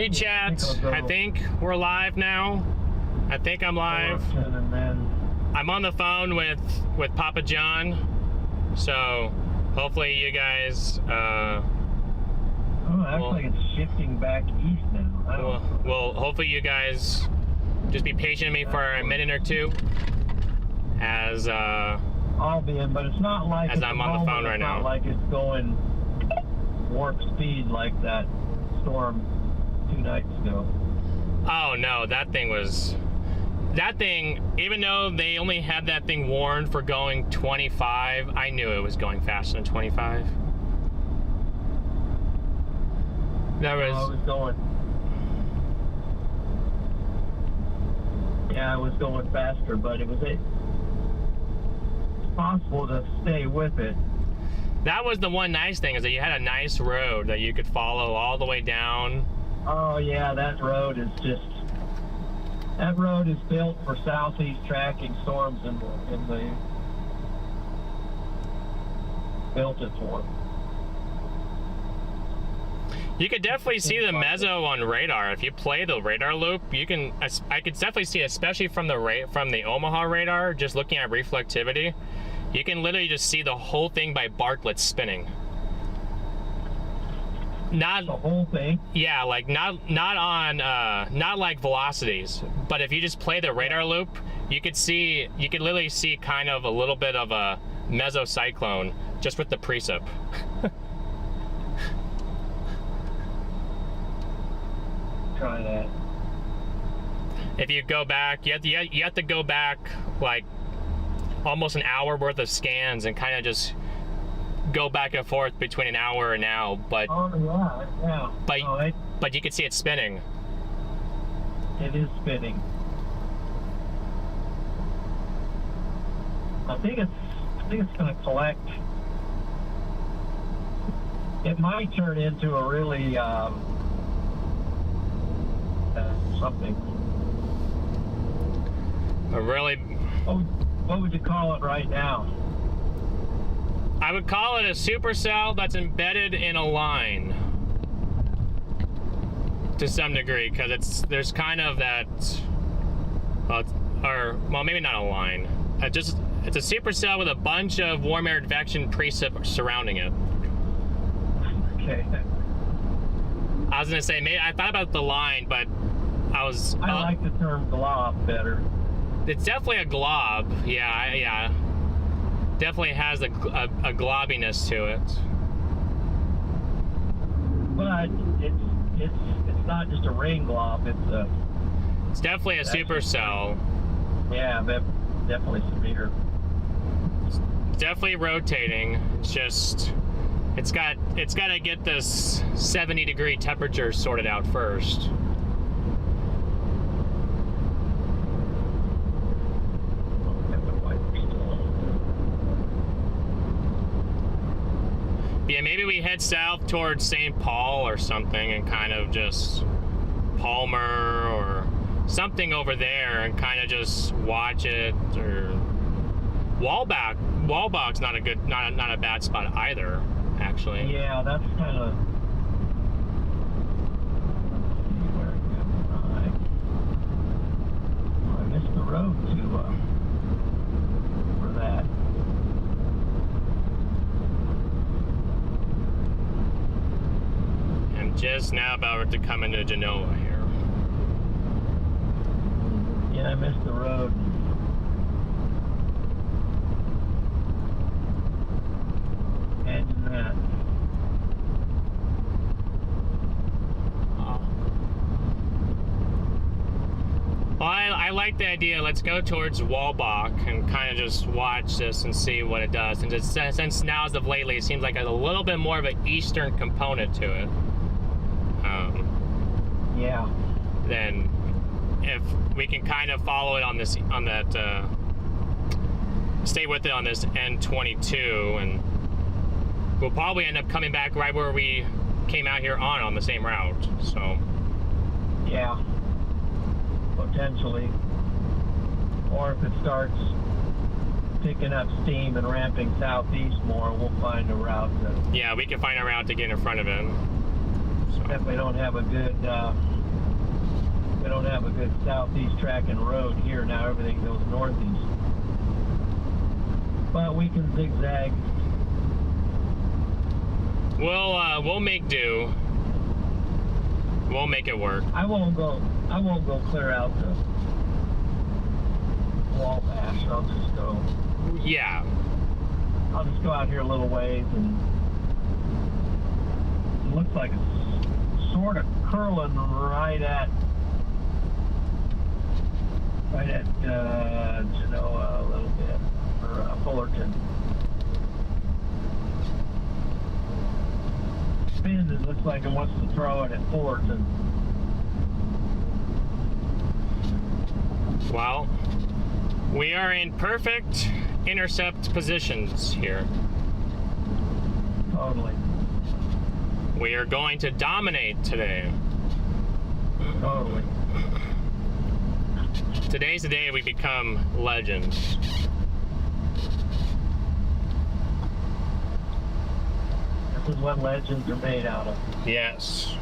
Hey chat, I think we're live now. I think I'm live. I'm on the phone with Papa John, so hopefully you guys actually it's shifting back east now. Well, hopefully you guys just be patient with me for a minute or two as I'll be in, but it's not like as I'm on the phone right now. It's not like it's going warp speed like that storm 2 nights ago. Oh no, that thing, even though they only had that thing warned for going 25, I knew it was going faster than 25. That was... I was going... Yeah, I was going faster, but it was possible to stay with it. That was the one nice thing, is that you had a nice road that you could follow all the way down. Oh yeah, that road is built for southeast tracking storms and they built it for. You could definitely see the meso on radar. If you play the radar loop, I could definitely see, especially from the Omaha radar, just looking at reflectivity, you can literally just see the whole thing by Bartlett spinning. Not the whole thing. Yeah, like not like velocities, but if you just play the radar loop, you could literally see kind of a little bit of a mesocyclone just with the precip. Try that. If you go back, you have to go back like almost an hour worth of scans and kind of just go back and forth between an hour and now, but but you can see it spinning. It is spinning. I think it's going to collect. It might turn into a really something. A really. What would you call it right now? I would call it a supercell that's embedded in a line to some degree, because there's kind of that, well, maybe not a line. It's a supercell with a bunch of warm air advection precip surrounding it. Okay. I was gonna say, maybe I thought about the line, but I like the term glob better. It's definitely a glob. Yeah. Definitely has a globbiness to it. But it's not just a ring glob. It's definitely a supercell. Yeah, definitely severe. It's definitely rotating. It's just it's got to get this 70-degree temperature sorted out first. Yeah, maybe we head south towards St. Paul or something and kind of just Palmer or something over there and kind of just watch it, or Walbach's not a bad spot either, actually. Yeah, that's kind of I missed the road for that. Just now about to come into Genoa here. Yeah, I missed the road. Imagine that. Well, I like the idea. Let's go towards Walbach and kind of just watch this and see what it does. And just, since now, as of lately, it seems like there's a little bit more of an eastern component to it. Yeah. Then, if we can kind of follow it stay with it on this N22, and we'll probably end up coming back right where we came out here on the same route. So. Yeah. Potentially. Or if it starts picking up steam and ramping southeast more, we'll find a route. Yeah, we can find a route to get in front of it. Definitely don't have a good we don't have a good southeast tracking road here. Now everything goes northeast, but we can zigzag. We'll make do. We'll make it work. I won't go clear out to Wabash. I'll just go. Yeah. I'll just go out here a little ways, and it looks like it's sort of curling right at Genoa a little bit, or Fullerton. Spin, it looks like it wants to throw it at Fullerton. Well, we are in perfect intercept positions here. Totally. We are going to dominate today. Totally. Today's the day we become legends. This is what legends are made out of. Yes.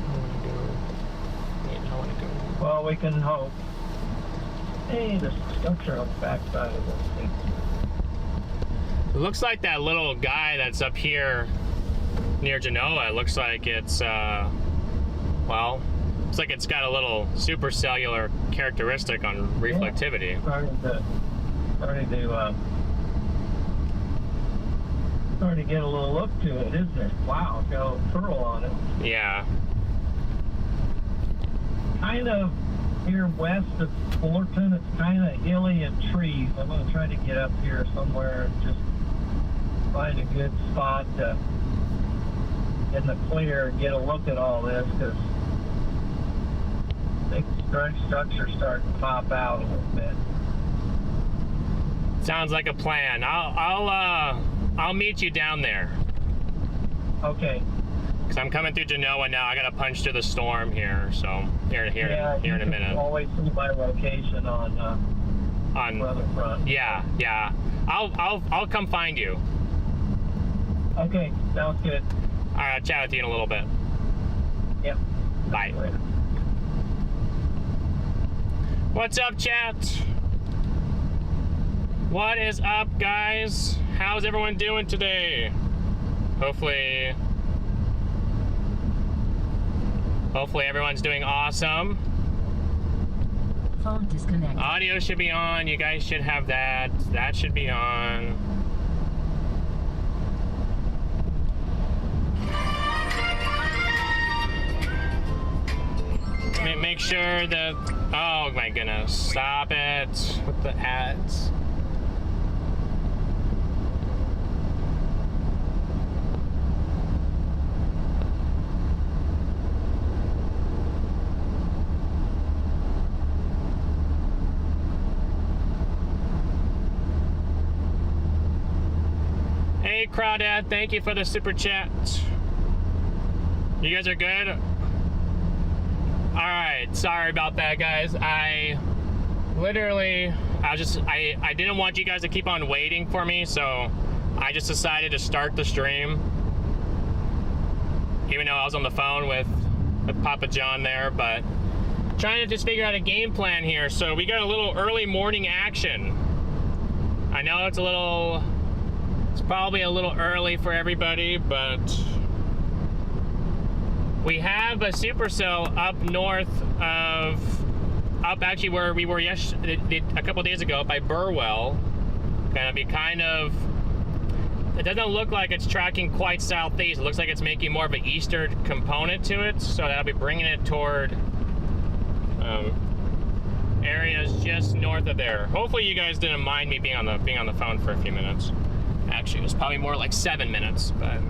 I want to go. Well, we can hope. Hey, the structure on the backside of this thing. It looks like that little guy that's up here near Genoa. It looks like it's, well, looks like it's got a little supercellular characteristic on reflectivity. Yeah, starting to get a little look to it, isn't it? Wow, it's got a little curl on it. Yeah. Kind of here west of Fullerton, it's kind of hilly and trees. I'm going to try to get up here somewhere and just find a good spot to get in the clear and get a look at all this, because I think the structure's starting to pop out a little bit. Sounds like a plan. I'll meet you down there. Okay. Cause I'm coming through Genoa now. I gotta punch through the storm here, so here in a minute. Always see my location on Weatherfront. Yeah. I'll come find you. Okay, sounds good. All right, I'll chat with you in a little bit. Yep. Bye. Later. What's up, chat? What is up, guys? How's everyone doing today? Hopefully everyone's doing awesome. Phone disconnected. Audio should be on. You guys should have that. That should be on. Make sure that... Oh my goodness. Stop it with the ads. Hey Crawdad, thank you for the super chat. You guys are good? Alright, sorry about that, guys. I didn't want you guys to keep on waiting for me, so I just decided to start the stream. Even though I was on the phone with Papa John there, but trying to just figure out a game plan here. So we got a little early morning action. I know it's probably a little early for everybody, but we have a supercell up north up actually where we were a couple days ago by Burwell. It doesn't look like it's tracking quite southeast. It looks like it's making more of an eastern component to it, so that'll be bringing it toward areas just north of there. Hopefully you guys didn't mind me being on the phone for a few minutes. Actually, it was probably more like 7 minutes, but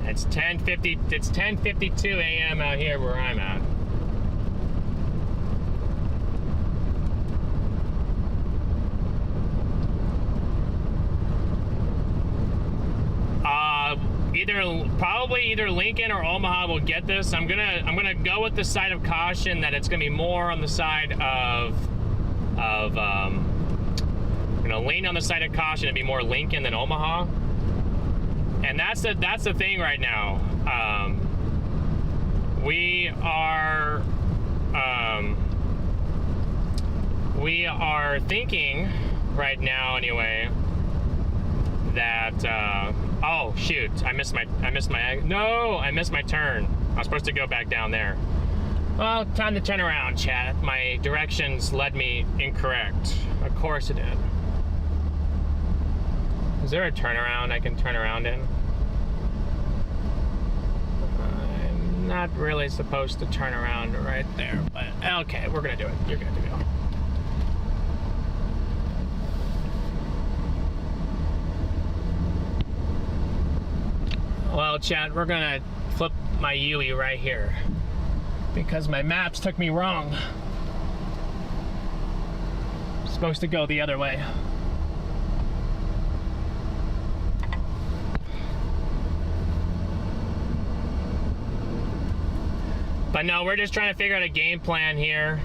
it's 10:52 a.m. out here where I'm at. Probably either Lincoln or Omaha will get this. I'm gonna go with the side of caution that it's gonna be more on the side of I'm gonna lean on the side of caution and be more Lincoln than Omaha. And that's the thing right now. We are thinking right now anyway that oh shoot, I missed my turn. I was supposed to go back down there. Well, time to turn around, chat. My directions led me incorrect. Of course it did. Is there a turnaround I can turn around in? I'm not really supposed to turn around right there, but okay, we're gonna do it. You're good to go. Well, chat, we're gonna flip my Yui right here because my maps took me wrong. I'm supposed to go the other way. But no, we're just trying to figure out a game plan here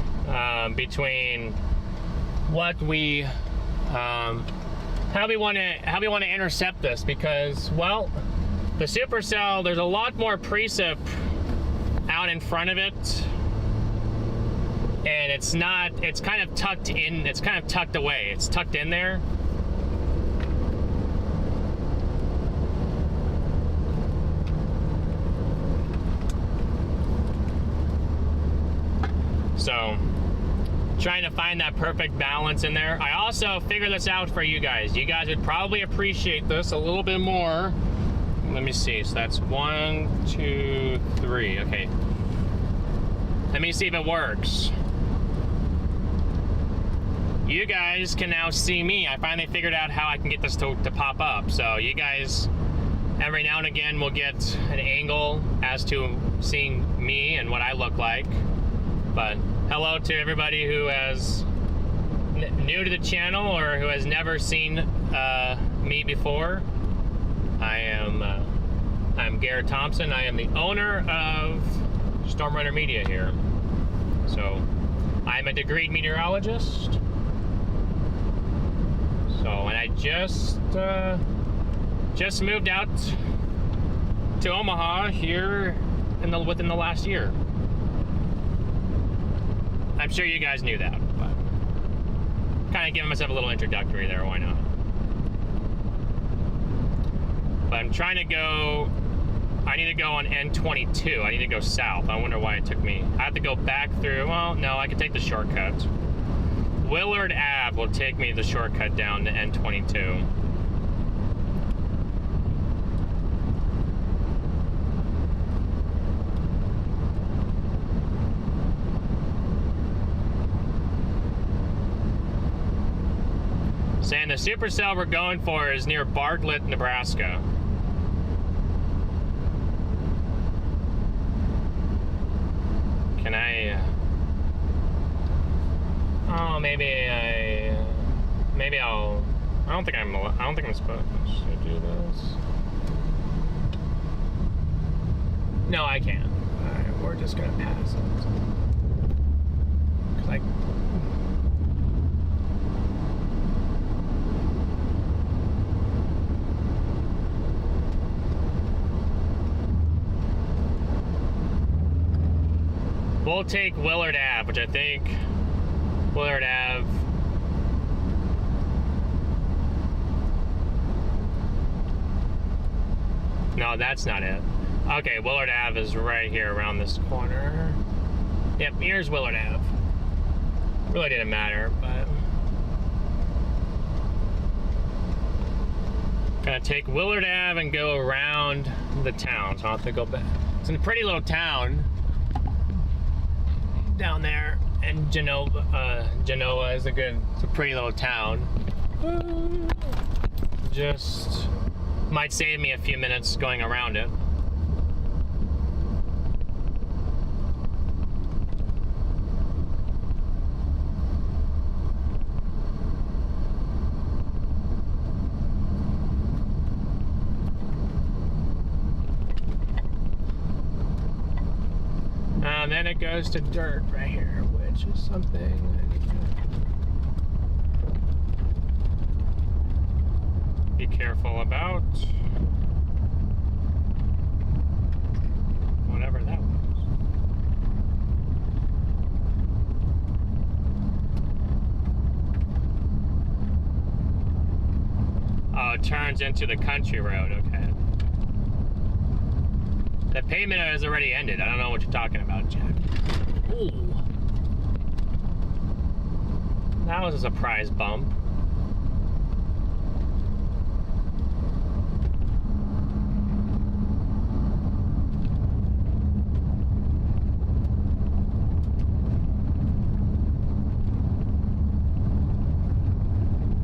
between what we, how we want to intercept this, because, well, the supercell, there's a lot more precip out in front of it, and it's kind of tucked in, it's kind of tucked away, it's tucked in there. So, trying to find that perfect balance in there. I also figured this out for you guys. You guys would probably appreciate this a little bit more. Let me see, so that's 1, 2, 3, okay. Let me see if it works. You guys can now see me. I finally figured out how I can get this to pop up. So you guys, every now and again, will get an angle as to seeing me and what I look like. But hello to everybody who is new to the channel or who has never seen me before. I'm Garrett Thompson. I am the owner of StormRunner Media here. So I'm a degreed meteorologist. So, and I just moved out to Omaha here within the last year. I'm sure you guys knew that, but kind of giving myself a little introductory there, why not? But I'm trying to go, I need to go on N22. I need to go south. I wonder why it took me. I have to go back through, well, no, I can take the shortcut. Willard Ave will take me the shortcut down to N22. Saying the supercell we're going for is near Bartlett, Nebraska. Can I? Oh, maybe I'll. I don't think I'm supposed to do this. No, I can't. All right, we're just gonna pass it. 'Cause I. We'll take Willard Ave, which I think Willard Ave. No, that's not it. Okay, Willard Ave is right here around this corner. Yep, here's Willard Ave. Really didn't matter, but gonna take Willard Ave and go around the town. So I'll have to go back. It's a pretty little town down there, and Genoa is it's a pretty little town. Just might save me a few minutes going around it. then it goes to dirt right here, which is something I need to be careful about. Whatever that was. Oh, it turns into the country road, okay. The pavement has already ended. I don't know what you're talking about, Jack. Ooh. That was a surprise bump.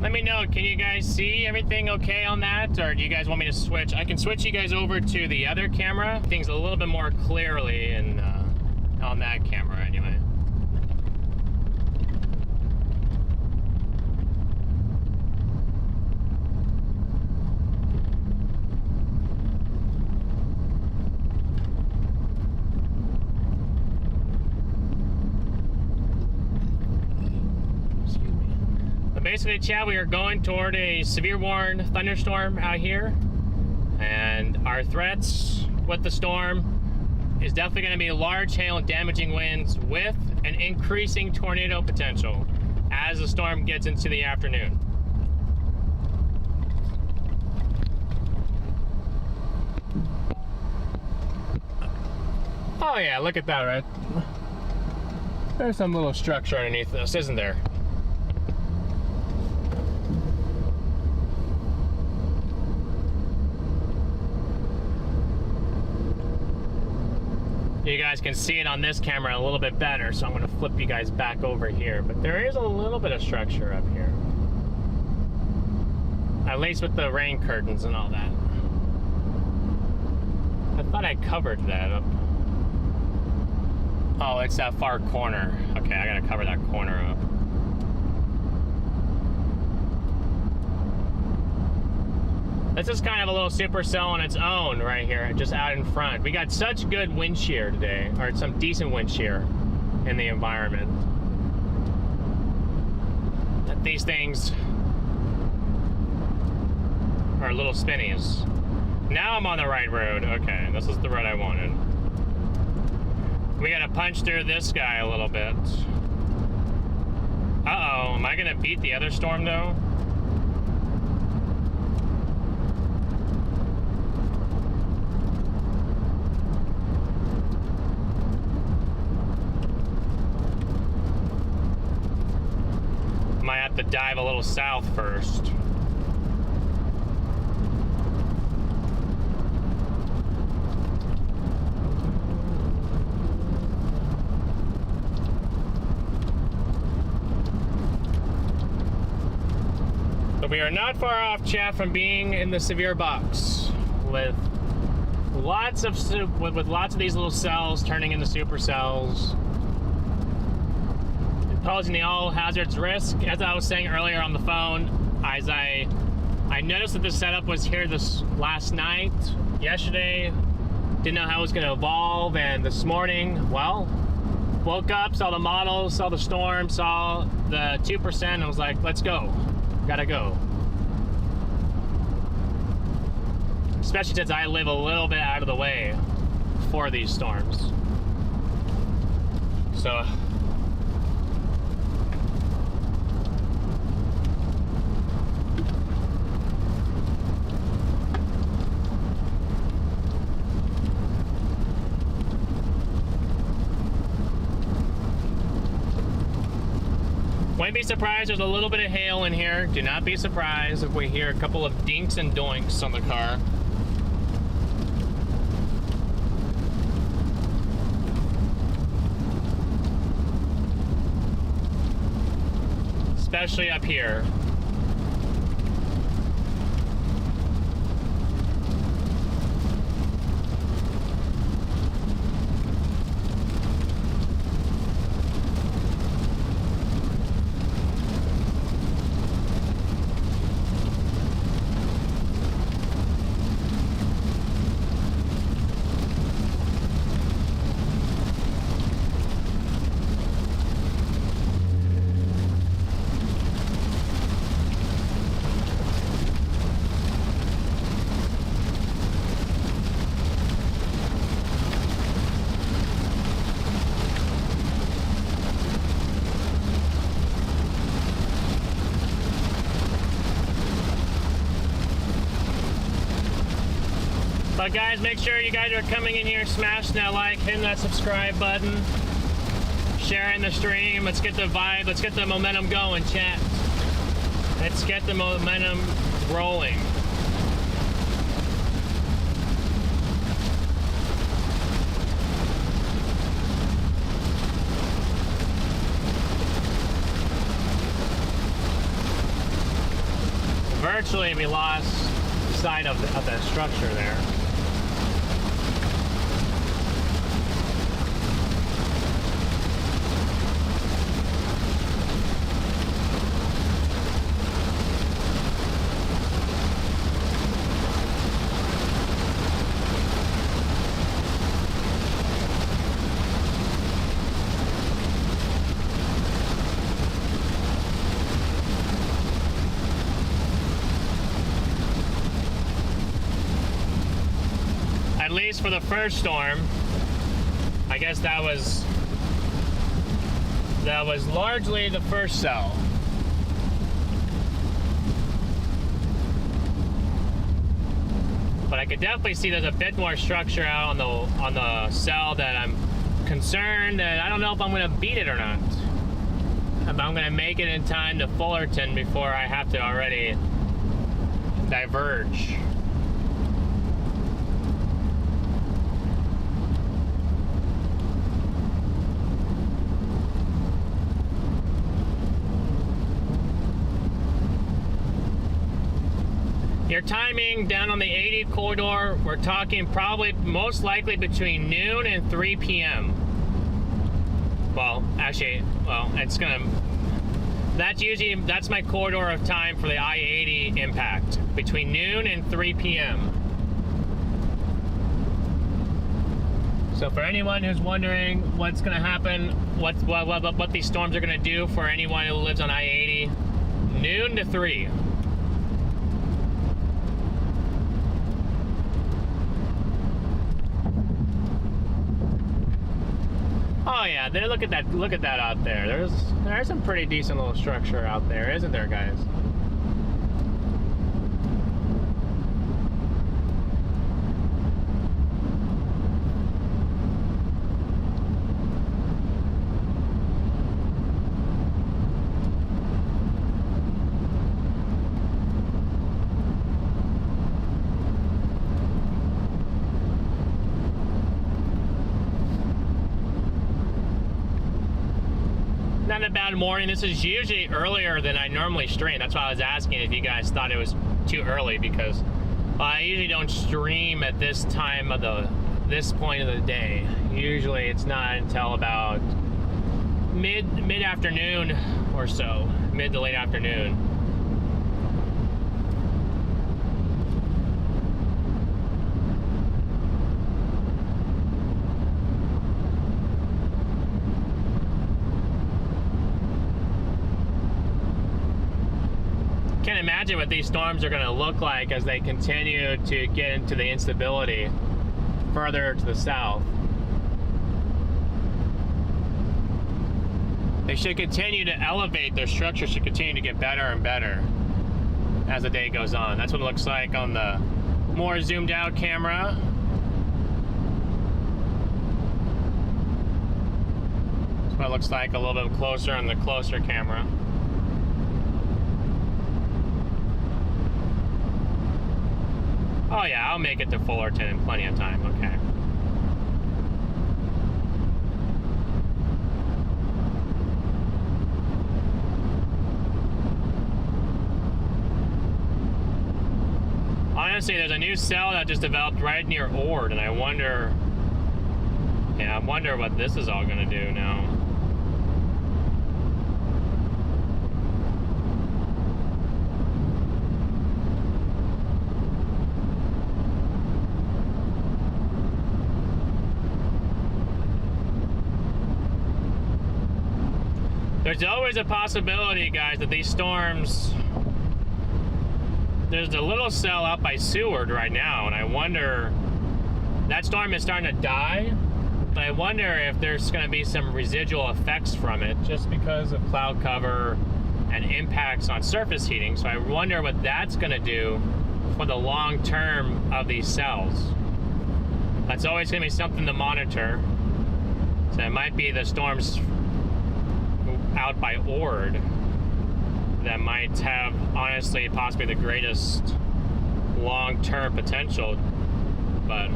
Let me know, can you guys see everything okay on that? Or do you guys want me to switch? I can switch you guys over to the other camera. Things a little bit more clearly and on that camera anyway. Basically, Chad, we are going toward a severe warned thunderstorm out here, and our threats with the storm is definitely going to be large hail and damaging winds with an increasing tornado potential as the storm gets into the afternoon. Oh yeah, look at that, right? There's some little structure underneath this, isn't there? You guys can see it on this camera a little bit better, so I'm going to flip you guys back over here. But there is a little bit of structure up here. At least with the rain curtains and all that. I thought I covered that up. Oh, it's that far corner. Okay, I gotta cover that corner up. This is kind of a little supercell on its own right here, just out in front. We got such good wind shear today, or some decent wind shear in the environment, that these things are little spinnies. Now I'm on the right road. Okay, this is the road I wanted. We gotta punch through this guy a little bit. Uh-oh, am I gonna beat the other storm though? Might have to dive a little south first. But we are not far off, chat, from being in the severe box with lots of these little cells turning into supercells, posing the all hazards risk. As I was saying earlier on the phone, as I noticed that the setup was here this last night, yesterday, didn't know how it was going to evolve, and this morning, well, woke up, saw the models, saw the storm, saw the 2%, and I was like, let's go. Gotta go. Especially since I live a little bit out of the way for these storms. So wouldn't be surprised there's a little bit of hail in here. Do not be surprised if we hear a couple of dinks and doinks on the car. Especially up here. But guys, make sure you guys are coming in here, smashing that like, hitting that subscribe button, sharing the stream. Let's get the vibe, let's get the momentum going, chat. Let's get the momentum rolling. Virtually, we lost sight of the structure there. At least for the first storm, I guess that was largely the first cell. But I could definitely see there's a bit more structure out on the cell that I'm concerned that I don't know if I'm going to beat it or not. If I'm going to make it in time to Fullerton before I have to already diverge. Your timing down on the 80 corridor, we're talking probably most likely between noon and 3 p.m. Well, actually, that's my corridor of time for the I-80 impact, between noon and 3 p.m. So for anyone who's wondering what's going to happen, what these storms are going to do for anyone who lives on I-80, noon to 3. Oh yeah, look at that out there. There's some pretty decent little structure out there, isn't there, guys? Not a bad morning. This is usually earlier than I normally stream. That's why I was asking if you guys thought it was too early, because I usually don't stream at this time of this point of the day. Usually it's not until about mid-afternoon or so, mid to late afternoon. Can't imagine what these storms are going to look like as they continue to get into the instability further to the south. They should continue to elevate. Their structure should continue to get better and better as the day goes on. That's what it looks like on the more zoomed out camera. That's what it looks like a little bit closer on the closer camera. Oh yeah, I'll make it to Fullerton in plenty of time, okay. Honestly, there's a new cell that just developed right near Ord, and I wonder what this is all gonna do now. There's always a possibility, guys, that these storms... There's a little cell out by Seward right now, and I wonder... That storm is starting to die, but I wonder if there's going to be some residual effects from it, just because of cloud cover and impacts on surface heating. So I wonder what that's going to do for the long term of these cells. That's always going to be something to monitor. So it might be the storms out by Ord that might have, honestly, possibly the greatest long-term potential, but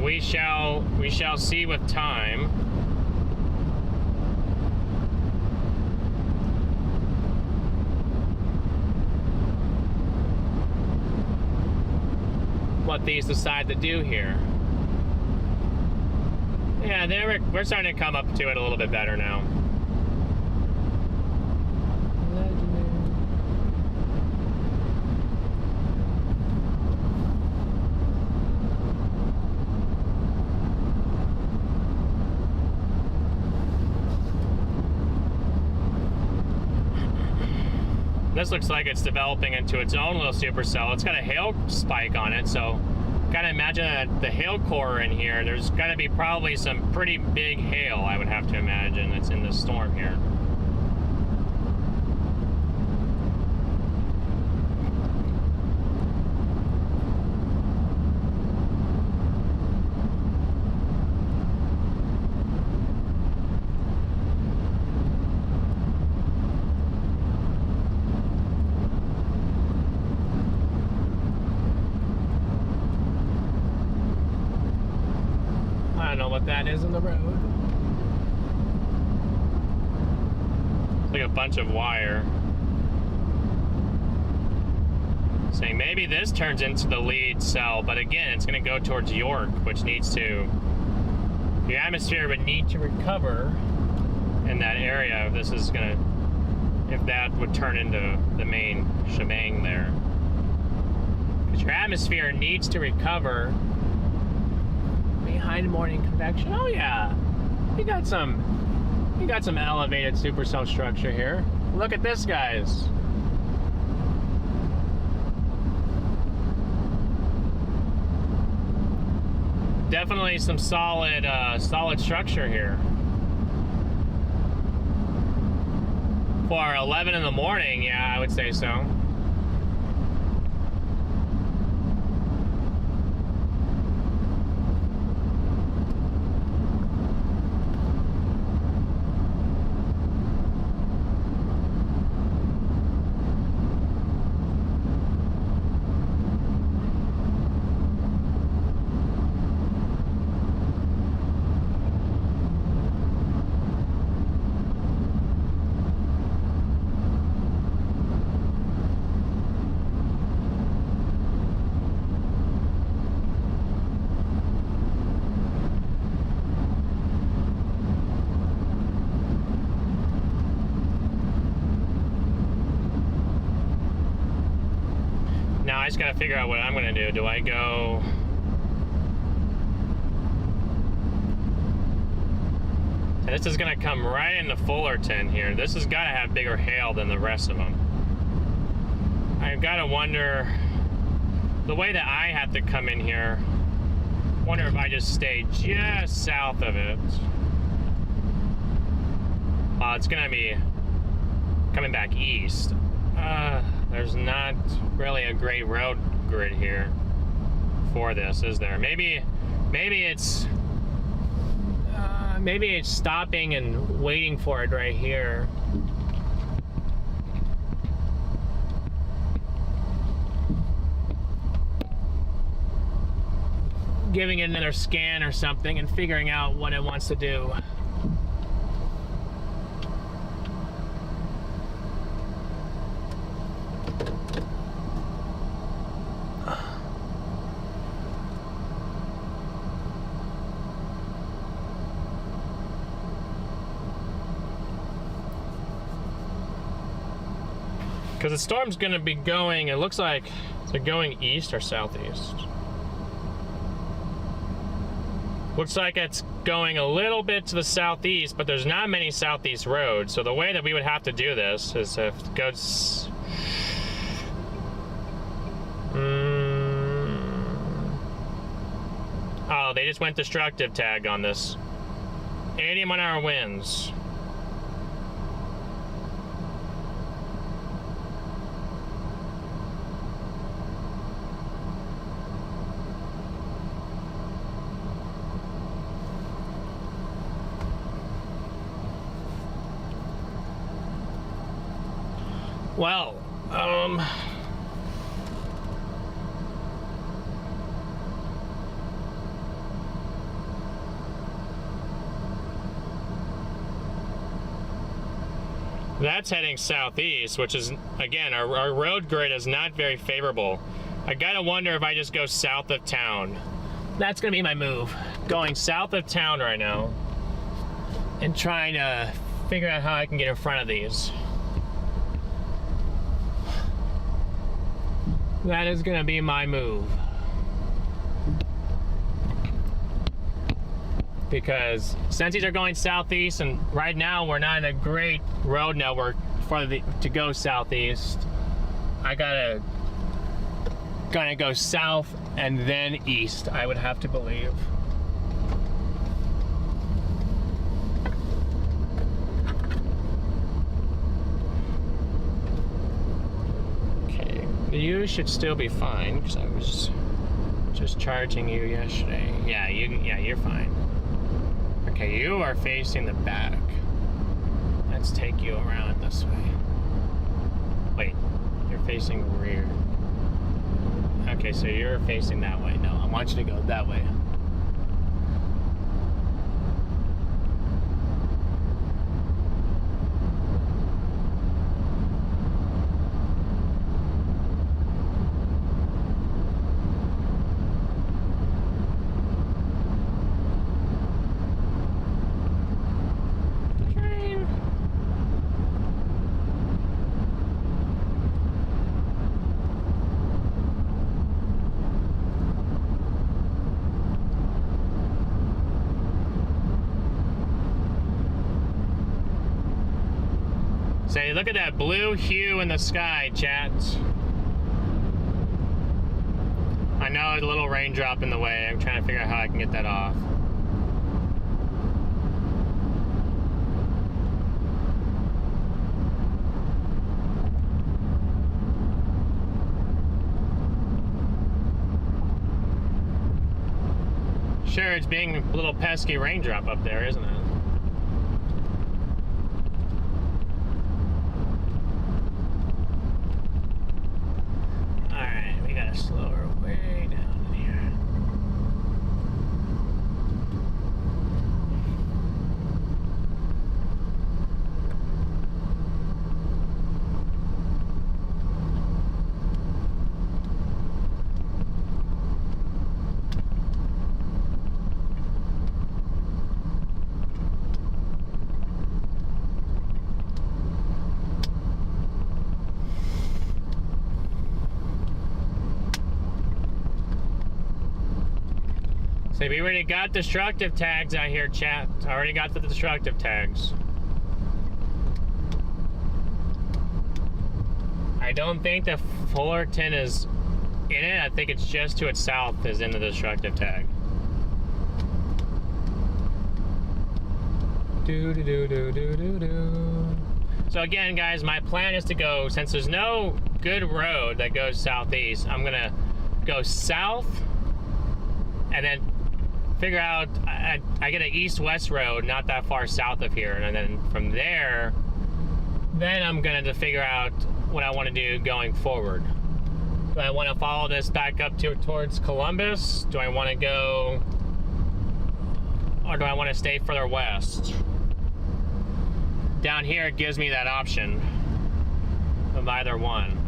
we shall see with time. What these decide to do here. Yeah, we're starting to come up to it a little bit better now. This looks like it's developing into its own little supercell. It's got a hail spike on it, so gotta imagine that the hail core in here, there's gotta be probably some pretty big hail, I would have to imagine, that's in this storm here. I don't know what that is in the road. It's like a bunch of wire. Saying maybe this turns into the lead cell, but again, it's going to go towards York, which needs to... The atmosphere would need to recover in that area if this is going to... If that would turn into the main shebang there. Because your atmosphere needs to recover behind morning convection. Oh yeah, you got some elevated supercell structure here. Look at this, guys. Definitely some solid structure here. For 11 in the morning, yeah, I would say so. I just gotta figure out what I'm gonna do. Do I go... So this is gonna come right into Fullerton here. This has gotta have bigger hail than the rest of them. I've gotta wonder... The way that I have to come in here, wonder if I just stay just south of it. It's gonna be coming back east. There's not really a great road grid here for this, is there? Maybe it's stopping and waiting for it right here. Giving it another scan or something and figuring out what it wants to do. Because the storm's going to be going, it looks like it's going east or southeast. Looks like it's going a little bit to the southeast, but there's not many southeast roads. So the way that we would have to do this is if it goes... Oh, they just went destructive tag on this. 80-mile-an-hour winds. Well, that's heading southeast, which is, again, our road grid is not very favorable. I gotta wonder if I just go south of town. That's gonna be my move. Going south of town right now and trying to figure out how I can get in front of these. That is gonna be my move. Because since these are going southeast, and right now we're not in a great road network to go southeast, I gotta go south and then east, I would have to believe. Okay, you should still be fine because I was just charging you yesterday. Yeah, you're fine. Okay, you are facing the back. Let's take you around this way. Wait, you're facing rear. Okay, so you're facing that way. No, I want you to go that way. Say, look at that blue hue in the sky, chat. I know there's a little raindrop in the way. I'm trying to figure out how I can get that off. Sure, it's being a little pesky raindrop up there, isn't it? Slow her way down in here. So we already got destructive tags out here, chat. I already got the destructive tags. I don't think the Fullerton is in it. I think it's just to its south is in the destructive tag. So again, guys, my plan is to go, since there's no good road that goes southeast, I'm gonna go south and then figure out, I get an east-west road not that far south of here, and then from there, then I'm gonna figure out what I want to do going forward. Do I want to follow this back up towards Columbus? Do I want to go, or do I want to stay further west? Down here, it gives me that option of either one.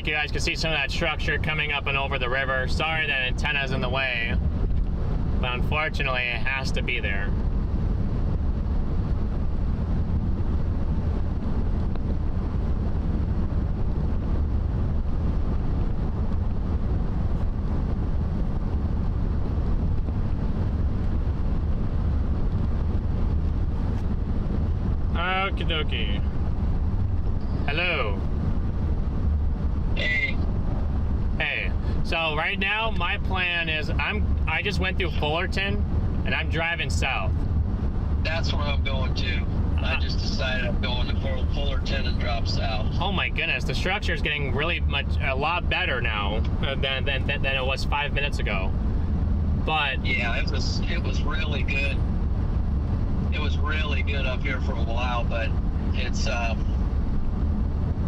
You guys can see some of that structure coming up and over the river. Sorry that antenna's in the way, but unfortunately it has to be there. Okie dokie. Hello. Hey. Hey. So right now my plan is I just went through Fullerton and I'm driving south. That's where I'm going to. I just decided I'm going to Fullerton and drop south. Oh my goodness, the structure is getting a lot better now than it was 5 minutes ago. But yeah, it was really good. It was really good up here for a while, but it's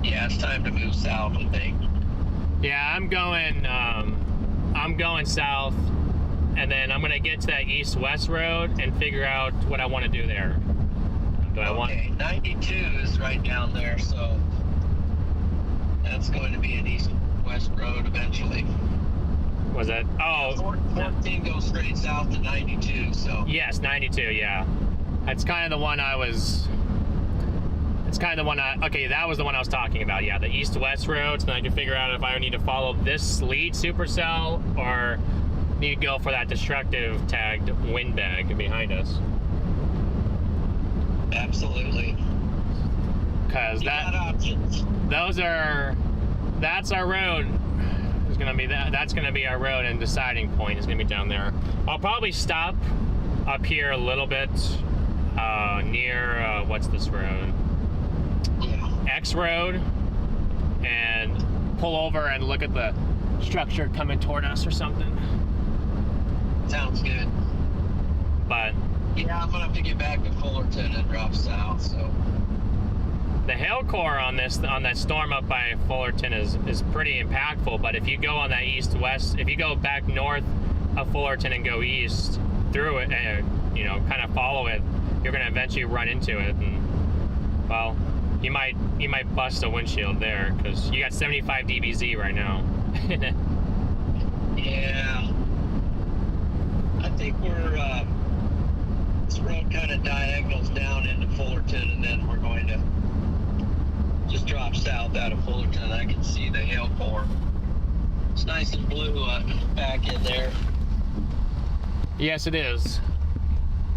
it's time to move south, I think. Yeah, I'm going south, and then I'm gonna get to that east-west road and figure out what I want to do there. Okay, 92 is right down there, so that's going to be an east-west road eventually. Was it? Oh, 14 goes straight south to 92, so. Yes, 92, yeah. That's kind of the one okay, that was the one I was talking about, yeah, the east-west road, so then I can figure out if I need to follow this lead supercell or need to go for that destructive tagged windbag behind us. Absolutely. Because that's our road. That's gonna be our road, and deciding point is gonna be down there. I'll probably stop up here a little bit near what's this road? X road, and pull over and look at the structure coming toward us or something. Sounds good. But yeah, I'm gonna have to get back to Fullerton and drop south. So the hail core on that storm up by Fullerton is pretty impactful. But if you go on that east-west, if you go back north of Fullerton and go east through it, and kind of follow it, you're gonna eventually run into it, and well, you might bust a windshield there because you got 75 dBz right now. Yeah, I think we're this road kind of diagonals down into Fullerton, and then we're going to just drop south out of Fullerton. I can see the hail core. It's nice and blue back in there. Yes, it is.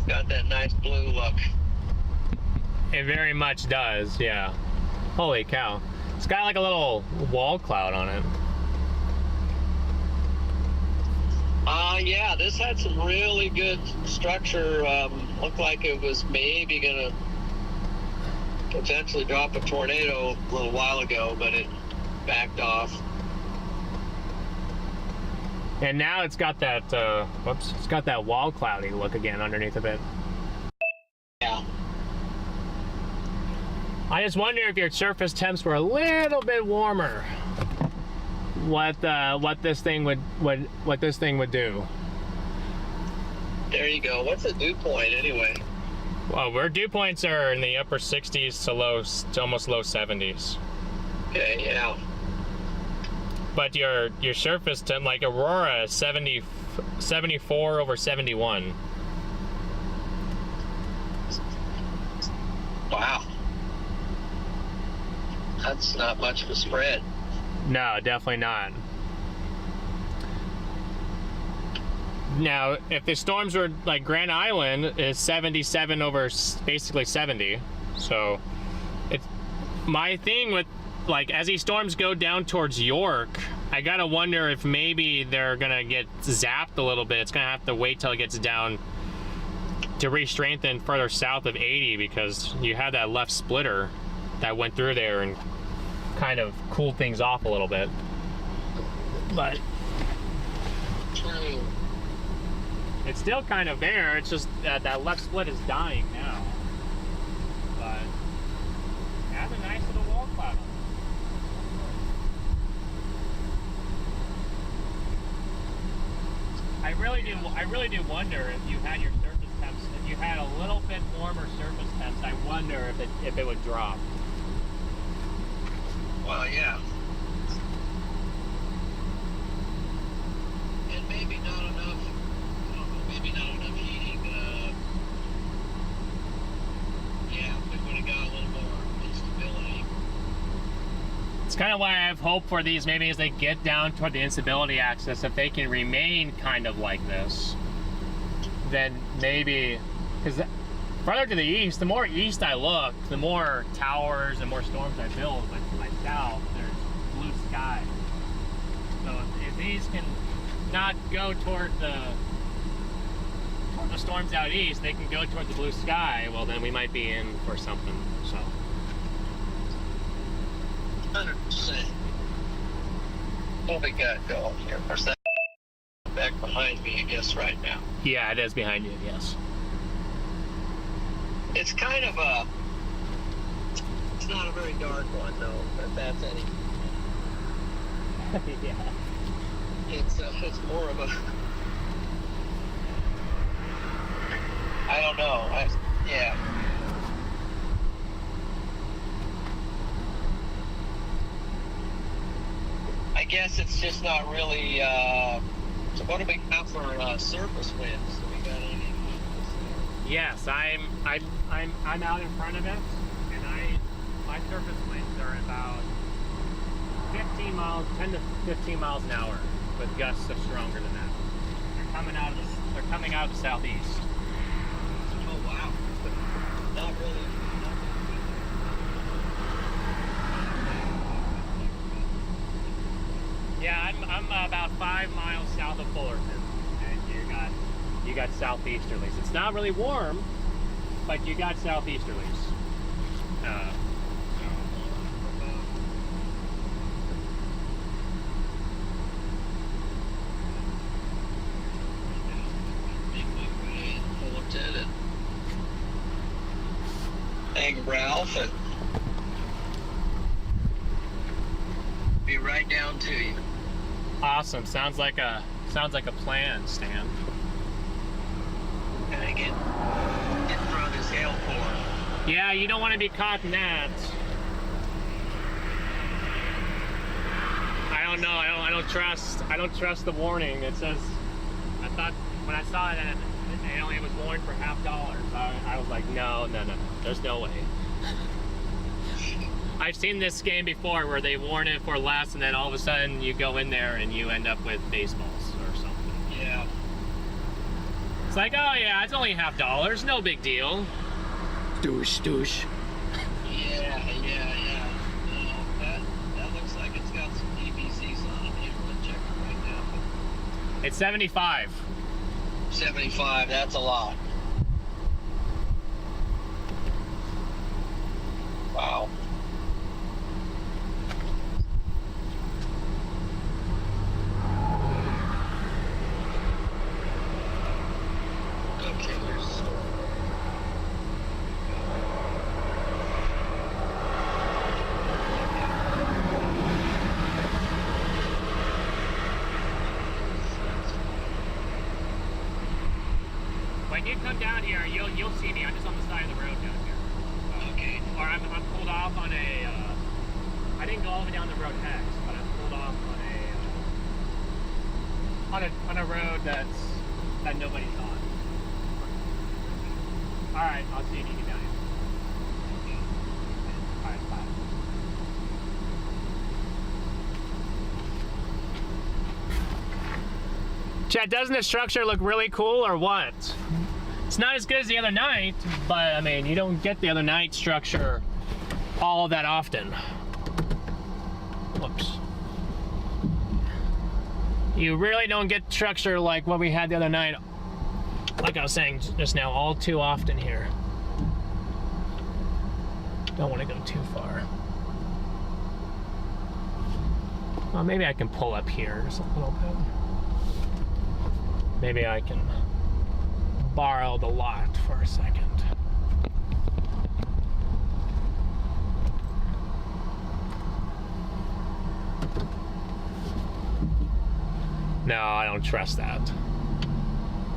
Got that nice blue look. It very much does, yeah. Holy cow. It's got like a little wall cloud on it. Yeah, this had some really good structure. Looked like it was maybe gonna potentially drop a tornado a little while ago, but it backed off. And now it's got that, it's got that wall cloudy look again underneath of it. Yeah. I just wonder if your surface temps were a little bit warmer, what this thing would do. There you go. What's the dew point anyway? Well, our dew points are in the upper 60s to almost low 70s. Okay, yeah. But your surface temp, like Aurora, 74 over 71. Wow. That's not much of a spread. No, definitely not. Now, if the storms were like Grand Island is 77 over basically 70, so it's my thing with like as these storms go down towards York, I gotta wonder if maybe they're gonna get zapped a little bit. It's gonna have to wait till it gets down to re-strengthen further south of 80 because you had that left splitter that went through there and kind of cooled things off a little bit. But it's still kind of there. It's just that left split is dying now. But it has a nice little wall cloud on it. I really do wonder if you had your surface temps, if you had a little bit warmer surface temps, I wonder if it would drop. Well, yeah. And maybe not enough. Maybe not enough heating. Yeah, we would have got a little more instability. It's kind of why I have hope for these, maybe as they get down toward the instability axis, if they can remain kind of like this, then maybe, because Further to the east, the more east I look, the more towers and more storms I build. But to my south, there's blue sky. So if these can not go toward the storms out east, they can go toward the blue sky. Well, then we might be in for something. So 100%. What we got going here? Of course, that back behind me, I guess, right now. yeah, it is behind you. Yes. It's kind of a. It's not a very dark one, though. If that's any. Yeah. It's more of a. I don't know. Yeah. I guess it's just not really. So what do we got for surface winds? Do we got any? Yes, I'm out in front of it, and my surface winds are about 15 miles, 10 to 15 miles an hour, with gusts of stronger than that. They're coming out of the southeast. Oh wow! Not really. Yeah, I'm about 5 miles south of Fullerton, and you got southeasterlies. It's not really warm, but you got southeasterlies. Fullerton and Ralph, and be right down to you. Awesome. Sounds like a plan, Stan. Gotta get in front of this hail pour. Yeah, you don't want to be caught in that. I don't know. I don't trust the warning. It says. I thought when I saw it, it only was warned for $50. I was like, no. There's no way. I've seen this game before where they warn it for less, and then all of a sudden you go in there and you end up with baseballs or something. Yeah. It's like, oh yeah, it's only $50, no big deal. Douche. Yeah. No, that looks like it's got some DBCs on it. You want to check it right now. It's 75. 75. That's a lot. Wow. When you come down here, you'll see me. I'm just on the side of the road down here. Okay. Or I'm pulled off on a. I didn't go all the way down the road next, but I'm pulled off on a road that nobody's on. All right, I'll see you when you get down here. All right, bye. Chad, doesn't the structure look really cool or what? It's not as good as the other night, but I mean, you don't get the other night structure all that often. Whoops. You really don't get structure like what we had the other night, like I was saying just now, all too often here. Don't want to go too far. Well, maybe I can pull up here just a little bit. Maybe I can borrow the lot for a second. No, I don't trust that.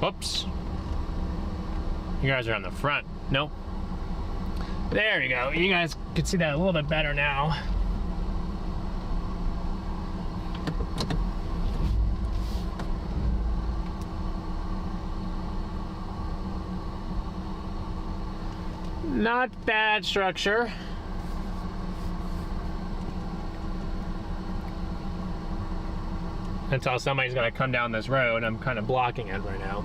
Whoops. You guys are on the front. Nope. There you go. You guys can see that a little bit better now. Not bad structure. Until somebody's gonna come down this road. I'm kind of blocking it right now.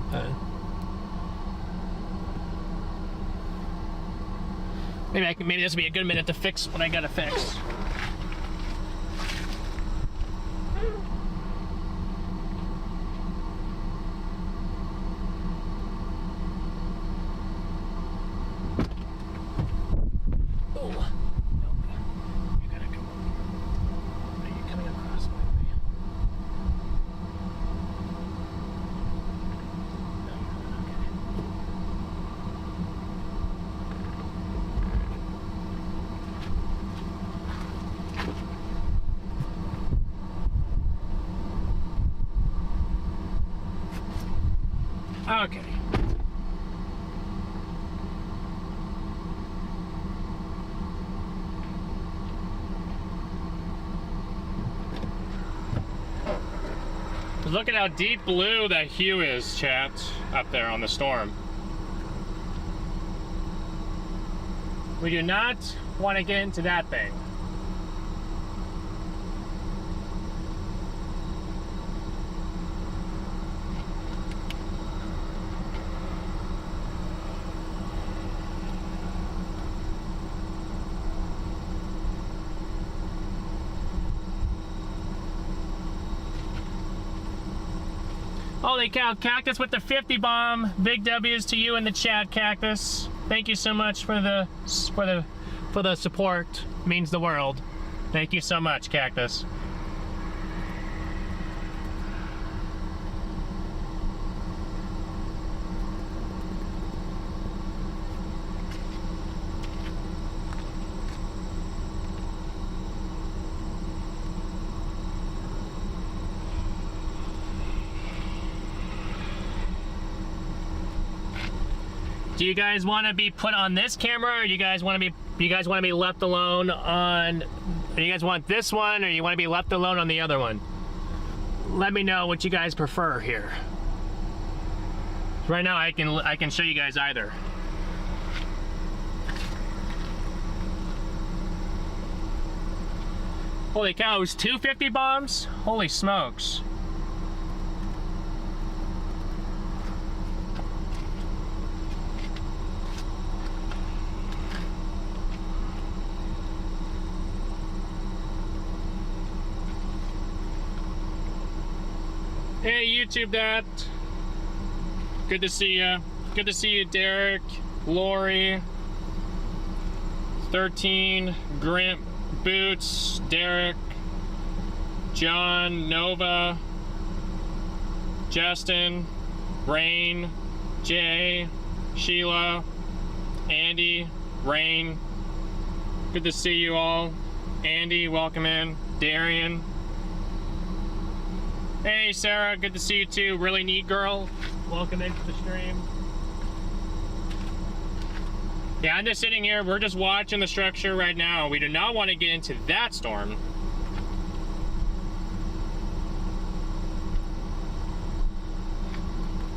Maybe this will be a good minute to fix what I gotta fix. Okay. Look at how deep blue that hue is, chat, up there on the storm. We do not want to get into that thing. Holy cow, Cactus with the 50 bomb. Big W's to you in the chat, Cactus. Thank you so much for the support. Means the world. Thank you so much, Cactus. Do you guys want to be put on this camera, or do you guys want to be left alone on? Do you guys want this one, or you want to be left alone on the other one? Let me know what you guys prefer here. Right now, I can show you guys either. Holy cow! It was 250 bombs. Holy smokes! Hey, YouTube Dad. Good to see you. Good to see you, Derek, Lori, 13, Grimp, Boots, Derek, John, Nova, Justin, Rain, Jay, Sheila, Andy, Rain. Good to see you all. Andy, welcome in. Darian. Hey Sarah, good to see you too. Really neat girl. Welcome into the stream. Yeah, I'm just sitting here. We're just watching the structure right now. We do not want to get into that storm.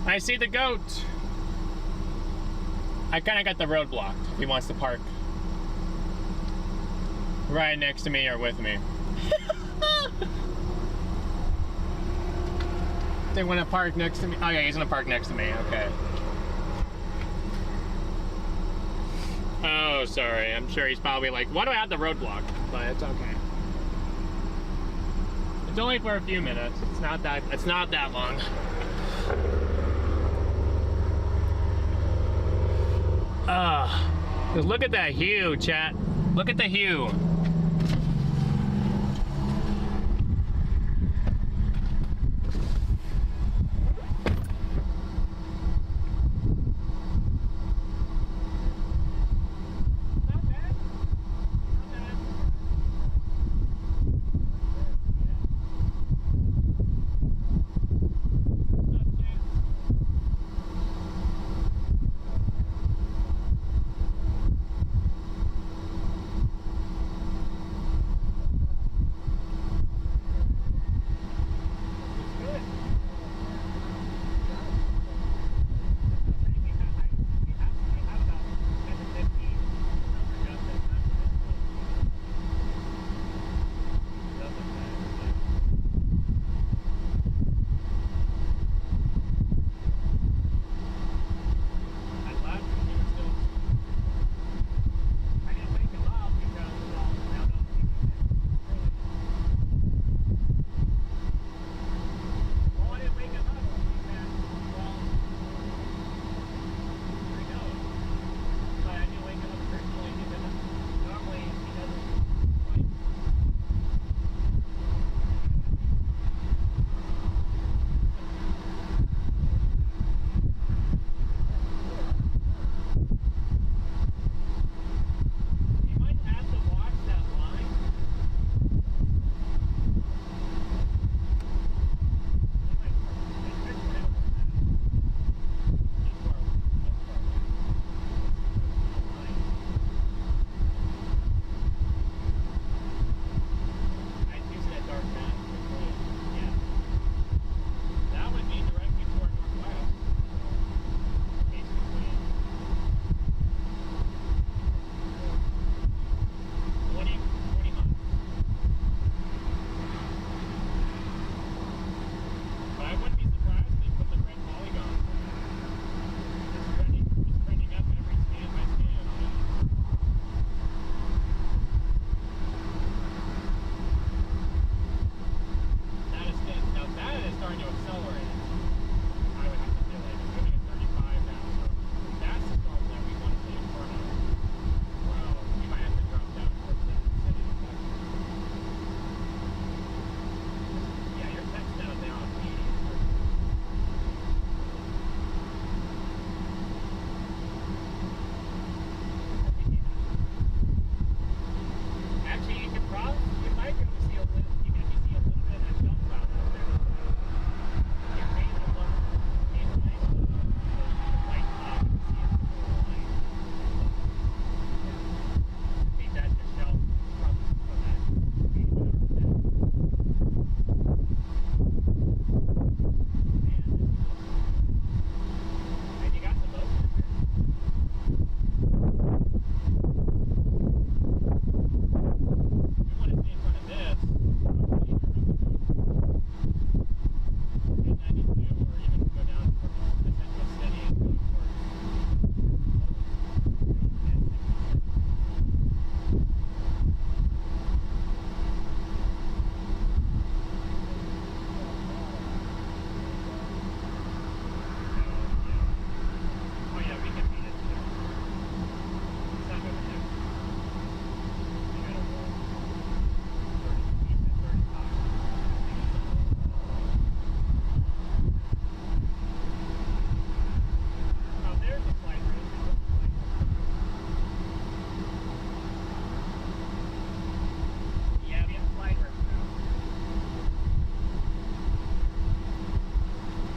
I see the goat. I kind of got the road blocked. He wants to park right next to me or with me. They want to park next to me. Oh yeah, he's gonna park next to me. Okay. Oh, sorry. I'm sure he's probably like, why do I have the road blocked? But it's okay. It's only for a few minutes. It's not that long. Look at that hue, chat. Look at the hue.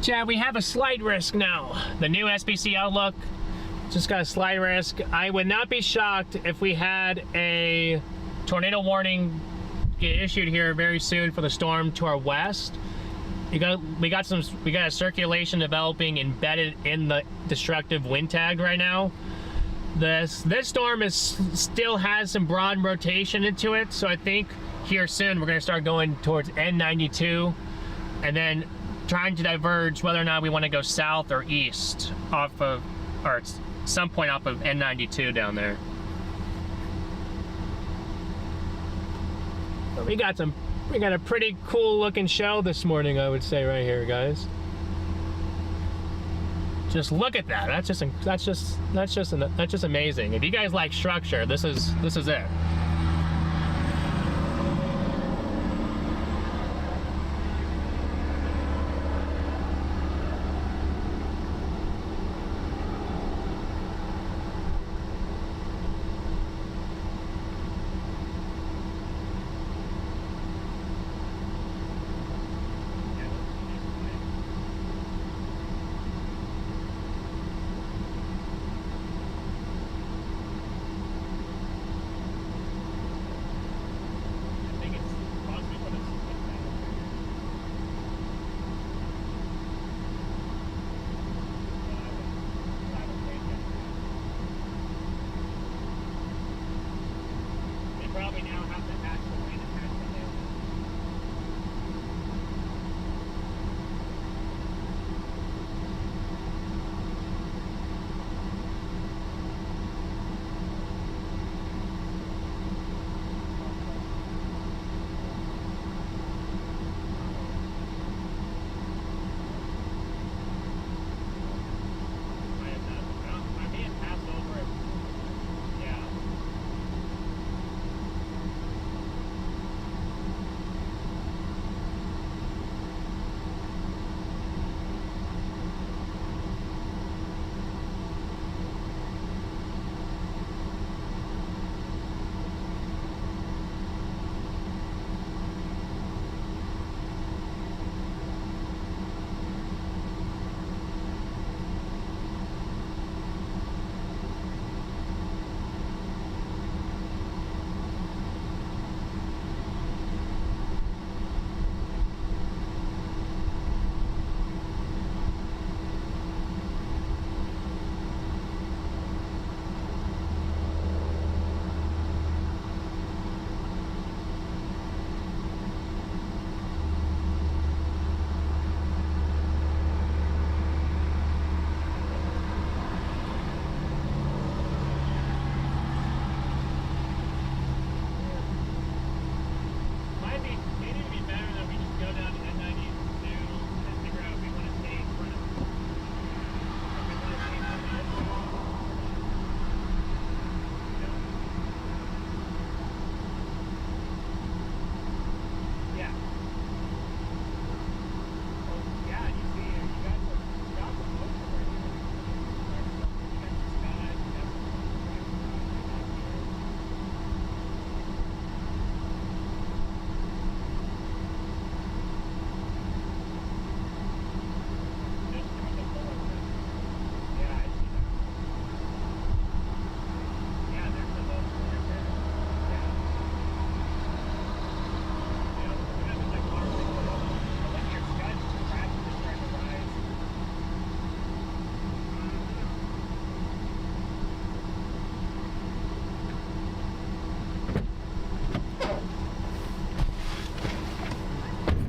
Chad, we have a slight risk now. The new SBC Outlook just got a slight risk. I would not be shocked if we had a tornado warning get issued here very soon for the storm to our west. We got a circulation developing embedded in the destructive wind tag right now. This storm still has some broad rotation into it, so I think here soon we're going to start going towards N92 and then trying to diverge whether or not we want to go south or east off of, or some point off of N92 down there. So we got a pretty cool looking show this morning, I would say, right here, guys. Just look at that. That's just amazing. If you guys like structure, this is it.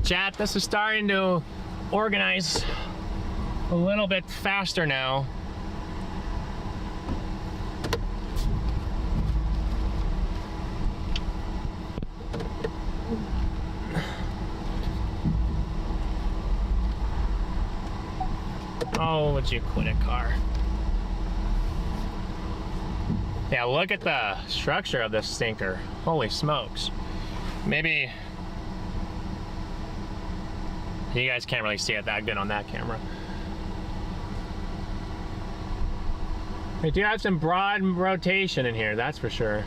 Chat, this is starting to organize a little bit faster now. Oh, would you quit it, car? Yeah, look at the structure of this stinker. Holy smokes. Maybe you guys can't really see it that good on that camera. We do have some broad rotation in here, that's for sure.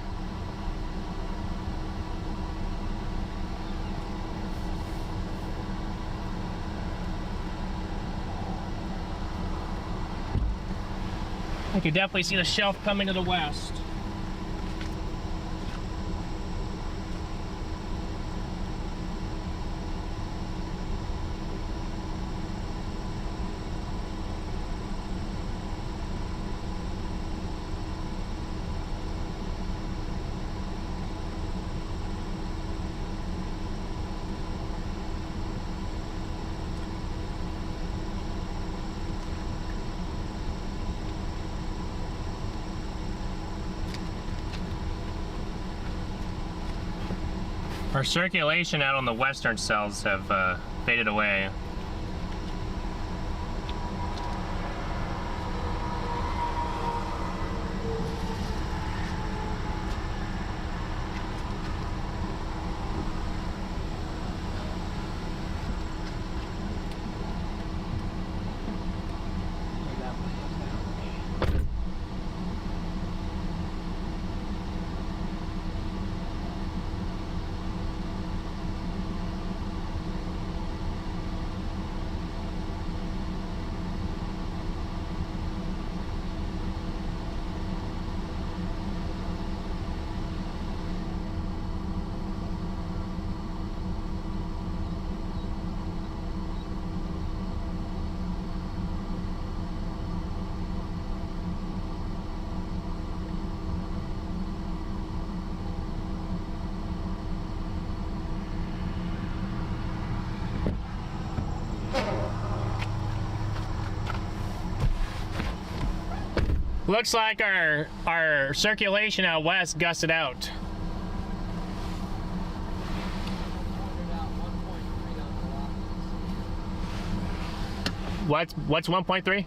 I can definitely see the shelf coming to the west. Our circulation out on the western cells have faded away. Looks like our circulation out west gusted out. What's 1.3?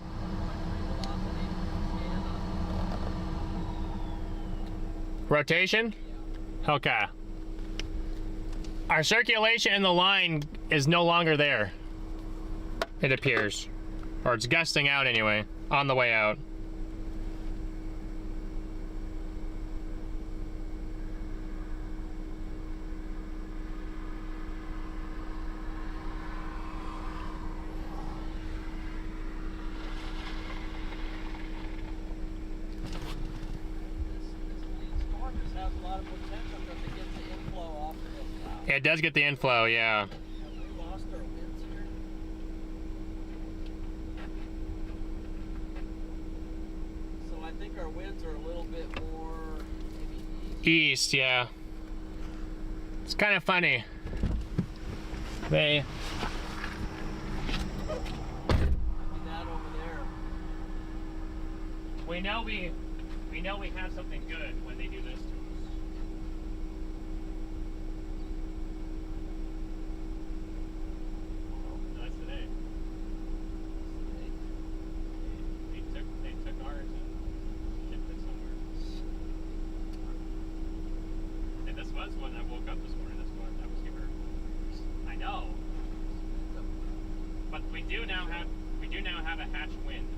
Rotation? Okay. Our circulation in the line is no longer there, it appears. Or it's gusting out anyway, on the way out. It does get the inflow, yeah. Have we lost our winds here? So I think our winds are a little bit more maybe East, yeah. It's kind of funny. They maybe that over there. we know we have something good when they do this to us. No, that's today. They took ours and shipped it somewhere. And this was when I woke up this morning. That's what I was here. I know. But we do now have a hatch wind.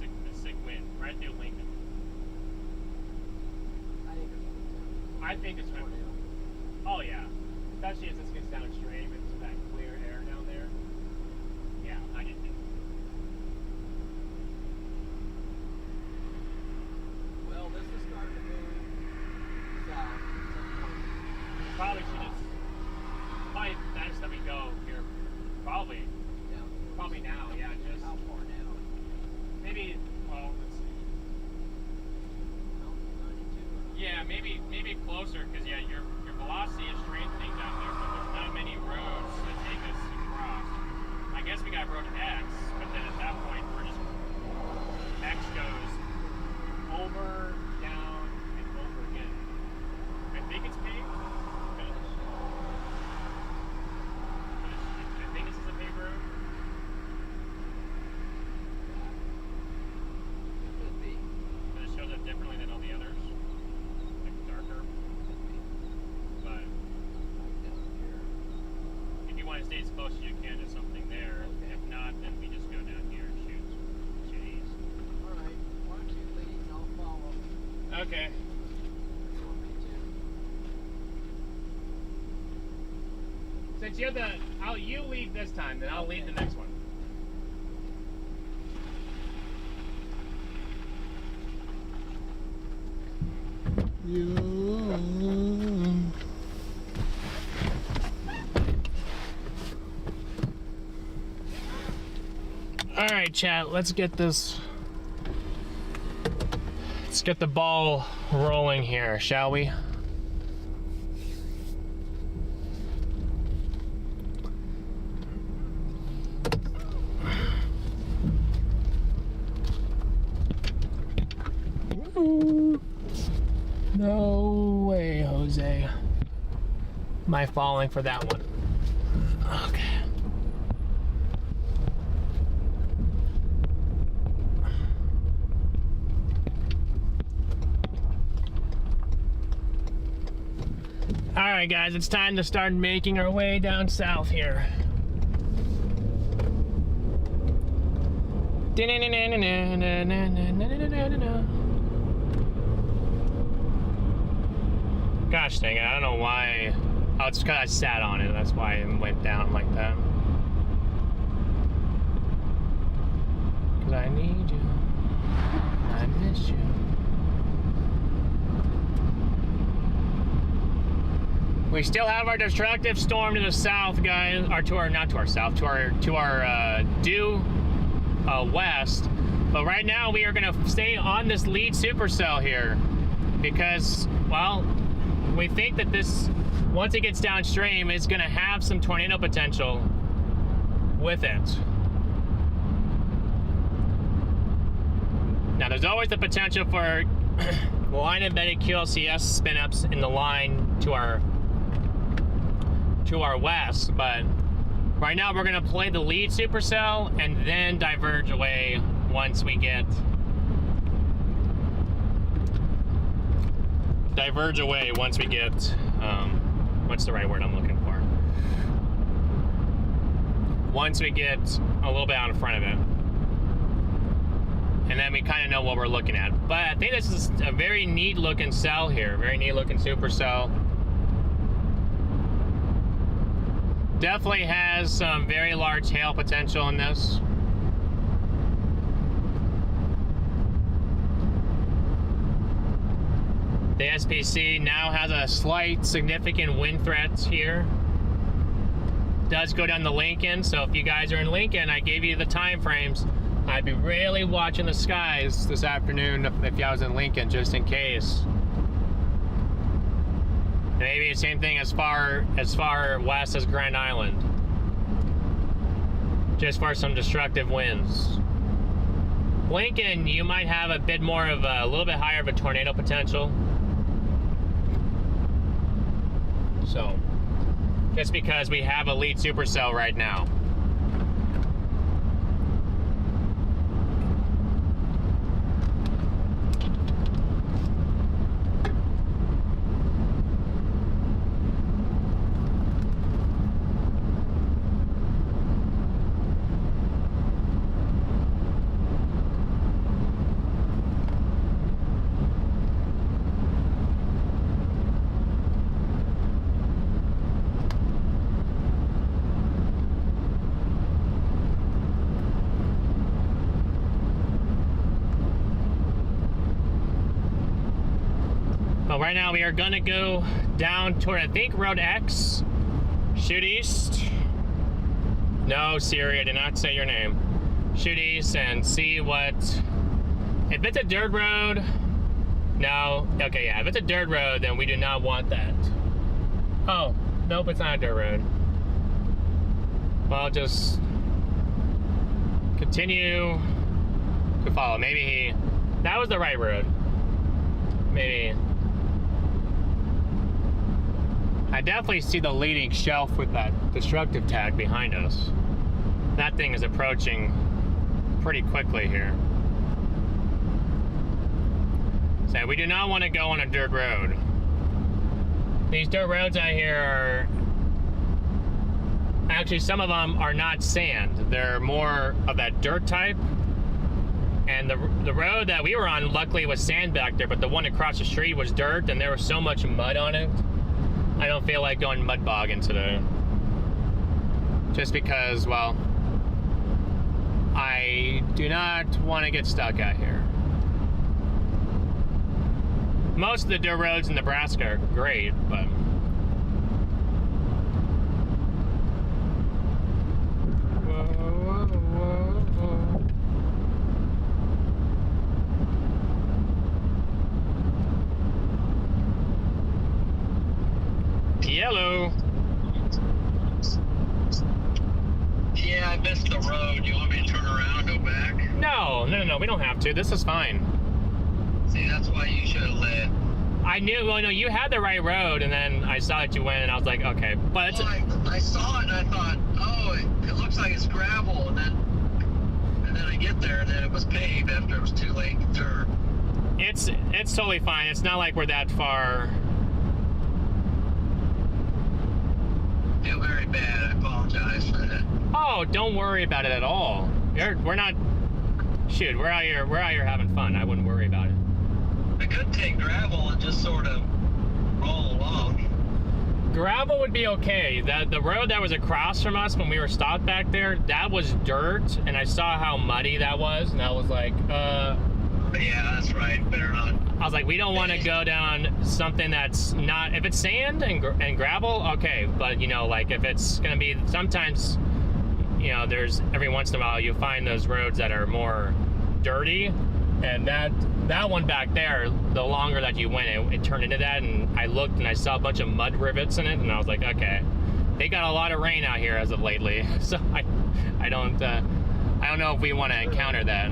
A sick wind right through Lincoln. I think it's right. Oh yeah, especially as this gets downstream, it's that clear air down there. Yeah, I did think. Well, this is starting to move south. Probably should just. Probably best that we go here. Probably now. Yeah, just. How far now? Maybe. Well, let's see. Yeah, maybe closer, because yeah, your velocity is strengthening down there, but there's not many roads that take us across. I guess we got road X, but then at that point we're just X goes over, down, and over again. I think it's paved. I think this is a paved road. Could be. But it shows up differently than all the others. Like darker. But if you want to stay as close as you can to something there, Okay. if not, then we just go down here and shoot east. All right. Why don't you lead and I'll follow. Okay. You want me to? Since you're you lead this time, then I'll lead the next one. All right, chat, let's get this. Let's get the ball rolling here, shall we? No way, Jose. Am I falling for that one? Okay. All right, guys, it's time to start making our way down south here. Gosh dang it, I don't know why. Oh, it's because I sat on it. That's why it went down like that. Because I need you. I miss you. We still have our destructive storm to the south, guys. Or to our, not to our south, to our due west. But right now we are gonna stay on this lead supercell here because, well, we think that this, once it gets downstream, is gonna have some tornado potential with it. Now there's always the potential for line embedded QLCS spin-ups in the line to our west, but right now we're gonna play the lead supercell and then diverge away once we get what's the right word I'm looking for? Once we get a little bit out in front of it. And then we kind of know what we're looking at. But I think this is a very neat looking cell here, very neat looking supercell. Definitely has some very large hail potential in this. The SPC now has a slight significant wind threat here. Does go down to Lincoln, so if you guys are in Lincoln, I gave you the time frames. I'd be really watching the skies this afternoon if I was in Lincoln, just in case. Maybe the same thing as far west as Grand Island. Just for some destructive winds. Lincoln, you might have a bit more of a little bit higher of a tornado potential. So, just because we have a lead supercell right now. Right now we are gonna go down toward, I think, Road X. Shoot east. No, Siri, I did not say your name. Shoot east and see what... If it's a dirt road... No. Okay, yeah, if it's a dirt road, then we do not want that. Oh, nope, it's not a dirt road. Well, just... continue to follow. Maybe that was the right road. Maybe... I definitely see the leading shelf with that destructive tag behind us. That thing is approaching pretty quickly here. So we do not want to go on a dirt road. These dirt roads out here are... Actually, some of them are not sand. They're more of that dirt type. And the road that we were on, luckily, was sand back there, but the one across the street was dirt, and there was so much mud on it. I don't feel like going mud bogging today. Just because, well, I do not want to get stuck out here. Most of the dirt roads in Nebraska are great, but... Whoa, whoa, whoa, whoa. off the road. You want me to turn around and go back? No, we don't have to. This is fine. See, that's why you should have led. I knew, well, no, you had the right road, and then I saw that you went, and I was like, okay. But it's, Well, I saw it, and I thought, oh, it looks like it's gravel, and then I get there, and then it was paved after it was too late to turn. it's totally fine. It's not like we're that far. I feel very bad. I apologize for that. Oh, don't worry about it at all. We're not. Shoot, we're out here having fun. I wouldn't worry about it. I could take gravel and just sort of roll along. Gravel would be okay. The road that was across from us when we were stopped back there, that was dirt, and I saw how muddy that was, and I was like, Yeah, that's right. Better not. I was like, we don't want to go down something that's not. If it's sand and gravel, okay, but you know, like if it's gonna be sometimes, you know, there's every once in a while you find those roads that are more dirty, and that one back there, the longer that you went, it turned into that, and I looked and I saw a bunch of mud rivets in it, and I was like, okay, they got a lot of rain out here as of lately, so I don't know if we want to encounter that.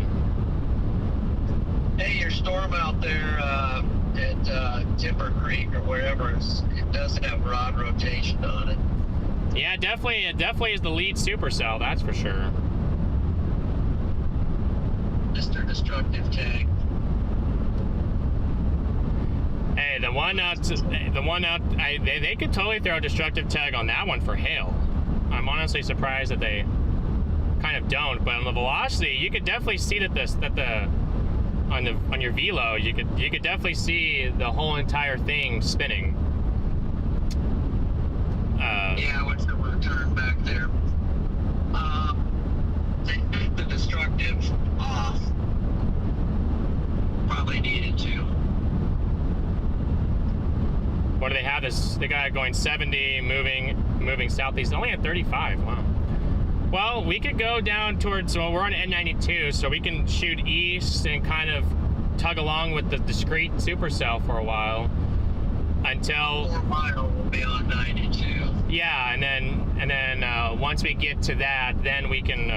Hey, your storm out there at Timber Creek or wherever, it does have rod rotation on it. Yeah, it definitely is the lead supercell, that's for sure. Mr. Destructive Tag. Hey, the one out, they could totally throw a destructive tag on that one for hail. I'm honestly surprised that they kind of don't, but on the velocity, you could definitely see on your velo, you could definitely see the whole entire thing spinning. Yeah, I wish I would have turned back there. They took the destructive off. Probably needed to. What do they have? They got it going 70, moving southeast, only at 35. Wow. Well, we could go down towards, well, we're on N92, so we can shoot east and kind of tug along with the discrete supercell for a while until 4 mile will be on 92. Yeah, and then once we get to that, then we can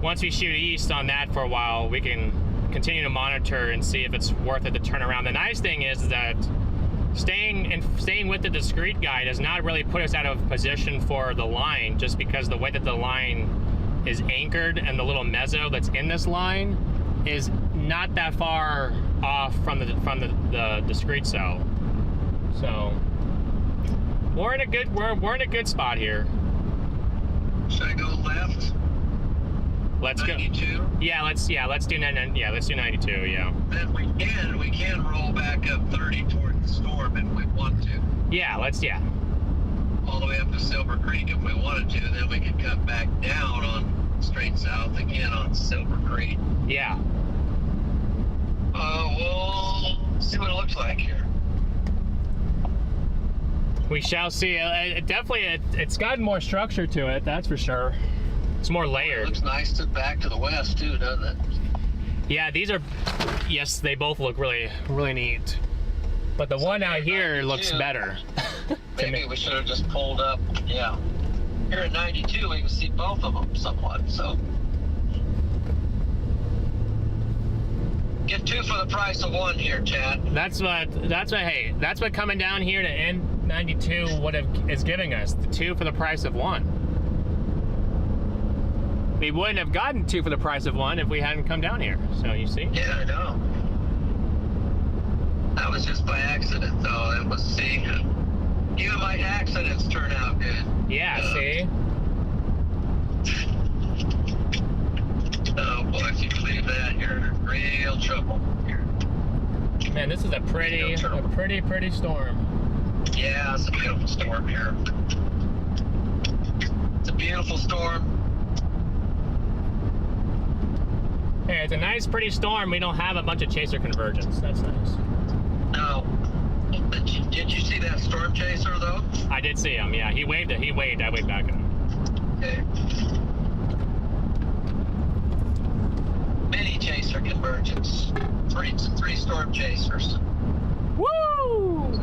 once we shoot east on that for a while, we can continue to monitor and see if it's worth it to turn around. The nice thing is that staying with the discrete guy does not really put us out of position for the line, just because the way that the line is anchored and the little mezzo that's in this line is not that far off from the discrete cell. So we're in a good spot here. Should I go left? Let's 92? go. Yeah, let's do 92. Yeah. Then we can roll back up 30 towards the storm if we want to. Yeah, all the way up to Silver Creek if we wanted to. Then we could cut back down on straight south again on Silver Creek. Yeah. We'll see what it looks like here. We shall see. It's got more structure to it, that's for sure. It's more It layered. looks nice back to the west too, doesn't it? Yeah, yes, they both look really, really neat. But the one out here looks better. Maybe we should have just pulled up. Yeah. Here at 92, we can see both of them somewhat. So get 2 for the price of 1 here, Chad. That's what coming down here to N92 is giving us, the 2 for the price of 1. We wouldn't have gotten 2 for the price of 1 if we hadn't come down here. So you see? Yeah, I know. That was just by accident, though. It was seeing it. Even my accidents turn out good. Yeah, see? Oh boy, if you leave that, you're in real trouble here. Man, this is a pretty storm. Yeah, it's a beautiful storm here. It's a beautiful storm. Hey, it's a nice, pretty storm. We don't have a bunch of chaser convergence. That's nice. No. Did you see that storm chaser, though? I did see him, yeah. He waved. I waved back at him. Okay. Mini chaser convergence. Three storm chasers. Woo!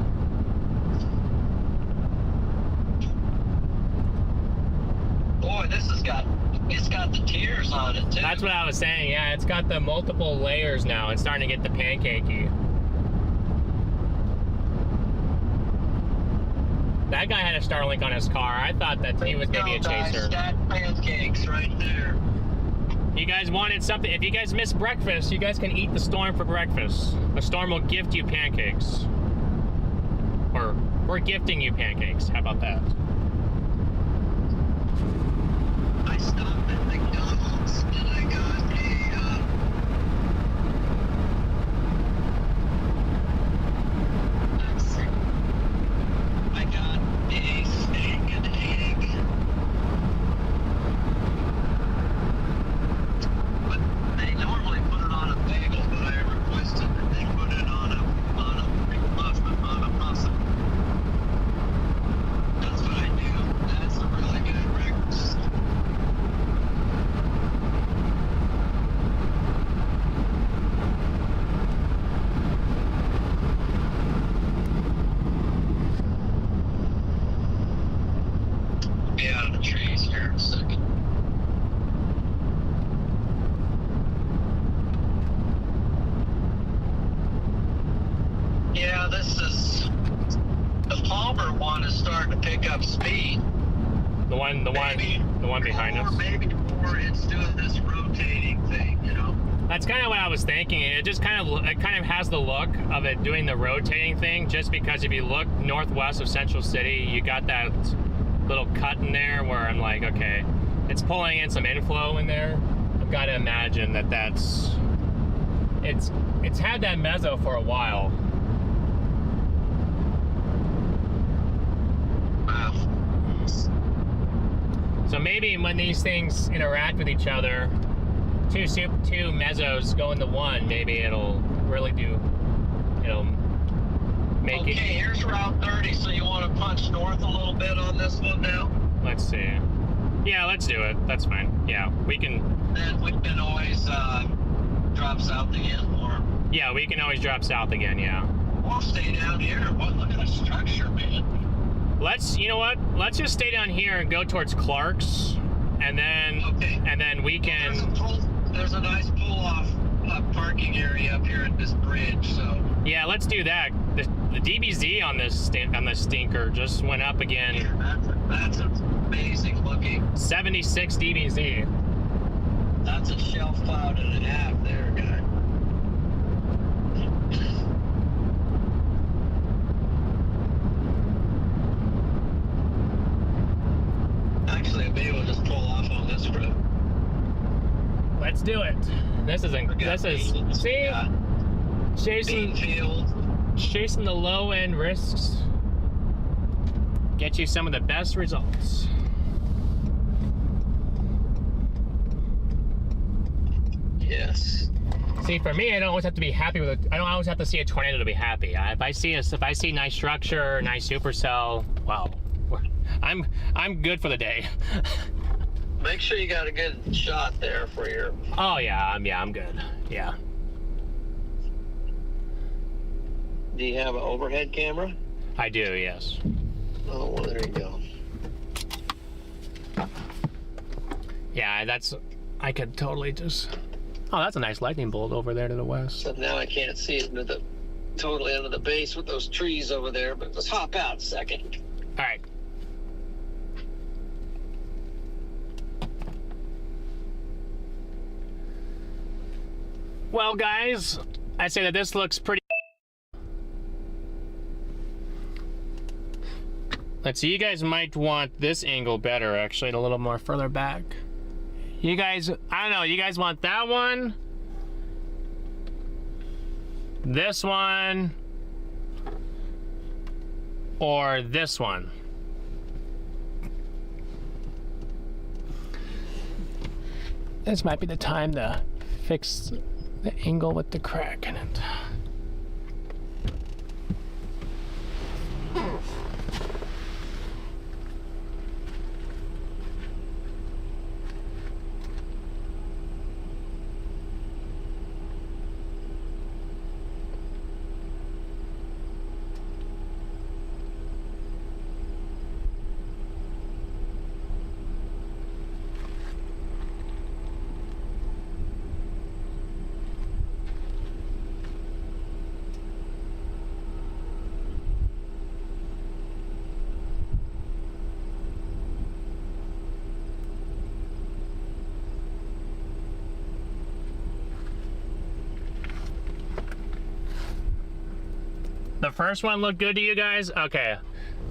Boy, this is It's got the tiers on it too. That's what I was saying. Yeah, it's got the multiple layers now. It's starting to get the pancakey. That guy had a Starlink on his car. I thought that he was maybe a chaser. Stacked pancakes right there. You guys wanted something. If you guys miss breakfast, you guys can eat the Storm for breakfast. The Storm will gift you pancakes. Or we're gifting you pancakes. How about that? I stopped at McDonald's and I got a steak and egg. But they normally put it on a bagel, but I requested that they put it on a muffin. That's what I do. That's a really good breakfast. Be out of the trees here in a second. Yeah, the Palmer one is starting to pick up speed. The one behind us. Maybe more it's doing this rotating thing, you know? That's kind of what I was thinking. It kind of has the look of it doing the rotating thing, just because if you look northwest of Central City, you got that little cut in there where I'm like, okay, it's pulling in some inflow in there. I've got to imagine it's had that mezzo for a while. Wow. So maybe when these things interact with each other, two mezzos go into one, maybe it'll make Okay, it. here's Route 30, so you want to punch north a little bit on this one now? Let's see. Yeah, let's do it. That's fine. Yeah, we can. Then we can always drop south again, or Yeah, we can always drop south again. Yeah. we'll stay down here. What? Look at the structure, man. You know what? Let's just stay down here and go towards Clark's, and then we can. There's a nice pull-off parking area up here at this bridge, so. Yeah, let's do that. The DBZ on this stinker just went up again. Here, that's amazing looking. 76 DBZ. That's a shelf cloud and a half there, guy. Actually, maybe we'll just pull off on this road. Let's do it. Chasing the low end risks. Get you some of the best results. Yes. See, for me, I don't always have to be happy with it. I don't always have to see a tornado to be happy. If I see nice structure, nice supercell, wow, I'm good for the day. Make sure you got a good shot there for your. Oh yeah, I'm good. Yeah. Do you have an overhead camera? I do, yes. Oh, well, there you go. Yeah, I could totally just. Oh, that's a nice lightning bolt over there to the west. So now I can't see it into the total end of the base with those trees over there, but let's hop out a second. All right. Well, guys, I'd say that this looks pretty. Let's see, you guys might want this angle better, actually, a little more further back. You guys, I don't know, you guys want that one? This one? Or this one? This might be the time to fix the angle with the crack in it. the first one look good to you guys? Okay,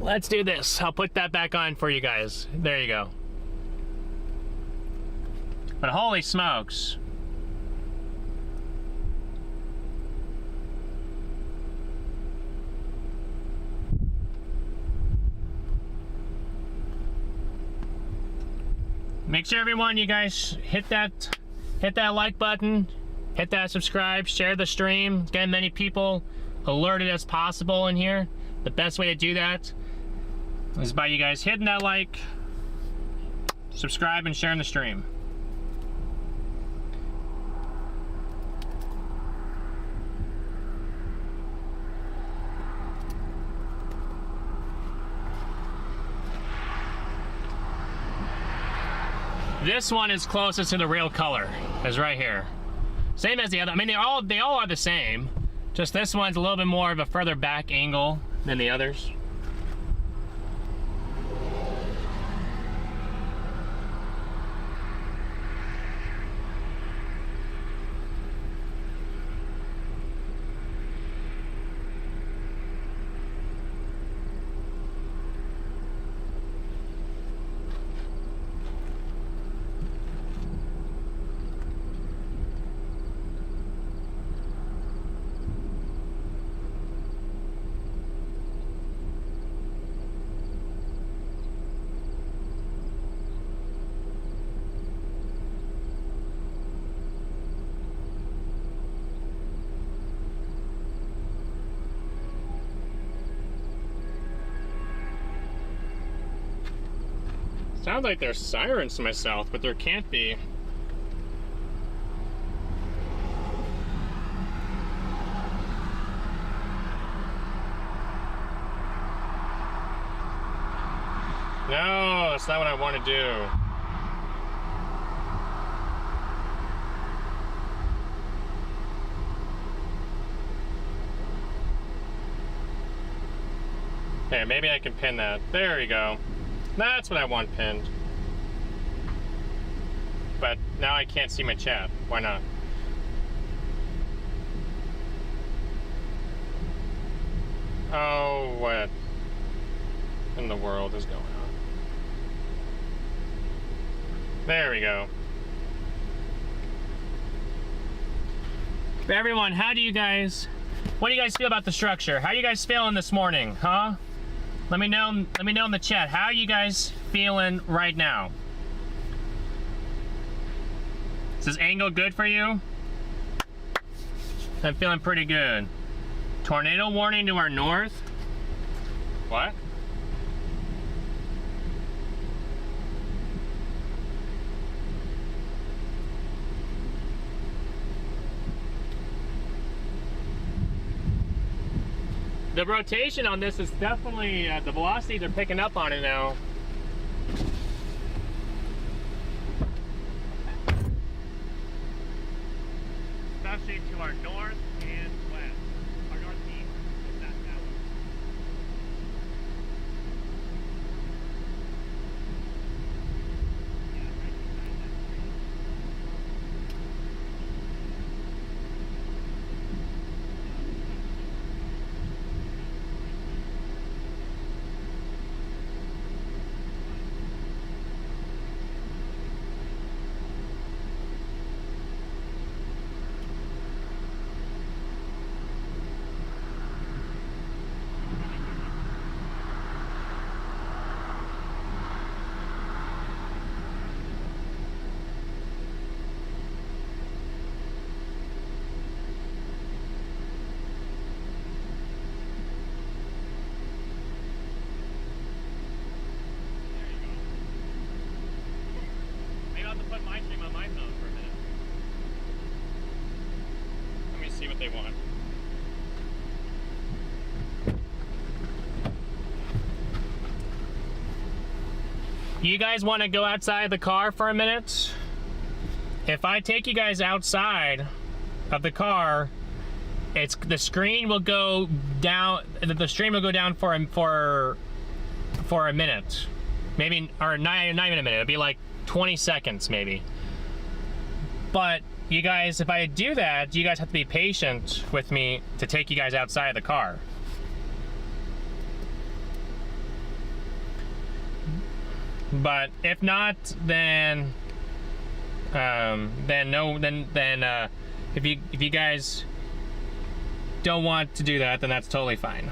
let's do this. I'll put that back on for you guys. There you go. But holy smokes. Make sure everyone, you guys hit that like button, hit that subscribe, share the stream, get as many people alerted as possible in here. The best way to do that is by you guys hitting that like, subscribe, and sharing the stream. This one is closest to the real color, is right here. Same as the other. I mean, they all are the same. Just this one's a little bit more of a further back angle than the others. Sounds like there's sirens to my south, but there can't be. No, that's not what I want to do. There, maybe I can pin that. There we go. That's what I want pinned. But now I can't see my chat. Why not? Oh, what in the world is going on? There we go. But everyone, what do you guys feel about the structure? How are you guys feeling this morning, huh? Let me know in the chat. How are you guys feeling right now? Is this angle good for you? I'm feeling pretty good. Tornado warning to our north. What? The rotation on this is definitely, the velocities are picking up on it now. Especially to our north and west. Our northeast is that way. They want. You guys want to go outside the car for a minute? If I take you guys outside of the car, the screen will go down. The stream will go down for a minute, maybe, or not even a minute. It'll be like 20 seconds maybe. But you guys, if I do that, you guys have to be patient with me to take you guys outside of the car. But if not, then if you guys don't want to do that, then that's totally fine.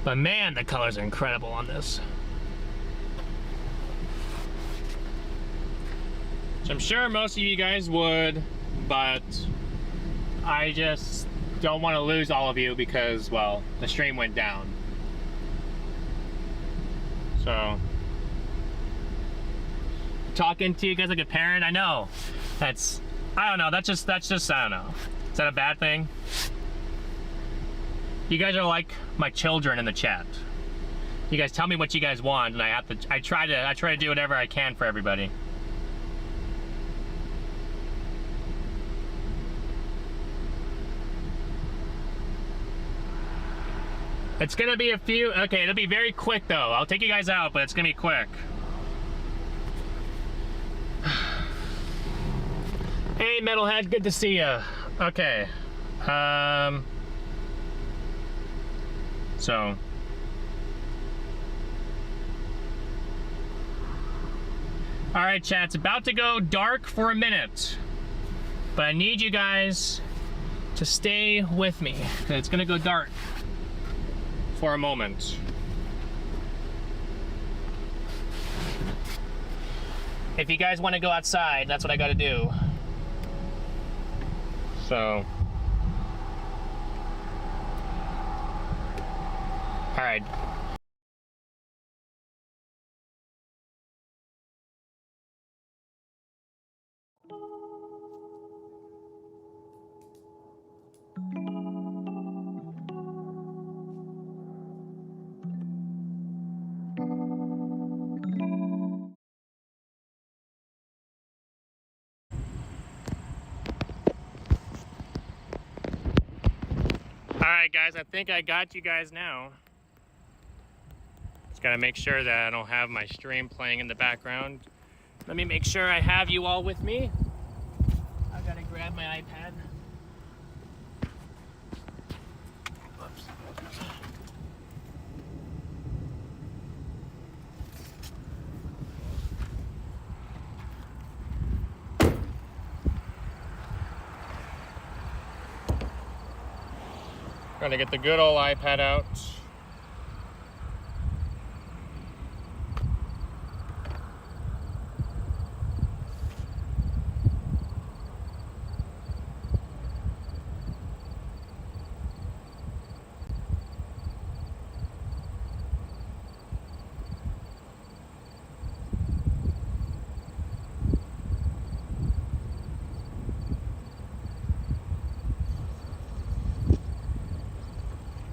But man, the colors are incredible on this. So I'm sure most of you guys would, but I just don't want to lose all of you because, well, the stream went down. So, talking to you guys like a parent, I know. I don't know, that's just, I don't know. Is that a bad thing? You guys are like my children in the chat. You guys tell me what you guys want, and I try to do whatever I can for everybody. It's gonna be a few, okay, it'll be very quick though. I'll take you guys out, but it's gonna be quick. Hey, Metalhead, good to see ya. Okay, so. All right, chat, it's about to go dark for a minute, but I need you guys to stay with me, because it's gonna go dark for a moment. If you guys want to go outside, that's what I gotta do. So, all right. Alright guys, I think I got you guys now. Just gotta make sure that I don't have my stream playing in the background. Let me make sure I have you all with me. I gotta grab my iPad. Whoops. Trying to get the good old iPad out.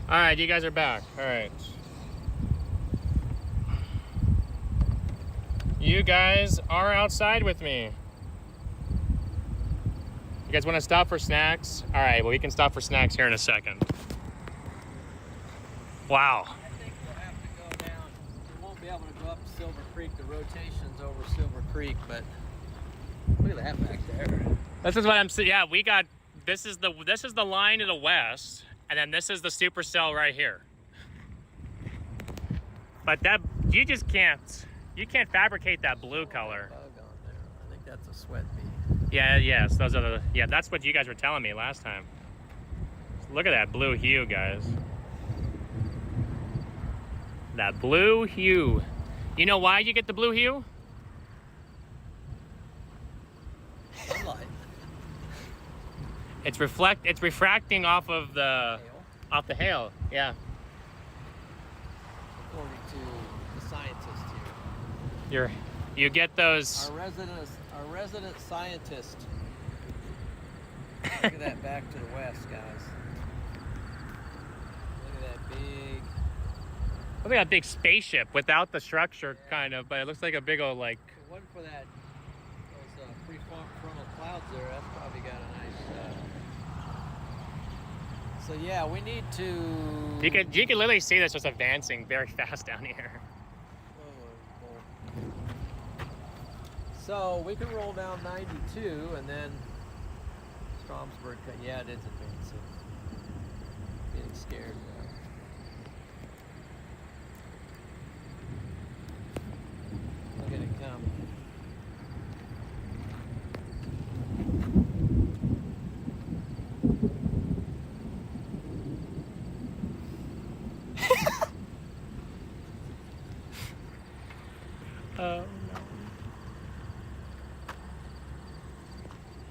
All right, you guys are back. All right. You guys are outside with me. You guys want to stop for snacks? All right, well, we can stop for snacks here in a second. Wow. I think we'll have to go down. We won't be able to go up to Silver Creek. The rotation's over Silver Creek, but look at that back there. This is what I'm saying. Yeah, we got, this is the line to the west. And then this is the supercell right here. But that, you can't fabricate that blue color. Bug on there. I think that's a sweat bee. Yeah, yes, those are the, yeah, that's what you guys were telling me last time. Look at that blue hue, guys. That blue hue. You know why you get the blue hue? Sunlight. It's refracting off of the hail. Yeah. According to the scientist here. You get those. Our resident scientist. Look at that back to the west, guys. Look at that big. Look at that big spaceship without the structure, kind of, but it looks like a big old like. If it wasn't for that, those prefrontal clouds there, that's probably got a nice. So yeah, we need to. You can literally see this just advancing very fast down here. So we can roll down 92 and then Stromsburg. Yeah, it is advancing. Getting scared now.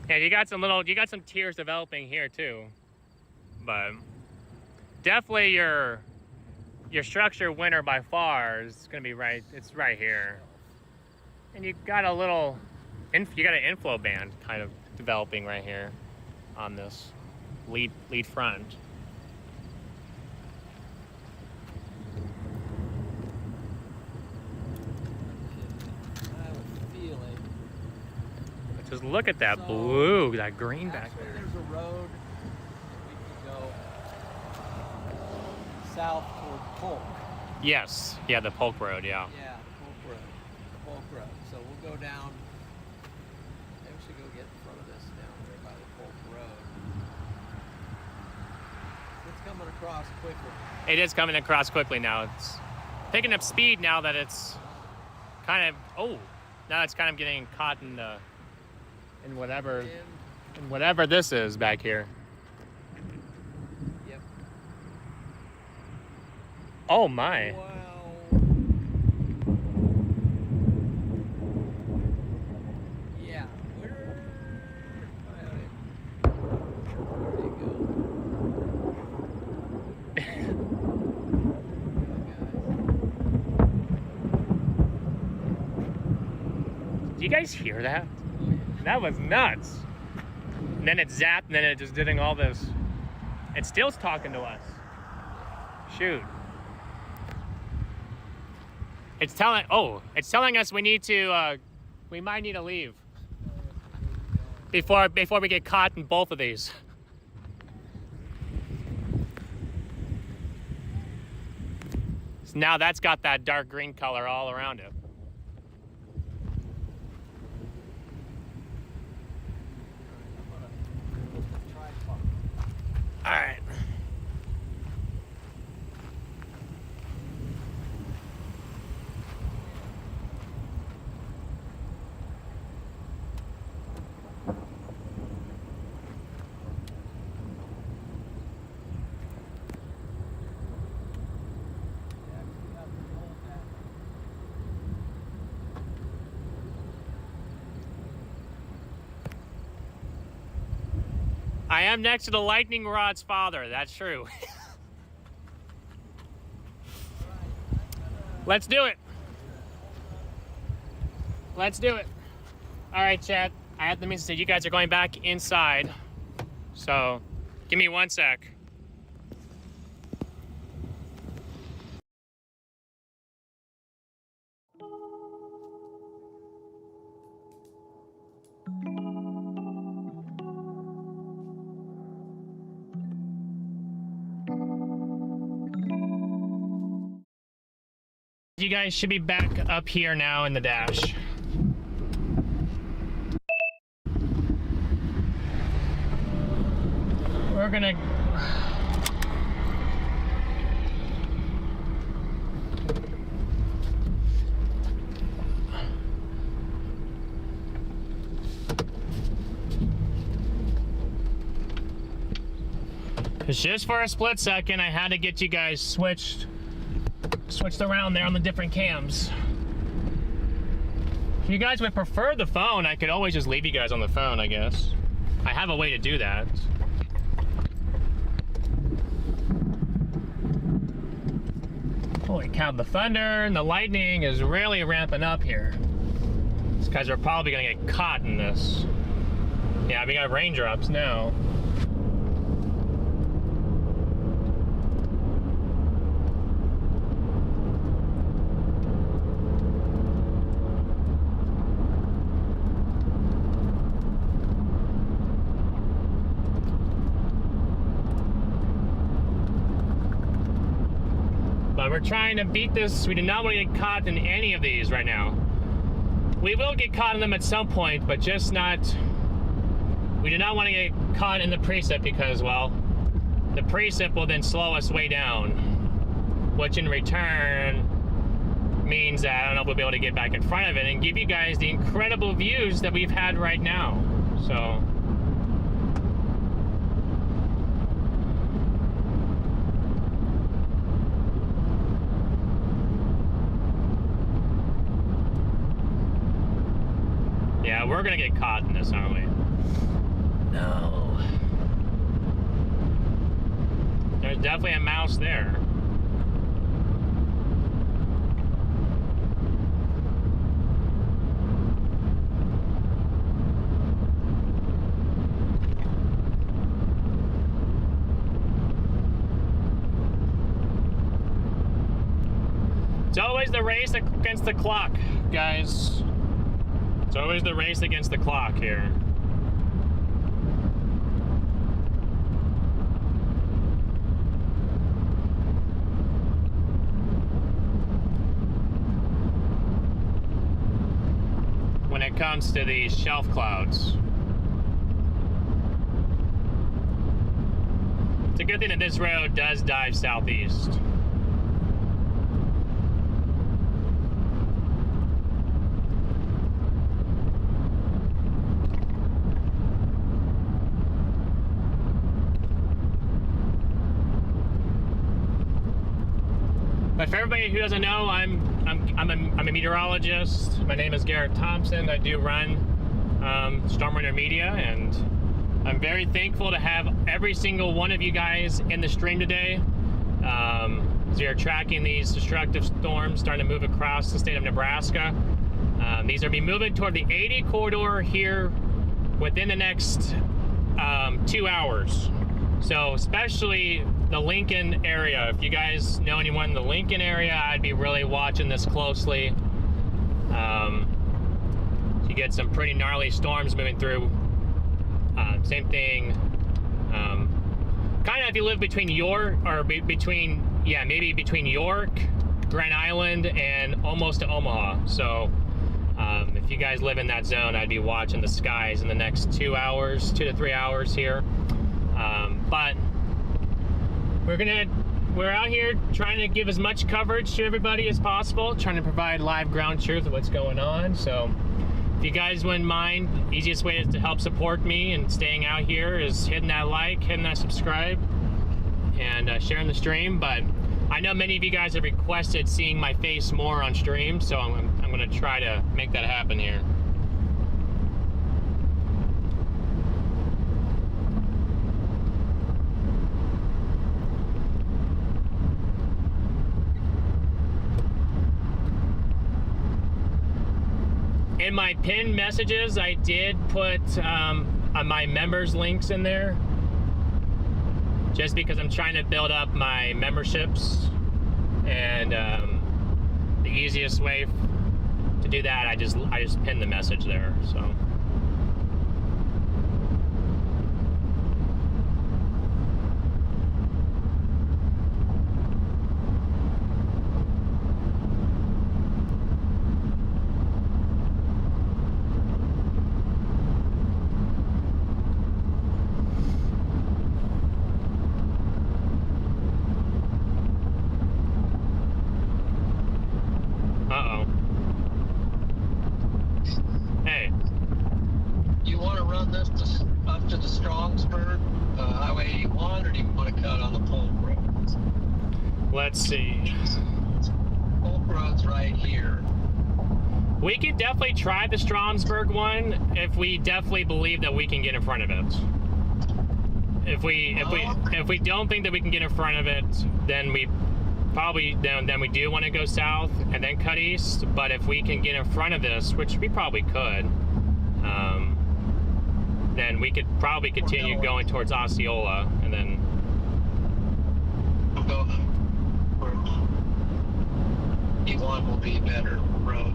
Yeah, you got some tiers developing here too, but definitely your structure winner by far is gonna be right. It's right here, and you got an inflow band kind of developing right here on this lead front. I have a feeling. Just look at that blue, that green back Actually, there. there's a road that we can go south toward Polk. Yes, yeah, the Polk Road, yeah. Yeah, the Polk Road. So we'll go down. Maybe we should go get in front of this down there by the Polk Road. It's coming across quickly. It is coming across quickly now. It's picking up speed now that it's kind of, now it's kind of getting caught in whatever this is back here. Yep. Oh my. Wow. Yeah. Where do you go? Do you guys hear that? That was nuts. And then it zapped, and then it just did all this. It still's talking to us. Shoot. It's telling us we might need to leave before we get caught in both of these. So now that's got that dark green color all around it. All right. I am next to the lightning rod's father. That's true. Let's do it. Let's do it. All right, chat. I have the means to say you guys are going back inside. So give me 1 sec. You guys should be back up here now in the dash. We're gonna... It's just for a split second, I had to get you guys switched around there on the different cams. If you guys would prefer the phone, I could always just leave you guys on the phone, I guess. I have a way to do that. Holy cow, the thunder and the lightning is really ramping up here. These guys are probably gonna get caught in this. Yeah, we got raindrops now. We're trying to beat this. We do not want to get caught in any of these right now. We will get caught in them at some point, but just not... We do not want to get caught in the precip because, well, the precip will then slow us way down, which in return means that I don't know if we'll be able to get back in front of it and give you guys the incredible views that we've had right now. So... Yeah, we're gonna get caught in this, aren't we? No. There's definitely a mouse there. It's always the race against the clock, guys. It's always the race against the clock here. When it comes to these shelf clouds. It's a good thing that this road does dive southeast. But for everybody who doesn't know, I'm a meteorologist. My name is Garrett Thompson. I do run StormRunner Media, and I'm very thankful to have every single one of you guys in the stream today. As we are tracking these destructive storms starting to move across the state of Nebraska. These are be moving toward the 80 corridor here within the next 2 hours. So especially the Lincoln area. If you guys know anyone in the Lincoln area, I'd be really watching this closely. You get some pretty gnarly storms moving through. Same thing. Kind of if you live between York, or maybe between York, Grand Island, and almost to Omaha. So if you guys live in that zone, I'd be watching the skies in the next 2 to 3 hours here. But we're out here trying to give as much coverage to everybody as possible, trying to provide live ground truth of what's going on. So if you guys wouldn't mind, easiest way to help support me and staying out here is hitting that like, hitting that subscribe, and sharing the stream. But I know many of you guys have requested seeing my face more on stream, so I'm going to try to make that happen here. In my pinned messages, I did put my members links in there, just because I'm trying to build up my memberships, and the easiest way to do that, I just pinned the message there. So. Let's see. Polk Road's right here. We could definitely try the Stromsburg one if we definitely believe that we can get in front of it. If we don't think that we can get in front of it, then we probably then we do want to go south and then cut east. But if we can get in front of this, which we probably could, then we could probably continue going towards Osceola, and then E1 will be better road.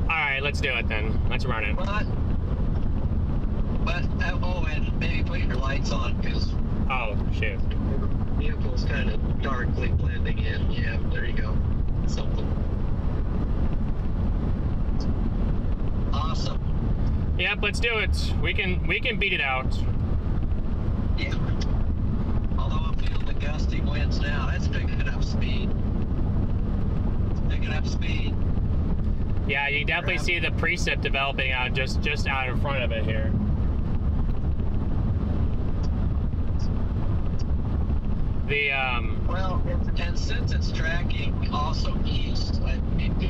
Alright, let's do it then. Let's run it. But and maybe put your lights on, because shoot, the vehicle's kind of darkly blending in. Yeah, there you go. Something. Awesome. Yep, let's do it. We can beat it out. Yeah. Although I'm feeling the gusty winds now. That's picking up speed. Yeah, you definitely see the precip developing out just out in front of it here. Well, and since it's tracking also east, maybe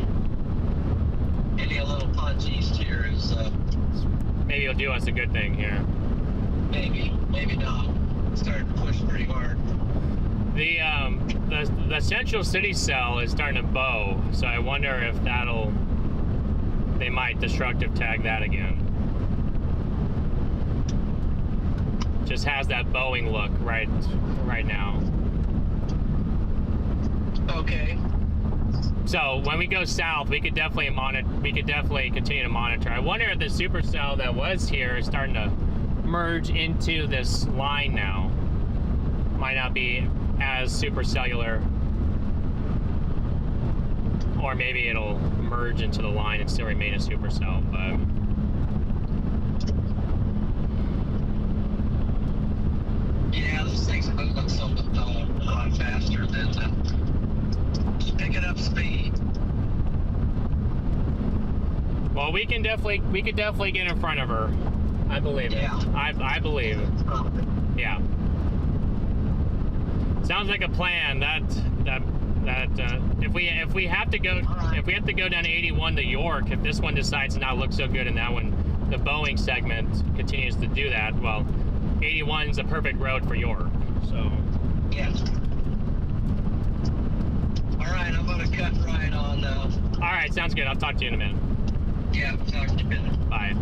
a little punch east here is maybe maybe it'll do us a good thing here. Maybe not. Starting to push pretty hard. The central city cell is starting to bow, so I wonder if they might destructive tag that again. Just has that bowing look right now. Okay. So when we go south, we could definitely continue to monitor. I wonder if the supercell that was here is starting to merge into this line now. Might not be as supercellular, or maybe it'll merge into the line and still remain a supercell. But yeah, those things move something a lot faster than just picking up speed. well, we could definitely get in front of her. I believe it. Yeah. I believe it. Yeah. Sounds like a plan. That if we have to go down 81 to York, if this one decides to not look so good and that one, the Boeing segment continues to do that, well, 81 is a perfect road for York. So. Yeah. All right, I'm gonna cut right on. All right, sounds good. I'll talk to you in a minute. Yeah, talk to you in a minute. Bye.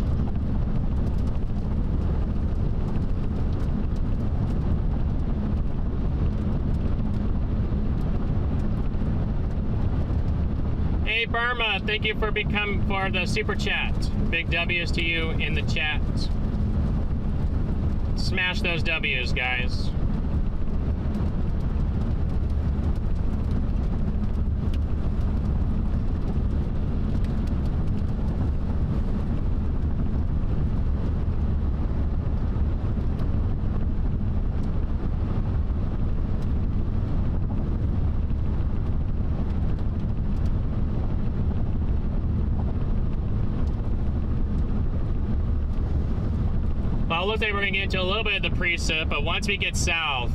Hey Burma, thank you for the super chat. Big W's to you in the chat. Smash those W's, guys. Well, it looks like we're gonna get into a little bit of the precip, but once we get south,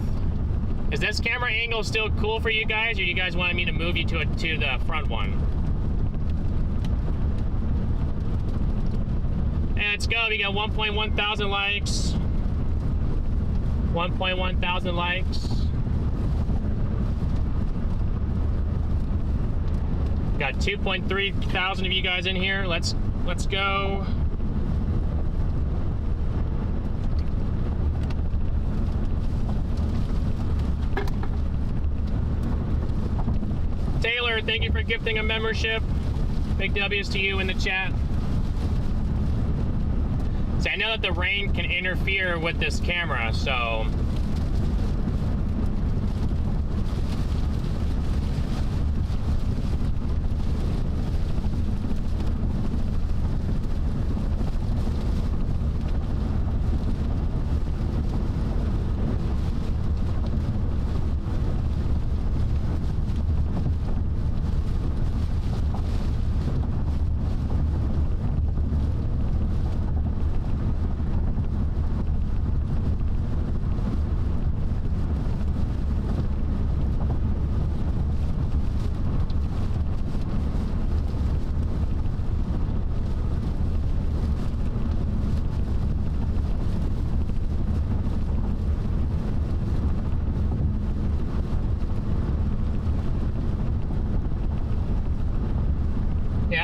is this camera angle still cool for you guys, or you guys wanted me to move you to the front one? And let's go. We got 1.1 thousand likes. 1.1 thousand likes. Got 2.3 thousand of you guys in here. Let's go. Taylor, thank you for gifting a membership. Big W's to you in the chat. So I know that the rain can interfere with this camera, so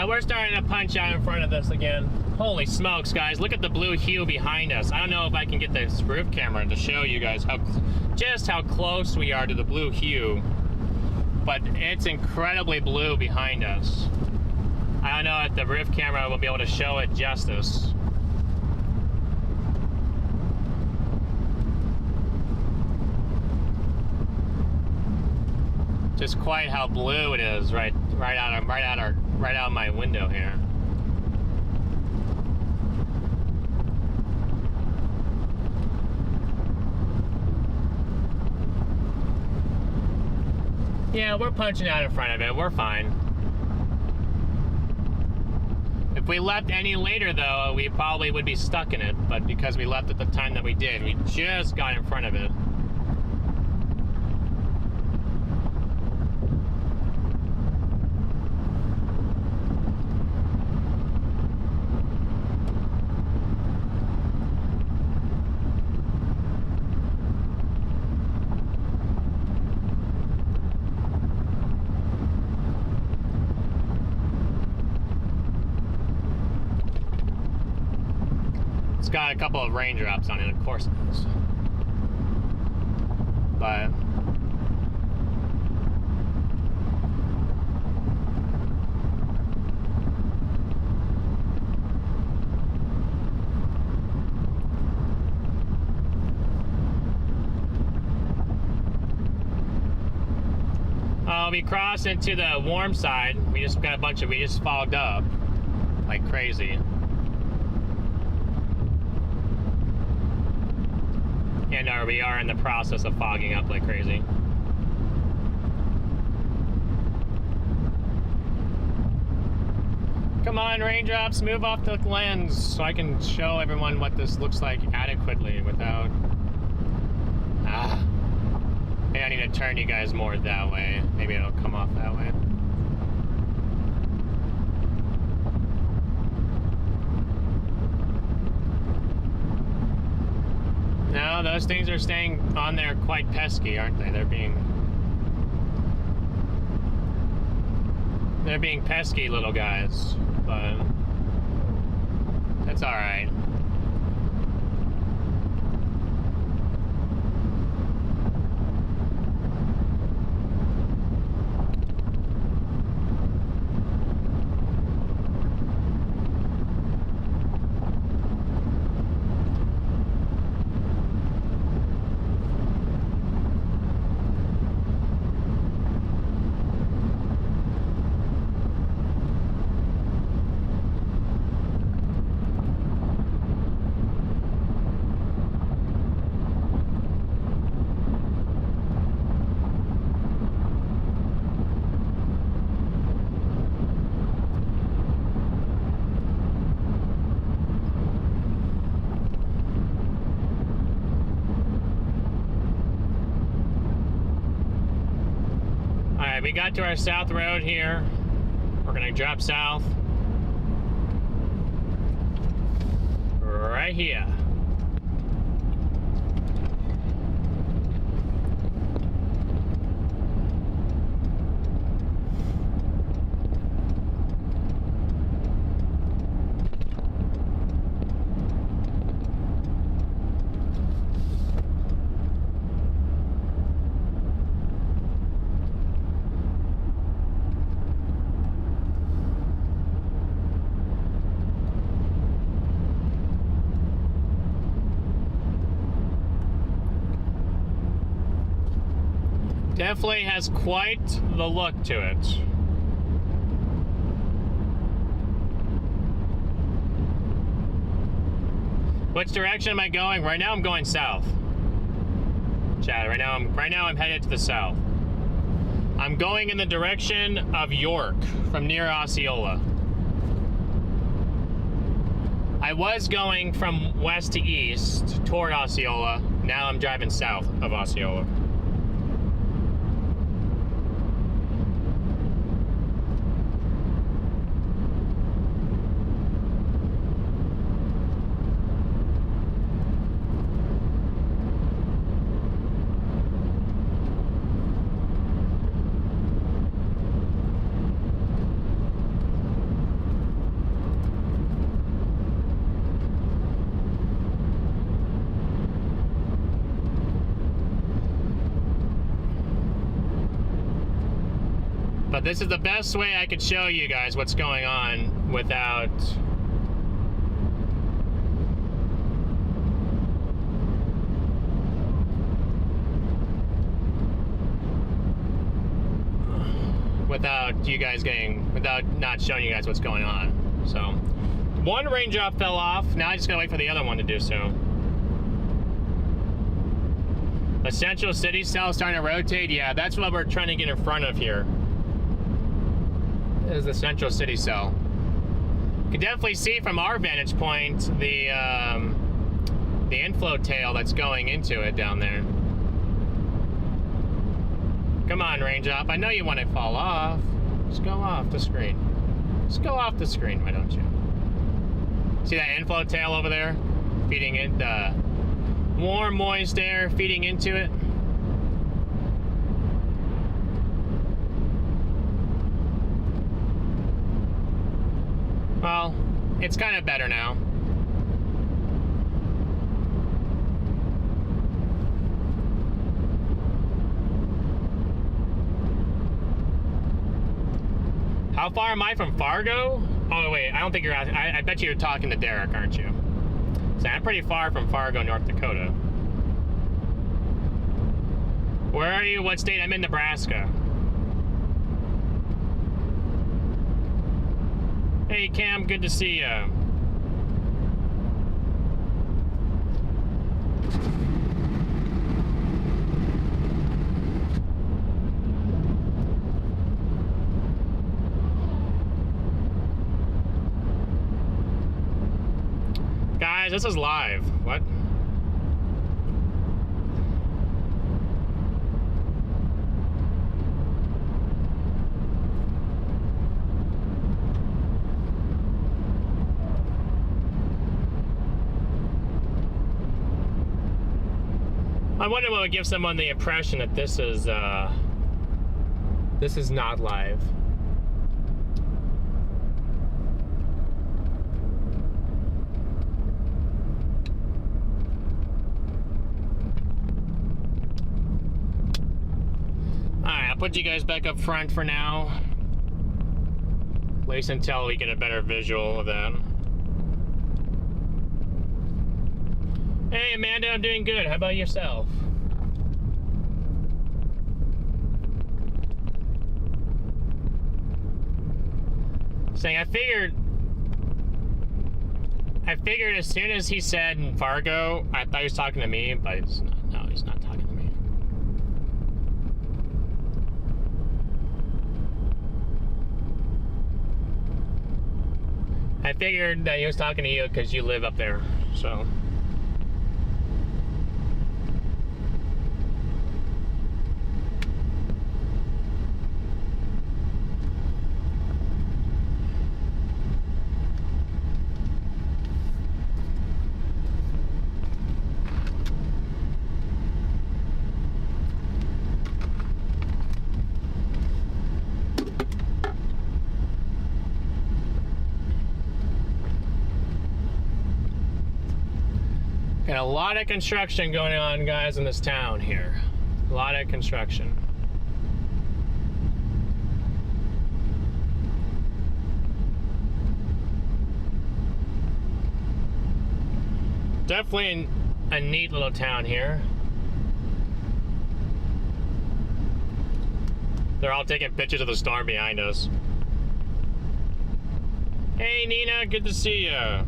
we're starting to punch out in front of this again. Holy smokes, guys. Look at the blue hue behind us. I don't know if I can get this roof camera to show you guys just how close we are to the blue hue. But it's incredibly blue behind us. I don't know if the roof camera will be able to show it justice. Just quite how blue it is right out of my window here. Yeah, we're punching out in front of it. We're fine. If we left any later, though, we probably would be stuck in it. But because we left at the time that we did, we just got in front of it. It's got a couple of raindrops on it, of course it is. But we crossed into the warm side. We just got we just fogged up like crazy. And we are in the process of fogging up like crazy. Come on, raindrops, move off the lens so I can show everyone what this looks like adequately without... Maybe I need to turn you guys more that way. Maybe it'll come off that way. No, those things are staying on there quite pesky, aren't they? They're being pesky little guys, but that's all right. We got to our south road here. We're gonna drop south. Right here. Definitely has quite the look to it. Which direction am I going? Right now I'm going south. Chad, right now I'm headed to the south. I'm going in the direction of York from near Osceola. I was going from west to east toward Osceola. Now I'm driving south of Osceola. But this is the best way I could show you guys what's going on without without not showing you guys what's going on. So one raindrop fell off. Now I just gotta wait for the other one to do so. The central city cell is starting to rotate. Yeah, that's what we're trying to get in front of here. Is the central city cell. You can definitely see from our vantage point the inflow tail that's going into it down there. Come on, raindrop. I know you want to fall off. Just go off the screen. Just go off the screen, why don't you? See that inflow tail over there? Feeding it, warm, moist air feeding into it. Well, it's kind of better now. How far am I from Fargo? Oh wait, I don't think you're asking. I bet you're talking to Derek, aren't you? So I'm pretty far from Fargo, North Dakota. Where are you? What state? I'm in Nebraska. Hey Cam, good to see you. Guys, this is live. What? I wonder what would give someone the impression that this is not live. Alright, I'll put you guys back up front for now. At least until we get a better visual of that. Hey Amanda, I'm doing good. How about yourself? Saying I figured as soon as he said in Fargo, I thought he was talking to me, but it's not, no, he's not talking to me. I figured that he was talking to you because you live up there, so. Got a lot of construction going on, guys, in this town here. A lot of construction. Definitely a neat little town here. They're all taking pictures of the storm behind us. Hey, Nina, good to see you.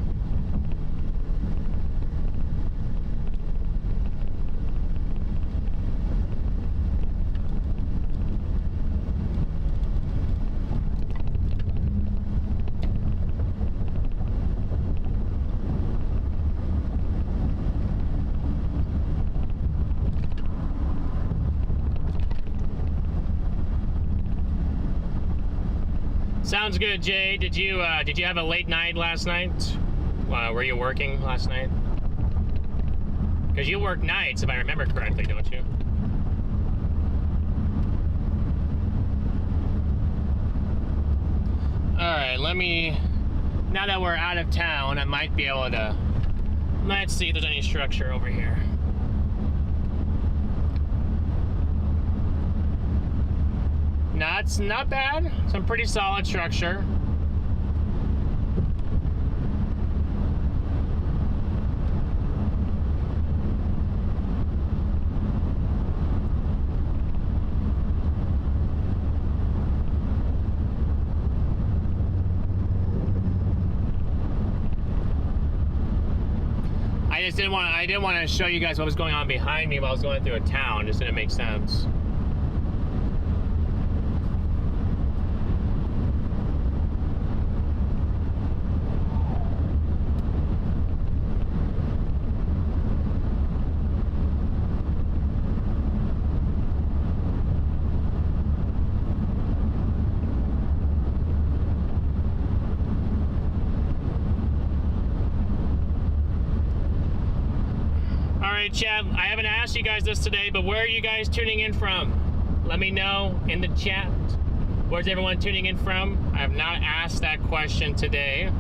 Sounds good, Jay. Did you have a late night last night? Were you working last night? Because you work nights, if I remember correctly, don't you? All right, now that we're out of town, I might be able to, let's see if there's any structure over here. No, it's not bad. Some pretty solid structure. I didn't want to show you guys what was going on behind me while I was going through a town. It just didn't make sense. Chat, I haven't asked you guys this today, but where are you guys tuning in from? Let me know in the chat. Where's everyone tuning in from? I have not asked that question today.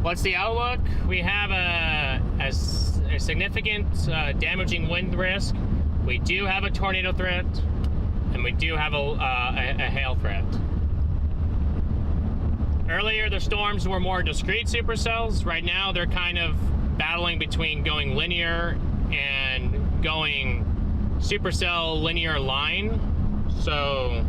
What's the outlook? We have a significant damaging wind risk. We do have a tornado threat. and we do have a hail threat. Earlier, the storms were more discrete supercells. Right now, they're kind of battling between going linear and going supercell linear line. So,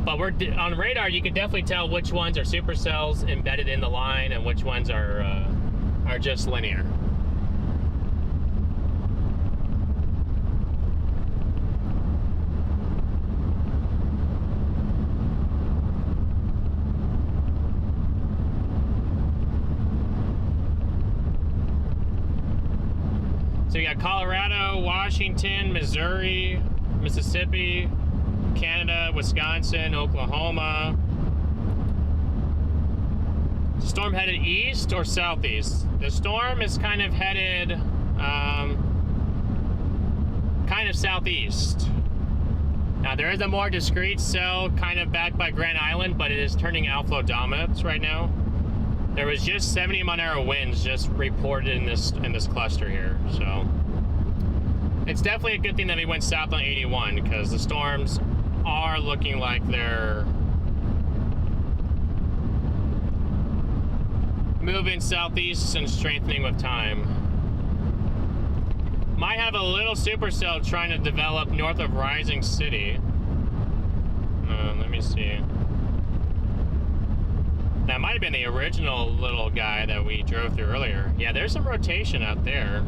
but we're on radar. You can definitely tell which ones are supercells embedded in the line and which ones are just linear. So we got Colorado, Washington, Missouri, Mississippi, Canada, Wisconsin, Oklahoma. Storm headed east or southeast? The storm is kind of headed kind of southeast. Now there is a more discrete cell kind of back by Grand Island, but it is turning outflow dominant right now. There was just 70-mile-an-hour winds just reported in this cluster here, so it's definitely a good thing that we went south on 81 because the storms are looking like they're moving southeast and strengthening with time. Might have a little supercell trying to develop north of Rising City. Let me see. That might have been the original little guy that we drove through earlier. Yeah, there's some rotation out there.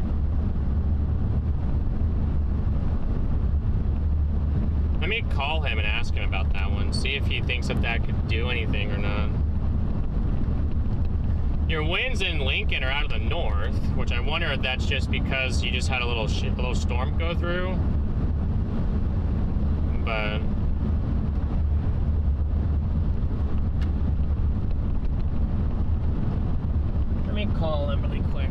Let me call him and ask him about that one. See if he thinks that could do anything or not. Your winds in Lincoln are out of the north, which I wonder if that's just because you just had a little storm go through. But let me call him really quick.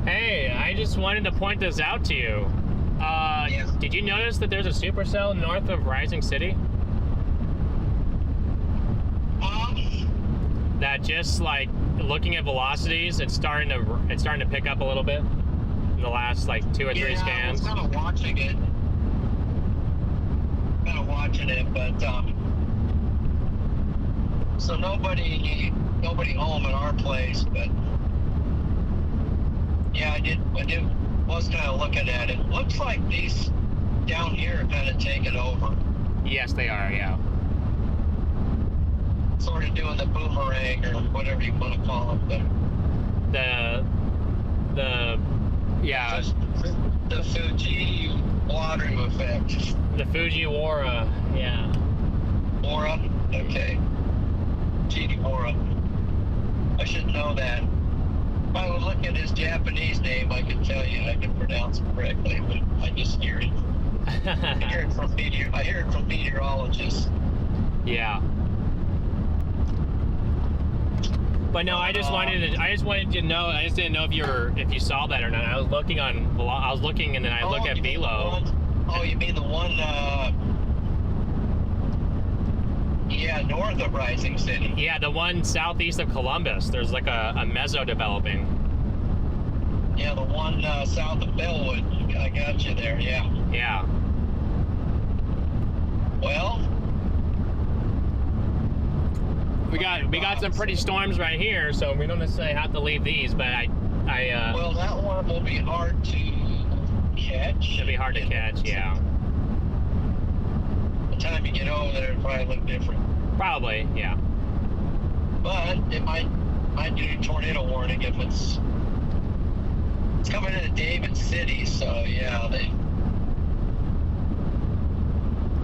Hey, I just wanted to point this out to you. Yeah. Did you notice that there's a supercell north of Rising City? That just like looking at velocities, it's starting to pick up a little bit in the last like 2 or 3 scans. I was kind of watching it. But so nobody home at our place, but yeah, I was kind of looking at it. Looks like these down here are kind of taking over. Yes, they are. Yeah. Sort of doing the boomerang or whatever you want to call it, but yeah, the Fuji watering effect. the Fujiwara, yeah. Mora? Okay. Fujiwara. I should know that. If I would look at his Japanese name, I could tell you I could pronounce it correctly, but I just hear it. I hear it from meteorologists. Yeah. But no, I just wanted to know. I just didn't know if you saw that or not. I was looking and then I look at Velo. You mean the one? Yeah, north of Rising City. Yeah, the one southeast of Columbus. There's like a meso developing. Yeah, the one south of Bellwood. I got you there. Yeah. Yeah. Well. We got some pretty storms right here, so we don't necessarily have to leave these, but well, that one will be hard to catch. It'll be hard to catch, yeah. By the time you get over there, it'll probably look different. Probably, yeah. But it might do a tornado warning if it's coming into David City, so yeah,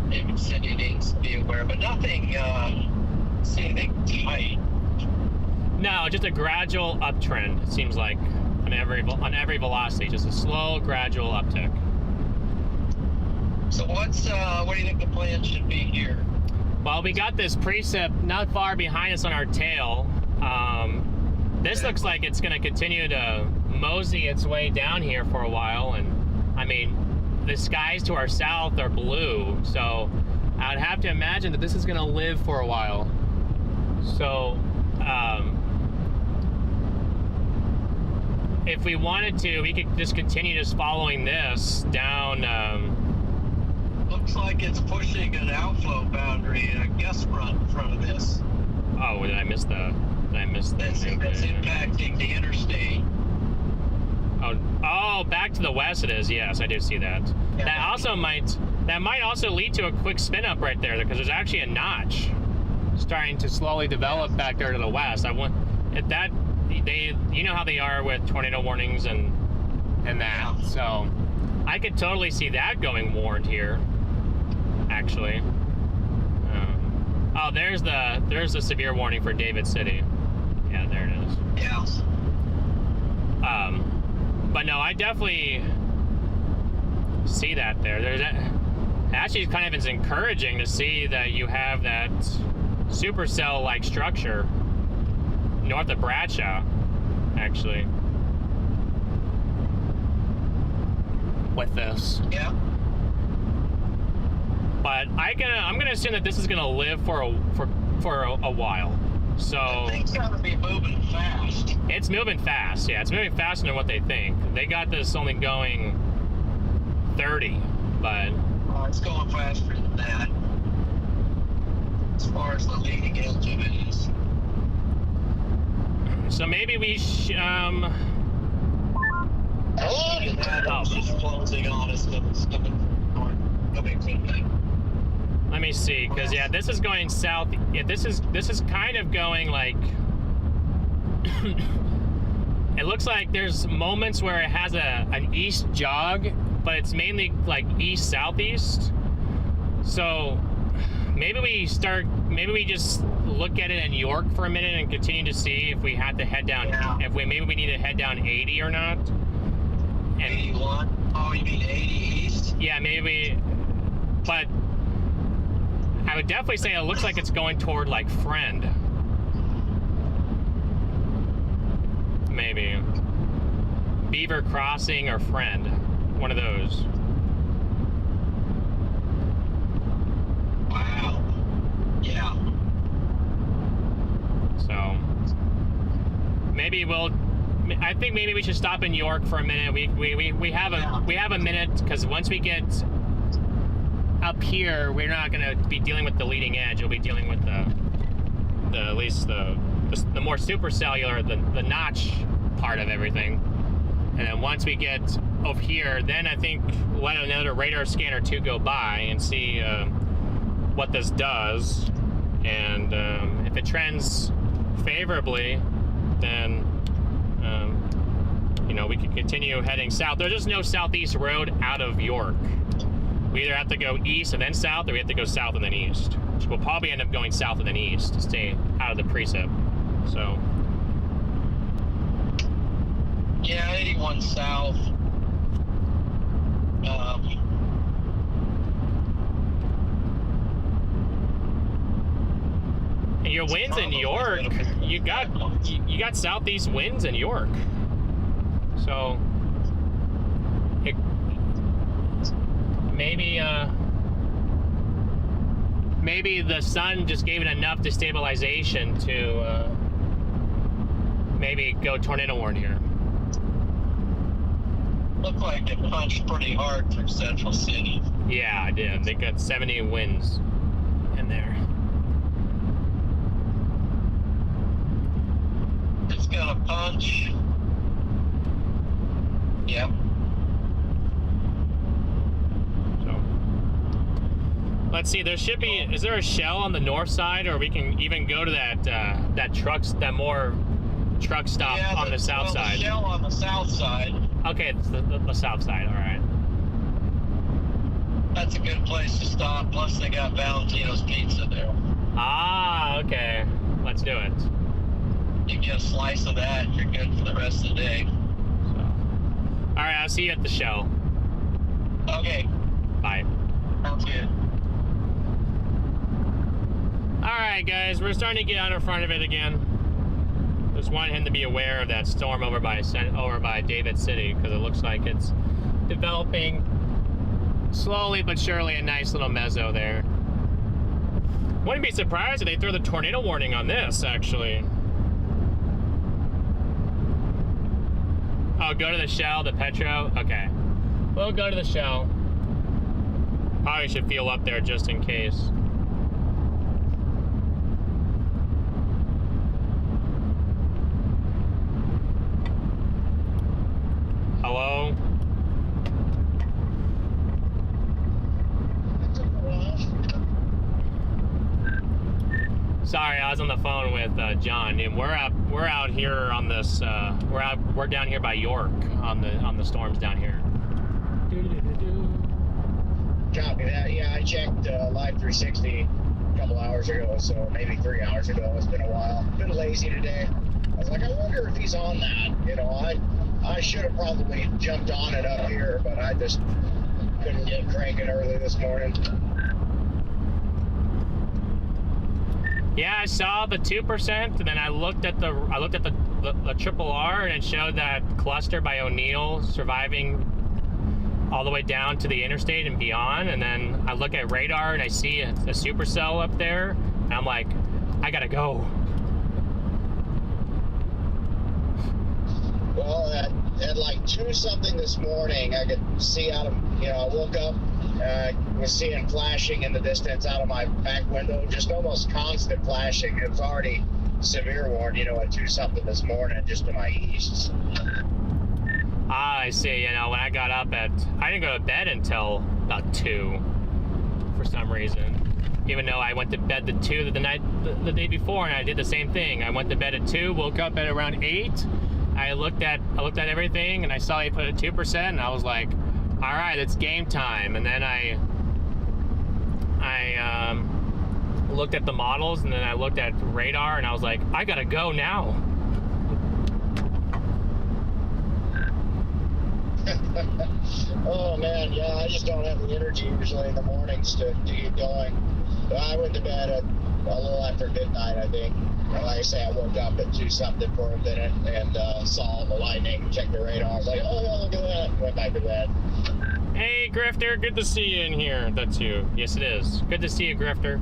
David City needs to be aware, but nothing. See anything tight? No, just a gradual uptrend. It seems like on every velocity, just a slow, gradual uptick. So what do you think the plan should be here? Well, we got this precip not far behind us on our tail. This looks like it's going to continue to mosey its way down here for a while, and I mean, the skies to our south are blue, so I'd have to imagine that this is going to live for a while. So, if we wanted to, we could just continue just following this down. Looks like it's pushing an outflow boundary, a gust front in front of this. Oh, did I miss the? That's impacting the interstate. Oh, back to the west it is. Yes, I do see that. Yeah. That might also lead to a quick spin up right there, because there's actually a notch starting to slowly develop back there to the west. You know how they are with tornado warnings and that. Yeah. So I could totally see that going warned here, actually. Oh, there's the severe warning for David City. Yeah, there it is. Yeah. But no, I definitely see that there. Actually kind of is encouraging to see that you have that supercell-like structure north of Bradshaw, actually, with this. Yeah. But I'm gonna assume that this is gonna live for a while. So Things gotta be moving fast. it's moving fast. Yeah, it's moving faster than what they think. They got this only going 30, but It's going faster than that. As far as the leading edge of it is. so maybe we It's just closing on us. It's coming quickly. let me see, because yeah, this is going south. Yeah, this is kind of going like it looks like there's moments where it has an east jog, but it's mainly like east southeast. So maybe we just look at it in York for a minute and continue to see if we had to head down, maybe we need to head down 80 or not. And 81? Oh, you mean 80 east? yeah, maybe, but I would definitely say it looks like it's going toward like Friend. Maybe Beaver Crossing or Friend, one of those. Wow. Yeah. So I think maybe we should stop in York for a minute. We have a minute, because once we get up here, we're not going to be dealing with the leading edge. We'll be dealing with the at least the more supercellular, the notch part of everything. And then once we get over here, then I think let another radar scan or two go by and see what this does. And if it trends favorably, then we can continue heading south. There's just no southeast road out of York. We either have to go east and then south, or we have to go south and then east. We'll probably end up going south and then east to stay out of the precip. So yeah, 81 south. and your winds in York, you got southeast winds in York. So maybe the sun just gave it enough destabilization to maybe go tornado warn here. Looked like it punched pretty hard through Central City. Yeah, I did. They got 70 winds in there. It's gonna punch. Yep. So let's see. There should be. Is there a shell on the north side, or we can even go to that more truck stop on the south side? The shell on the south side. Okay, it's the south side. All right. That's a good place to stop. Plus, they got Valentino's Pizza there. Ah, okay. Let's do it. You get a slice of that, you're good for the rest of the day. So, all right, I'll see you at the shell. Okay. Bye. Sounds good. All right, guys, we're starting to get out in front of it again. Just want him to be aware of that storm over by David City, because it looks like it's developing slowly but surely a nice little mezzo there. Wouldn't be surprised if they throw the tornado warning on this, actually. Oh, go to the Shell, the Petro? Okay. We'll go to the Shell. Probably should fuel up there just in case. Hello? Sorry, I was on the phone with John, and we're out here on this. We're down here by York on the storms down here. Copy that. Yeah, I checked Live 360 a couple hours ago, so maybe 3 hours ago. It's been a while. Been lazy today. I was like, I wonder if he's on that. You know, I should have probably jumped on it up here, but I just couldn't get cranking early this morning. Yeah, I saw the 2%, and then I looked at the triple R, and it showed that cluster by O'Neill surviving all the way down to the interstate and beyond. And then I look at radar, and I see a supercell up there, and I'm like, I gotta go. Well, at like 2 something this morning, I could see out of, I woke up, was seeing flashing in the distance out of my back window, just almost constant flashing. It was already severe warned, at 2 something this morning, just to my east. I see. When I got up I didn't go to bed until about 2 for some reason. Even though I went to bed at 2 the day before, and I did the same thing. I went to bed at 2, woke up at around 8. I looked at everything, and I saw he put it 2%, and I was like, all right, it's game time. And then I looked at the models, and then I looked at radar, and I was like, I gotta go now. Oh man, yeah, I just don't have the energy usually in the mornings to get going. I went to bed at a little after midnight, I think. Like I say, I woke up at 2 something for a minute and saw the lightning, checked the radar. I was like, oh yeah, look at that. Went back to bed. Hey, Grifter, good to see you in here. That's you. Yes, it is. Good to see you, Grifter.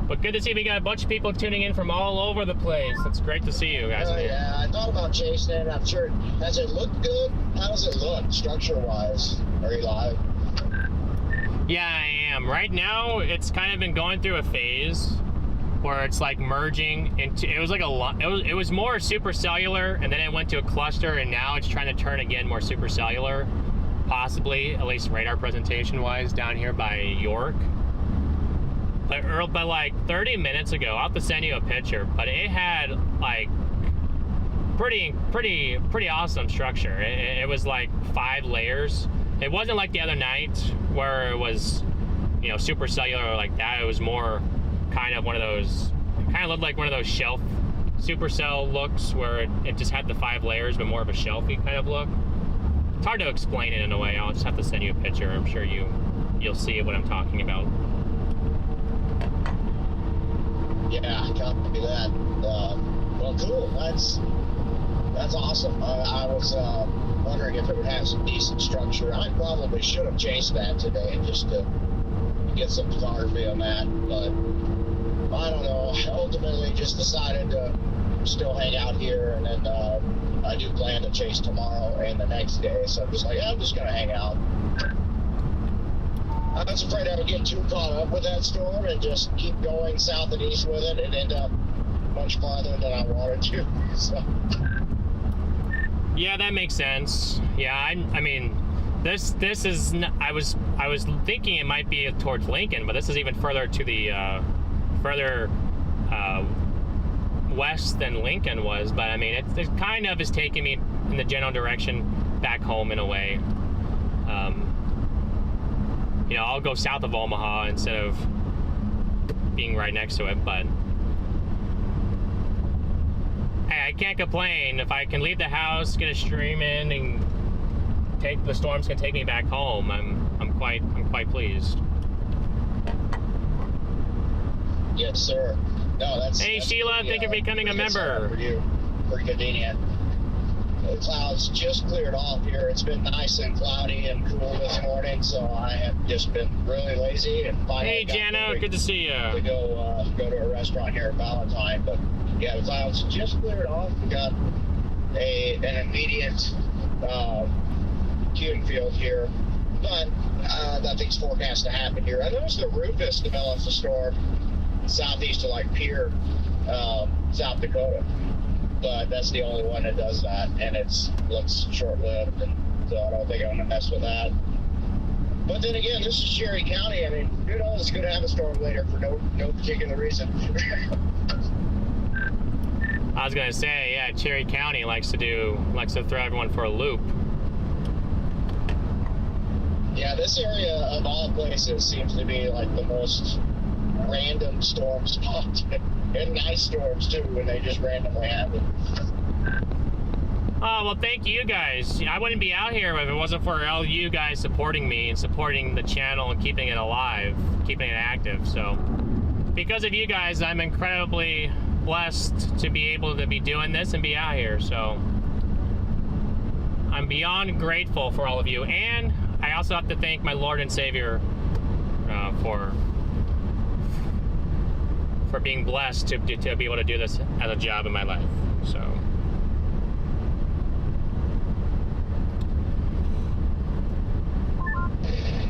But good to see we got a bunch of people tuning in from all over the place. It's great to see you guys. Oh yeah, I thought about chasing it. I'm sure. Does it look good? How does it look structure-wise? Are you live? Yeah, I am. Right now, it's kind of been going through a phase where it's like merging into. It was like it was more supercellular, and then it went to a cluster, and now it's trying to turn again more supercellular, possibly at least radar presentation-wise down here by York. But like 30 minutes ago, I'll have to send you a picture, but it had like pretty awesome structure. It was like 5 layers. It wasn't like the other night where it was, supercellular like that. It was more kind of one of those, kind of looked like one of those shelf supercell looks where it just had the 5 layers, but more of a shelfy kind of look. It's hard to explain it in a way. I'll just have to send you a picture. I'm sure you'll see what I'm talking about. Yeah, I can't do that. Well, cool. That's awesome. I was wondering if it would have some decent structure. I probably should have chased that today just to get some photography on that. But I don't know. I ultimately just decided to still hang out here, and then I do plan to chase tomorrow and the next day. So I'm just like, I'm just going to hang out. I was afraid I would get too caught up with that storm and just keep going south and east with it and end up much farther than I wanted to. So. Yeah, that makes sense. Yeah, I mean, this is. I was thinking it might be towards Lincoln, but this is even further to the further west than Lincoln was. But I mean, it kind of is taking me in the general direction back home in a way. I'll go south of Omaha instead of being right next to it, but hey, I can't complain. If I can leave the house, get a stream in, and the storms can take me back home, I'm quite pleased. Yes, sir. No, that's. Hey, that's Sheila, pretty, thank you for becoming a member. For you, pretty convenient. The clouds just cleared off here. It's been nice and cloudy and cool this morning, so I have just been really lazy and finally. Hey, Jano, good to see you. To go to a restaurant here at Valentine, but yeah, the clouds just cleared off. We got an immediate queuing field here, but nothing's forecast to happen here. I noticed the Rufus develops a storm southeast of like Pierre, South Dakota, but that's the only one that does that, and looks short-lived, and so I don't think I'm gonna mess with that. But then again, this is Cherry County. I mean, who knows? It's gonna have a storm later for no particular reason. I was gonna say, yeah, Cherry County likes to throw everyone for a loop. Yeah, this area of all places seems to be like the most random storm spot, and nice storms too, when they just randomly happen. Oh, well, thank you guys. I wouldn't be out here if it wasn't for all you guys supporting me and supporting the channel and keeping it alive, keeping it active. So because of you guys, I'm incredibly blessed to be able to be doing this and be out here. So I'm beyond grateful for all of you. And I also have to thank my Lord and Savior for being blessed to be able to do this as a job in my life. So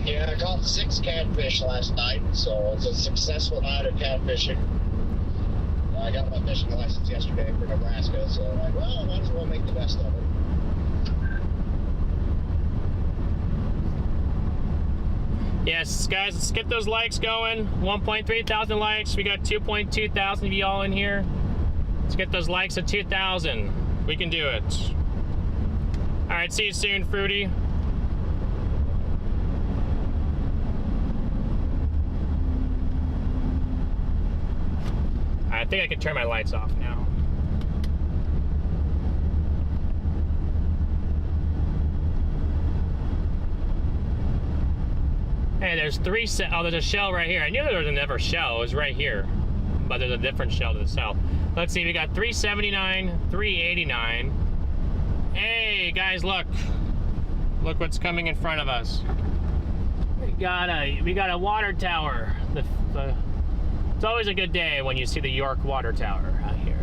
yeah, I caught 6 catfish last night, so it's a successful night of catfishing. I got my fishing license yesterday for Nebraska, so I'm like, well, I might as well make the best of it. yes, guys, let's get those likes going. 1.3 thousand likes. We got 2.2 thousand of y'all in here. Let's get those likes at 2,000. We can do it. All right, see you soon, Fruity. I think I can turn my lights off now. Hey, there's there's a shell right here. I knew there was another shell. It was right here. But there's a different shell to the south. Let's see, we got 379, 389. Hey, guys, look. Look what's coming in front of us. We got a water tower. It's always a good day when you see the York Water Tower out here.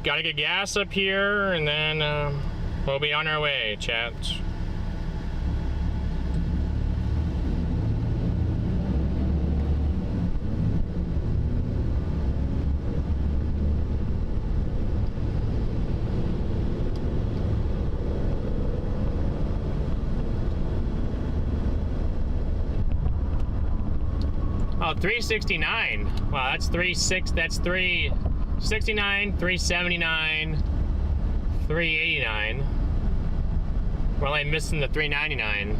Gotta get gas up here, and then we'll be on our way, chat. Oh, 369. Wow, that's 369, 379, 389. We're only missing the 399.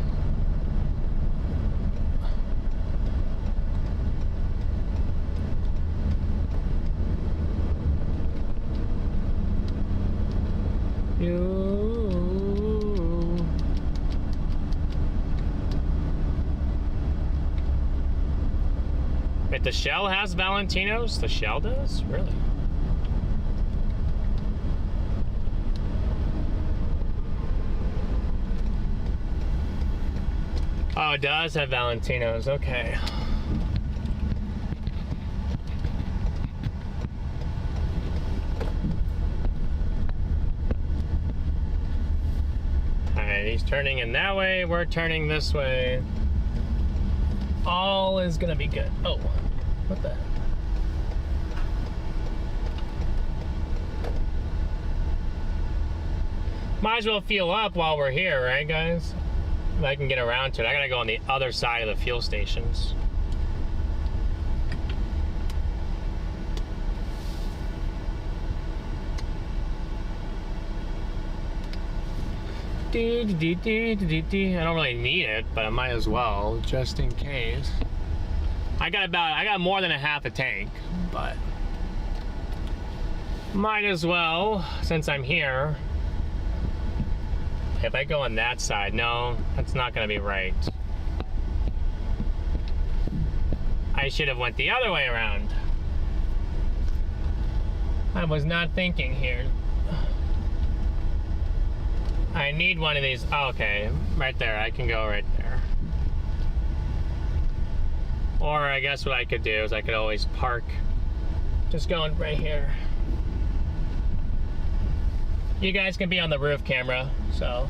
Wait, the Shell has Valentinos? The Shell does? Really? Oh, it does have Valentinos. Okay. Alright, he's turning in that way. We're turning this way. All is gonna be good. Oh, what the? Might as well fuel up while we're here, right, guys? if I can get around to it. I gotta go on the other side of the fuel stations. I don't really need it, but I might as well, just in case. I got more than a half a tank, but might as well, since I'm here. If I go on that side, no, that's not gonna be right. I should have went the other way around. I was not thinking here. I need one of these. Oh, okay, right there. I can go right there. Or I guess what I could do is I could always park. Just going right here. You guys can be on the roof camera, so.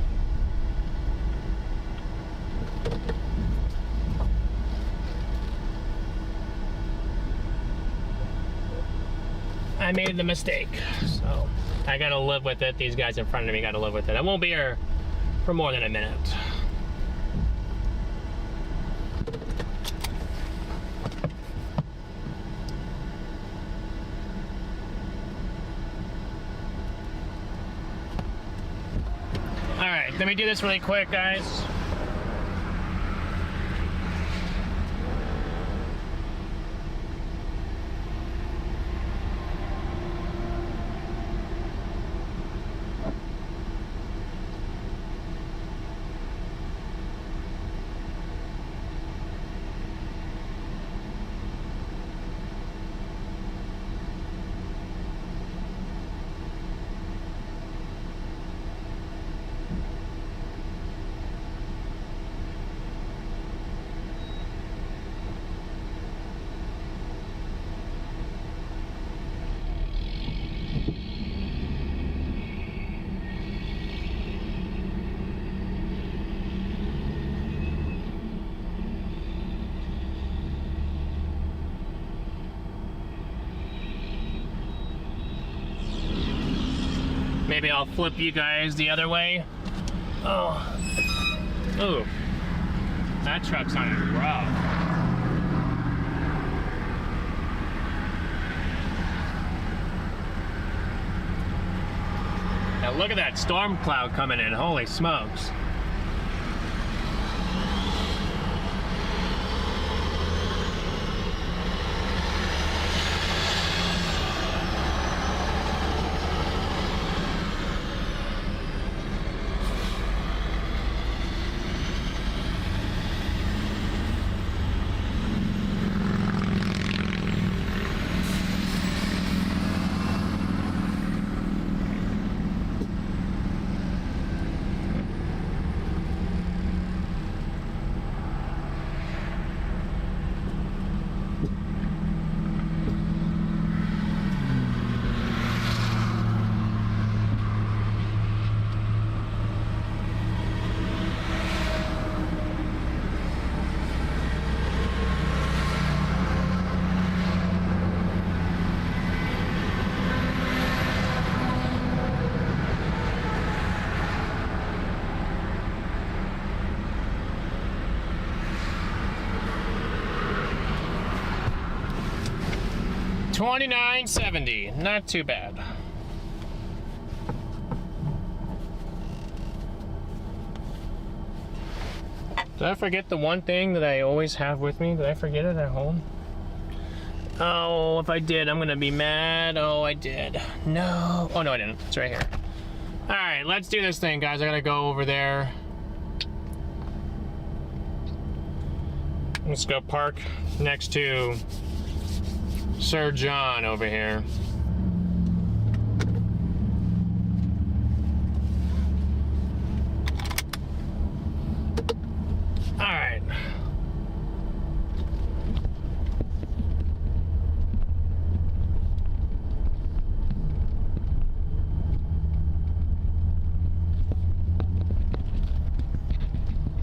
I made the mistake, so I gotta live with it. These guys in front of me gotta live with it. I won't be here for more than a minute. All right, let me do this really quick, guys. Maybe I'll flip you guys the other way. Oh. Ooh. That truck's on it rough. Now look at that storm cloud coming in. Holy smokes. $29.70, not too bad. Did I forget the one thing that I always have with me? Did I forget it at home? Oh, if I did, I'm gonna be mad. Oh, I did. No. Oh, no, I didn't. It's right here. All right, let's do this thing, guys. I gotta go over there. Let's go park next to Sir John over here. All right.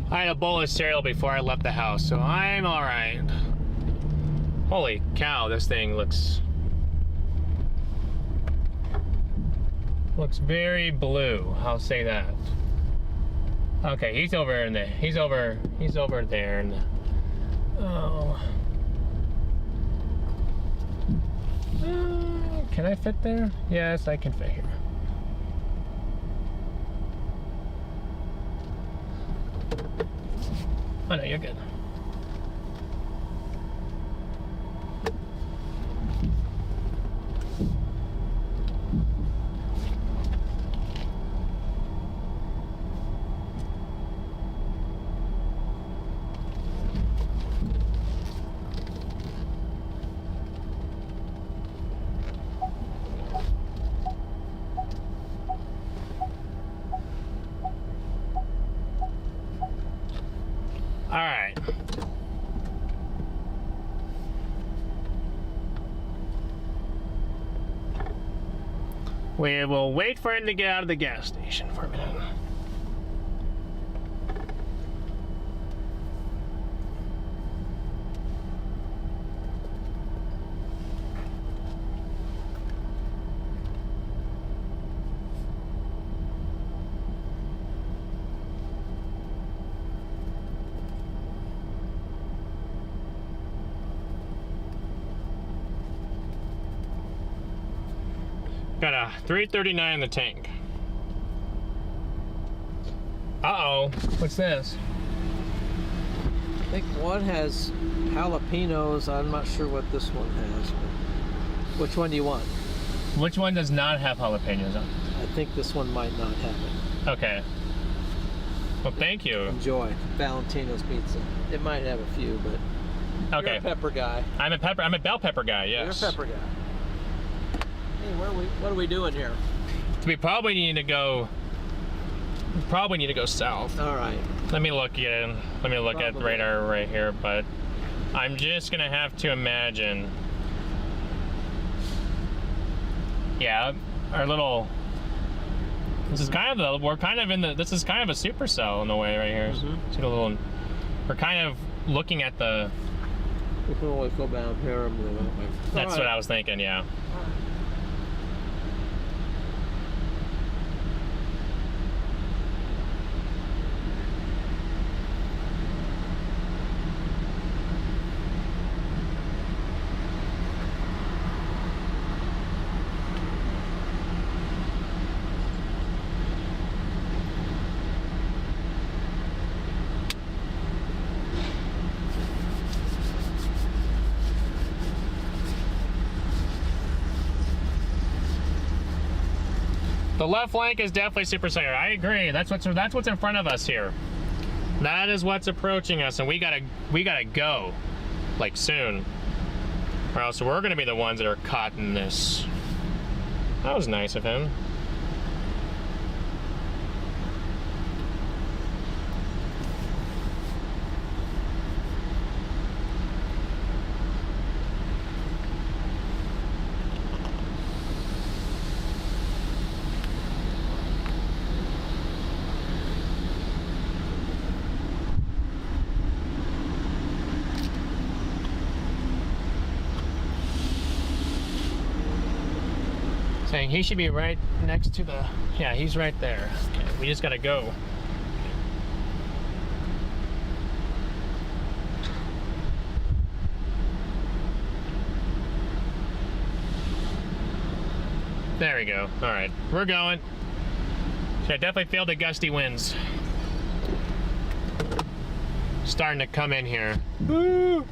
I had a bowl of cereal before I left the house, so I'm all right. Holy cow, this thing looks very blue. I'll say that. Okay, he's over in the. He's over there in the. Oh. Can I fit there? Yes, I can fit here. Oh no, you're good. All right. We will wait for him to get out of the gas station for a minute. Got a 339 in the tank. Uh-oh, what's this? I think one has jalapenos. I'm not sure what this one has. But which one do you want? Which one does not have jalapenos on? I think this one might not have it. Okay. Well, thank you. Enjoy Valentino's pizza. It might have a few, but Okay. you're a pepper guy. I'm a bell pepper guy, yes. You're a pepper guy. Hey, what are we doing here? We probably need to go south. All right. Let me look at Probably. radar right here, but I'm just gonna have to imagine. Yeah, our little. This is kind of this is kind of a supercell in a way right here. Mm-hmm. See the little. We're kind of looking at the. We can always go down here and move that way. That's what I was thinking. Yeah. The left flank is definitely supercellular. I agree. That's what's in front of us here. That is what's approaching us, and we gotta go, like soon, or else we're gonna be the ones that are caught in this. That was nice of him. Saying he should be right next to the, yeah, he's right there. Okay, we just gotta go. There we go. All right, we're going. So I definitely feel the gusty winds starting to come in here. Woo!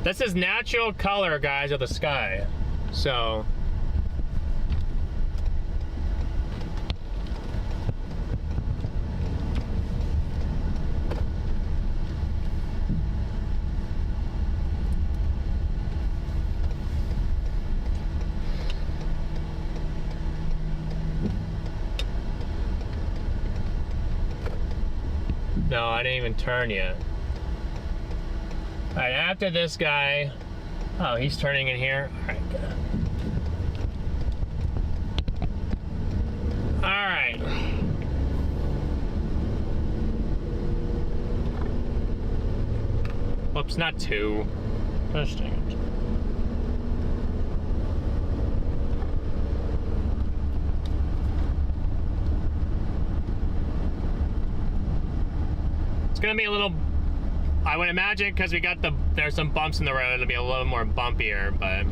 This is natural color, guys, of the sky. So no, I didn't even turn yet. All right, after this guy, oh, he's turning in here. All right, good. All right. Whoops, not two. Gosh dang it. gonna be a little. I would imagine because we got there's some bumps in the road. It'll be a little more bumpier, but.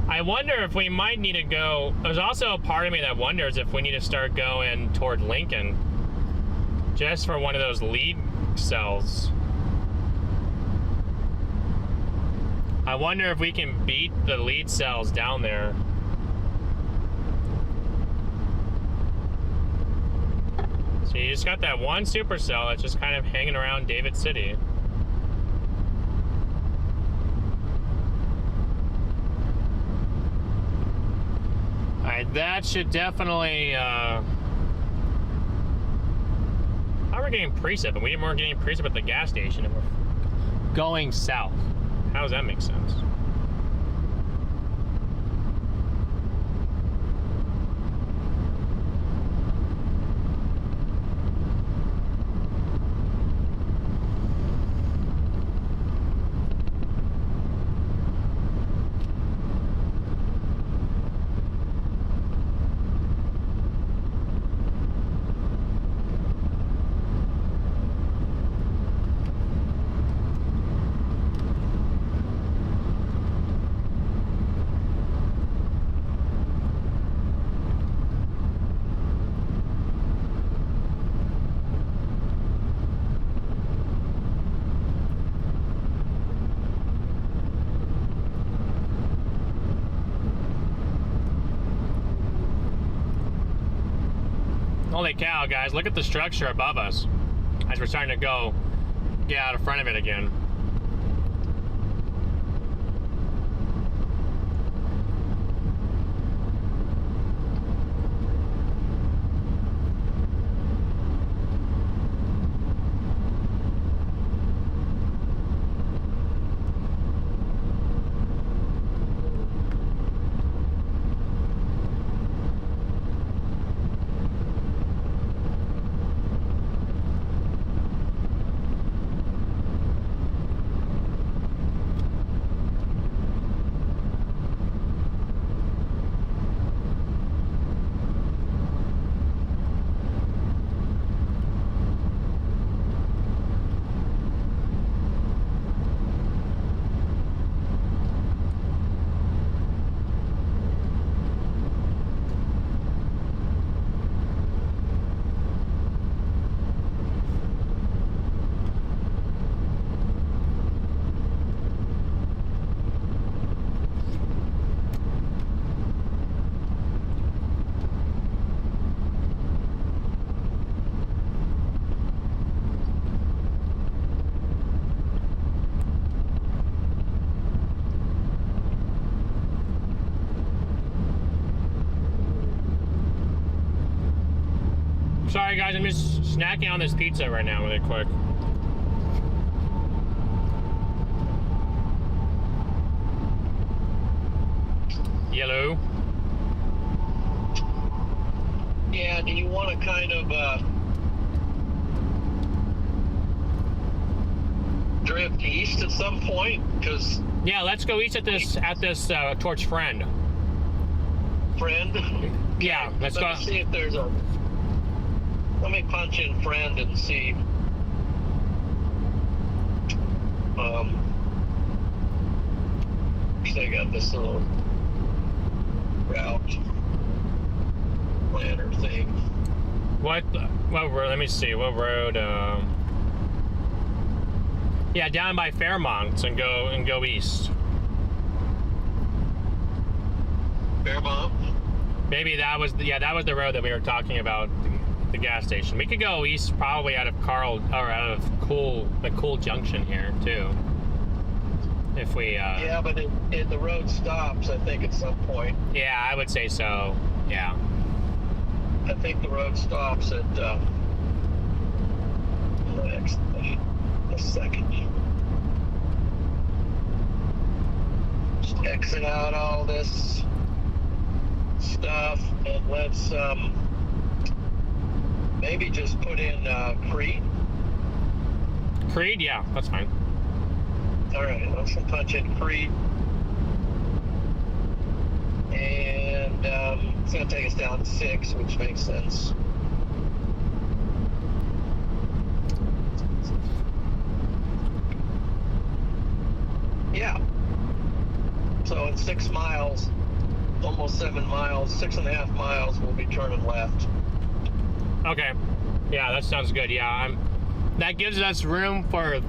I wonder if we might need to go. There's also a part of me that wonders if we need to start going toward Lincoln just for one of those lead cells. I wonder if we can beat the lead cells down there. So you just got that one supercell that's just kind of hanging around David City. Alright, that should definitely, how are we getting precip? And we weren't getting precip at the gas station, and we're going south. How does that make sense? Holy cow, guys, look at the structure above us as we're starting to get out in front of it again. Sorry guys, I'm just snacking on this pizza right now really quick. Yellow. Yeah, do you want to kind of drift east at some point? Because yeah, let's go east at this towards Friend. Friend? Yeah, let's go. Let me see if there's a. Let me punch in Friend and see. I got this little route planner thing. What road? Let me see. What road? Yeah, down by Fairmont and go east. Fairmont. Maybe that was the road that we were talking about. The gas station. We could go east, probably out of Cool Junction here too. If we. Yeah, but the road stops. I think at some point. Yeah, I would say so. Yeah. I think the road stops at next a second. Just exit out all this And let's maybe just put in Creed. Creed, yeah, that's fine. All right, let's punch in Creed. And it's going to take us down to 6, which makes sense. Yeah. So in 6 miles, almost 7 miles, 6.5 miles, we'll be turning left. Okay. Yeah, that sounds good. Yeah, that gives us room for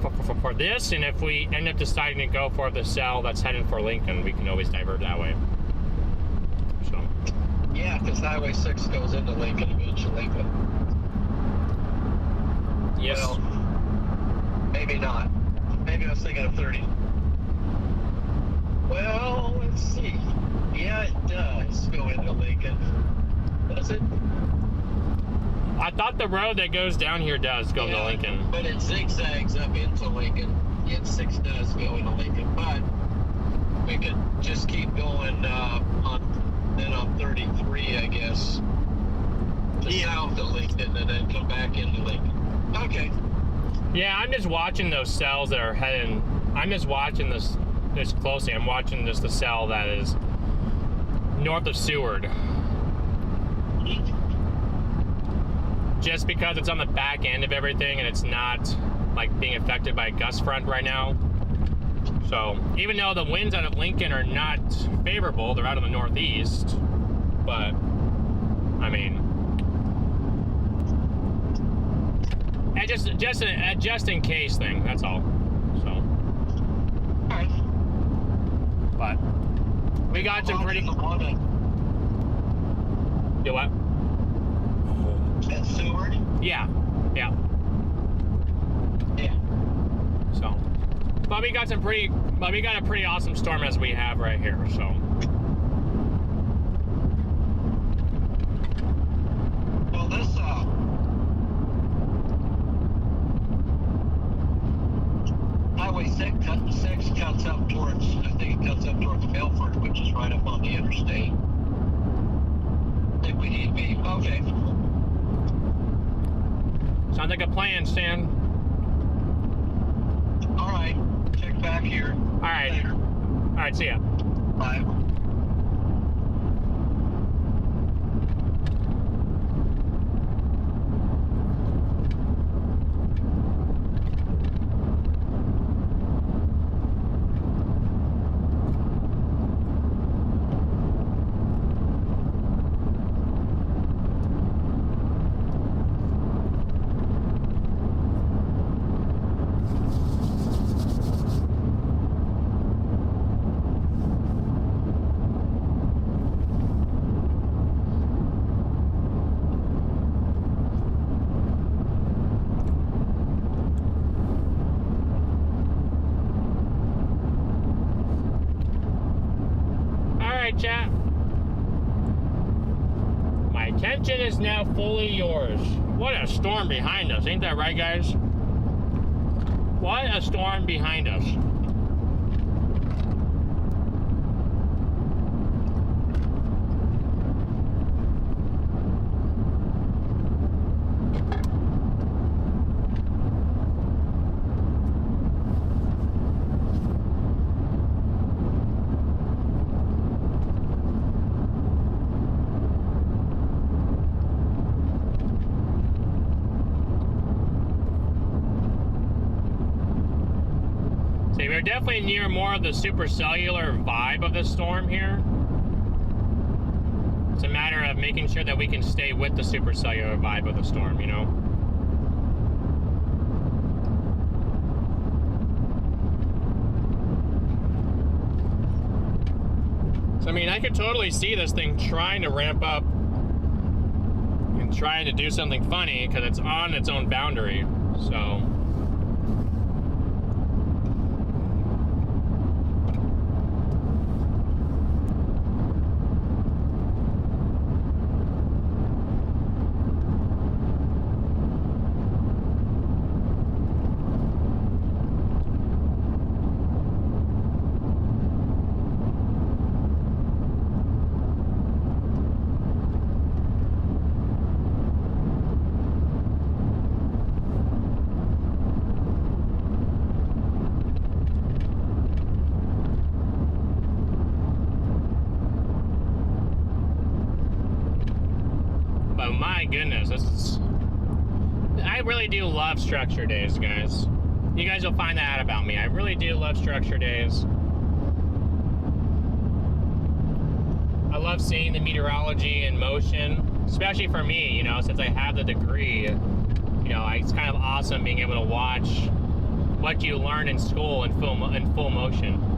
this, and if we end up deciding to go for the cell that's heading for Lincoln, we can always divert that way. So. Yeah, because Highway 6 goes into Lincoln eventually, but... Yes. Well, maybe not. Maybe I was thinking of 30. Well, let's see. Yeah, it does go into Lincoln. Does it? I thought the road that goes down here does go to Lincoln. But it zigzags up into Lincoln. Yet 6 does go into Lincoln. But we could just keep going on 33, I guess, to south of Lincoln, and then come back into Lincoln. Okay. Yeah, I'm just watching those cells that are heading. I'm just watching this closely. I'm watching just the cell that is north of Seward. Just because it's on the back end of everything and it's not like being affected by a gust front right now. So even though the winds out of Lincoln are not favorable, they're out of the northeast. But I mean, just in case thing. That's all. So. But we got some pretty. Do what? At Seward? Yeah. Yeah. So, but we got a pretty awesome storm as we have right here. So. Well, this Highway 6 cuts up towards, I think it cuts up towards Milford, which is right up on the interstate. If we need to be. Okay. Sounds like a plan, Stan. All right. Check back here. All right. Later. All right. See ya. Bye. Chat. My attention is now fully yours. What a storm behind us, ain't that right, guys? What a storm behind us. We're definitely near more of the supercellular vibe of the storm here. It's a matter of making sure that we can stay with the supercellular vibe of the storm, you know? So, I mean, I could totally see this thing trying to ramp up and trying to do something funny because it's on its own boundary, so... goodness, I really do love structure days, guys. You guys will find that out about me. I really do love structure days. I love seeing the meteorology in motion, especially for me, you know, since I have the degree. You know, it's kind of awesome being able to watch what you learn in school in full motion.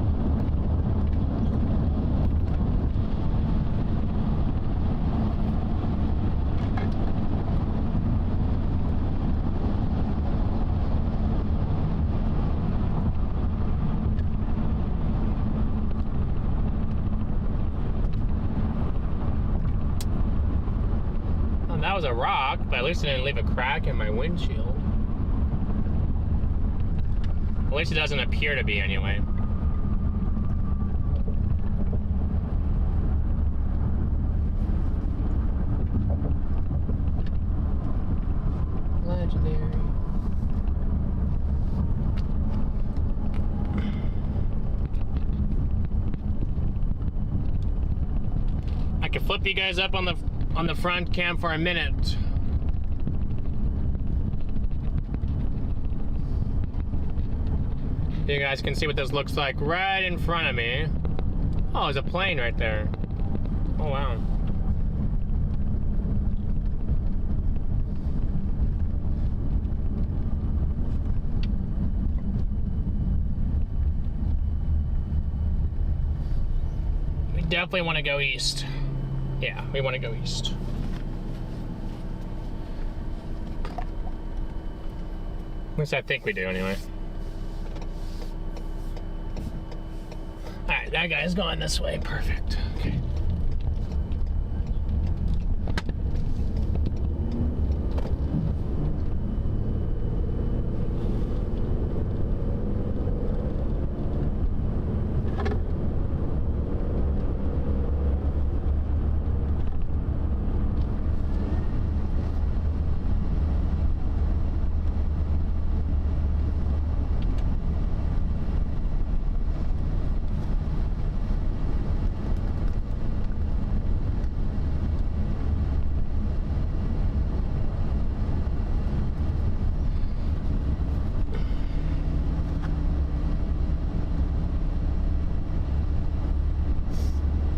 That was a rock, but at least it didn't leave a crack in my windshield. At least it doesn't appear to be, anyway. Legendary. I can flip you guys up on the front cam for a minute. You guys can see what this looks like right in front of me. Oh, there's a plane right there. Oh, wow. We definitely want to go east. Yeah, we want to go east. At least I think we do, anyway. Alright, that guy's going this way. Perfect. Okay.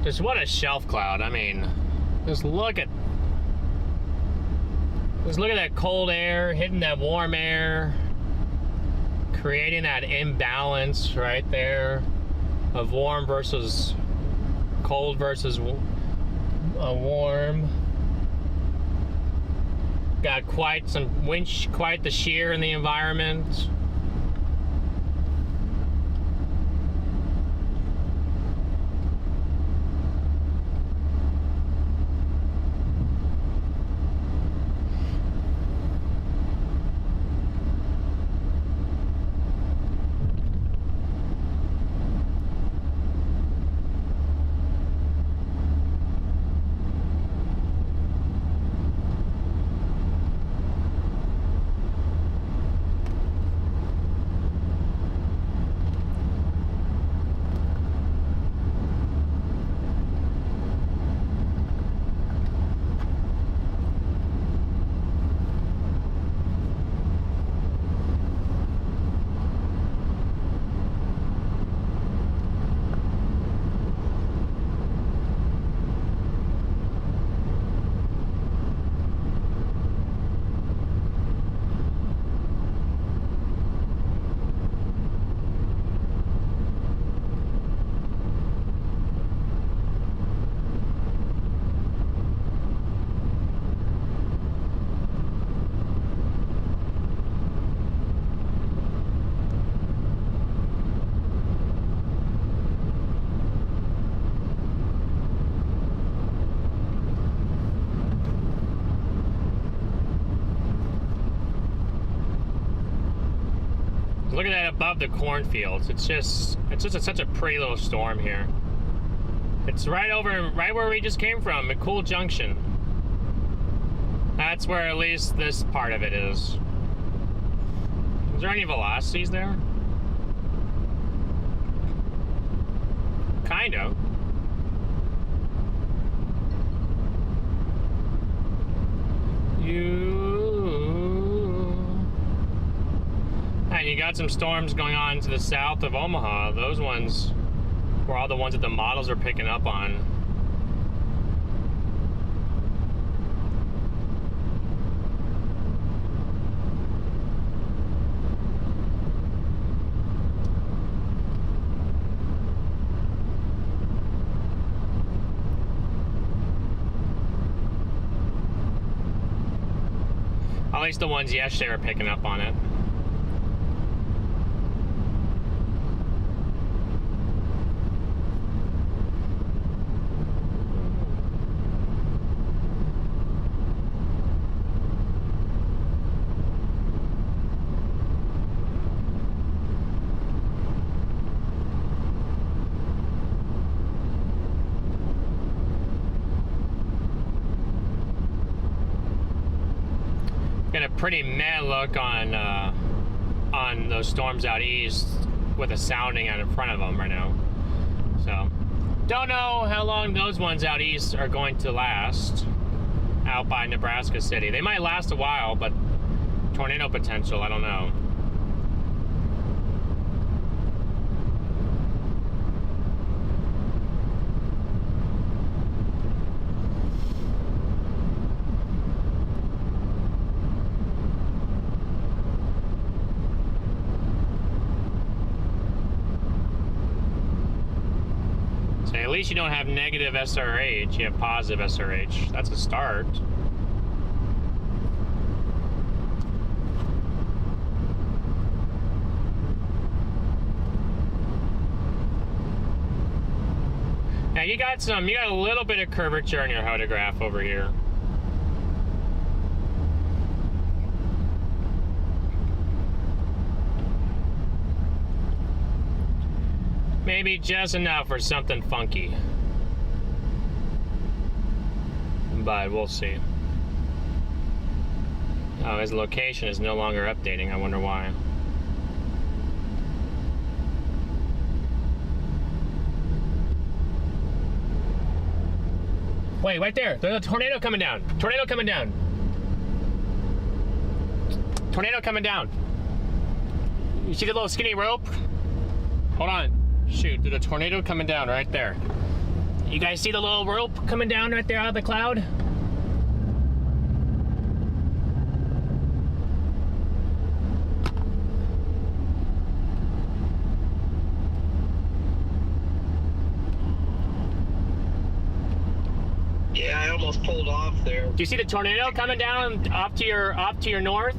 Just what a shelf cloud. I mean, just look at that cold air hitting that warm air, creating that imbalance right there of warm versus cold versus warm. Got quite the shear in the environment. Look at that above the cornfields. It's just such a pretty little storm here. It's right where we just came from, McCool Junction. That's where at least this part of it is. Is there any velocities there? Kind of. And you got some storms going on to the south of Omaha. Those ones were all the ones that the models are picking up on. At least the ones yesterday were picking up on it. Got a pretty mad look on those storms out east with a sounding out in front of them right now. So, don't know how long those ones out east are going to last out by Nebraska City. They might last a while, but tornado potential, I don't know. At least you don't have negative SRH, you have positive SRH. That's a start. Now you got a little bit of curvature in your photograph over here. Maybe just enough for something funky. But we'll see. Oh, his location is no longer updating. I wonder why. Wait, right there. There's a tornado coming down. Tornado coming down. Tornado coming down. You see the little skinny rope? Hold on. Shoot, there's a tornado coming down right there. You guys see the little rope coming down right there out of the cloud? Yeah, I almost pulled off there. Do you see the tornado coming down off to your north?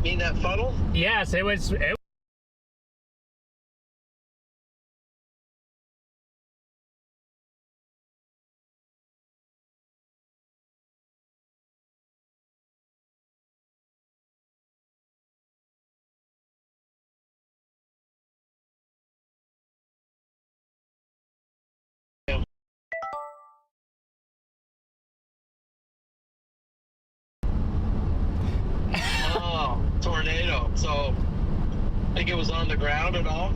Mean that funnel? Yes, it was. Tornado. So, think it was on the ground at all?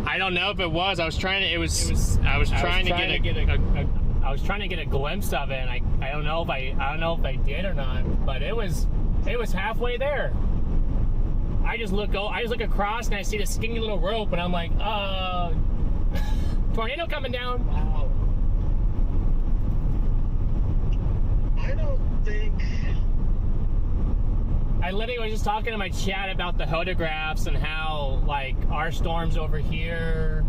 I don't know if it was. I was trying to. I was trying to get a glimpse of it, and I don't know if I did or not. But it was halfway there. I just look across and I see the skinny little rope, and I'm like, tornado coming down. Wow. I don't think. I literally was just talking to my chat about the photographs and how, like, our storms over here.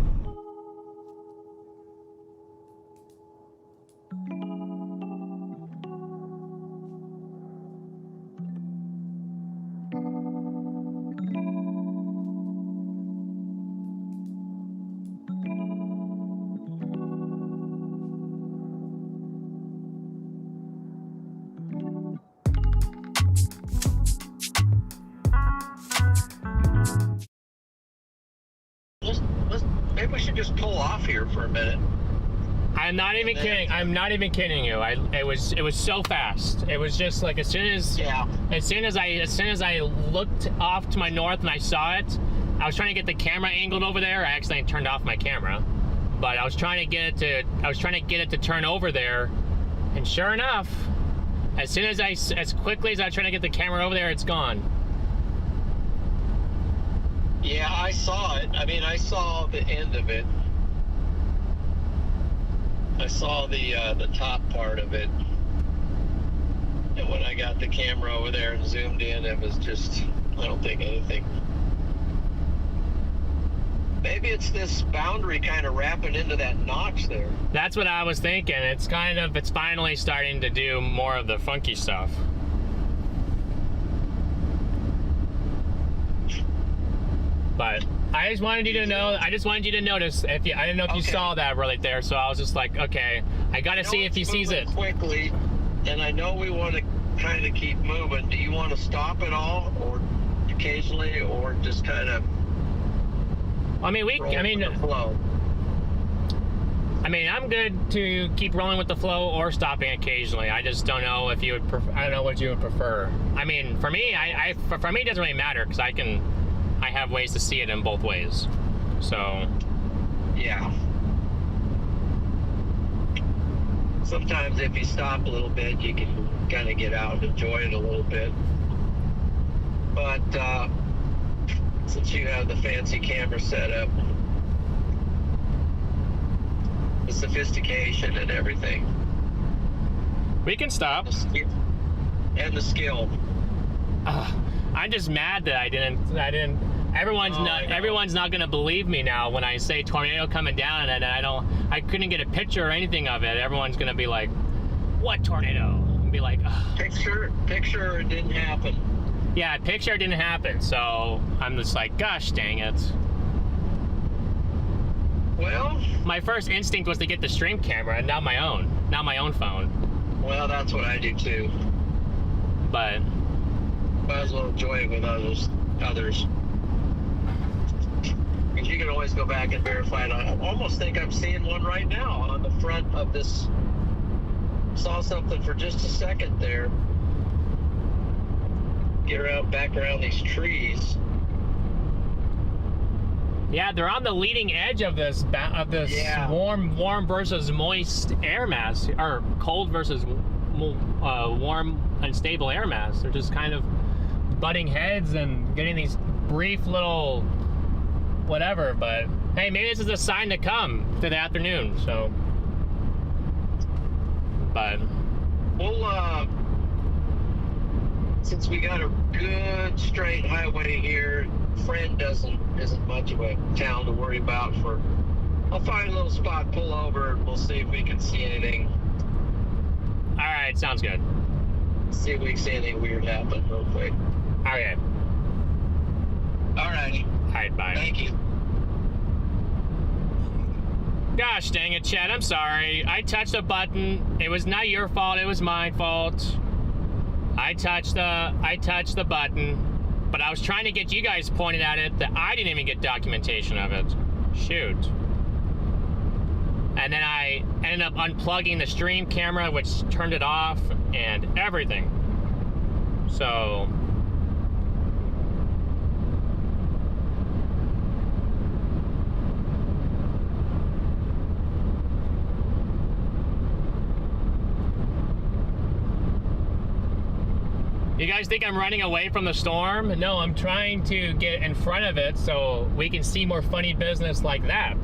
Maybe we should just pull off here for a minute. I'm not even kidding. I'm not even kidding you. It was so fast. It was just like as soon as I looked off to my north and I saw it, I was trying to get the camera angled over there. I accidentally turned off my camera, but I was trying to get it to turn over there, And sure enough, as quickly as I try to get the camera over there, it's gone. Yeah, I saw it. I mean, I saw the end of it. I saw the top part of it. And when I got the camera over there and zoomed in, it was just, I don't think anything. Maybe it's this boundary kind of wrapping into that notch there. That's what I was thinking. It's finally starting to do more of the funky stuff. But I just wanted you to know. I just wanted you to notice. I didn't know if you saw that right there, so I was just like, okay, I gotta see if he sees it quickly. And I know we want to kind of keep moving. Do you want to stop at all, or occasionally, or just kind of? I mean, flow? I mean, I'm good to keep rolling with the flow or stopping occasionally. I just don't know if you would. I don't know what you would prefer. I mean, for me, for me, it doesn't really matter because I have ways to see it in both ways. So. Yeah. Sometimes if you stop a little bit, you can kind of get out and enjoy it a little bit. But since you have the fancy camera setup, the sophistication and everything, we can stop. And the skill. I'm just mad that I didn't. Everyone's not gonna believe me now when I say tornado coming down and I couldn't get a picture or anything of it. Everyone's gonna be like, what tornado? And be like, ugh. Picture it didn't happen. Yeah, picture didn't happen. So I'm just like, gosh dang it. Well, my first instinct was to get the stream camera and not my own phone. Well, that's what I do too. But might as well enjoy it with others. Because you can always go back and verify it. I almost think I'm seeing one right now on the front of this. Saw something for just a second there. Get back around these trees. Yeah, they're on the leading edge of this Yeah. warm versus moist air mass, or cold versus warm unstable air mass. They're just kind of butting heads and getting these brief little whatever. But hey, maybe this is a sign to come to the afternoon. So, but well, since we got a good straight highway here, Friend isn't much of a town to worry about. I'll find a little spot, pull over, and we'll see if we can see anything. All right, sounds good. See if we can see anything weird happen real quick. Okay. All righty. All right, bye. Thank you. Gosh dang it, Chad, I'm sorry. I touched a button. It was not your fault, it was my fault. I touched the button. But I was trying to get you guys pointed at it that I didn't even get documentation of it. Shoot. And then I ended up unplugging the stream camera, which turned it off and everything. So. You guys think I'm running away from the storm? No, I'm trying to get in front of it so we can see more funny business like that.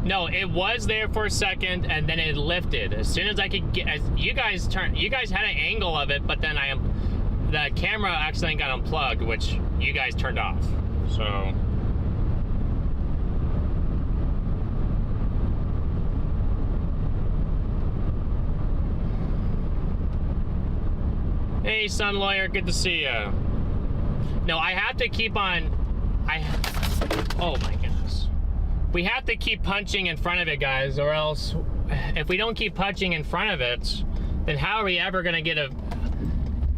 No, it was there for a second and then it lifted. As soon as I could get, you guys had an angle of it, but then the camera accidentally got unplugged, which you guys turned off. So. Hey, Sun Lawyer, good to see you. No, I have to keep on. Oh my goodness. We have to keep punching in front of it, guys, or else if we don't keep punching in front of it, then how are we ever gonna get a?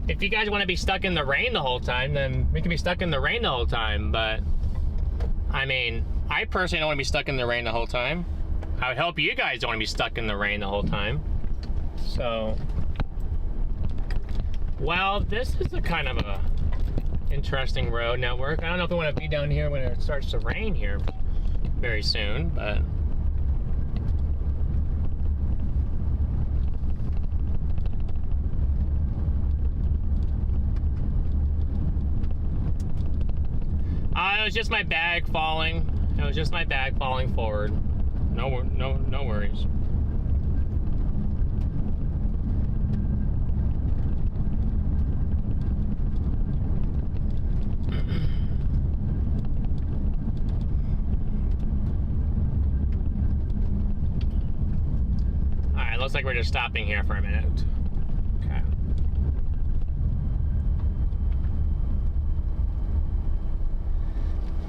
If you guys want to be stuck in the rain the whole time, then we can be stuck in the rain the whole time. But I mean, I personally don't want to be stuck in the rain the whole time. I would hope you guys don't want to be stuck in the rain the whole time. So Well, this is a kind of a interesting road network. I don't know if we want to be down here when it starts to rain here very soon, but it was just my bag falling. It was just my bag falling forward. No worries. Alright, looks like we're just stopping here for a minute. Okay.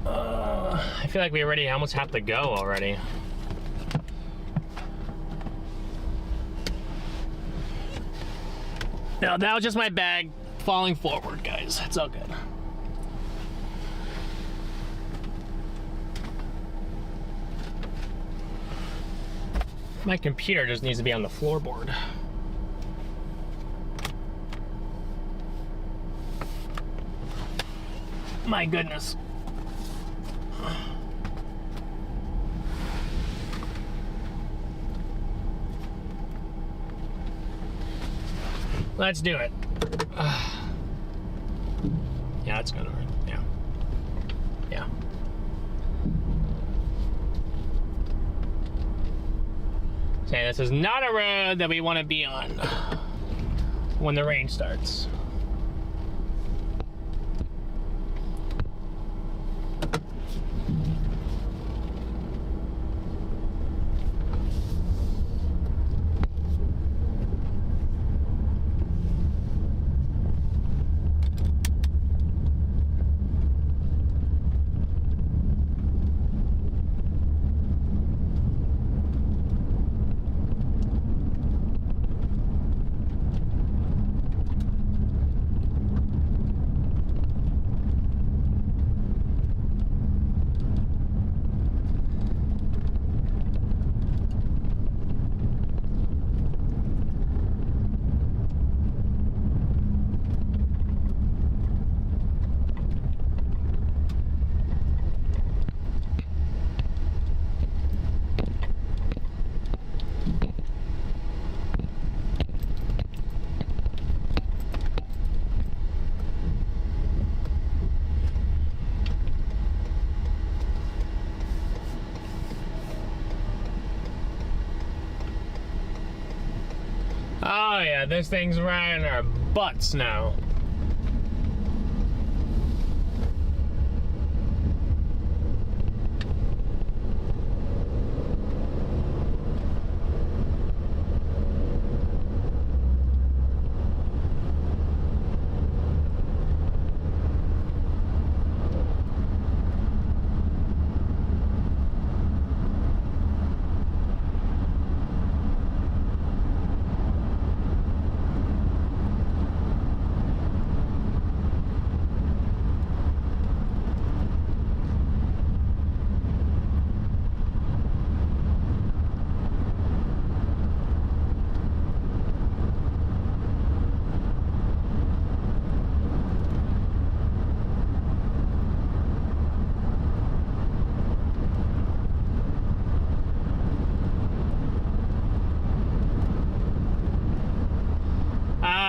I feel like we already almost have to go already. No, that was just my bag falling forward, guys. It's all good. My computer just needs to be on the floorboard. My goodness. Let's do it. Yeah, that's gonna hurt. Yeah. Yeah. Saying this is not a road that we want to be on when the rain starts. Oh yeah, this thing's right in our butts now.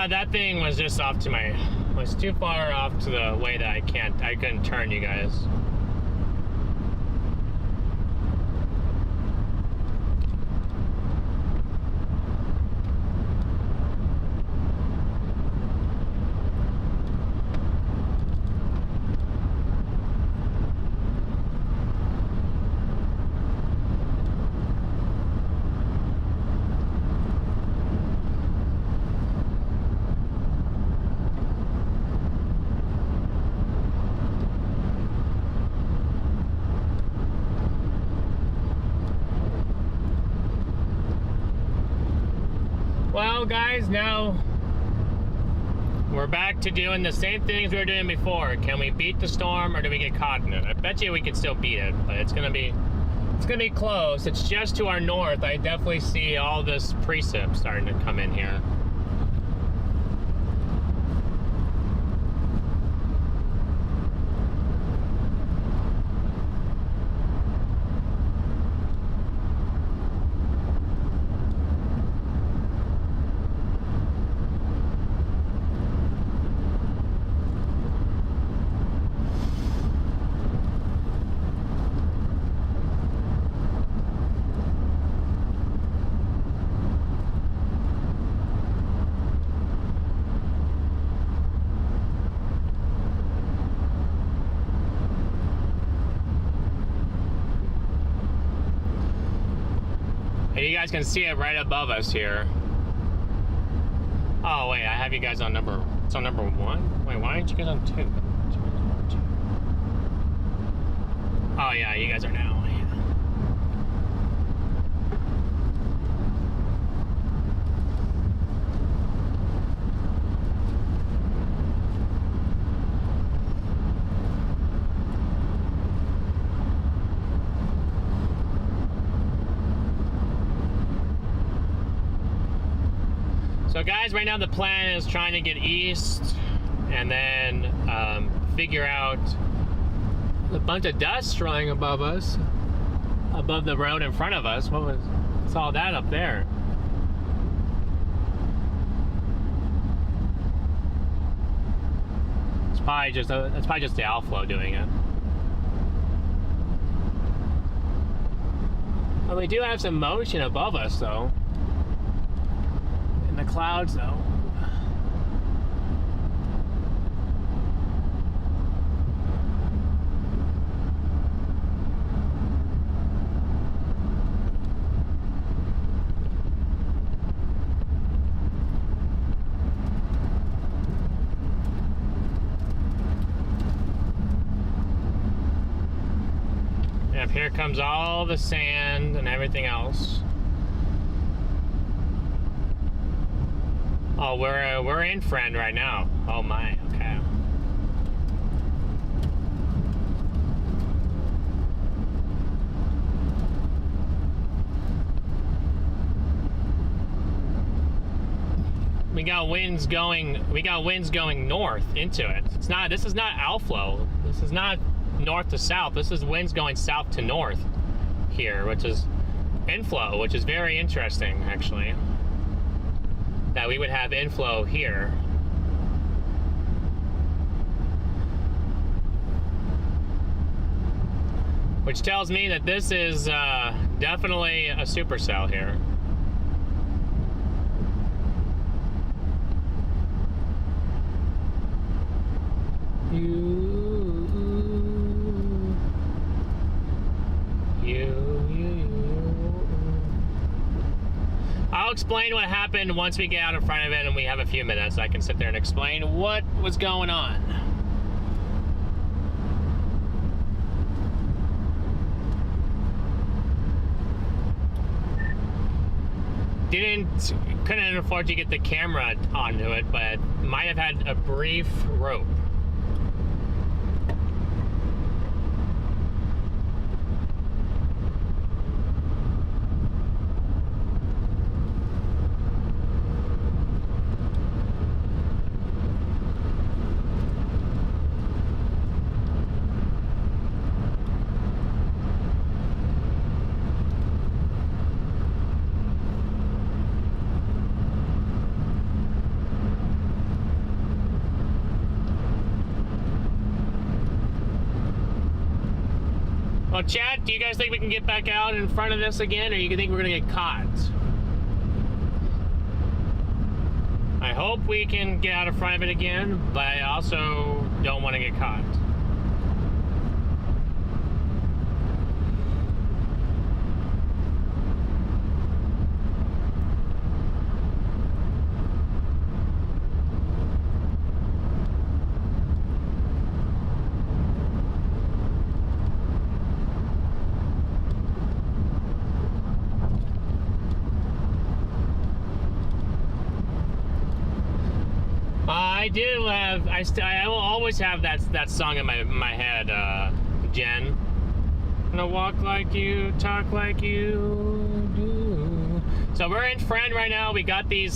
That thing was just off to my, was too far off to the way that I couldn't turn, you guys. Well, guys, now we're back to doing the same things we were doing before. Can we beat the storm, or do we get caught in it? I bet you we can still beat it, but it's gonna be close. It's just to our north. I definitely see all this precip starting to come in here. And you guys can see it right above us here. Oh wait, I have you guys on number. It's on number 1. Wait, why aren't you guys on 2? Oh yeah, you guys are now. So guys, right now the plan is trying to get east and then figure out a bunch of dust flying above us, above the road in front of us. What's all that up there? It's probably just the outflow doing it. Well, we do have some motion above us though. In the clouds though. Yep, here comes all the sand and everything else. Oh, we're in friend right now. Oh my, okay. We got winds going north into it. This is not outflow. This is not north to south. This is winds going south to north here, which is inflow, which is very interesting actually. That we would have inflow here. Which tells me that this is definitely a supercell here. I'll explain what happened once we get out in front of it and we have a few minutes. I can sit there and explain what was going on. Couldn't afford to get the camera onto it, but might have had a brief rope. Well, chat, do you guys think we can get back out in front of this again, or you think we're gonna get caught? I hope we can get out in front of it again, but I also don't want to get caught. I will always have that song in my head, Jen. I'm gonna walk like you, talk like you do. So we're in Friend right now. We got a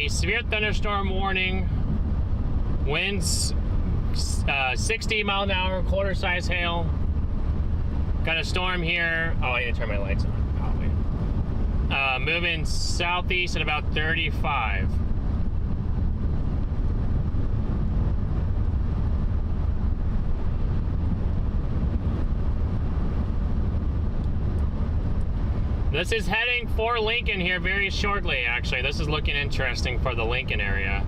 severe thunderstorm warning. Winds 60 mile an hour, quarter size hail. Got a storm here. Oh, I need to turn my lights on, probably. Moving southeast at about 35. This is heading for Lincoln here very shortly, actually. This is looking interesting for the Lincoln area.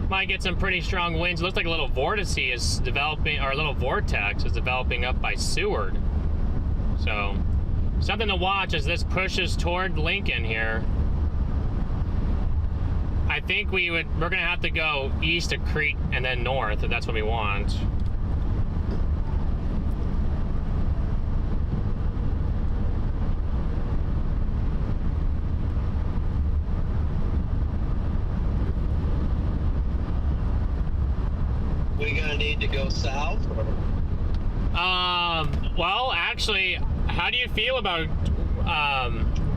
Might get some pretty strong winds. Looks like a little vortex is developing, or a little vortex is developing up by Seward. So something to watch as this pushes toward Lincoln here. I think we're gonna have to go east of Crete and then north if that's what we want. We gonna need to go south? Well, actually, how do you feel about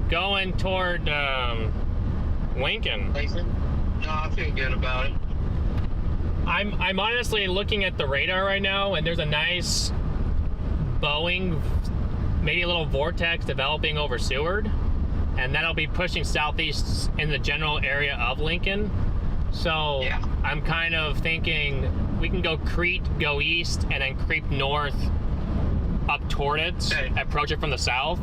going toward Lincoln? No, I feel good about it. I'm honestly looking at the radar right now, and there's a nice bowing, maybe a little vortex developing over Seward, and that'll be pushing southeast in the general area of Lincoln. So yeah. I'm kind of thinking we can go Crete, go east, and then creep north up toward it, okay. Approach it from the south.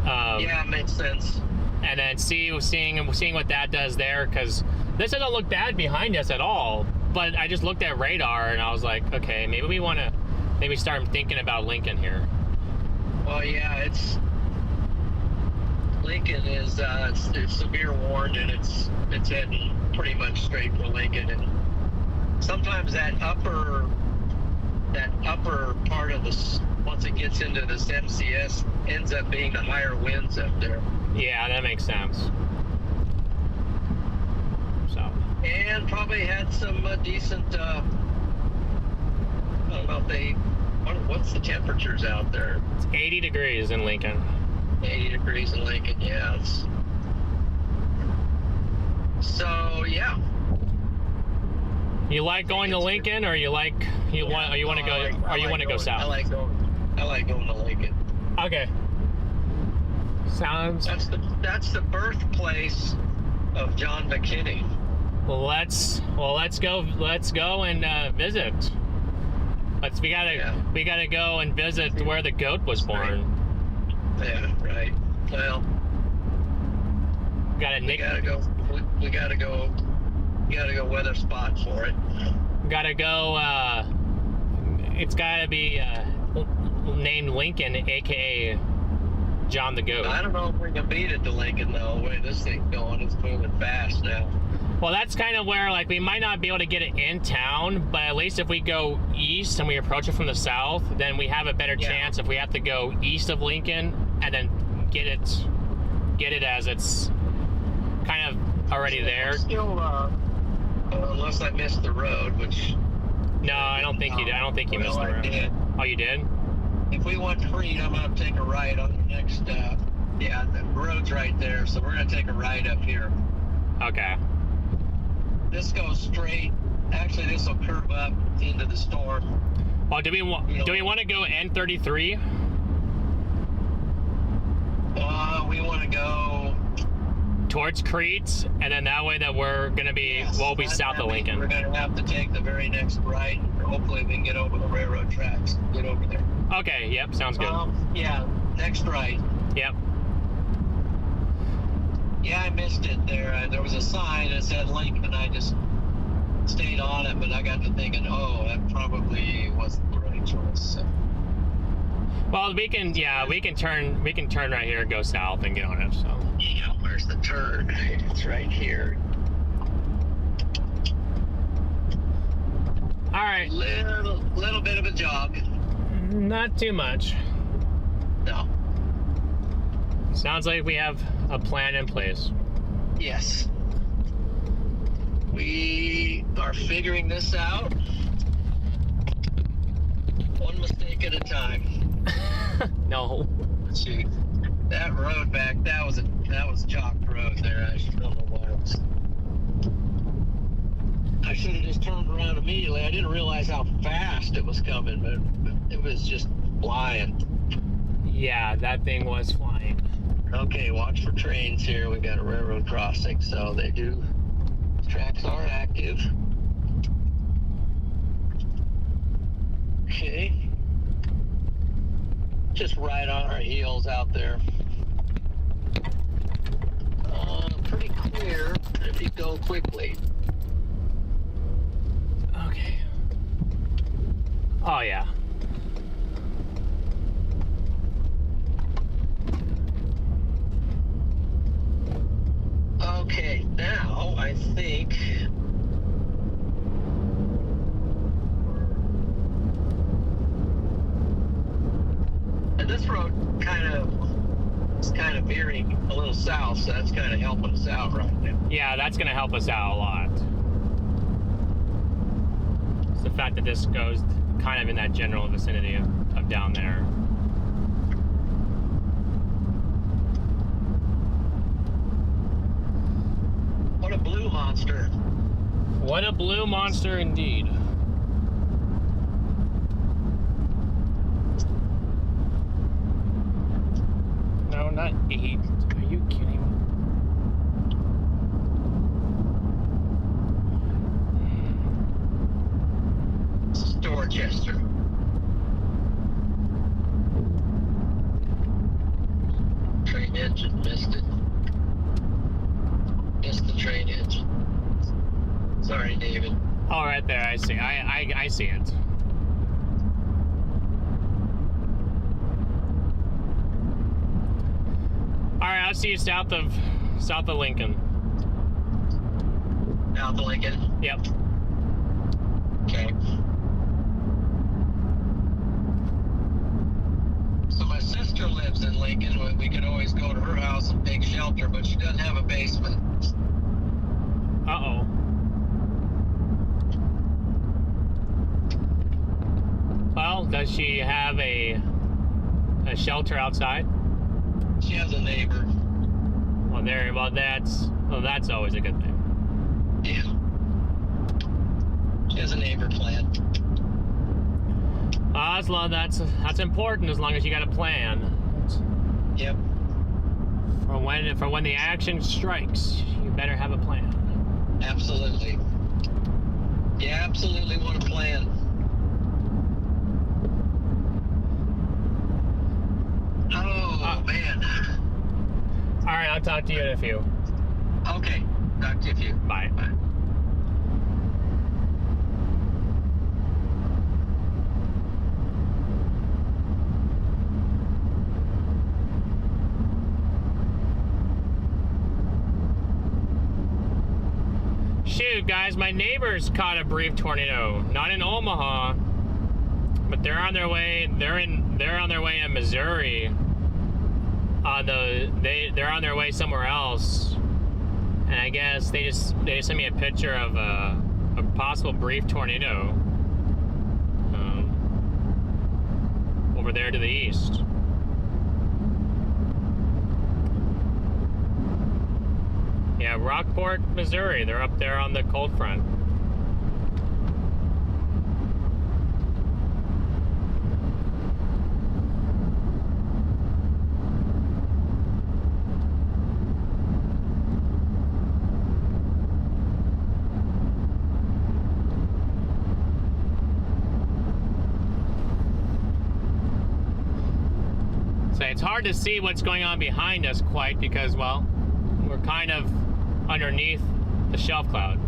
Yeah, makes sense. And then seeing what that does there, because this doesn't look bad behind us at all. But I just looked at radar and I was like, okay, maybe we want to start thinking about Lincoln here. Well, yeah, Lincoln is it's severe warned, and it's heading pretty much straight for Lincoln. And sometimes that upper part of this, once it gets into this MCS, ends up being the higher winds up there. Yeah, that makes sense. So. And probably had some decent. I don't know if what's the temperatures out there? It's 80 degrees in Lincoln. 80 degrees in Lincoln, yeah. So yeah. You like going to Lincoln, or you want to go south? I like going to Lincoln. Okay. Sounds. That's the birthplace of John McKinney. Let's go and visit. We gotta go and visit where the goat was born. Yeah, right. Well, we gotta go weather spot for it. Gotta go. It's gotta be named Lincoln, aka John the Goat. I don't know if we can beat it to Lincoln though. The way this thing's going, it's moving fast now. Well, that's kind of where, like, we might not be able to get it in town, but at least if we go east and we approach it from the south, then we have a better chance if we have to go east of Lincoln and then get it as it's kind of already there. Still, unless I missed the road, which. No, I don't think you did. I don't think you missed the road. Did. Oh, you did? If we want Crete, I'm gonna take a right on the next. Yeah, the road's right there, so we're gonna take a right up here. Okay. This goes straight. Actually, this will curve up into the storm. Oh, do we want to go N33? We want to go towards Crete, and then that way that we'll be south of Lincoln. We're gonna have to take the very next right. Hopefully, we can get over the railroad tracks. Get over there. Okay. Yep. Sounds good. Yeah. Next right. Yep. Yeah, I missed it there. There was a sign that said Lincoln. I just stayed on it, but I got to thinking, that probably wasn't the right choice. So. Well, we can turn right here and go south and get on it. So. Yeah, where's the turn? It's right here. All right. Little bit of a jog. Not too much. No. Sounds like we have a plan in place. Yes. We are figuring this out. One mistake at a time. No. Let's see. That road back, that was chalk road there. I don't know why it was. I should have just turned around immediately. I didn't realize how fast it was coming, but it was just flying. Yeah, that thing was flying. Okay, watch for trains here. We got a railroad crossing, so tracks are active. Okay. Just right on our heels out there. Pretty clear if you go quickly. Okay. Oh, yeah. think. And this road is kind of veering a little south, so that's kind of helping us out right now. Yeah, that's going to help us out a lot. It's the fact that this goes kind of in that general vicinity of down there. What a blue monster. What a blue monster indeed. No, not 8. Are you kidding me? Dorchester. Train engine, missed it. Missed the train engine. Sorry, David. Oh, right there, I see. I see it. Alright, I'll see you south of Lincoln. South of Lincoln? Yep. Okay. So my sister lives in Lincoln. We could always go to her house and take shelter, but she doesn't have a basement. Uh-oh. Well, does she have a shelter outside? She has a neighbor. Well, that's always a good thing. Yeah. She has a neighbor plan. That's important as long as you got a plan. Yep. For when the action strikes, you better have a plan. Absolutely. You absolutely want a plan. Oh, man. All right, I'll talk to you in a few. Okay. Talk to you in a few. Bye. Bye. Shoot, guys, my neighbors caught a brief tornado. Not in Omaha, but they're on their way. They're on their way in Missouri. They're on their way somewhere else, and I guess they just sent me a picture of a possible brief tornado over there to the east. Yeah, Rockport, Missouri. They're up there on the cold front. So it's hard to see what's going on behind us quite because, well, we're kind of underneath the shelf cloud.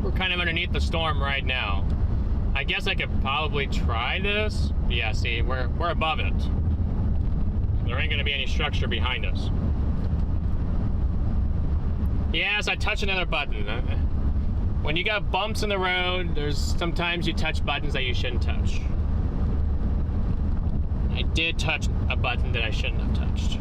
We're kind of underneath the storm right now. I guess I could probably try this. Yeah, see, we're above it. There ain't gonna be any structure behind us. Yes, I touched another button. When you got bumps in the road, there's sometimes you touch buttons that you shouldn't touch. I did touch a button that I shouldn't have touched.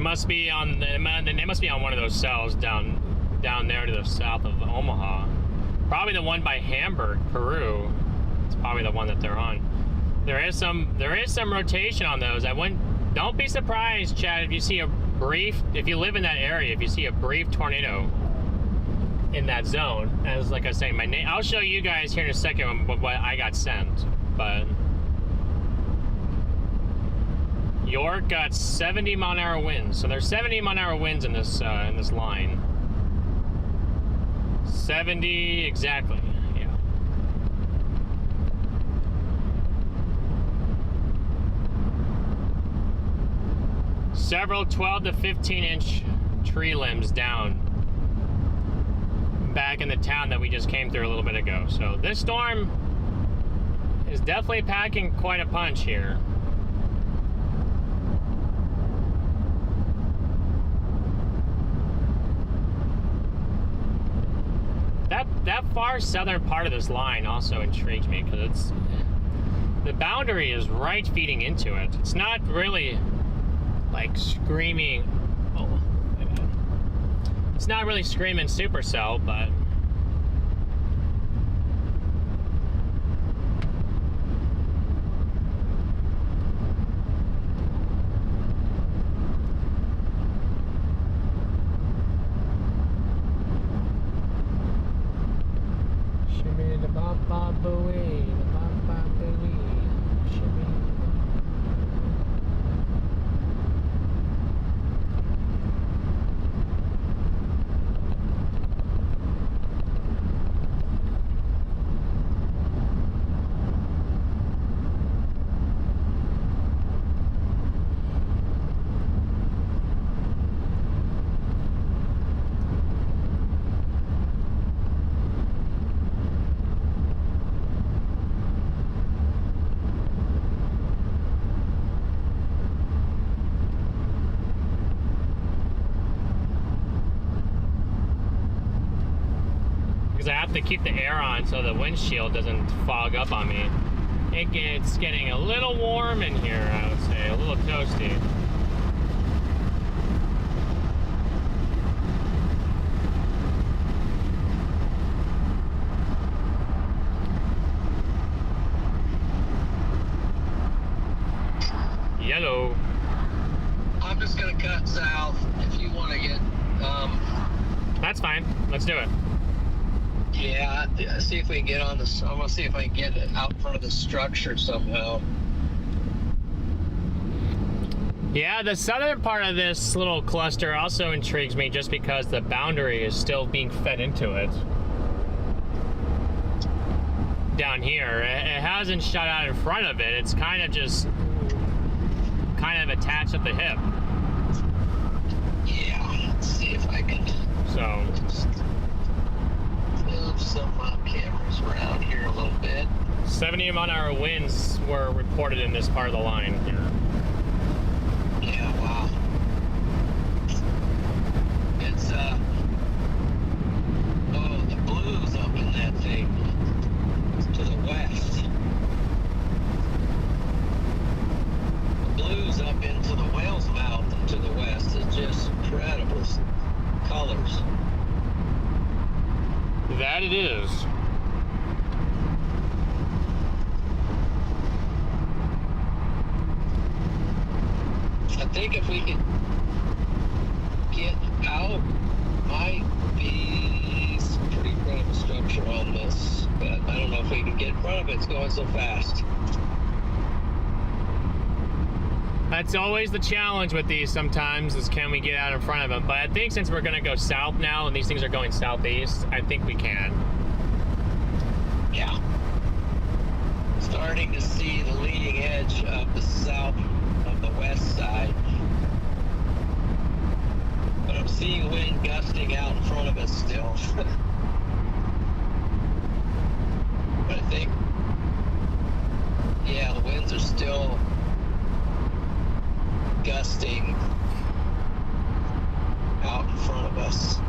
must be on. They must be on one of those cells down there to the south of Omaha. Probably the one by Hamburg, Peru. It's probably the one that they're on. There is some rotation on those. Don't be surprised, Chad, if you see if you live in that area, if you see a brief tornado in that zone. As like I was saying, I'll show you guys here in a second what I got sent, but York got 70 mile-an-hour winds. So there's 70 mile-an-hour winds in this line. 70 exactly. Yeah. Several 12 to 15 inch tree limbs down back in the town that we just came through a little bit ago. So this storm is definitely packing quite a punch here. That far southern part of this line also intrigues me because the boundary is right feeding into it. It's not really like screaming. Oh, my bad. It's not really screaming supercell, but I have to keep the air on so the windshield doesn't fog up on me. It's getting a little warm in here, I would say, a little toasty. Yellow. I'm just gonna cut south if you want to get. That's fine. Let's do it. Yeah, see if we can get on this. I'm gonna see if I can get it out in front of the structure somehow. Yeah, the southern part of this little cluster also intrigues me just because the boundary is still being fed into it. Down here, it hasn't shut out in front of it. It's kind of just attached at the hip. Yeah, let's see if I can. So. Move some cameras around here a little bit. 70 mile-an-hour winds were reported in this part of the line here. Yeah, wow. It's the blues up in that thing to the west. The blues up into the whale's mouth and to the west is just incredible colors. That it is. I think if we could get out, might be some pretty incredible structure on this, but I don't know if we can get in front of it. It's going so fast. That's always the challenge with these sometimes, is can we get out in front of them. But I think since we're going to go south now and these things are going southeast, I think we can. Yeah. Starting to see the leading edge of the south of the west side. But I'm seeing wind gusting out in front of us still. But I think, yeah, the winds are still gusting out in front of us.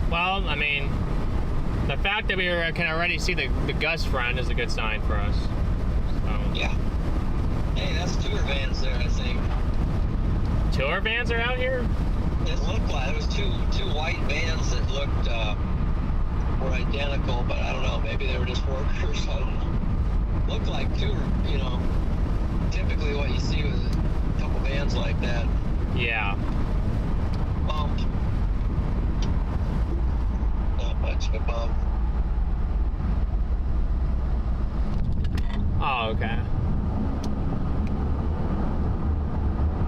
Well, I mean, the fact that we can already see the gust front is a good sign for us. So. Yeah. Hey, that's tour vans there, I think. Tour vans are out here? It looked like it was two white vans that looked were identical, but I don't know. Maybe they were just workers. I don't know. Looked like tour. You know, typically what you see with a couple vans like that. Yeah. Bump. Not much of a bump. Oh, okay.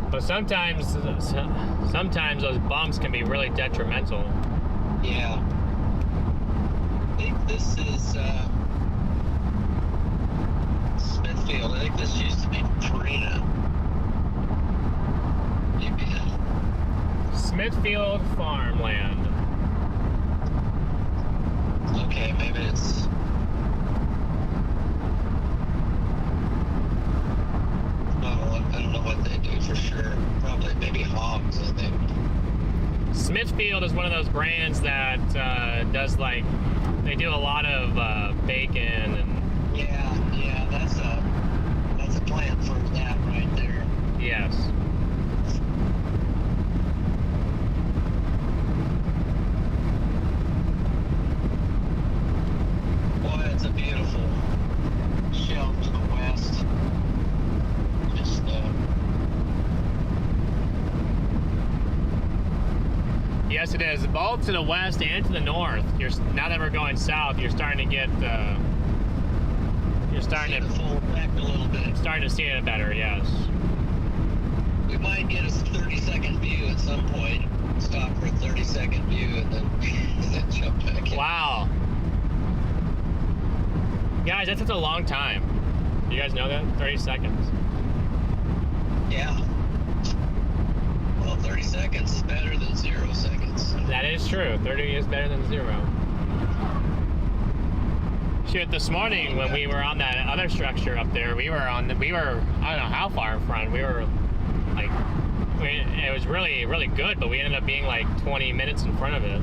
But sometimes those bumps can be really detrimental. Yeah. I think this is Smithfield. I think this used to be Farina. Maybe. Smithfield farmland. Okay, maybe it's. I don't know what they do for sure. Probably maybe hogs, I think. Smithfield is one of those brands that does like, they do a lot of bacon and. Yeah, that's a plant for that right there. Yes. Boy, it's a beautiful shelf to the west. Just Yes, it is. Both to the west and to the north. Now that we're going south, you're starting to get. You're starting see to the full effect a little bit. starting to see it better. Yes. We might get a 30-second view at some point. Stop for a 30-second view and then jump back in. Wow. Guys, that's such a long time. You guys know that? 30 seconds. Yeah. Well, 30 seconds is better than 0 seconds. That is true. 30 is better than 0. Shoot, this morning when we were on that other structure up there, we were I don't know how far in front. We were like, it was really, really good, but we ended up being like 20 minutes in front of it.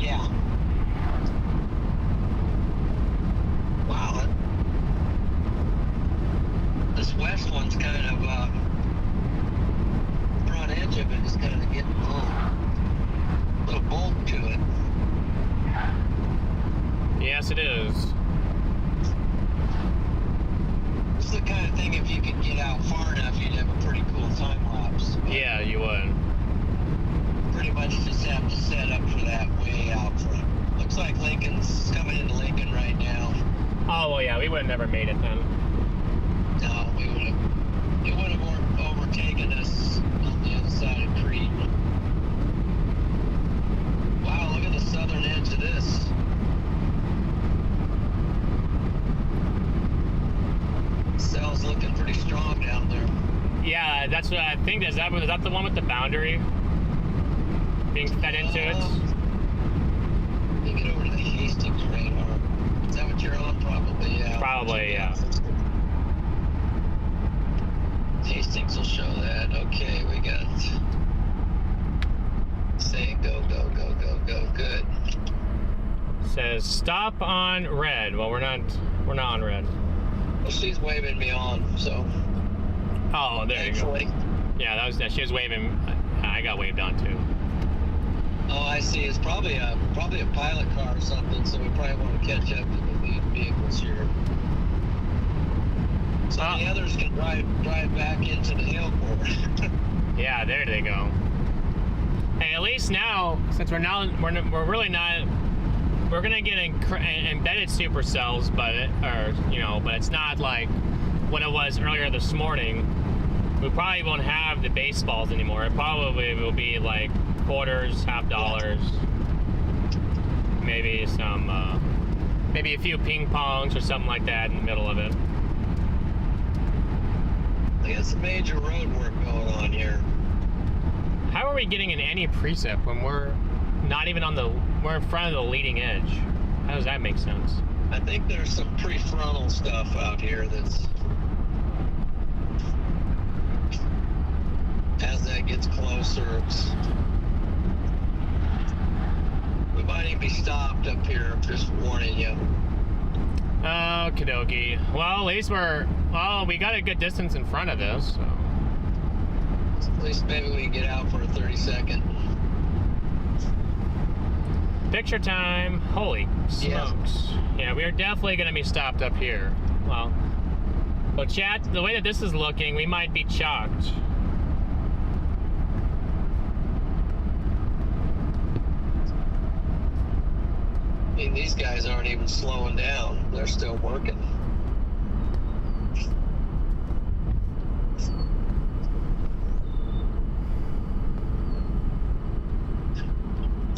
Yeah. Wow. This west one's kind of, front edge of it is kind of getting a little bulk to it. Yes, it is. This is the kind of thing, if you could get out far enough, you'd have a pretty cool time lapse. Yeah, you would. Pretty much just have to set up for that way out front. Looks like Lincoln's coming into Lincoln right now. Oh, well, yeah, we would have never made it then. No, it would have overtaken us on the other side of Crete. Wow, look at the southern edge of this. Cell's looking pretty strong down there. Yeah, that's what I think. Is that the one with the boundary being fed into it? Let me get over to the Hastings radar. Is that what you're on? Probably, yeah. Probably, yeah. Hastings will show that. Okay, we got say go, go, go, go, go. Good. Says stop on red. Well, we're not on red. Well, she's waving me on, so. Oh, there you go. Yeah, she was waving. I got waved on too. Oh, I see. It's probably a pilot car or something, so we probably want to catch up to the lead vehicles here. So the others can drive back into the hill court. Yeah, there they go. Hey, at least now, since we're really not, we're gonna get embedded supercells, but it's not like what it was earlier this morning. We probably won't have the baseballs anymore. It probably will be like quarters, $50, maybe maybe a few ping pongs or something like that in the middle of it. We got some major road work going on here. How are we getting in any precip when we're not even we're in front of the leading edge? How does that make sense? I think there's some prefrontal stuff out here that's, as that gets closer, stopped up here. Just warning you. Okie dokie. Well, at least we got a good distance in front of this, so. At least maybe we can get out for a 30-second. Picture time. Holy smokes. Yeah, we are definitely going to be stopped up here. Well, chat, the way that this is looking, we might be chalked. I mean, these guys aren't even slowing down. They're still working.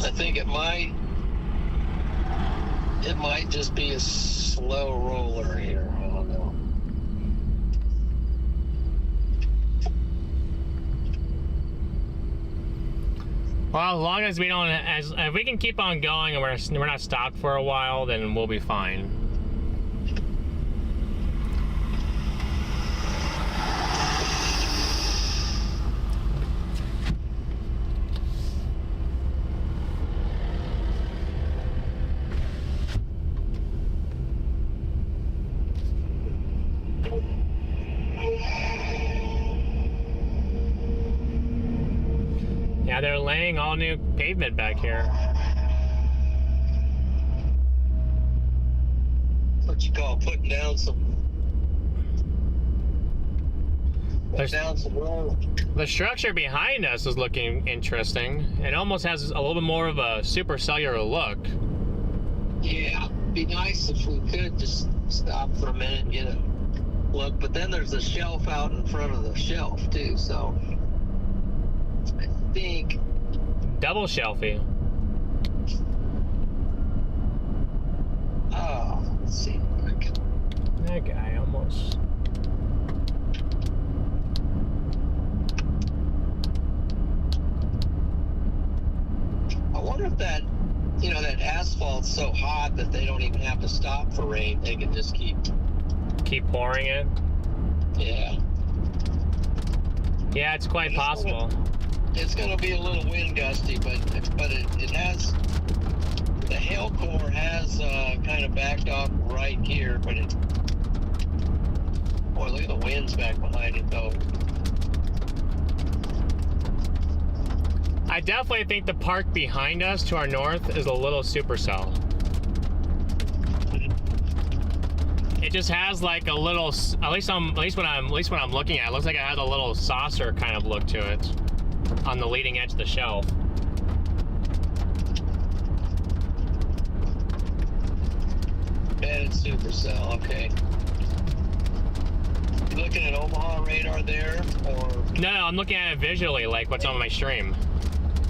I think it might just be a slow roller here. I don't know. Well, as long as we don't, if we can keep on going and we're not stopped for a while, then we'll be fine. Yeah, they're laying all new pavement back here. What you call putting down some road. The structure behind us is looking interesting. It almost has a little bit more of a supercellular look. Yeah, be nice if we could just stop for a minute and get a look. But then there's a shelf out in front of the shelf too, so I think Double shelfie. Oh, let's see. That guy almost. I wonder if that asphalt's so hot that they don't even have to stop for rain. They can just keep pouring it. Yeah. Yeah, it's quite possible. It's going to be a little wind gusty, but it has, the hail core has kind of backed off right here, but boy, look at the winds back behind it though. I definitely think the park behind us to our north is a little supercell. It just has like a little, at least when I'm looking at it, looks like it has a little saucer kind of look to it on the leading edge of the shelf. Embedded supercell, okay. You looking at Omaha radar there, or? No, I'm looking at it visually, like what's on my stream.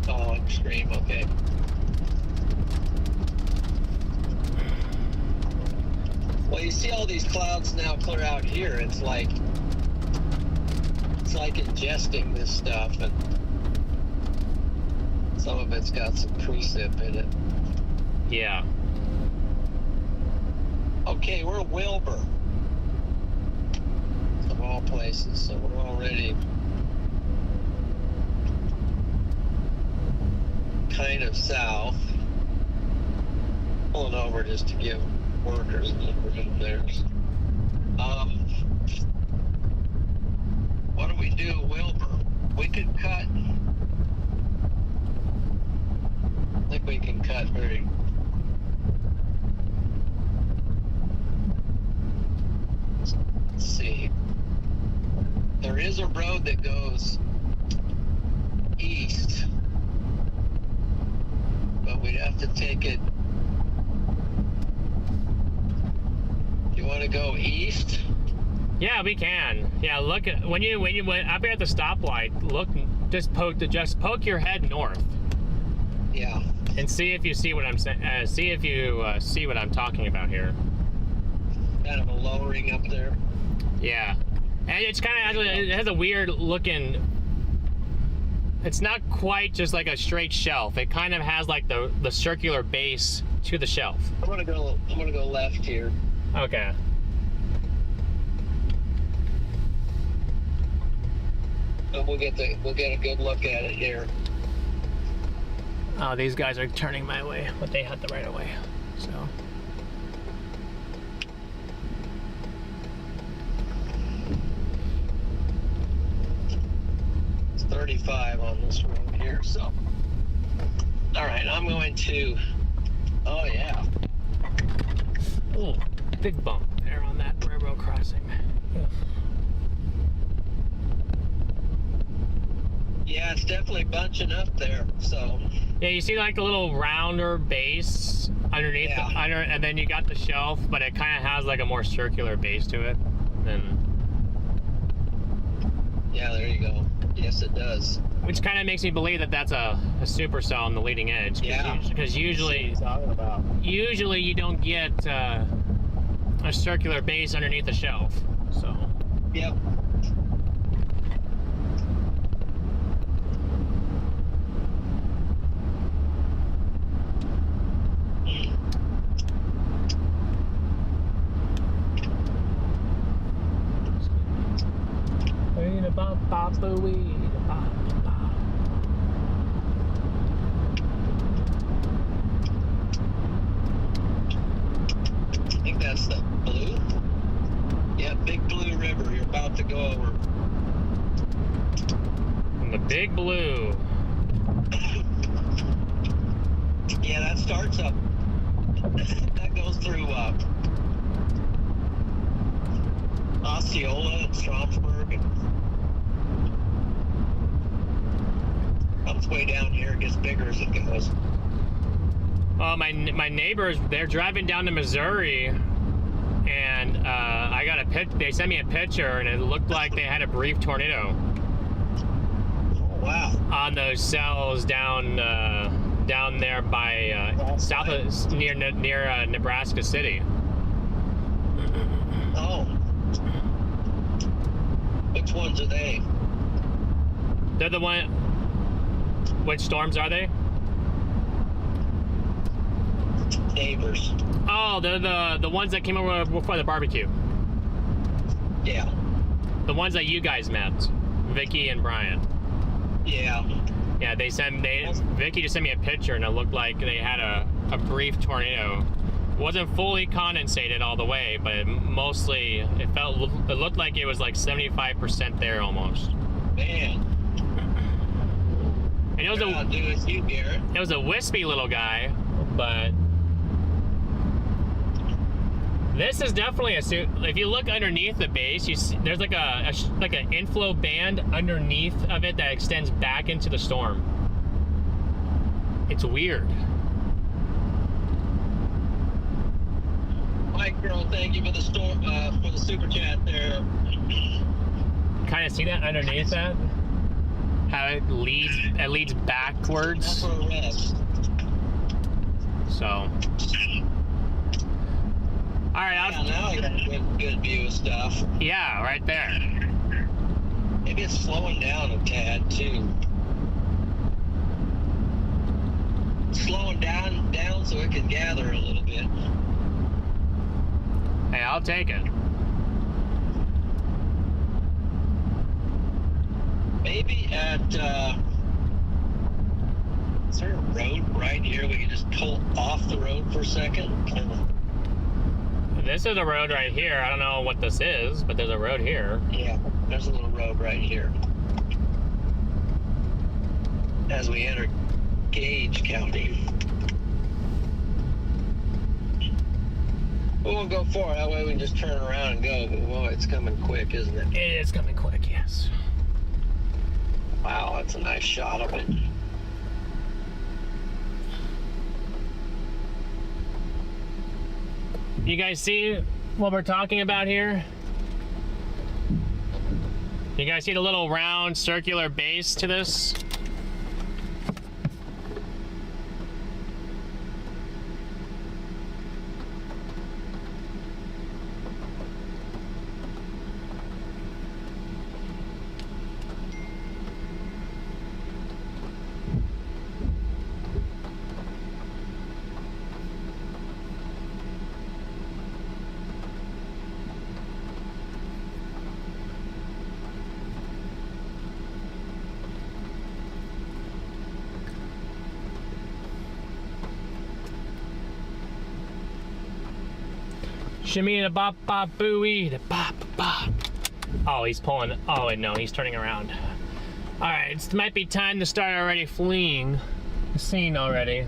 Oh, stream, okay. Well, you see all these clouds now clear out here. It's like ingesting this stuff, and some of it's got some precip in it. Yeah. Okay, we're Wilbur, of all places, so we're already kind of south. Pulling over just to give workers a little bit of theirs. What do we do, Wilbur? We could cut. I think we can cut very. Let's see. There is a road that goes east, but we'd have to take it. You want to go east? Yeah, we can. Yeah, look at when you went up here at the stoplight. Look, just poke your head north. Yeah. And see if you see what I'm saying. See if you see what I'm talking about here. Kind of a lowering up there. Yeah, and it's kind of it has a weird looking. It's not quite just like a straight shelf. It kind of has like the circular base to the shelf. I'm gonna go left here. Okay. And we'll get a good look at it here. Oh, these guys are turning my way, but they had the right of way. So. It's 35 on this road here, so. All right, I'm going to. Oh yeah. Oh, big bump there on that railroad crossing. Yeah, it's definitely bunching up there. So. Yeah, you see like a little rounder base underneath, Yeah. and then you got the shelf, but it kind of has like a more circular base to it. Yeah, there you go. Yes, it does. Which kind of makes me believe that that's a supercell on the leading edge. Yeah. Because usually you don't get a circular base underneath the shelf. So. Yep. I think that's the blue. Yep, Big Blue River. You're about to go over. And the Big Blue. Yeah, that starts up. That goes through Osceola and Stromsburg and comes way down here. It gets bigger as it goes. Oh, my neighbors, they're driving down to Missouri, and I got a they sent me a picture, and it looked like they had a brief tornado. Oh, wow. On those cells down there by south of near Nebraska City. Oh. Which ones are they? They're the one. Which storms are they? Neighbors. Oh, they're the ones that came over before the barbecue. Yeah. The ones that you guys met, Vicky and Brian. Yeah. Yeah, Vicky just sent me a picture, and it looked like they had a brief tornado. It wasn't fully condensated all the way, but it looked like it was like 75% there almost. Man. And it was it was a wispy little guy, but this is definitely if you look underneath the base, you see there's like an inflow band underneath of it that extends back into the storm. It's weird. Mike Girl, thank you for the for the super chat there. Kind of see that underneath that? How it leads backwards. Upper rest. So. All right. Yeah, now you got a good view of stuff. Yeah, right there. Maybe it's slowing down a tad too. Slowing down so it can gather a little bit. Hey, I'll take it. Maybe at is there a road right here we can just pull off the road for a second? This is a road right here. I don't know what this is, but there's a road here. Yeah, there's a little road right here. As we enter Gage County. We won't go far, that way we can just turn around and go, but boy, it's coming quick, isn't it? It is coming quick, yes. Wow, that's a nice shot of it. You guys see what we're talking about here? You guys see the little round circular base to this? Shimmy da bop bop booey da bop bop. Oh, he's pulling. Oh, wait, no, he's turning around. All right, it might be time to start already fleeing the scene already.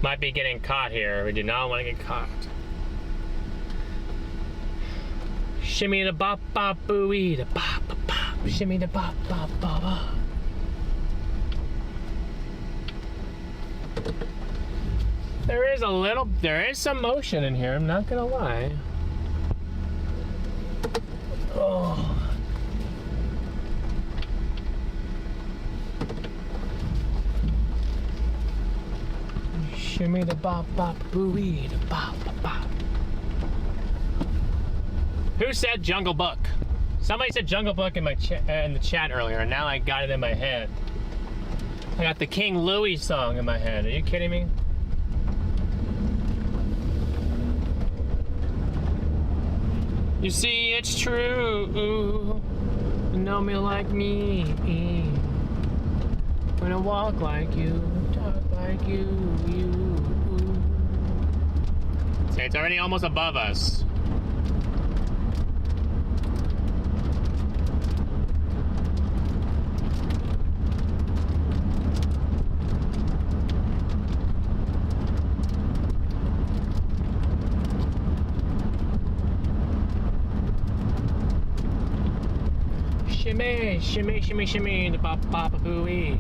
Might be getting caught here. We do not want to get caught. Shimmy da bop bop booey da bop bop. Shimmy da bop bop bop. There is some motion in here, I'm not gonna lie. Oh. Shimmy the bop bop booey the bop bop. Who said Jungle Book? Somebody said Jungle Book in my in the chat earlier, and now I got it in my head. I got the King Louis song in my head. Are you kidding me? You see, it's true. You know me like me. When I walk like you, talk like you. See, it's already almost above us. Shimmy, shimmy, shimmy, shimmy, the bop bop booey.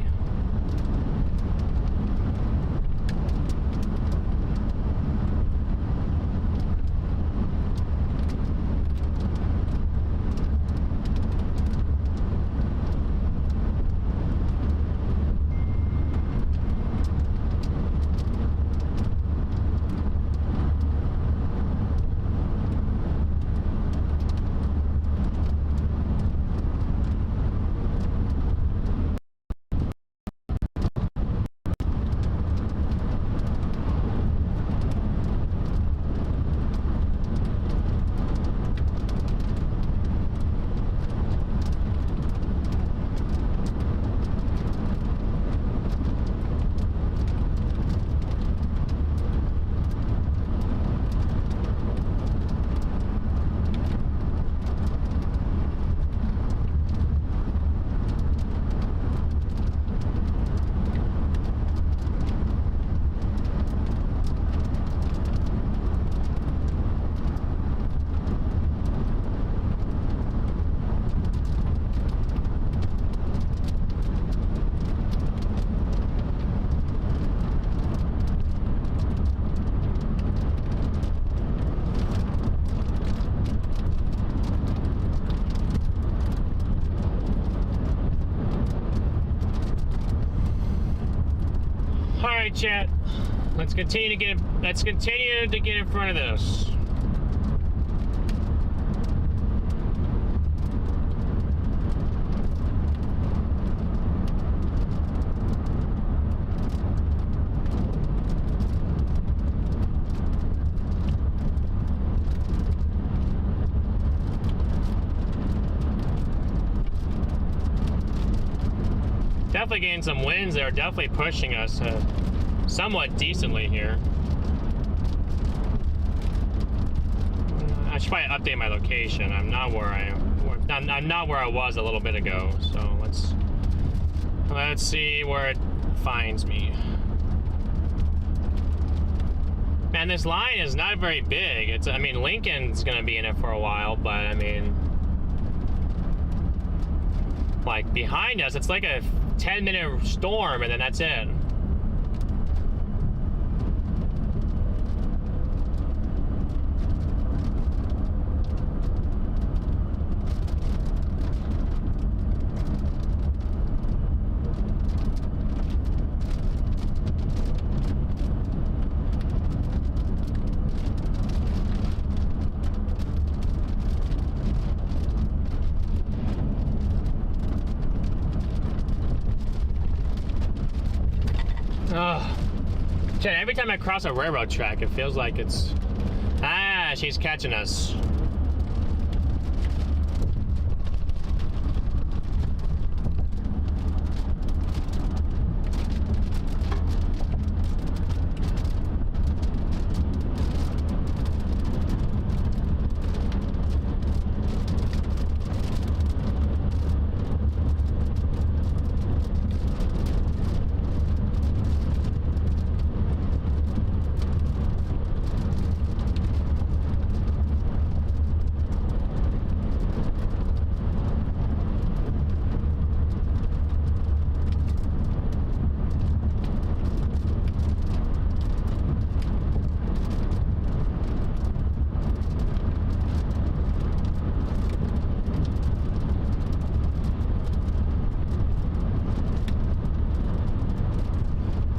Alright, chat. Let's continue to get in front of this. Definitely getting some winds that are definitely pushing us somewhat decently here. I should probably update my location. I'm not where I'm not where I was a little bit ago. So let's see where it finds me. Man, this line is not very big. I mean, Lincoln's gonna be in it for a while, but I mean, like behind us, it's like a 10-minute storm, and then that's it. Every time I cross a railroad track, it feels like it's... Ah, she's catching us.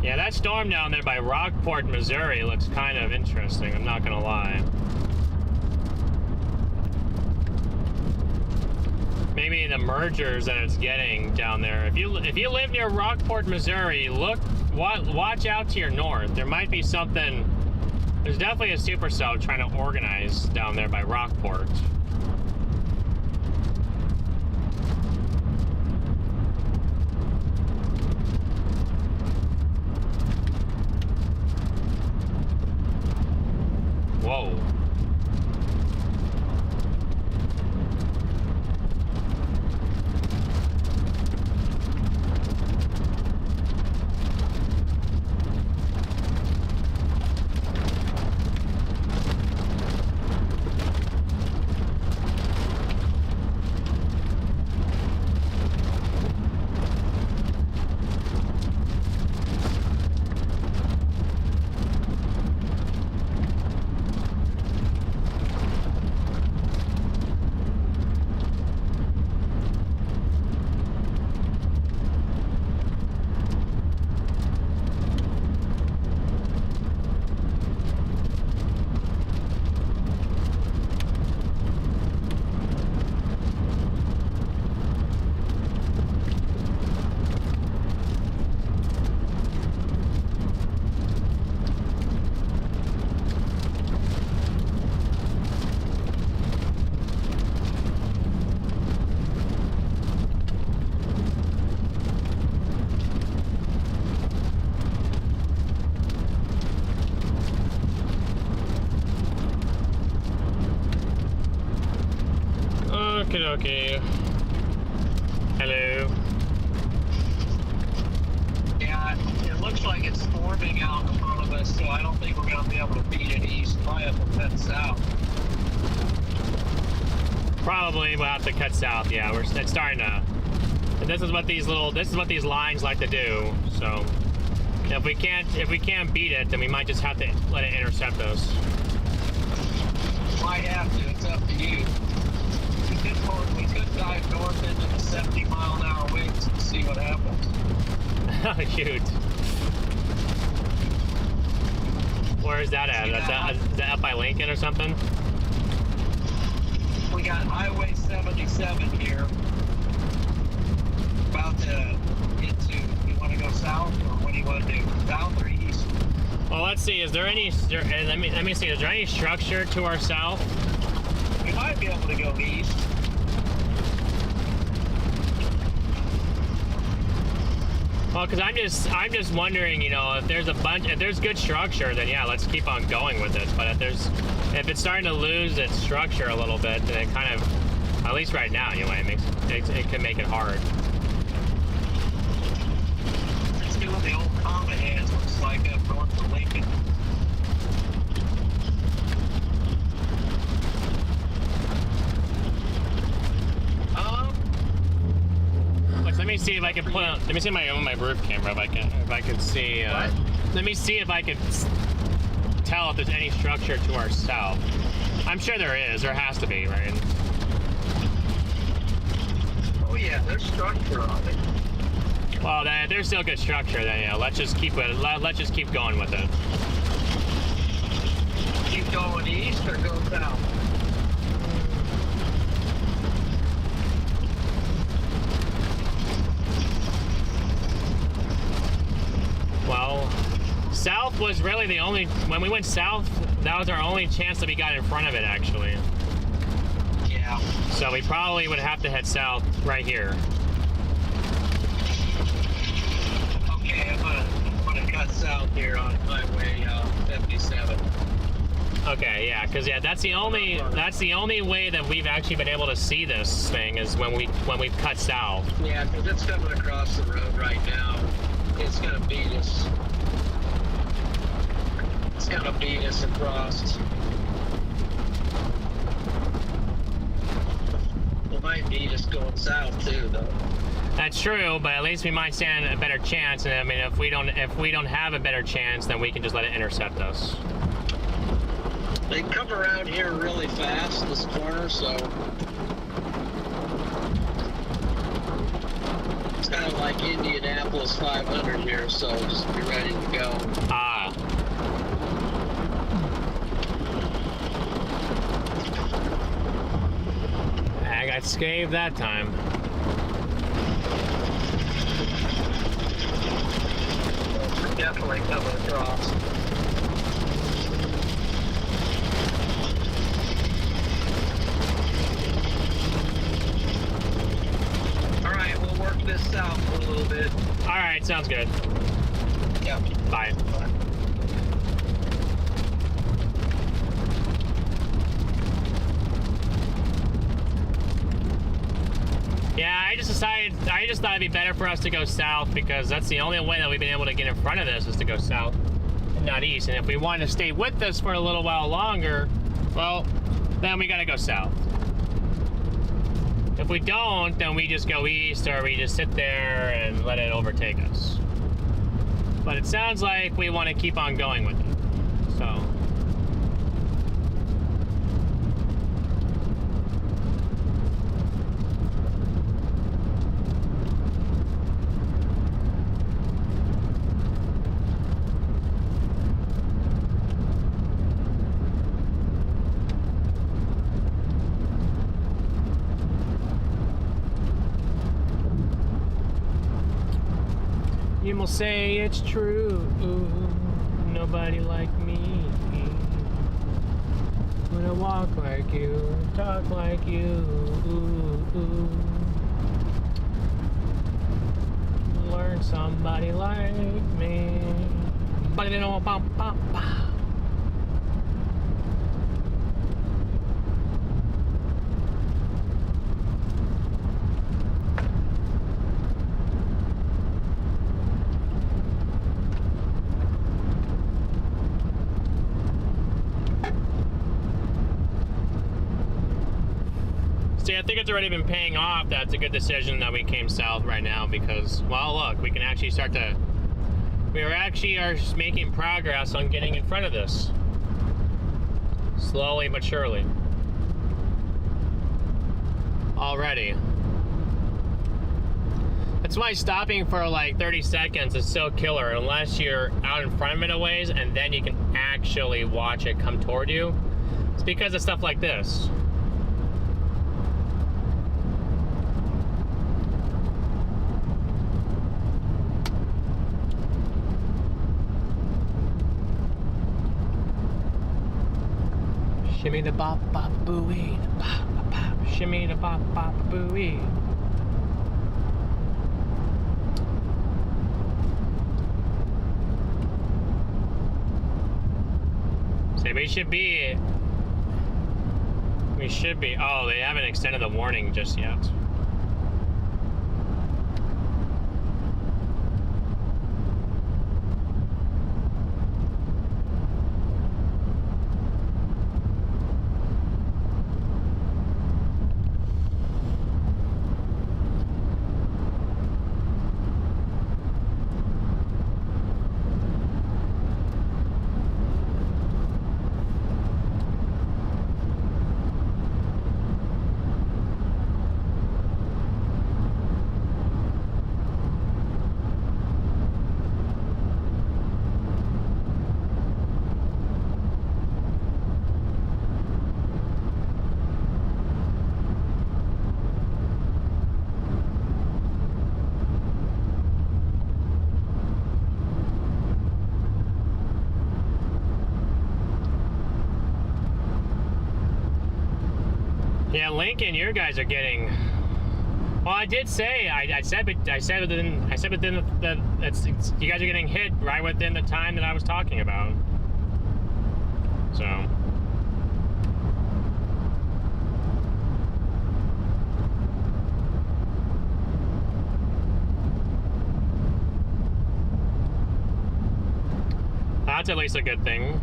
Yeah, that storm down there by Rockport, Missouri looks kind of interesting, I'm not gonna lie. Maybe the mergers that it's getting down there. If you live near Rockport, Missouri, watch out to your north. There might be something. There's definitely a supercell trying to organize down there by Rockport. Whoa. Okay. Hello. Yeah, it looks like it's storming out in front of us, so I don't think we're going to be able to beat it east. Probably have to cut south. Probably we'll have to cut south. Yeah, it's starting to. And this is what these lines like to do. So if we can't beat it, then we might just have to let it intercept us. Might have to. It's up to you. We could dive north into the 70-mile-an-hour winds and see what happens. Oh, shoot. Where is that at? Is that up by Lincoln or something? We got Highway 77 here. About to get to. You want to go south, or what do you want to do? South or east? Well, let's see. Is there any? Let me see. Is there any structure to our south? We might be able to go east. Well, because I'm just wondering, you know, if there's good structure, then yeah, let's keep on going with it. But if it's starting to lose its structure a little bit, then it kind of, at least right now anyway, it can make it hard. Let's do what the old comet hands looks like up north of Lincoln. Let me see if I can put. Let me see my roof camera if I can see. Let me see if I can tell if there's any structure to our south. I'm sure there is. There has to be, right? Oh yeah, there's structure on it. Well, there's still good structure. Then yeah, let's just keep it. Let's just keep going with it. Keep going east or go south? Well, south was really the only. When we went south, that was our only chance that we got in front of it, actually. Yeah. So we probably would have to head south right here. Okay, I'm gonna cut south here on Highway 77. Okay, yeah, because yeah, that's the only way that we've actually been able to see this thing is when we've cut south. Yeah, because it's coming across the road right now. It's gonna beat us. It's gonna beat us across. It might beat us going south too, though. That's true, but at least we might stand a better chance. And I mean, if we don't have a better chance, then we can just let it intercept us. They come around here really fast, this corner, so It's kind of like Indianapolis 500 here, so just be ready to go. Ah. I got scathed that time. Definitely coming across. Alright, we'll work this south for a little bit. Alright, sounds good. Yep. Bye. Yeah, I just thought it'd be better for us to go south because that's the only way that we've been able to get in front of this is to go south and not east. And if we want to stay with this for a little while longer, well, then we gotta go south. If we don't, then we just go east or we just sit there and let it overtake us. But it sounds like we want to keep on going with it, so. You will say it's true, nobody like me. When I walk like you, talk like you, learn somebody like me. See, I think it's already been paying off. That's a good decision that we came south right now because, well, look, we can actually we are making progress on getting in front of this. Slowly but surely. Already. That's why stopping for like 30 seconds is so killer unless you're out in front of it a ways and then you can actually watch it come toward you. It's because of stuff like this. Shimmy the bop bop booey, the bop bop bop. Shimmy the bop bop booey. So we should be. Oh, they haven't extended the warning just yet. Yeah, Lincoln, you guys are getting. Well, I did say I said within the you guys are getting hit right within the time that I was talking about. So. That's at least a good thing.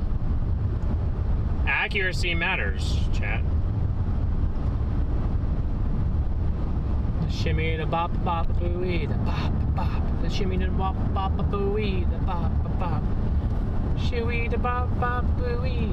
Accuracy matters, chat. Shimmy the bop bop booey, the bop bop, the shimmy the bop bop booey, the bop bop, shimmy the bop bop booey.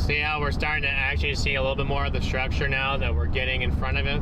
See how we're starting to actually see a little bit more of the structure now that we're getting in front of it?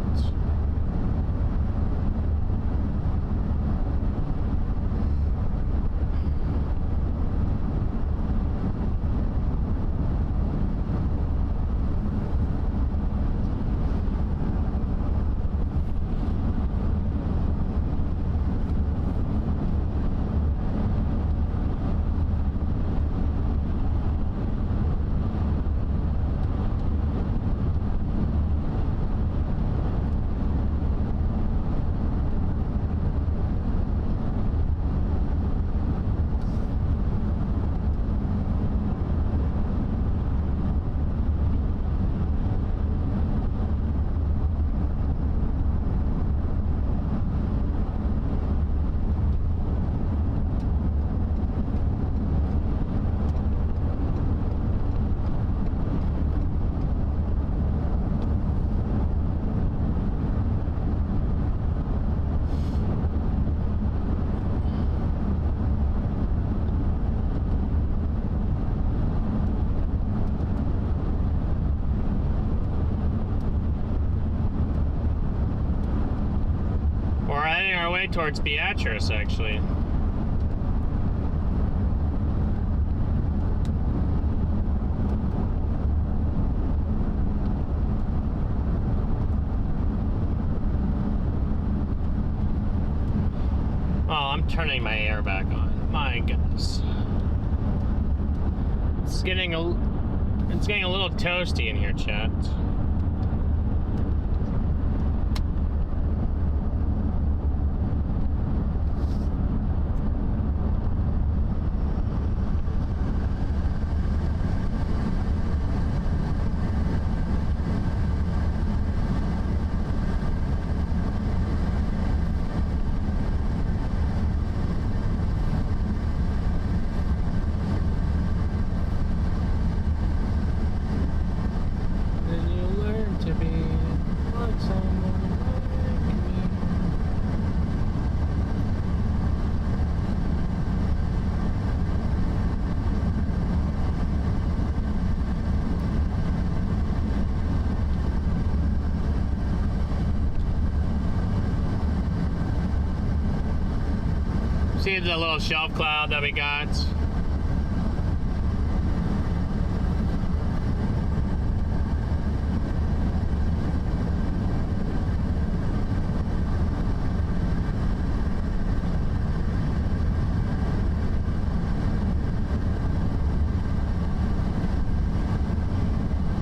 Towards Beatrice, actually. Oh, I'm turning my air back on. My goodness. It's getting a little toasty in here, chat. See the little shelf cloud that we got?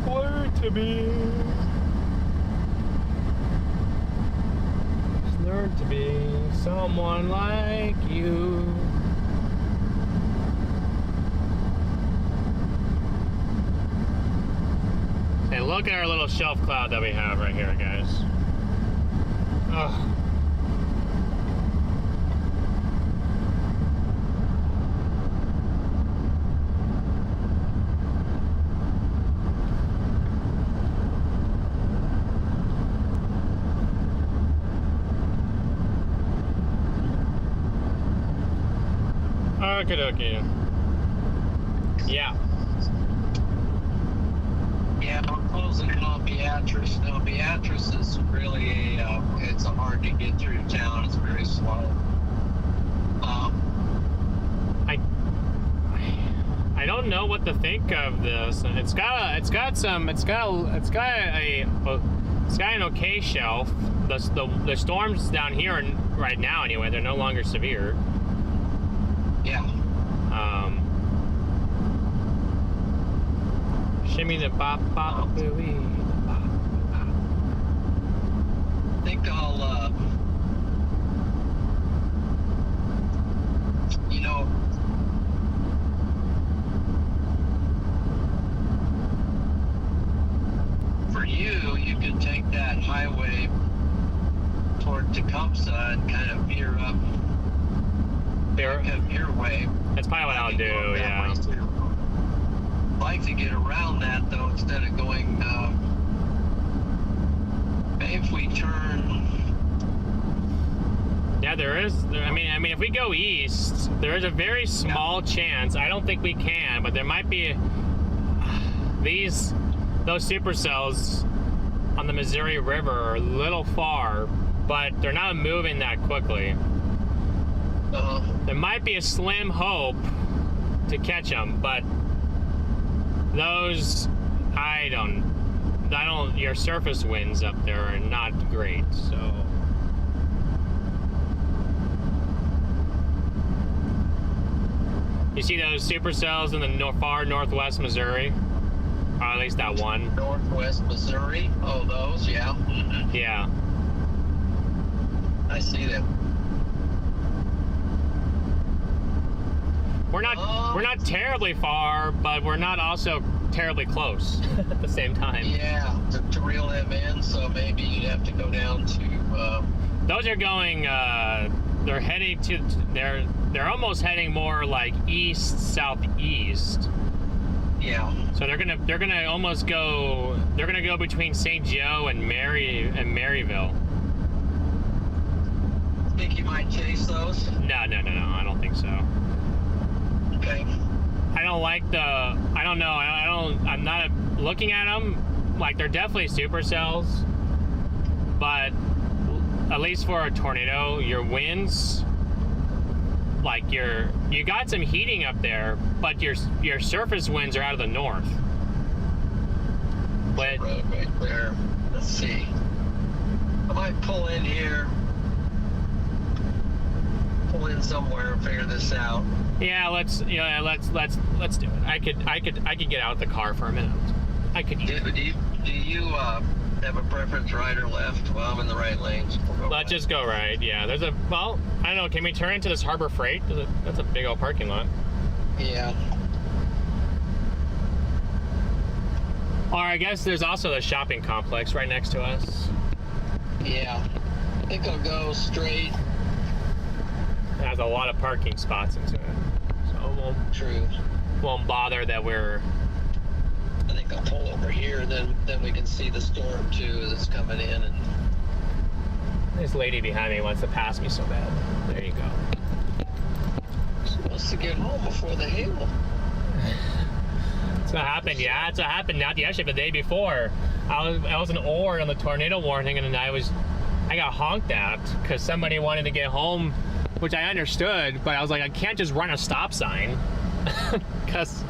Where to be? Learn to be someone like you. Hey, look at our little shelf cloud that we have right here, guys. Ugh. Okie dokie. Yeah. Yeah, we're closing in on Beatrice. Now, Beatrice is really it's a hard to get through town. It's very slow. I don't know what to think of this. It's got an okay shelf. The storms down here right now anyway, they're no longer severe. Yeah. Shimmy the bop bop booey. I think I'll for you could take that highway toward Tecumseh and kind of veer up your way. That's probably what I'll do, yeah. I'd like to get around that though, instead of going maybe if we turn. Yeah, I mean if we go east, there is a very small chance. I don't think we can, but there might be those supercells on the Missouri River are a little far, but they're not moving that quickly. There might be a slim hope to catch them, but those, I don't, your surface winds up there are not great, so. You see those supercells in the far northwest Missouri? Or at least that one. Northwest Missouri? Oh, those, yeah. Mm-hmm. Yeah. I see them. We're not terribly far, but we're not also terribly close at the same time. Yeah, to reel them in, so maybe you'd have to go down to. Those are going. They're heading to. They're almost heading more like east southeast. Yeah. So they're gonna almost go. They're gonna go between St. Joe and Maryville. Think you might chase those? No. I don't think so. Okay. I don't like the. I don't know. I'm not looking at them. Like, they're definitely supercells, but at least for a tornado, your winds, like you got some heating up there, but your surface winds are out of the north. But Road right there. Let's see. I might pull in here. Pull in somewhere and figure this out. yeah, let's do it. I could get out of the car for a minute. I could. Do you have a preference, right or left? Well, I'm in the right lanes. We'll Let's just go right. Yeah, there's a. Well, I don't know. Can we turn into this Harbor Freight? That's a big old parking lot. Yeah. Or I guess there's also the shopping complex right next to us. Yeah. I think I'll go straight. It has a lot of parking spots into it, so True. won't bother that we're. I think I'll pull over here, and then we can see the storm too that's coming in. And This lady behind me wants to pass me so bad. There you go. supposed to get home before the hail. It's what happened. Yeah, it's what happened. Not yesterday, but the day before. I was in Ord on the tornado warning, and I got honked at because somebody wanted to get home, which I understood, but I was like, I can't just run a stop sign because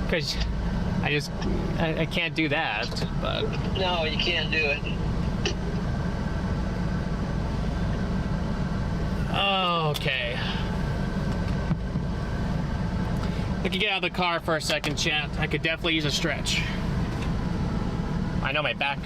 I can't do that. But No, you can't do it. okay. I could get out of the car for a second, chat. I could definitely use a stretch. I know my back.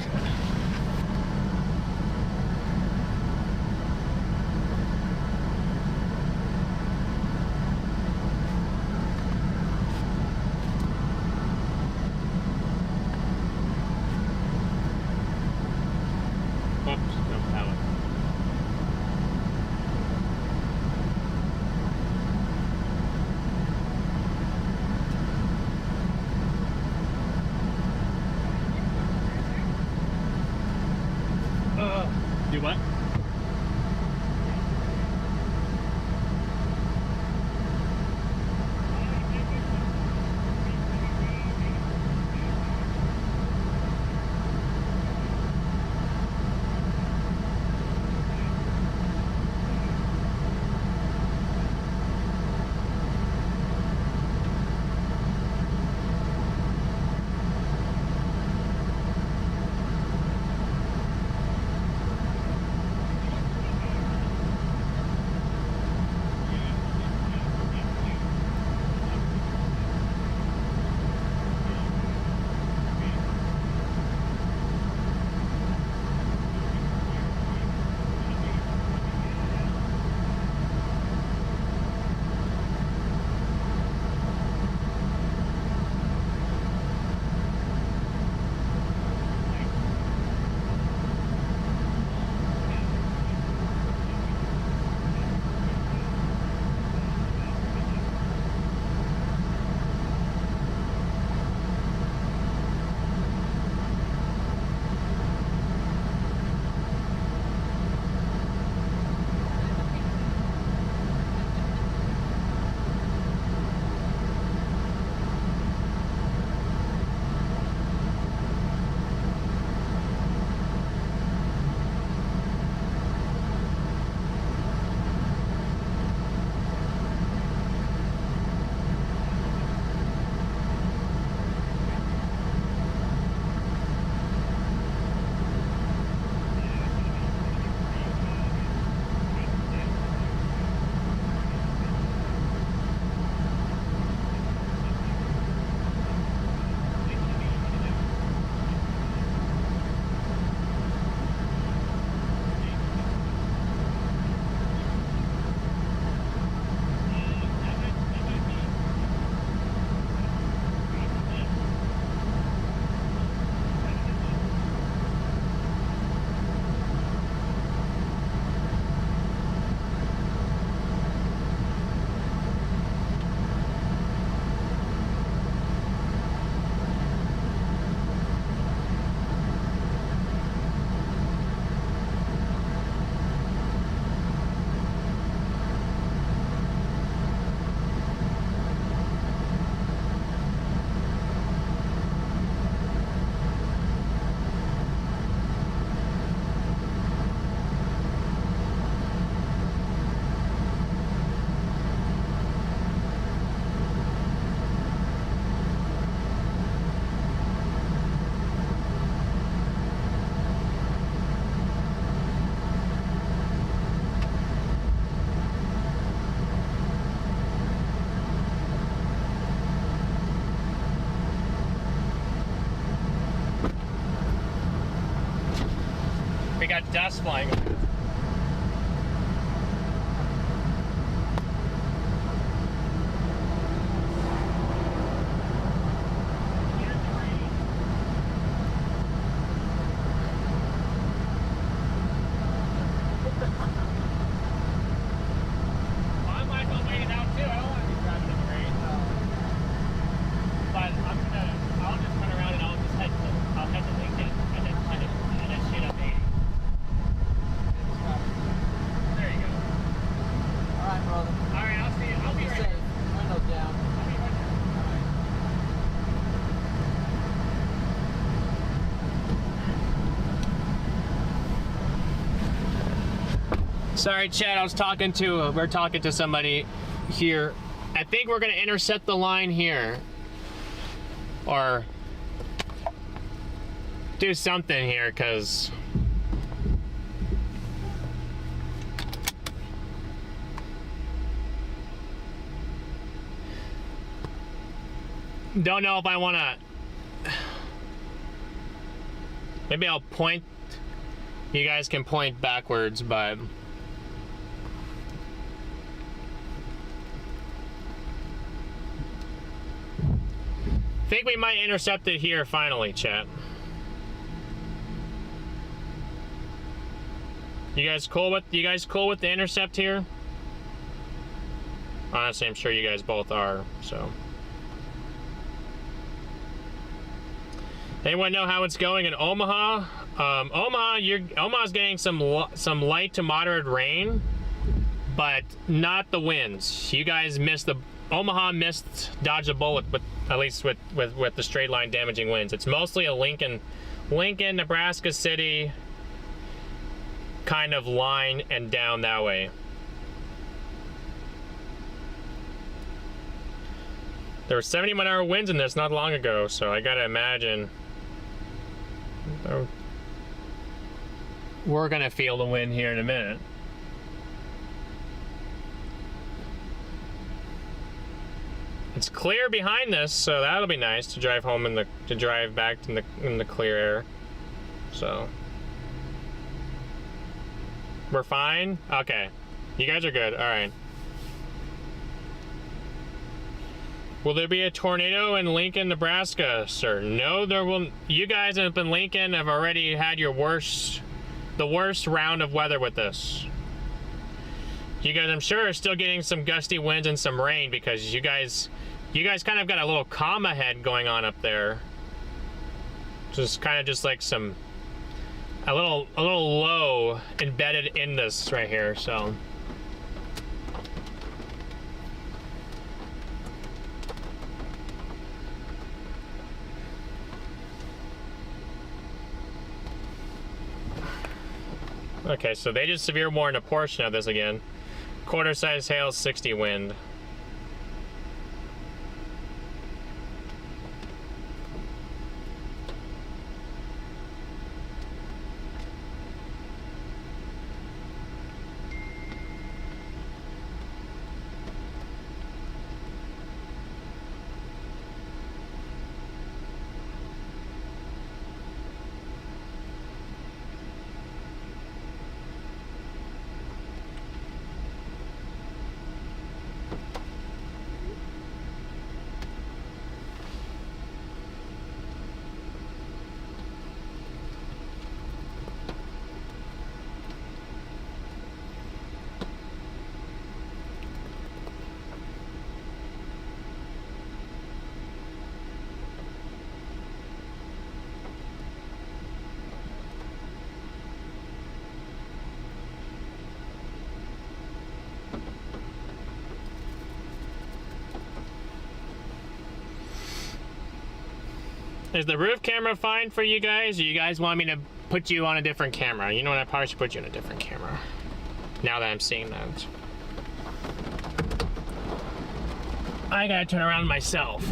Do what? We got dust flying. Sorry, Chad, we're talking to somebody here. I think we're gonna intercept the line here. Or do something here, cause don't know if I wanna, maybe I'll point, you guys can point backwards, but I think we might intercept it here finally, chat. You guys cool with the intercept here? Honestly, I'm sure you guys both are, so. Anyone know how it's going in Omaha? Omaha's getting some light to moderate rain, but not the winds. You guys missed Omaha dodged a bullet, but at least with the straight line damaging winds. It's mostly a Lincoln, Nebraska City kind of line and down that way. There were 70-mile-an-hour winds in this not long ago, so I gotta imagine we're gonna feel the wind here in a minute. It's clear behind this, so that'll be nice to drive home to drive back in the clear air. So we're fine. Okay, you guys are good. All right. Will there be a tornado in Lincoln, Nebraska, sir? No, there will. You guys up in Lincoln have already had the worst round of weather with this. You guys, I'm sure, are still getting some gusty winds and some rain because you guys kind of got a little calm ahead going on up there. Just kind of just like a little low embedded in this right here, so. Okay, so they just severe warned a portion of this again. Quarter size hail, 60 wind. Is the roof camera fine for you guys? Or you guys want me to put you on a different camera? You know what, I probably should put you on a different camera. Now that I'm seeing that. I gotta turn around myself.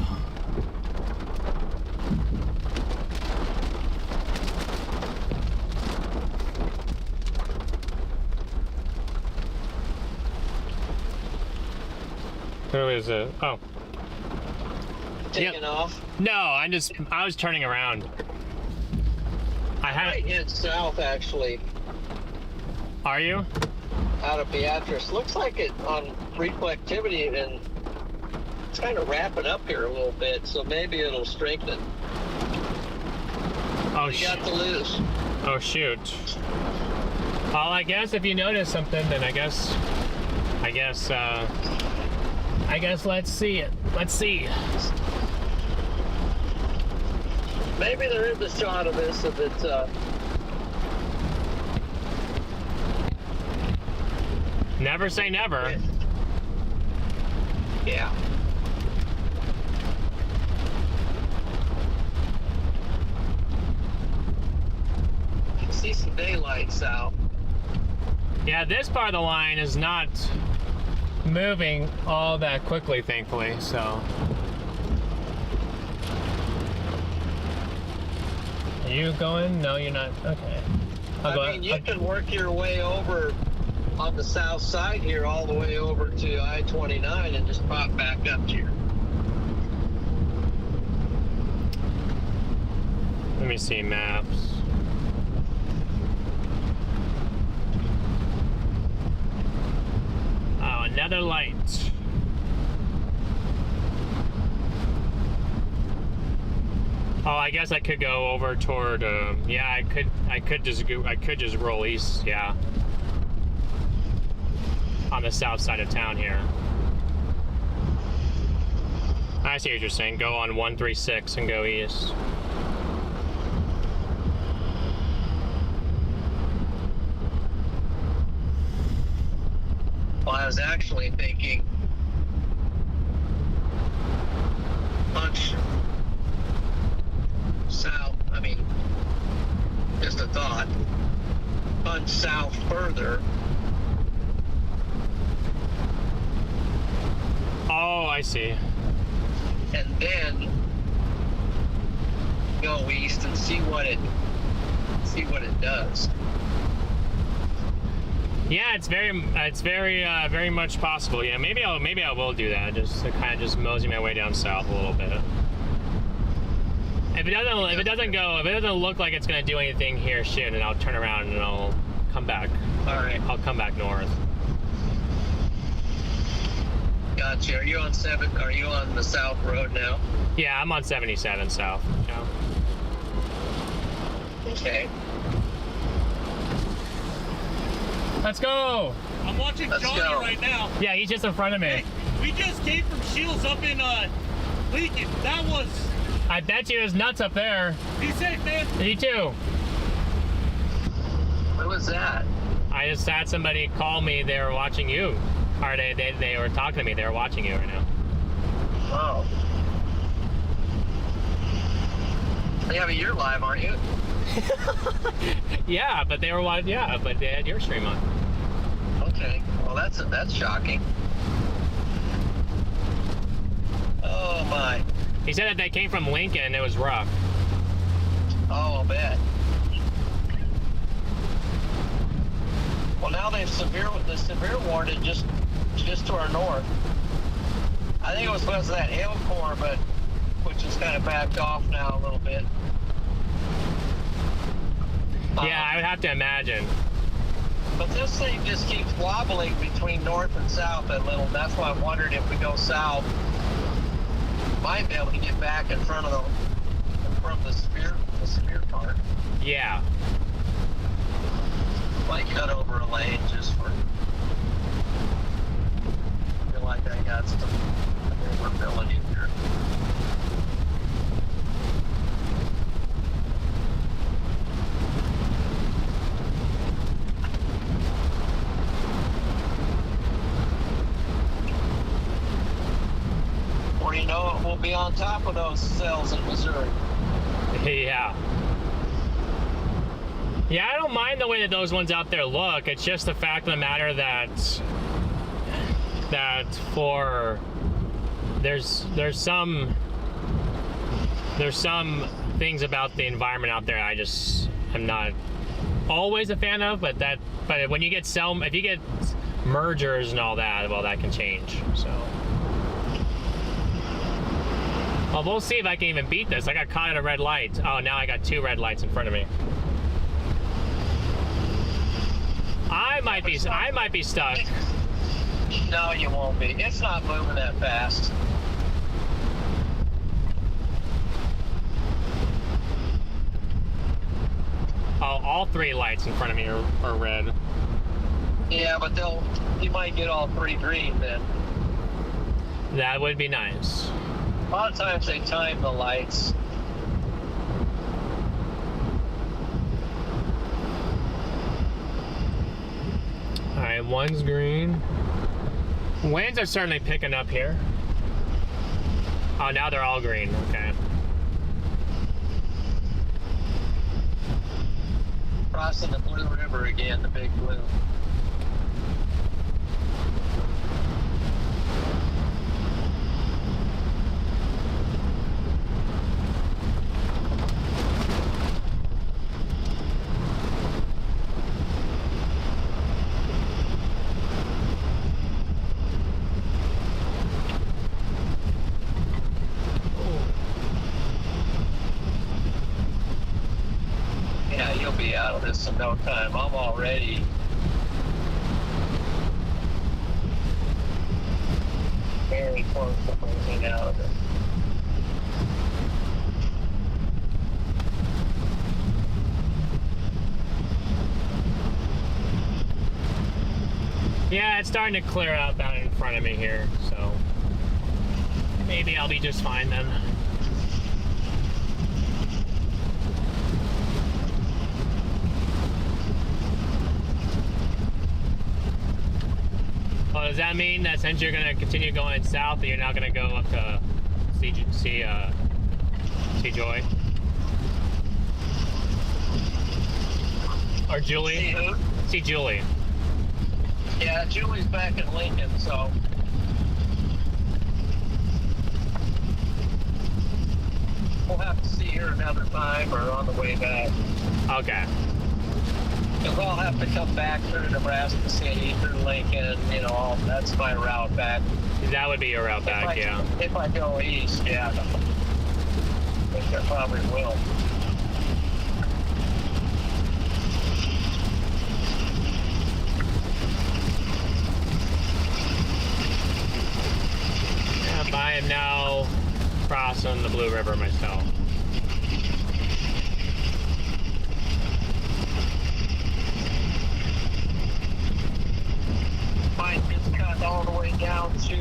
Who is it? Oh. Taking off? No, I was turning around. I had. might head south, actually, Are you? out of Beatrice. Looks like it on reflectivity, and it's kind of wrapping up here a little bit, so maybe it'll strengthen. Oh, You got to lose. Oh shoot. Well, I guess if you notice something, then I guess let's see it. Let's see. Maybe there is a shot of this if it's Never say never. yeah. You can see some daylight south. Yeah, this part of the line is not moving all that quickly, thankfully, so. Are you going? No, you're not. Okay. I mean, you can work your way over on the south side here, all the way over to I-29 and just pop back up here. Let me see maps. Oh, another light. Oh, I guess I could go over toward. Yeah, I could just roll east. Yeah, on the south side of town here. I see what you're saying. Go on 136 and go east. Well, I was actually thinking punch south. I mean, just a thought. Punch south further. Oh, I see. And then go east and see what it does. Yeah, it's very much possible. Yeah, maybe I will do that. Just to kind of just mosey my way down south a little bit. If it doesn't look like it's gonna do anything here, shit, and I'll turn around and I'll come back. All right. I'll come back north. Gotcha. Are you on the south road now? Yeah, I'm on 77 south. Yeah. Okay. Let's go. I'm watching Let's Johnny go. right now. Yeah, he's just in front of me. Hey, we just came from Shields up in Lincoln. That was. I bet you his nuts up there. Be safe, man. You too. What was that? I just had somebody call me. They were watching you. Or they were talking to me. They were watching you right now. Oh. Yeah, but you're live, aren't you? Yeah, but they were watching. Yeah, but they had your stream on. Okay. Well, that's shocking. Oh my. He said that they came from Lincoln. It was rough. Oh, I'll bet. Well, now the severe warning just to our north. I think it was because of that hail core, but which is kind of backed off now a little bit. Yeah, I would have to imagine. But this thing just keeps wobbling between north and south a little. That's why I wondered if we go south, might be able to get back in front of the severe part. Yeah. Might cut over a lane just for. I feel like I got some maneuverability here. Or you know it, we'll be on top of those cells in Missouri. Yeah. Yeah, I don't mind the way that those ones out there look. It's just the fact of the matter that for there's some things about the environment out there I just am not always a fan of, but when you get if you get mergers and all that, well, that can change. So. Well, we'll see if I can even beat this. I got caught at a red light. Oh, now I got two red lights in front of me. might be stuck. No, you won't be. It's not moving that fast. Oh, all 3 lights in front of me are red. Yeah, but you might get all 3 green then. That would be nice. A lot of times they time the lights. All right, one's green. Winds are certainly picking up here. Oh, now they're all green. Okay. Crossing the Blue River again, the big blue. Yeah, you'll be out of this in no time. I'm already very close to moving out of it. Yeah, it's starting to clear up out in front of me here, so maybe I'll be just fine then. Well, does that mean that since you're going to continue going south, that you're not going to go up to see Joy? Or Julie? See who? See Julie. Yeah, Julie's back in Lincoln, so we'll have to see her another time or on the way back. Okay. Because I'll have to come back through Nebraska City, through Lincoln, that's my route back. That would be your route back, yeah. If I go east, yeah. I think I probably will. Yep, I am now crossing the Blue River myself. Mine just cut all the way down to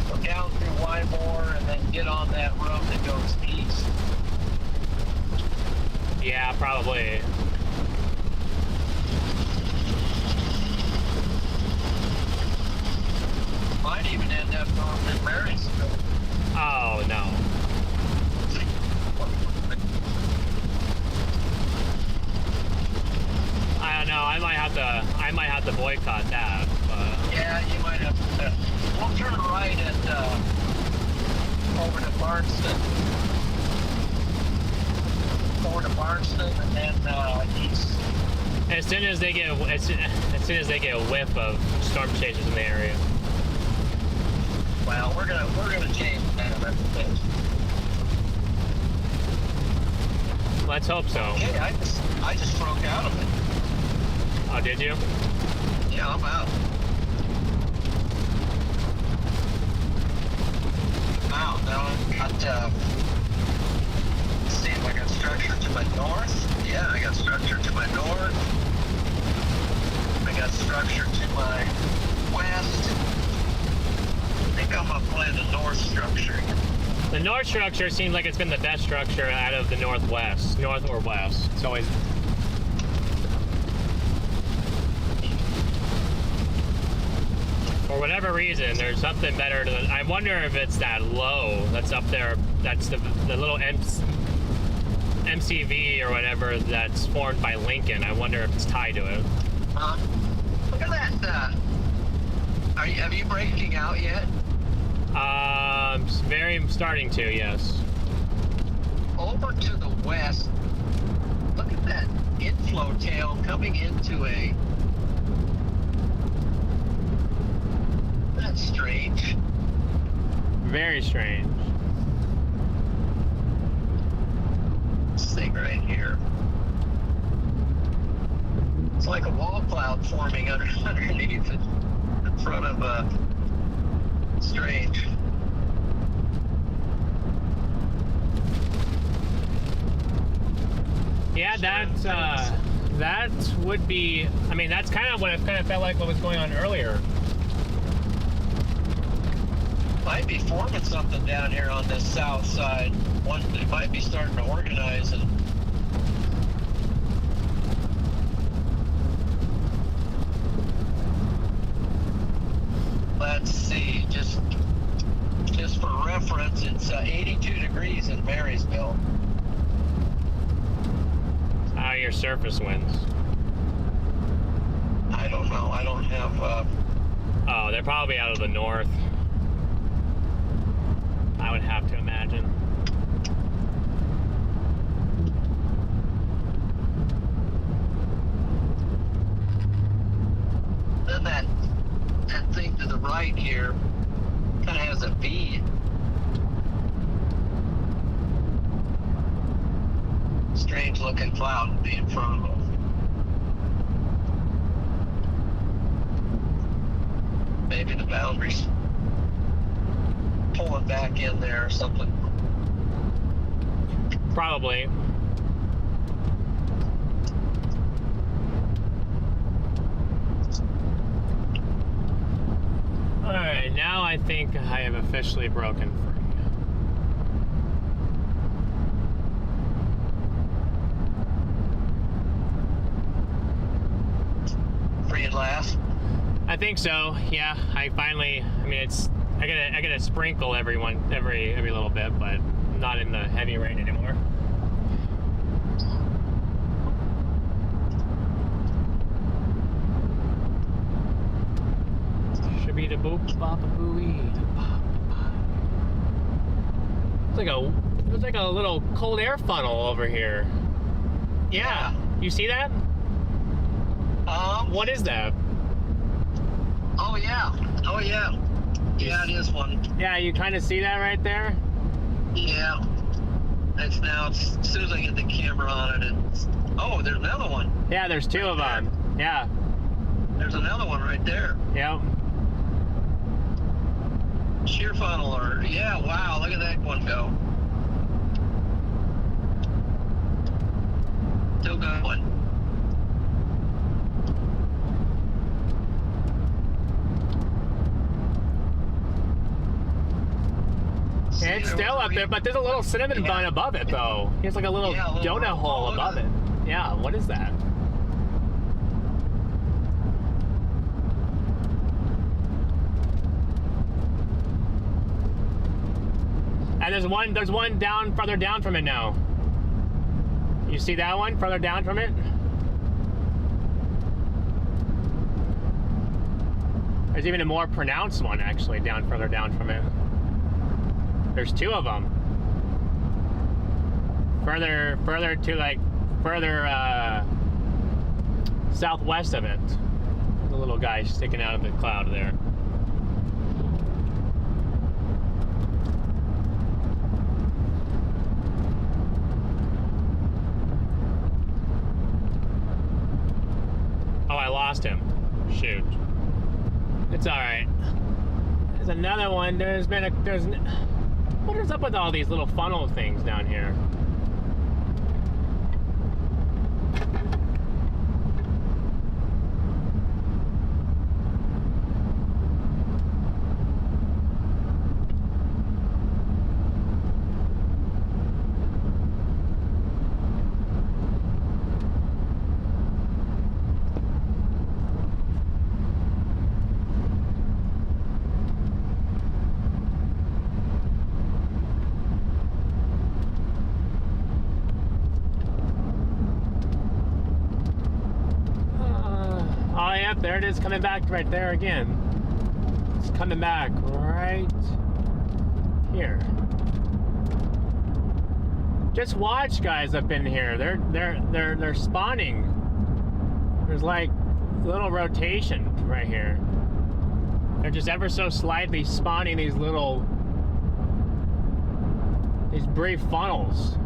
go down through Wymore and then get on that road that goes east. Yeah, probably. Might even end up going through Marysville. Oh, no. I don't know. I might have to boycott that. But Yeah, you might have to. We'll turn right at over to Barnston. Over to Barnston and then east. as soon as they get a whiff of storm chasers in the area. Well, we're gonna change that everything. Let's hope so. Okay, I just broke out of it. Oh, did you? Yeah, I'm out. Wow, now I've got, let's see if I got structure to my north. Yeah, I got structure to my north. I got structure to my west. I think I'm gonna play the north structure. The north structure seems like it's been the best structure out of the north or west. It's always. For whatever reason, there's something better to the. I wonder if it's that low that's up there. That's the little MCV or whatever that's formed by Lincoln. I wonder if it's tied to it. Look at that. Have you breaking out yet? Starting to, yes. Over to the west. Look at that inflow tail coming into a. That's strange. Very strange. This thing right here. It's like a wall cloud forming underneath it, in front of Strange. Yeah, that would be. I mean, that's kind of what it kind of felt like what was going on earlier. Might be forming something down here on this south side. It might be starting to organize and. Let's see, just for reference, it's 82 degrees in Marysville. How are your surface winds? I don't know. I don't have. Oh, they're probably out of the north. I would have to imagine. Then that thing to the right here kind of has a V. Strange looking cloud would be in front of them. Maybe the boundaries pulling back in there or something. Probably. Alright, now I think I have officially broken free. Free at last. I think so. Yeah, I finally. I mean, I gotta sprinkle every little bit, but not in the heavy rain anymore. Should be the boop bop booey. It's like a little cold air funnel over here. Yeah. You see that? What is that? Oh yeah. Yeah, it is one. Yeah, you kind of see that right there? Yeah. It's now, as soon as I get the camera on it, it's... Oh, there's another one. Yeah, there's two of them. Yeah. There's another one right there. Yep. Shear funnel, or... Yeah, wow, look at that one go. Still going. It's still up there, but there's a little cinnamon bun above it, though. There's like a little donut hole above it. Yeah, what is that? And there's one down, farther down from it now. You see that one further down from it? There's even a more pronounced one, actually, further down from it. There's two of them. Further southwest of it. There's a little guy sticking out of the cloud there. Oh, I lost him. Shoot. It's all right. There's another one. What is up with all these little funnel things down here? There it is, coming back right there again. It's coming back right here. Just watch, guys, up in here. They're spawning. There's like a little rotation right here. They're just ever so slightly spawning these brief funnels.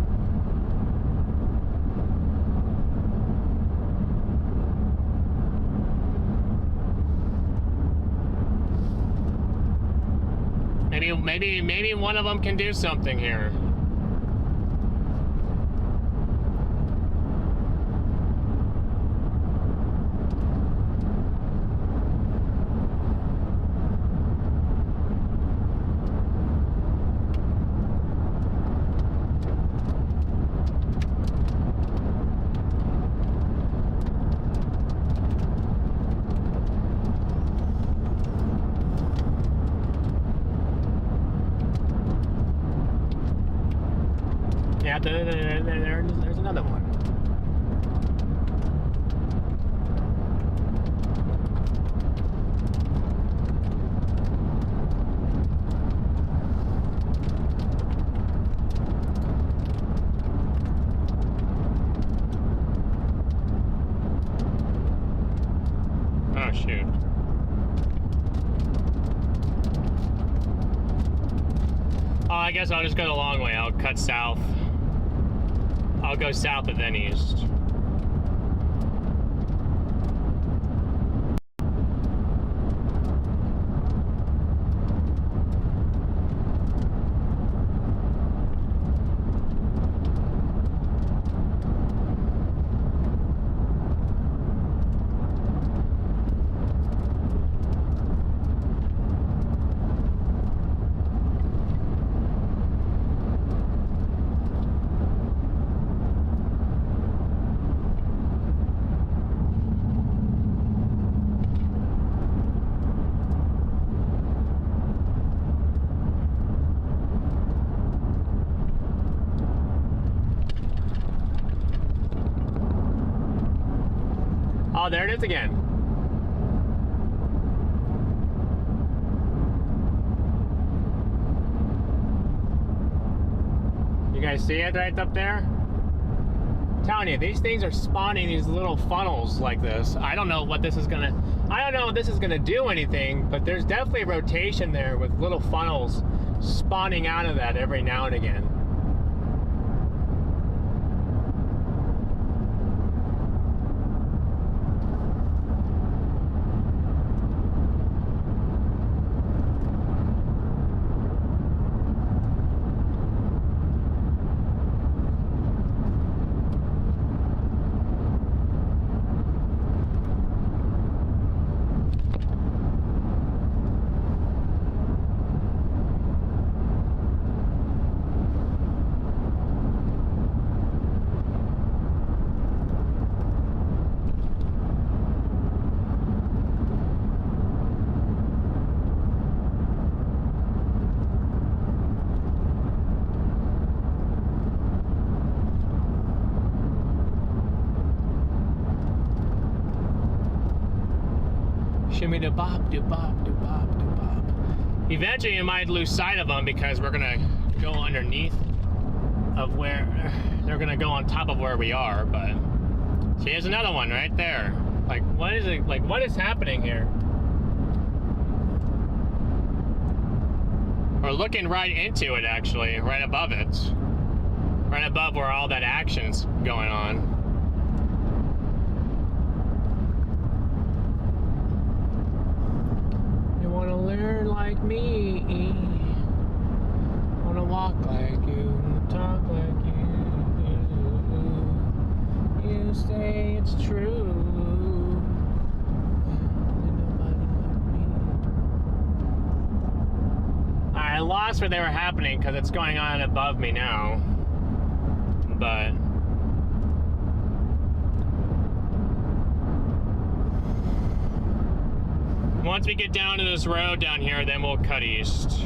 maybe one of them can do something here. Yeah, there's another one. Oh, shoot. Oh, I guess I'll just go the long way. I'll cut south. I'll go south and then east. Oh, there it is again. You guys see it right up there? I'm telling you, these things are spawning these little funnels like this. I don't know if this is gonna do anything, but there's definitely rotation there with little funnels spawning out of that every now and again. Shimmy da bop, do bop, do bop, do bop. Eventually, you might lose sight of them because we're gonna go underneath of where they're gonna go on top of where we are. But see, here's another one right there. Like, what is it? Like, what is happening here? We're looking right into it, actually, right above it, right above where all that action's going on. Wanna learn like me, wanna walk like you, talk like you, you say it's true, nobody like me. I lost where they were happening because it's going on above me now, but once we get down to this road down here, then we'll cut east.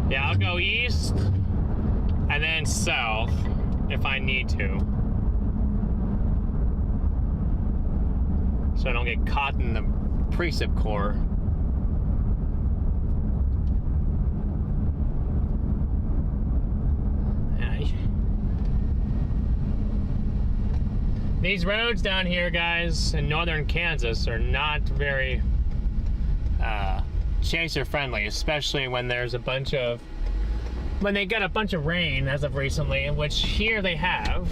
Yeah, I'll go east and then south if I need to. so I don't get caught in the precip core. These roads down here, guys, in northern Kansas are not very chaser friendly, especially when there's when they get a bunch of rain as of recently, which here they have.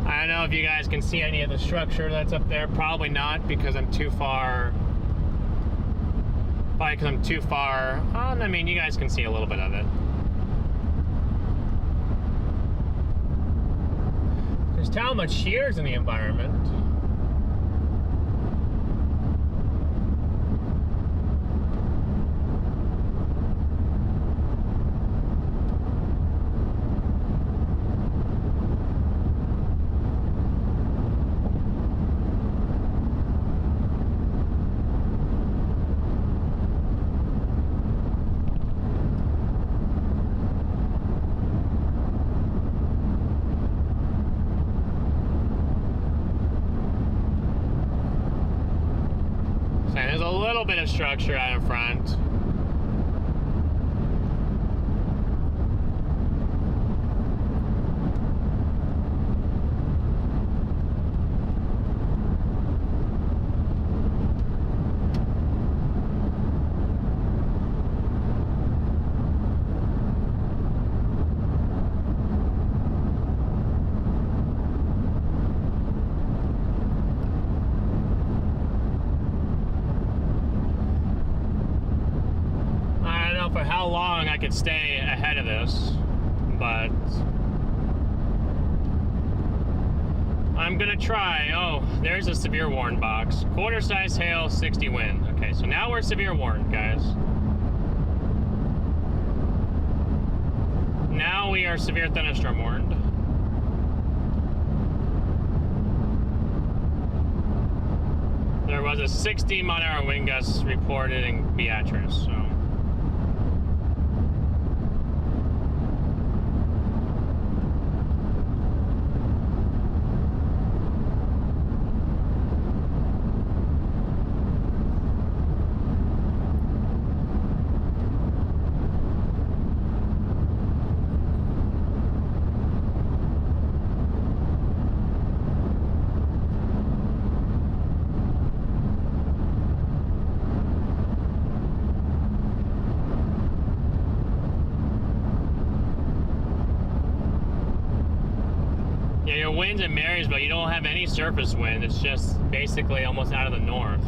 I don't know if you guys can see any of the structure that's up there. Probably not, because I'm too far. Probably because I'm too far. I mean, you guys can see a little bit of it. Just tell how much shear's in the environment. There's a little bit of structure out in front. For how long I could stay ahead of this, but I'm gonna try. Oh, there's a severe warn box. Quarter size hail, 60 wind. Okay, so now we're severe warned, guys. Now we are severe thunderstorm warned. There was a 60 mile-an-hour wind gust reported in Beatrice, so. Yeah, your winds in Marysville, you don't have any surface wind. It's just basically almost out of the north.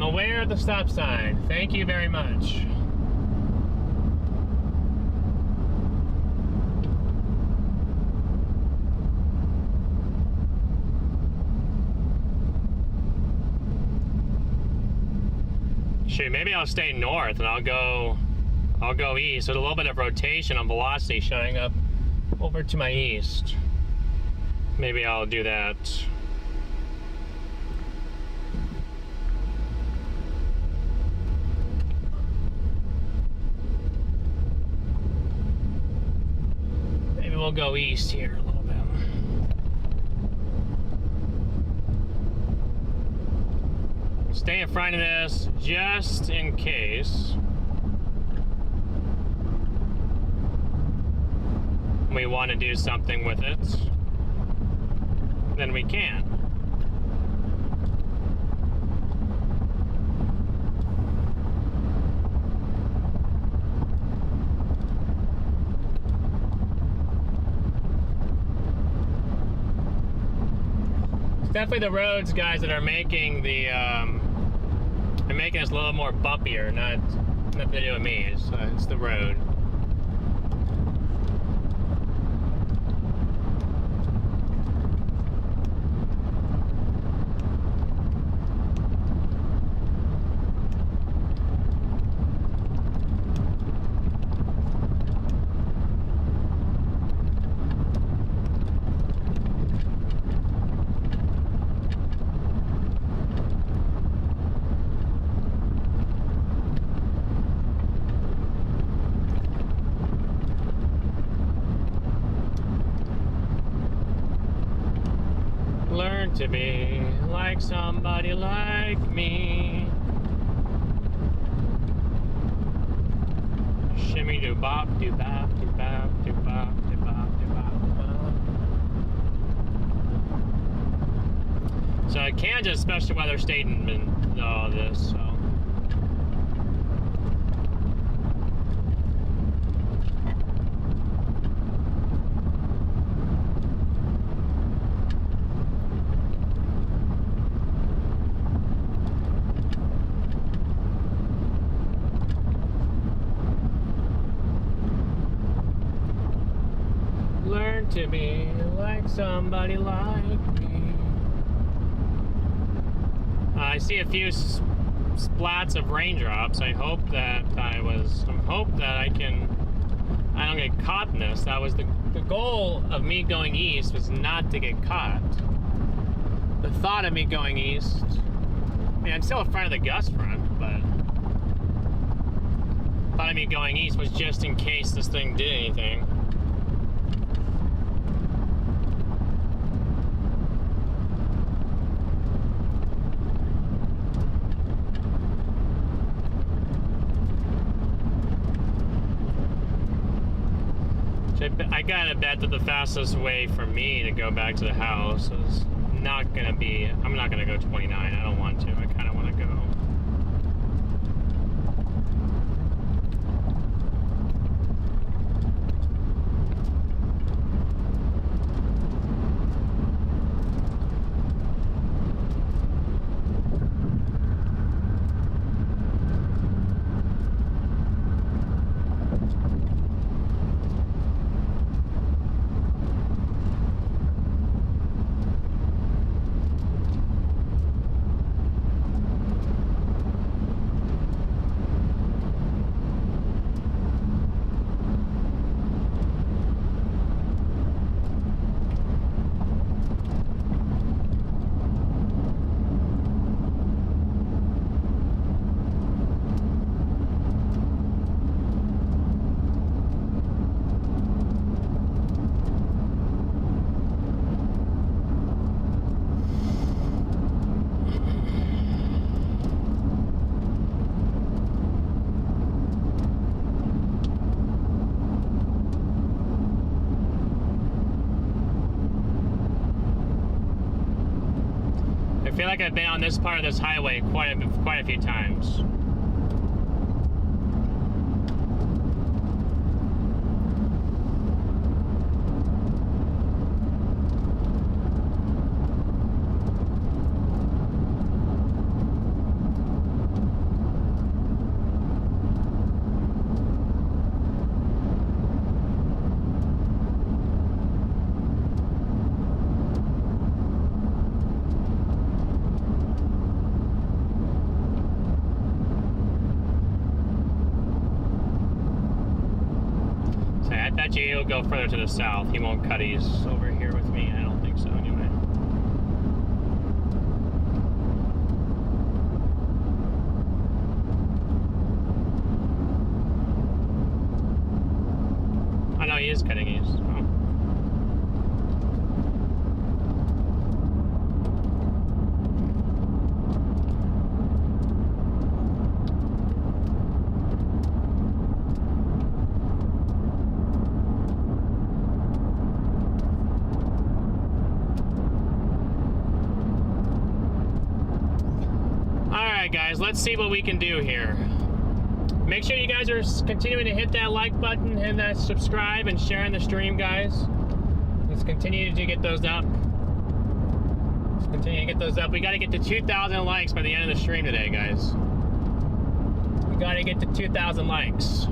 Aware of the stop sign. Thank you very much. Shoot, maybe I'll stay north and I'll go east. There's a little bit of rotation on velocity showing up over to my east. Maybe I'll do that. go east here a little bit. Stay in front of this just in case we want to do something with it. Then we can. Definitely the roads, guys, that are making the are making us a little more bumpier. Nothing to do with me. It's the road. To be like somebody like me. Shimmy do bop do bop do bop do bop do bop do bop do bop. So Kansas special weather state and all this. So. To be like somebody like me. I see a few splats of raindrops. I hope that I don't get caught in this. That was the goal of me going east, was not to get caught. The thought of me going east, I mean, I'm still in front of the gust front, but thought of me going east was just in case this thing did anything. I gotta bet that the fastest way for me to go back to the house is not gonna be, I'm not gonna go 29. I don't want to. I kind of want to go. I feel like I've been on this part of this highway quite a few times. He'll go further to the south. He won't cut east over here with me. I don't think so, anyway. I know he is cutting east. Oh. guys, let's see what we can do here. Make sure you guys are continuing to hit that like button and that subscribe and sharing the stream, guys. Let's continue to get those up. Let's continue to get those up. We got to get to 2,000 likes by the end of the stream today, guys. We got to get to 2,000 likes.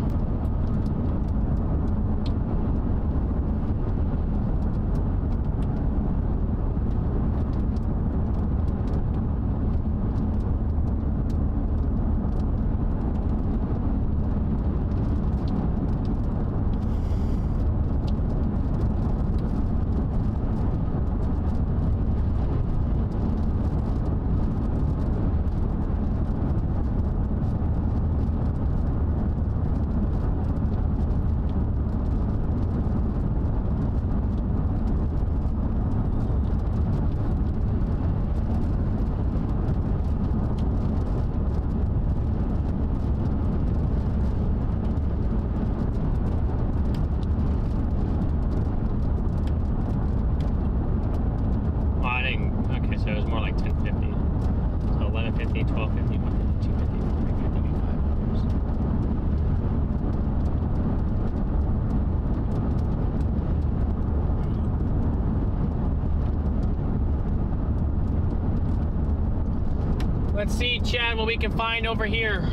Let's see, Chad, what we can find over here.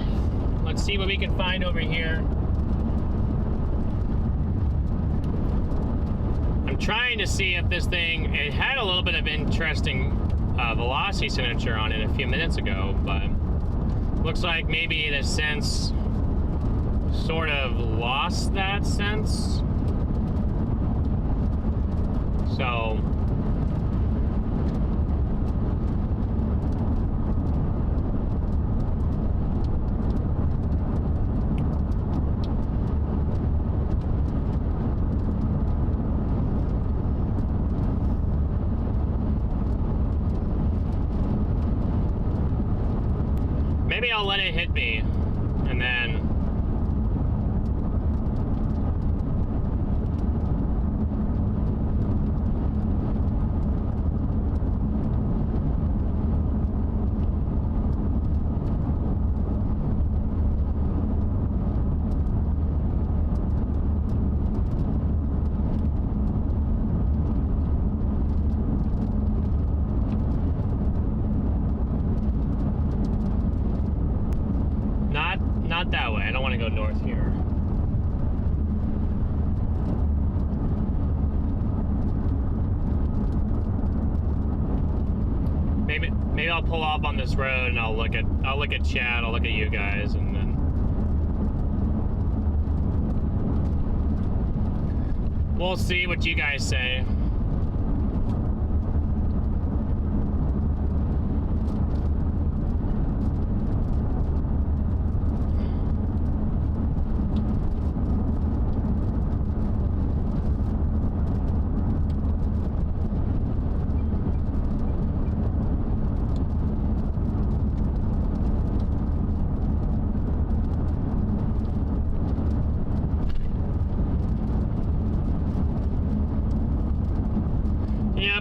Let's see what we can find over here. I'm trying to see if this thing, it had a little bit of interesting velocity signature on it a few minutes ago, but looks like maybe in a sense sort of lost that sense. So maybe I'll let it hit me, and then not that way. I don't want to go north here. Maybe I'll pull off on this road and I'll look at Chad, I'll look at you guys, and then we'll see what you guys say.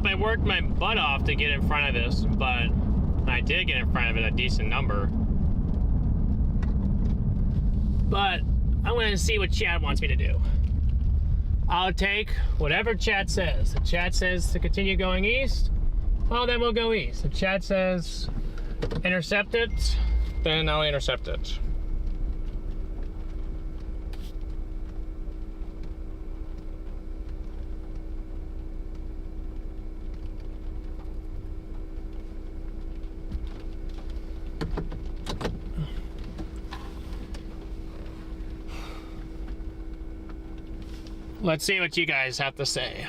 I worked my butt off to get in front of this, but I did get in front of it a decent number. But I'm going to see what Chad wants me to do. I'll take whatever Chad says. If Chad says to continue going east, well, then we'll go east. If Chad says intercept it, then I'll intercept it. Let's see what you guys have to say.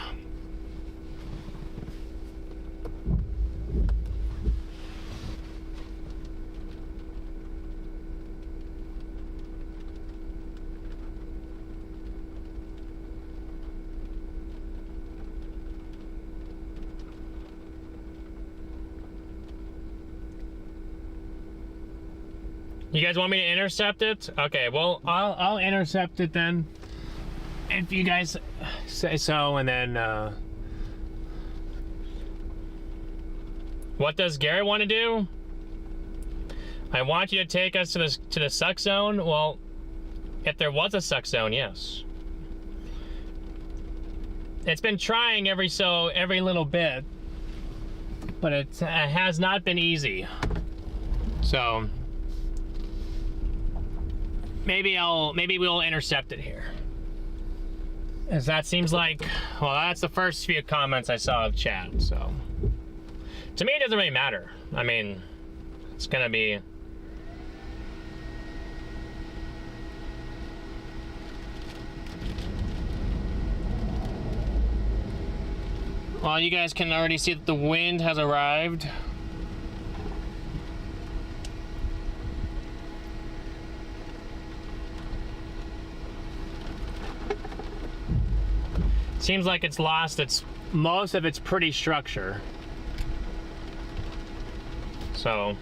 You guys want me to intercept it? Okay, well, I'll intercept it then, if you guys say so. And then what does Garrett want to do? I want you to take us to the suck zone. Well, if there was a suck zone, yes. It's been trying every little bit, but it has not been easy. So maybe we'll intercept it here. As that seems like, well, that's the first few comments I saw of chat. So to me, it doesn't really matter. I mean, it's gonna be. Well, you guys can already see that the wind has arrived. Seems like it's lost most of its pretty structure. So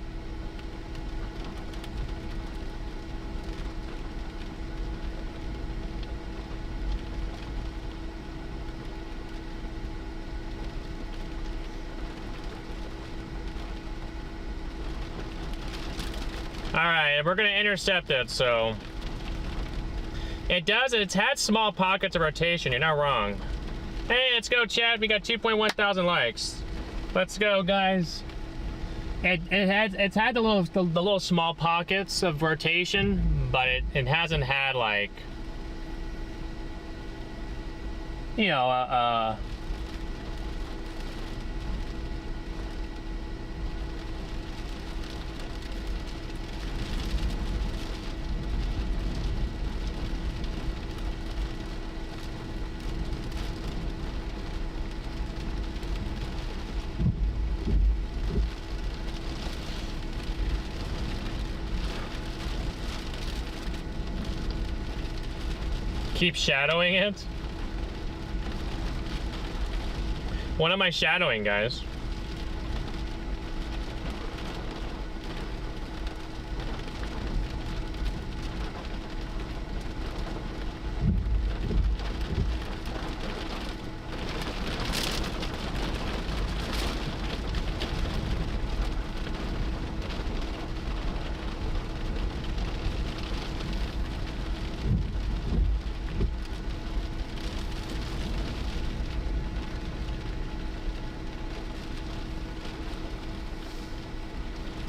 alright, we're gonna intercept it, so it's had small pockets of rotation, you're not wrong. Hey, let's go, Chad. We got 2.1 thousand likes. Let's go, guys. It's had the little small pockets of rotation, but it hasn't had, like, you know, keep shadowing it. What am I shadowing, guys?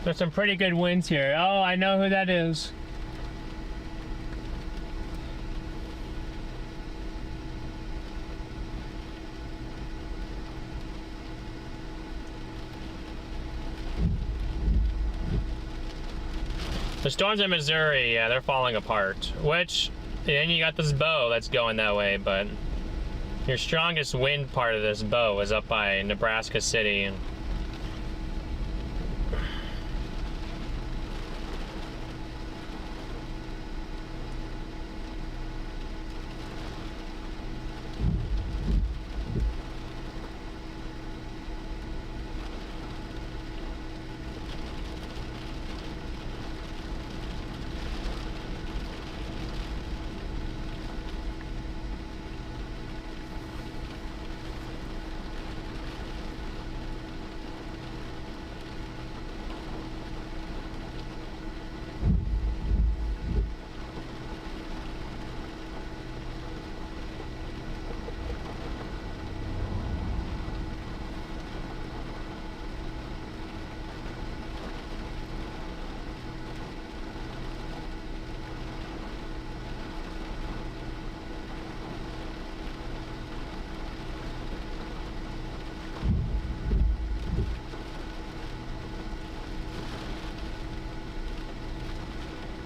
There's some pretty good winds here. Oh, I know who that is. The storms in Missouri, yeah, they're falling apart. Which, then you got this bow that's going that way, but your strongest wind part of this bow is up by Nebraska City. And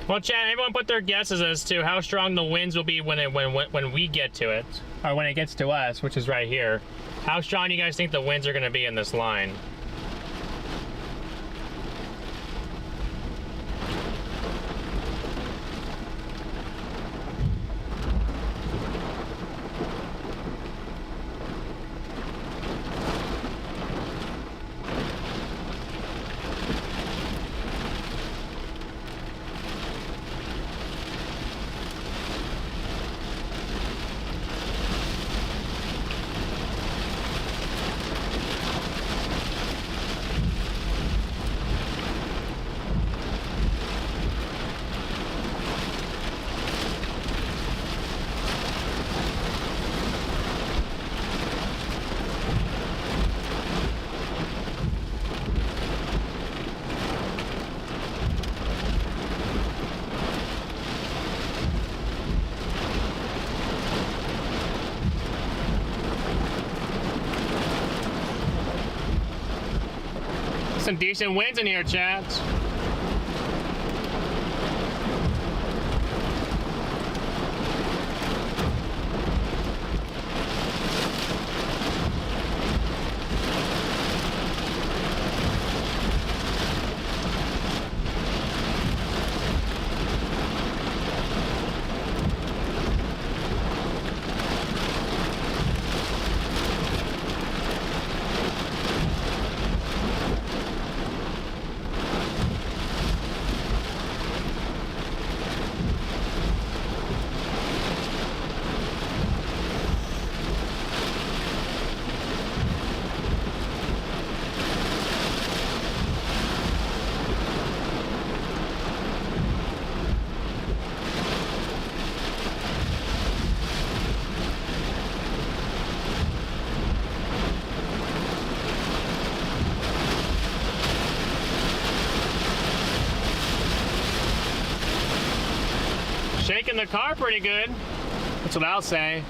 well, Chad, everyone put their guesses as to how strong the winds will be when we get to it, or when it gets to us, which is right here. How strong do you guys think the winds are going to be in this line? Some decent winds in here, chat. Shaking the car pretty good. That's what I'll say.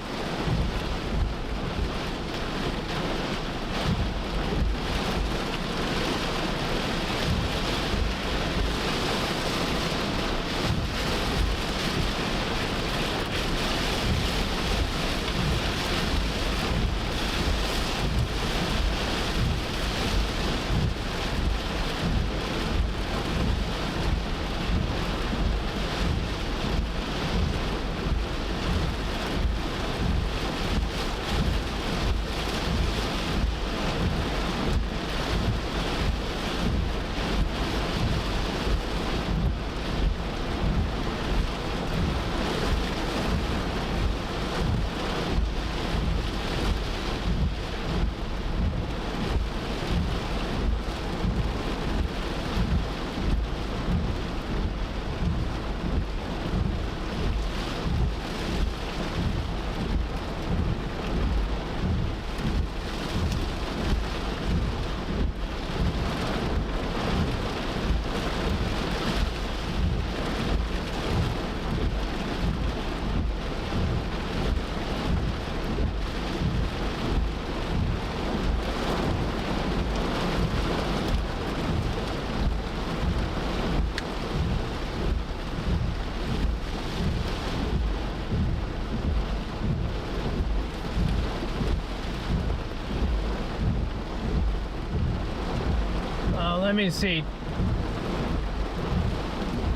Let me see.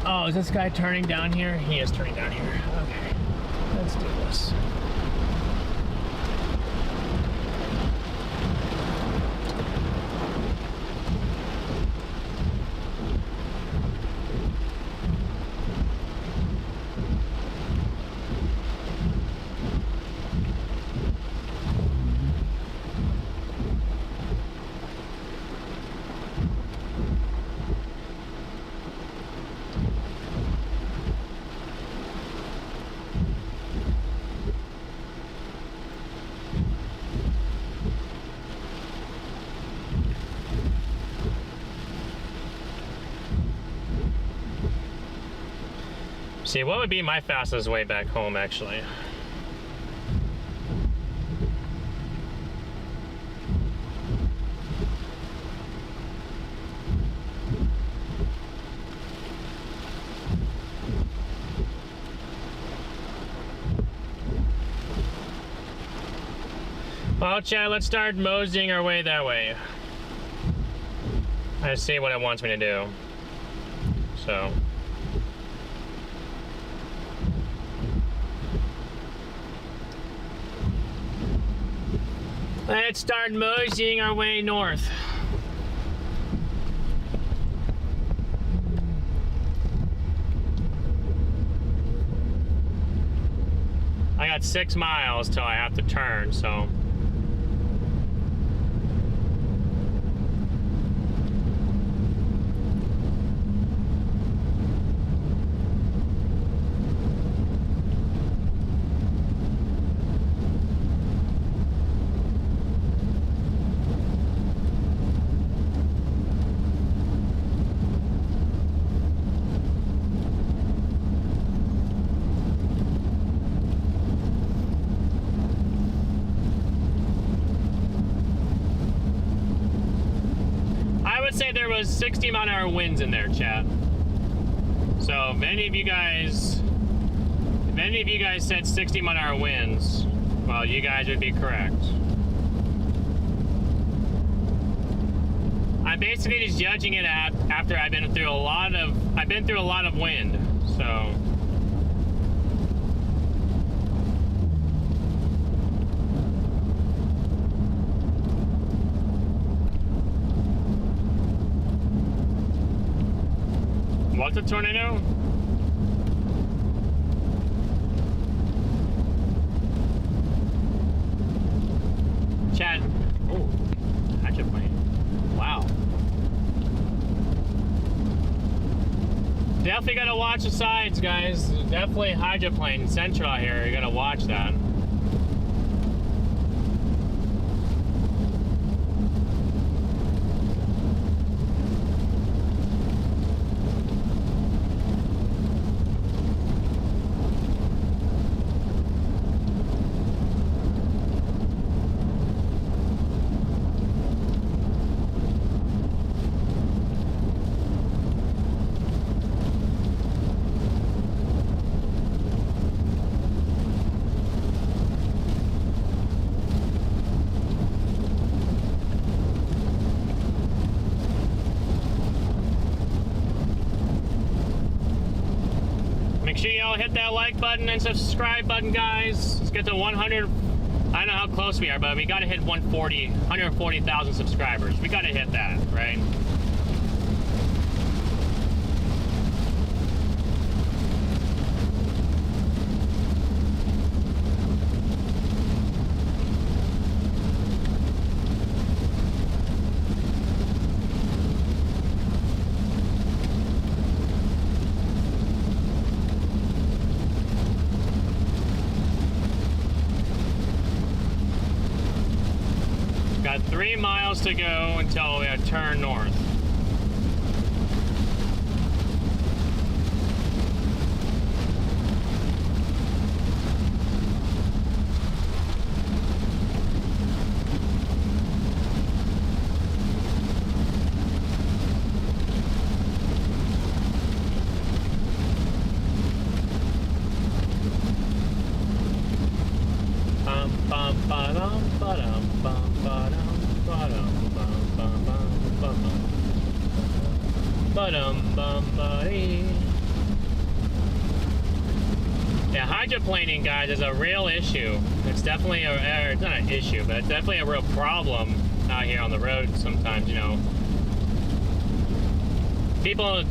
Oh, is this guy turning down here? He is turning down here. Okay, let's do this. See, what would be my fastest way back home, actually? Well, chat, let's start moseying our way that way. I see what it wants me to do. So... let's start moseying our way north. I got 6 miles till I have to turn, so... let's say there was 60-mile-an-hour winds in there, chat. So if any of you guys said 60-mile-an-hour winds, well, you guys would be correct. I'm basically just judging it after I've been through a lot of wind, so. What's a tornado? Chat. Oh, hydroplane. Wow. Definitely gotta watch the sides, guys. Definitely hydroplane central here. You gotta watch that. Make sure y'all hit that like button and subscribe button, guys. Let's get to 100. I don't know how close we are, but we gotta hit 140,000 subscribers. We gotta hit that, right? Got 3 miles to go until we turn north. Yeah, hydroplaning, guys, is a real issue. It's definitely it's not an issue, but it's definitely a real problem out here on the road sometimes, you know. People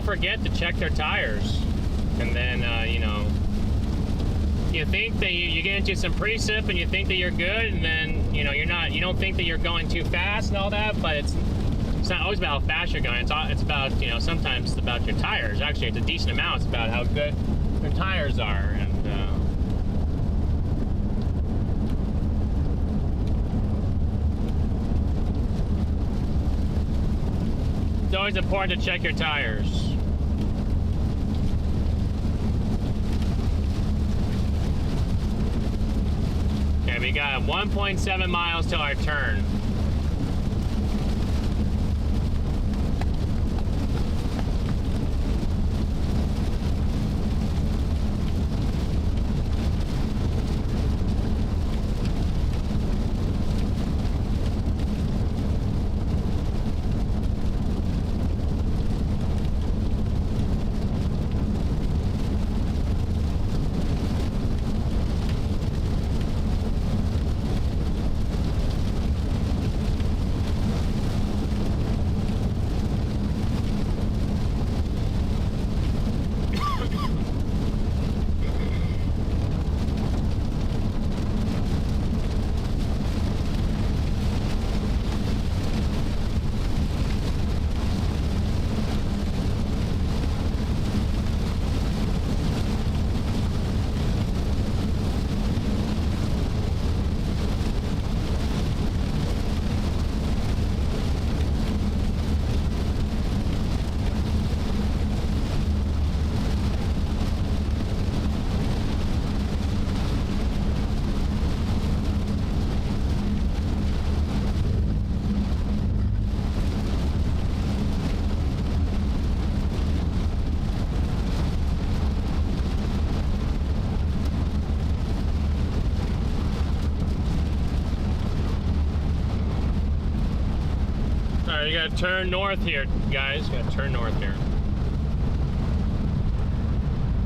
forget to check their tires, and then, you know, you think that you get into some precip and you think that you're good, and then, you know, you don't think that you're going too fast and all that, but it's not always about how fast you're going. It's about, you know, sometimes it's about your tires. Actually, it's a decent amount. It's about how good your tires are, and it's always important to check your tires. Okay, we got 1.7 miles till our turn. Alright, you gotta turn north here, guys. You gotta turn north here.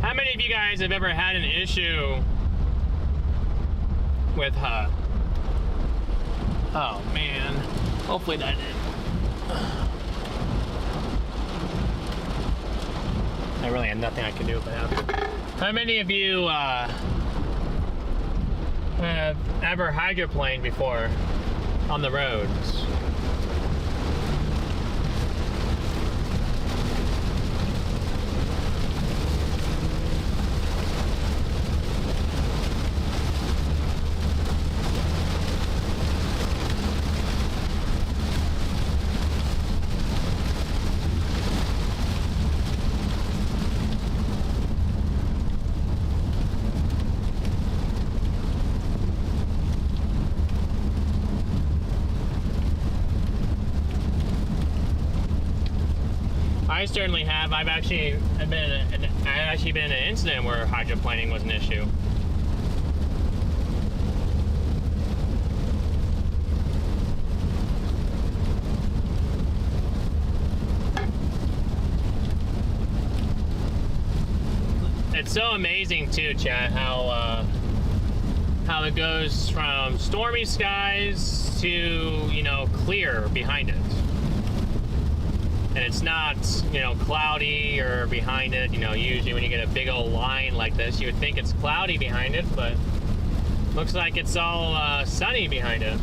How many of you guys have ever had an issue with oh man. Hopefully that didn't. I really had nothing I can do about that. How many of you have ever hydroplaned before on the roads? I certainly have. I've actually been in an incident where hydroplaning was an issue. It's so amazing too, Chad, how it goes from stormy skies to, you know, clear behind it. And it's not, you know, cloudy or behind it. You know, usually when you get a big old line like this, you would think it's cloudy behind it, but looks like it's all sunny behind it.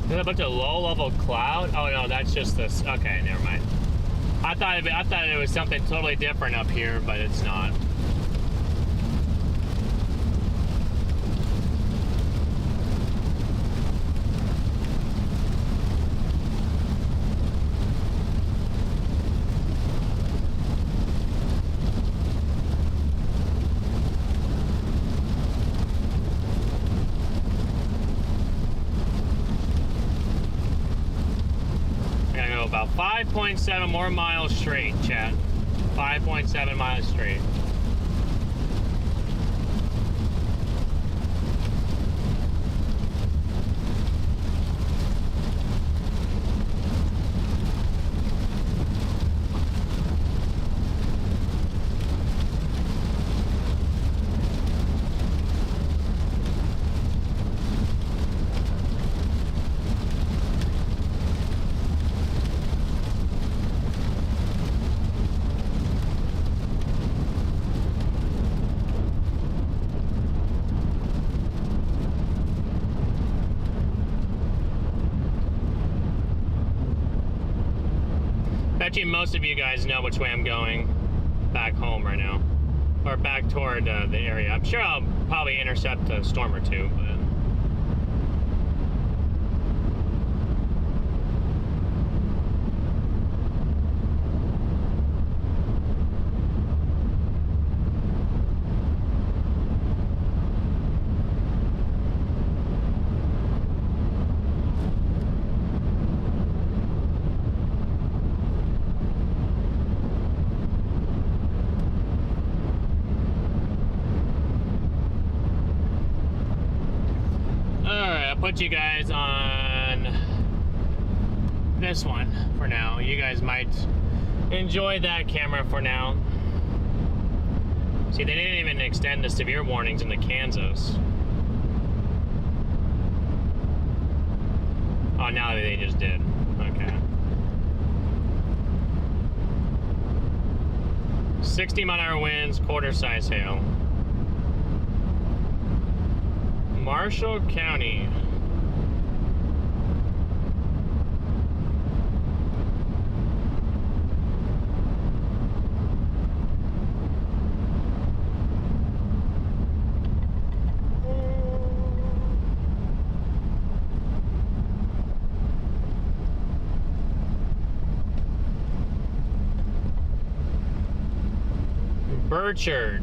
There's a bunch of low-level cloud. Oh no, that's just this. Okay, never mind. I thought it was something totally different up here, but it's not. About 5.7 more miles straight, chat. 5.7 miles straight. Bet you most of you guys know which way I'm going back home right now. Or back toward the area. I'm sure I'll probably intercept a storm or two, but... put you guys on this one for now. You guys might enjoy that camera for now. See, they didn't even extend the severe warnings into Kansas. Oh, now they just did. Okay. 60-mile-an-hour winds, quarter-size hail. Marshall County. Burchard.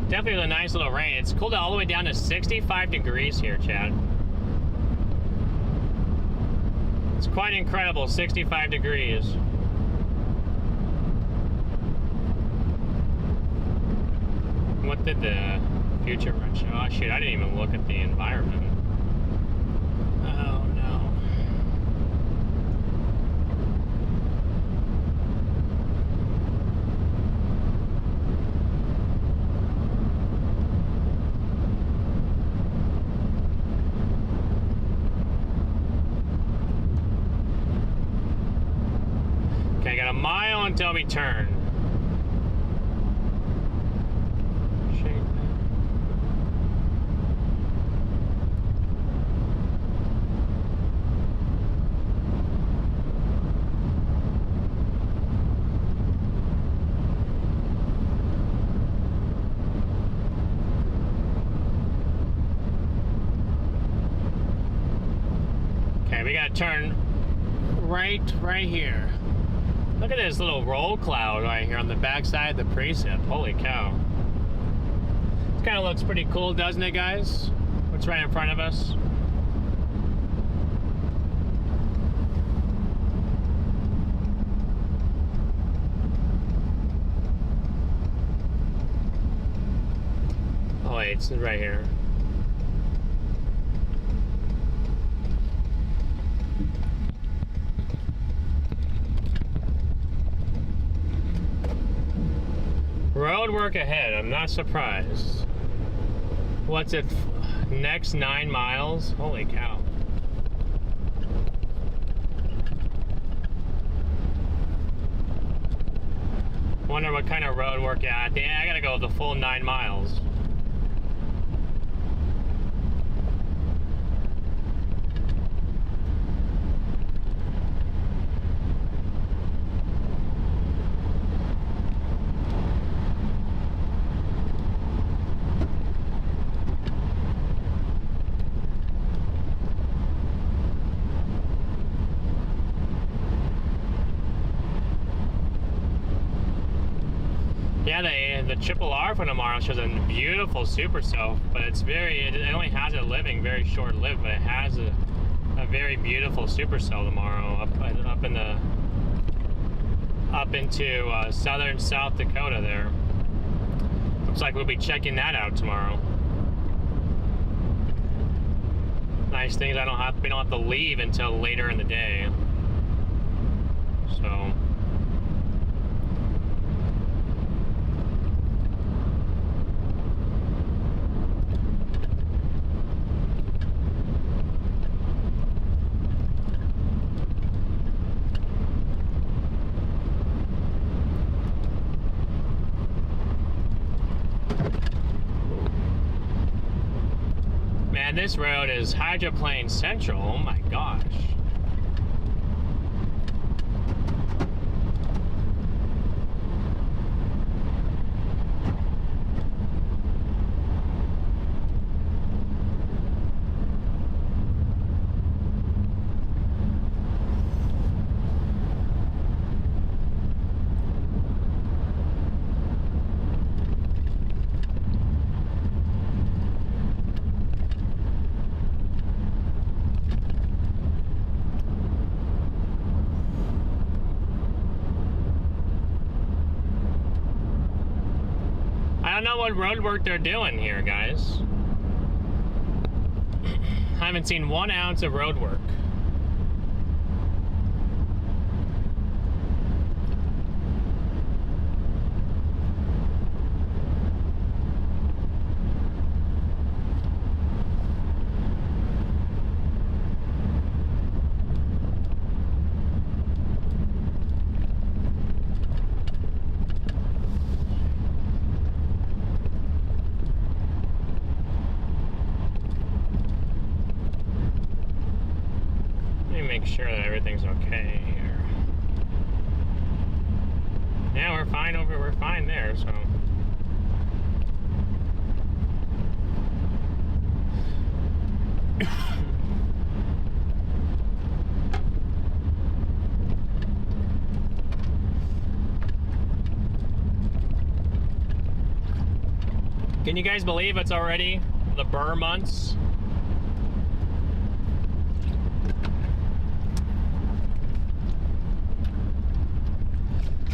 Definitely a nice little rain. It's cooled all the way down to 65 degrees here, Chad. It's quite incredible, 65 degrees. What did the future run show? Oh shoot, I didn't even look at the environment. Oh no. Okay, I got a mile until we turn. Okay, we gotta turn right here. Look at this little roll cloud right here on the backside of the precip. Holy cow. This kind of looks pretty cool, doesn't it, guys? What's right in front of us? Oh wait, it's right here. Road work ahead, I'm not surprised. What's it? Next 9 miles? Holy cow. Wonder what kind of road work, yeah, I gotta go the full 9 miles. Yeah, the triple R for tomorrow shows a beautiful supercell, but it only has it living very short lived, but it has a very beautiful supercell tomorrow up into southern South Dakota there. Looks like we'll be checking that out tomorrow. Nice thing is we don't have to leave until later in the day. So man, this road is hydroplane central. Oh my gosh. I don't know what road work they're doing here, guys. I haven't seen 1 ounce of road work. Make sure that everything's okay here. Yeah, we're fine there, so. Can you guys believe it's already the burr months?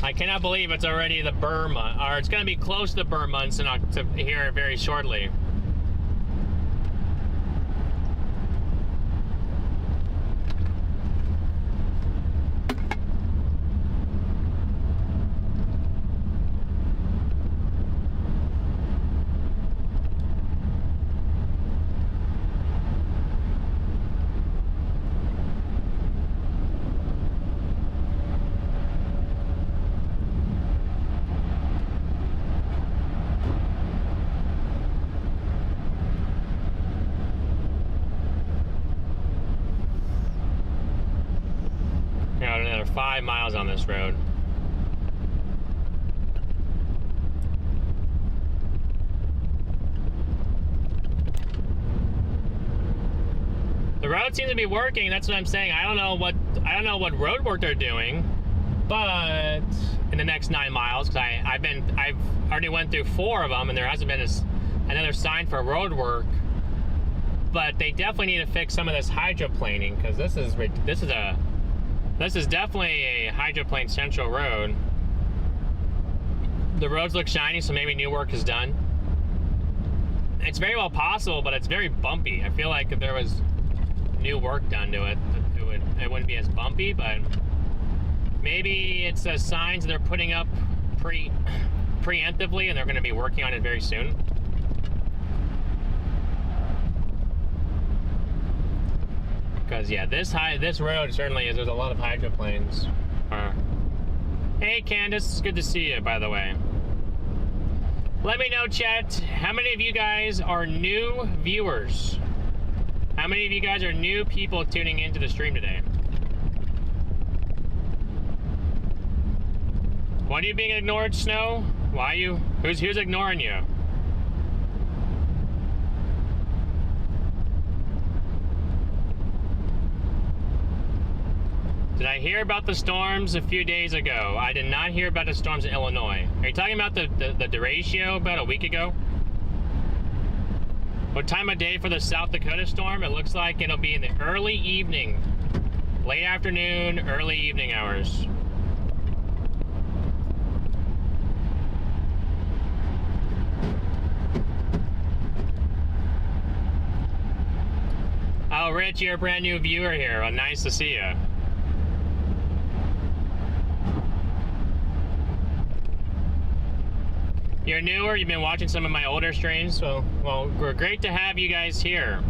I cannot believe it's already the burr month, or it's going to be close to the burr months here very shortly. Another 5 miles on this road. The road seems to be working. That's what I'm saying. I don't know what road work they're doing, but in the next 9 miles, because I've already went through 4 of them, and there hasn't been another sign for road work. But they definitely need to fix some of this hydroplaning, because this is definitely a hydroplane central road. The roads look shiny, so maybe new work is done. It's very well possible, but it's very bumpy. I feel like if there was new work done to it, it wouldn't be as bumpy, but maybe it's signs they're putting up preemptively, and they're going to be working on it very soon. Because yeah, this road certainly is. There's a lot of hydroplanes. Hey Candace, it's good to see you, by the way. Let me know, chat, how many of you guys are new viewers? How many of you guys are new people tuning into the stream today? Why are you being ignored, Snow? Why are you? Who's ignoring you? Did I hear about the storms a few days ago? I did not hear about the storms in Illinois. Are you talking about the derecho about a week ago? What time of day for the South Dakota storm? It looks like it'll be in the early evening. Late afternoon, early evening hours. Oh, Rich, you're a brand new viewer here. Well, nice to see you. You're newer, you've been watching some of my older streams, so, well, we're great to have you guys here.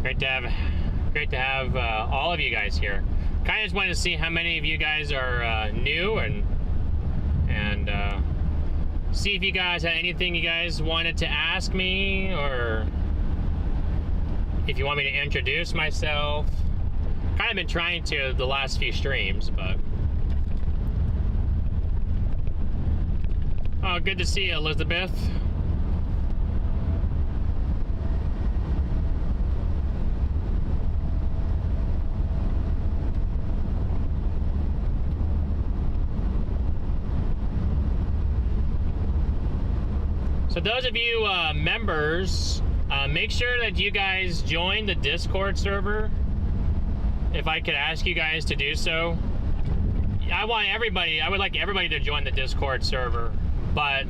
Great to have all of you guys here. Kind of just wanted to see how many of you guys are new and see if you guys had anything you guys wanted to ask me, or if you want me to introduce myself. Kind of been trying to the last few streams, but. Oh, good to see you, Elizabeth. So those of you members, make sure that you guys join the Discord server. If I could ask you guys to do so. I would like everybody to join the Discord server. But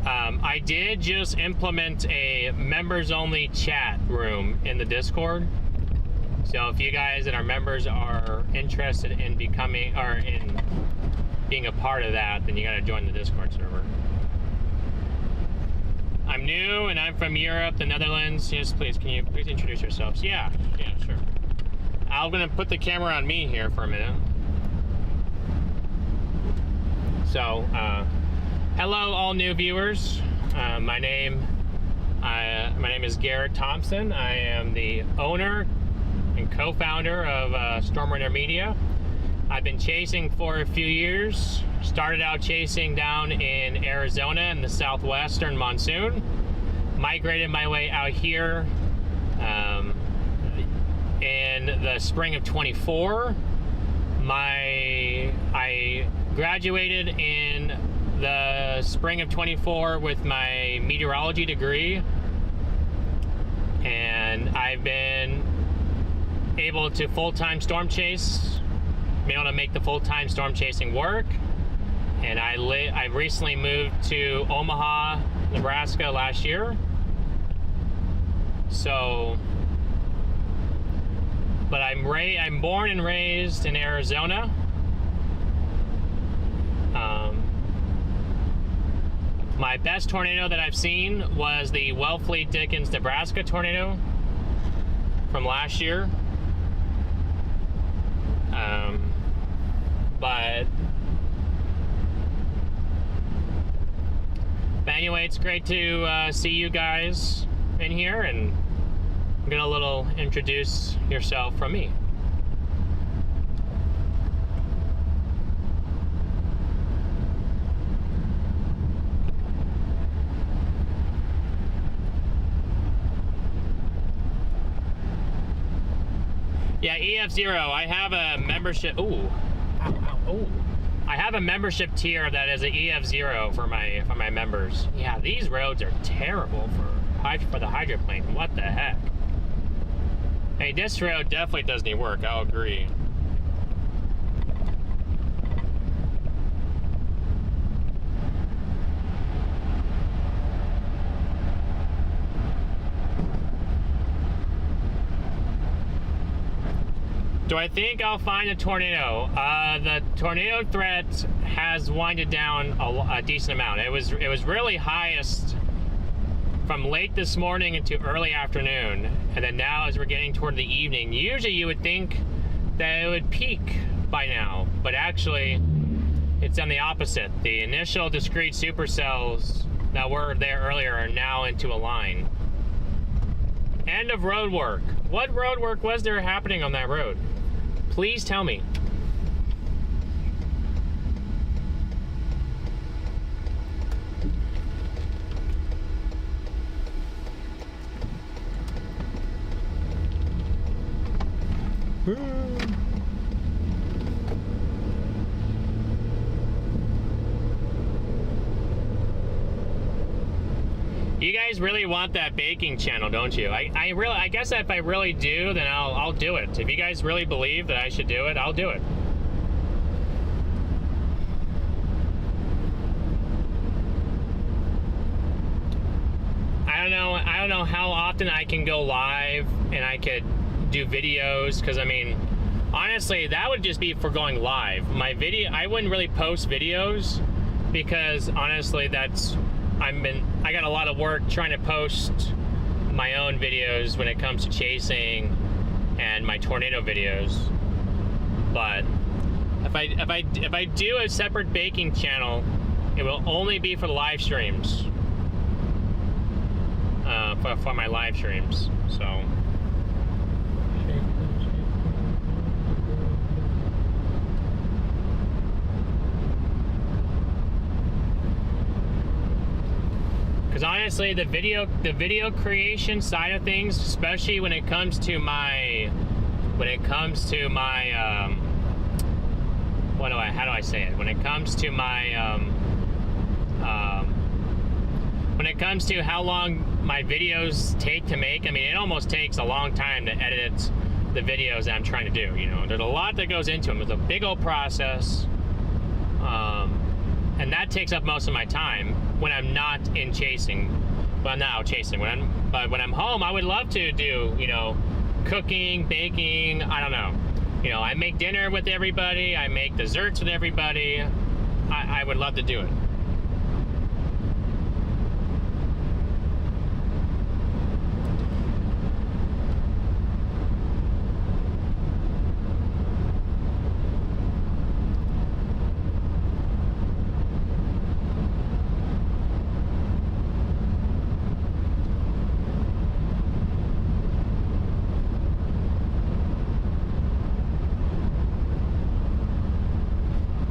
I did just implement a members-only chat room in the Discord. So if you guys that are members are interested in in being a part of that, then you gotta join the Discord server. I'm new and I'm from Europe, the Netherlands. Yes, please, can you please introduce yourselves? Yeah, sure. I'm gonna put the camera on me here for a minute. So, hello, all new viewers. My name is Garrett Thompson. I am the owner and co-founder of StormRunner Media. I've been chasing for a few years. Started out chasing down in Arizona in the southwestern monsoon. Migrated my way out here in the spring of 24. I graduated in the spring of 24 with my meteorology degree, and I've been able to full-time storm chase, been able to make the full-time storm chasing work. And I recently moved to Omaha, Nebraska last year. So, but I'm born and raised in Arizona. My best tornado that I've seen was the Wellfleet-Dickens, Nebraska tornado from last year. But anyway, it's great to see you guys in here, and get a little introduce yourself from me. Yeah, EF0. I have a membership. Ooh, oh! I have a membership tier that is an EF0 for my members. Yeah, these roads are terrible for the hydroplane. What the heck? Hey, this road definitely does need work. I'll agree. Do I think I'll find a tornado? The tornado threat has winded down a decent amount. It was really highest from late this morning into early afternoon, and then now as we're getting toward the evening, usually you would think that it would peak by now, but actually it's on the opposite. The initial discrete supercells that were there earlier are now into a line. End of road work. What road work was there happening on that road? Please tell me. You guys really want that baking channel, don't you? I guess if I really do, then I'll do it. If you guys really believe that I should do it, I'll do it. I don't know how often I can go live and I could do videos, because I mean, honestly, that would just be for going live. My video, I wouldn't really post videos, because honestly, I got a lot of work trying to post my own videos when it comes to chasing and my tornado videos. But if I do a separate baking channel, it will only be for the live streams. For my live streams. So. Because honestly, the video creation side of things, especially when it comes to my when it comes to how long my videos take to make, I mean, it almost takes a long time to edit the videos that I'm trying to do. You know, there's a lot that goes into them. It's a big old process, and that takes up most of my time when I'm not in chasing. Well, I'm not out chasing. But when I'm home, I would love to do, you know, cooking, baking. I don't know. You know, I make dinner with everybody. I make desserts with everybody. I would love to do it.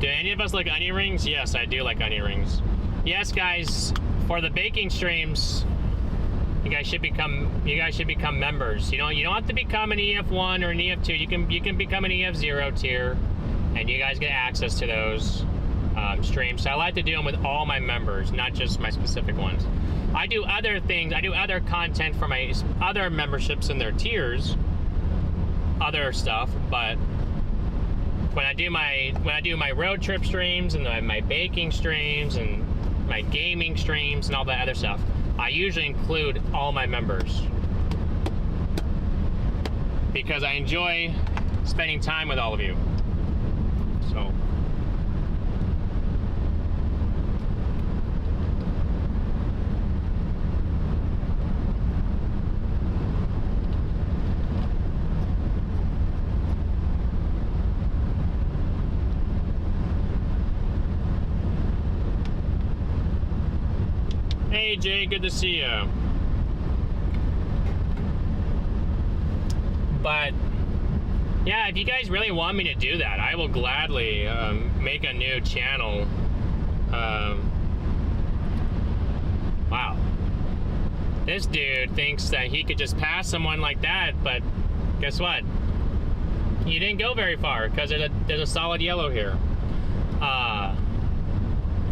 Do any of us like onion rings? Yes, I do like onion rings. Yes, guys, for the baking streams, you guys should become members. You know, you don't have to become an EF1 or an EF2. You can become an EF0 tier, and you guys get access to those streams. So I like to do them with all my members, not just my specific ones. I do other things. I do other content for my other memberships in their tiers, other stuff, but when I do my road trip streams and my baking streams and my gaming streams and all that other stuff, I usually include all my members, because I enjoy spending time with all of you. So. Hey Jay, good to see you. But yeah, if you guys really want me to do that, I will gladly make a new channel. Wow, this dude thinks that he could just pass someone like that, but guess what? You didn't go very far, because there's a solid yellow here.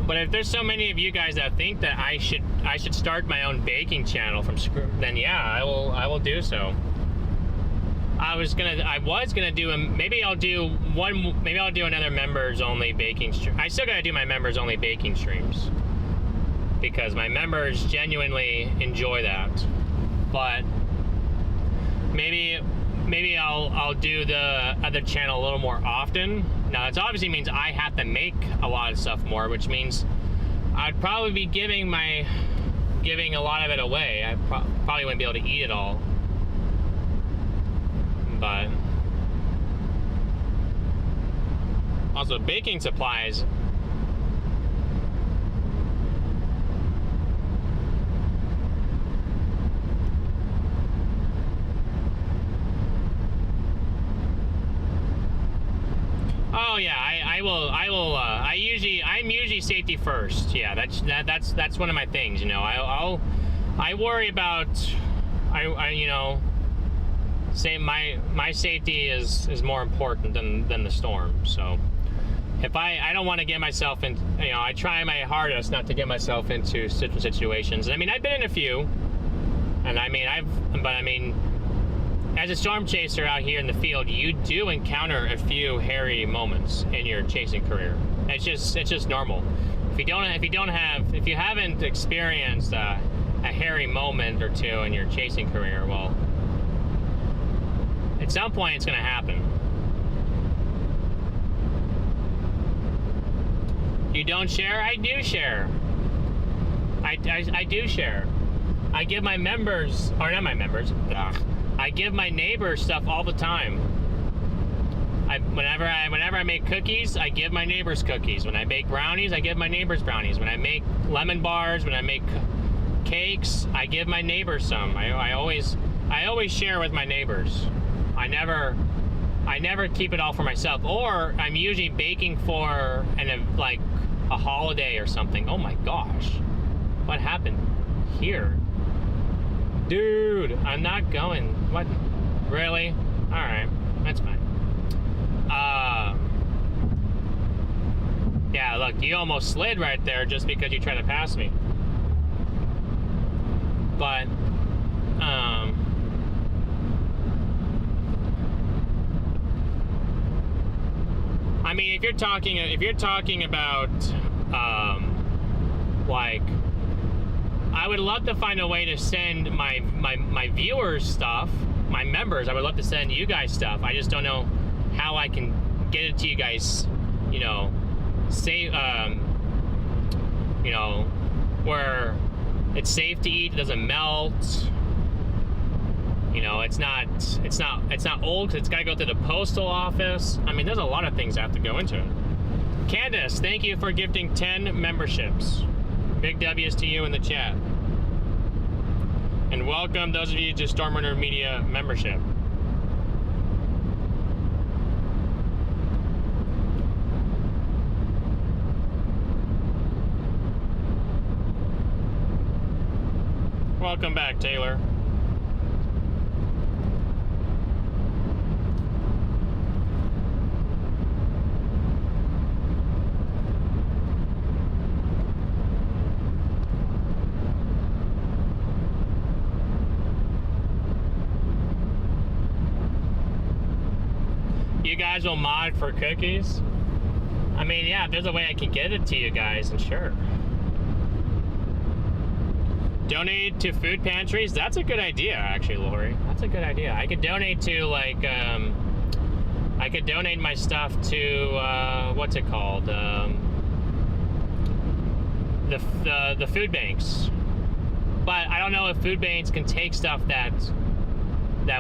But if there's so many of you guys that think that I should start my own baking channel from scratch, then yeah, I will do so. I was gonna do maybe I'll do another members only baking stream. I still gotta do my members only baking streams, because my members genuinely enjoy that. But maybe I'll do the other channel a little more often. Now, it obviously means I have to make a lot of stuff more, which means I'd probably be giving a lot of it away. I probably wouldn't be able to eat it all. But also, baking supplies. Oh yeah, I'm usually safety first. Yeah, that's one of my things. You know, I worry about, you know, my safety is more important than the storm. So if I don't want to get myself in, I try my hardest not to get myself into certain situations. I mean, I've been in a few, and as a storm chaser out here in the field, you do encounter a few hairy moments in your chasing career. It's just normal. If you haven't experienced a hairy moment or two in your chasing career, well, at some point it's going to happen. You don't share? I do share. I do share. I give my members, or not my members, I give my neighbors stuff all the time. Whenever I make cookies, I give my neighbors cookies. When I bake brownies, I give my neighbors brownies. When I make lemon bars, when I make cakes, I give my neighbors some. I always share with my neighbors. I never keep it all for myself. Or I'm usually baking for a holiday or something. Oh my gosh, what happened here? Dude, I'm not going. What? Really? Alright, that's fine. Yeah, look, you almost slid right there just because you tried to pass me. But, I mean, if you're talking about, I would love to find a way to send my viewers stuff, my members. I would love to send you guys stuff. I just don't know how I can get it to you guys, where it's safe to eat, it doesn't melt. It's not old because it's got to go to the postal office. I mean, there's a lot of things that have to go into it. Candace, thank you for gifting 10 memberships. Big W's to you in the chat. And welcome those of you to StormRunner Media membership. Welcome back, Taylor. You guys will mod for cookies? I mean, yeah, if there's a way I can get it to you guys, then sure. Donate to food pantries? That's a good idea, actually, Lori. That's a good idea. I could donate to, I could donate my stuff to, what's it called? The food banks. But I don't know if food banks can take stuff that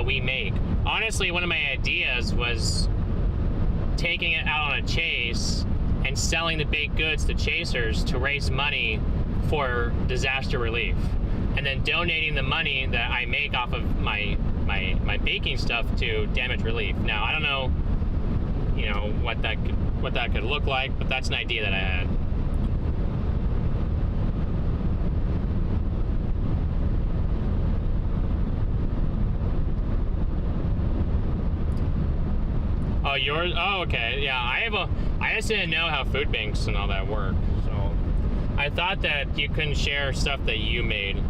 we make. Honestly, one of my ideas was taking it out on a chase and selling the baked goods to chasers to raise money for disaster relief, and then donating the money that I make off of my baking stuff to damage relief. Now, I don't know, what that could look like, but that's an idea that I had. Oh, yours? Oh, okay. Yeah, I just didn't know how food banks and all that work, so I thought that you couldn't share stuff that you made.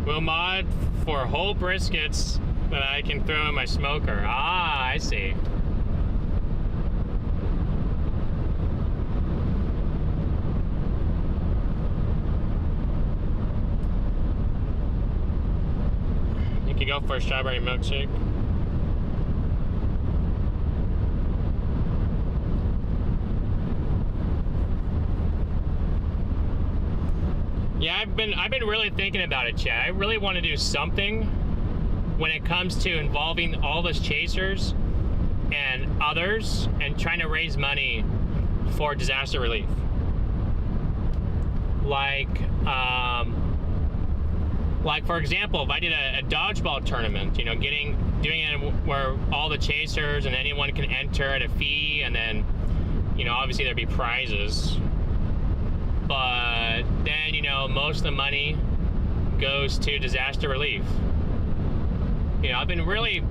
We'll mod for whole briskets that I can throw in my smoker. Ah, I see. You could go for a strawberry milkshake. Yeah, I've been really thinking about it, Chad. I really want to do something when it comes to involving all those chasers and others and trying to raise money for disaster relief. Like for example, if I did a dodgeball tournament, doing it where all the chasers and anyone can enter at a fee, and then, obviously there'd be prizes. but then, you know, most of the money goes to disaster relief. You know, I've been really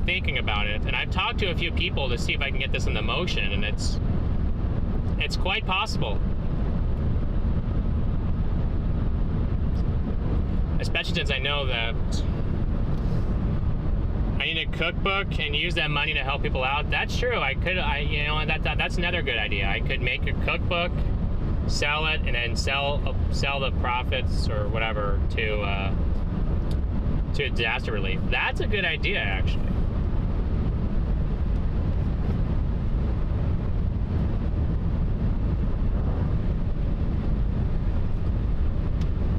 thinking about it, and I've talked to a few people to see if I can get this into motion, and it's quite possible. Especially since I know that I need a cookbook and use that money to help people out. That's true. You know, that's another good idea. I could make a cookbook, sell it, and then sell the profits or whatever to disaster relief. That's a good idea, actually.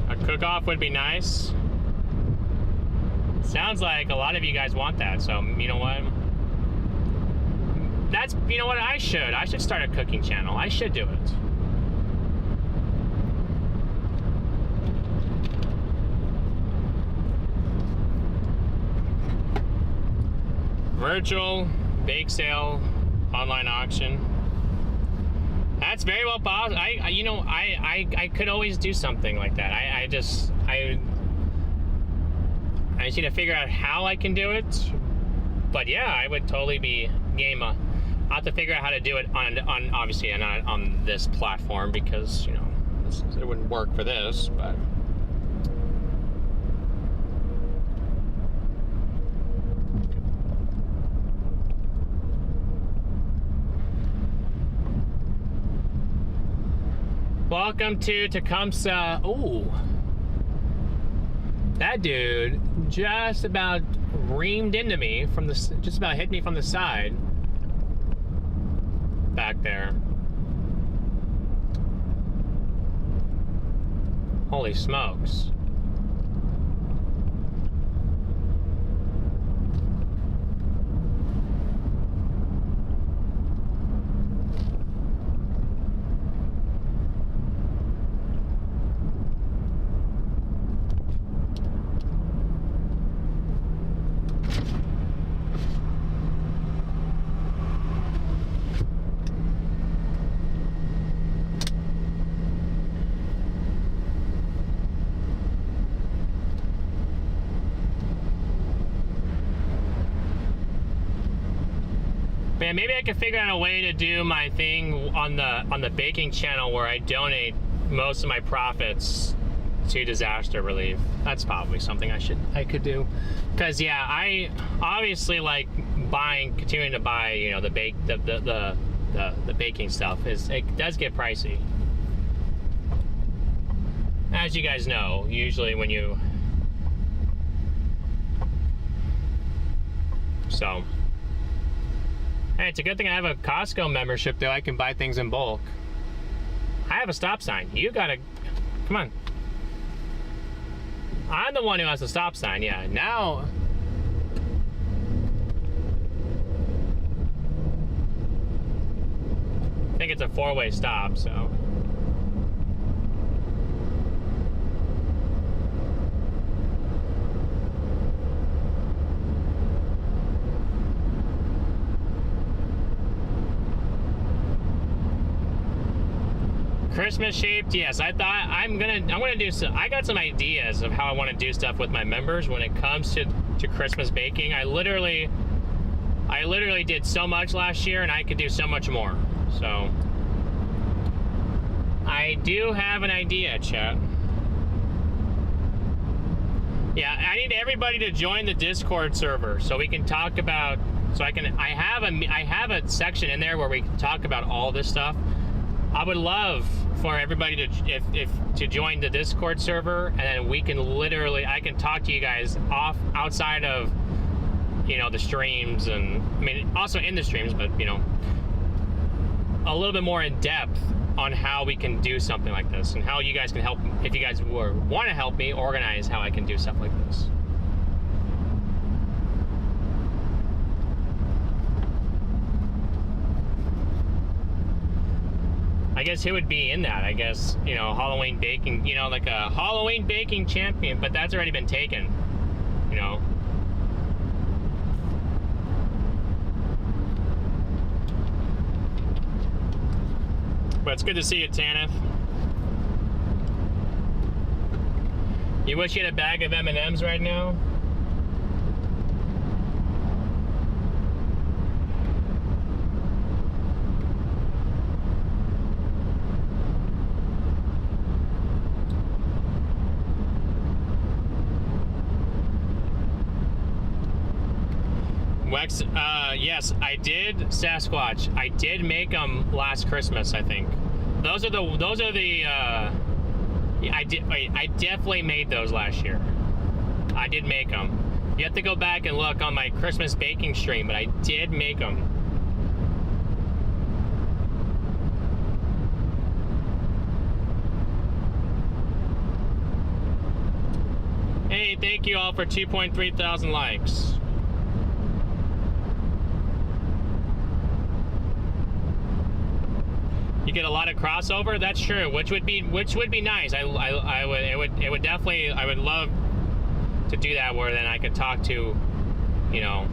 A cook-off would be nice. Sounds like a lot of you guys want that, so you know what? You know what, I should start a cooking channel. I should do it. Virtual bake sale, online auction. That's very well possible. I could always do something like that. I just need to figure out how I can do it. But yeah, I would totally be game. I'll have to figure out how to do it on obviously not on this platform, because you know it wouldn't work for this, but. Welcome to Tecumseh. Ooh. That dude just about reamed into me just about hit me from the side. Back there. Holy smokes. Man, maybe I could figure out a way to do my thing on the baking channel where I donate most of my profits to disaster relief. That's probably something I could do. Because yeah, I obviously like continuing to buy, you know, the baking stuff. It does get pricey. As you guys know, usually when you Hey, it's a good thing I have a Costco membership, though. I can buy things in bulk. I have a stop sign. You gotta... Come on. I'm the one who has the stop sign, yeah. Now... I think it's a four-way stop, so... Christmas shaped, yes. I thought I'm gonna do some. I got some ideas of how I want to do stuff with my members when it comes to Christmas baking. I literally did so much last year, and I could do so much more. So I do have an idea, chat. Yeah, I need everybody to join the Discord server so we can talk about. I have a section in there where we can talk about all this stuff. I would love for everybody to join the Discord server, and then we can I can talk to you guys outside of, you know, the streams, and I mean also in the streams, but you know, a little bit more in depth on how we can do something like this, and how you guys can help if you guys want to help me organize how I can do stuff like this. I guess who would be in that? I guess, you know, Halloween baking, you know, like a Halloween baking champion, but that's already been taken, you know. But it's good to see you, Tanith. You wish you had a bag of M&Ms right now? Wex, yes, I did, Sasquatch. I did make them last Christmas, I think. Those are the, I definitely made those last year. I did make them. You have to go back and look on my Christmas baking stream, but I did make them. Hey, thank you all for 2.3 thousand likes. You get a lot of crossover. That's true. Which would be nice. I would definitely, I would love to do that, where then I could talk to, you know,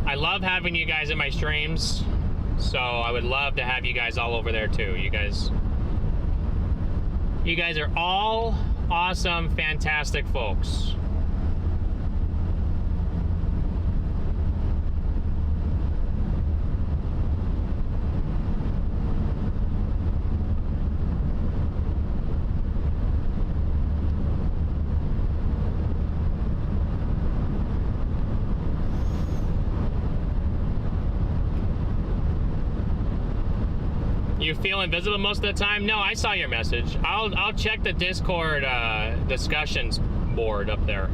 I love having you guys in my streams, so I would love to have you guys all over there too. You guys are all awesome, fantastic folks. You feel invisible most of the time? No, I saw your message. I'll check the Discord discussions board up there.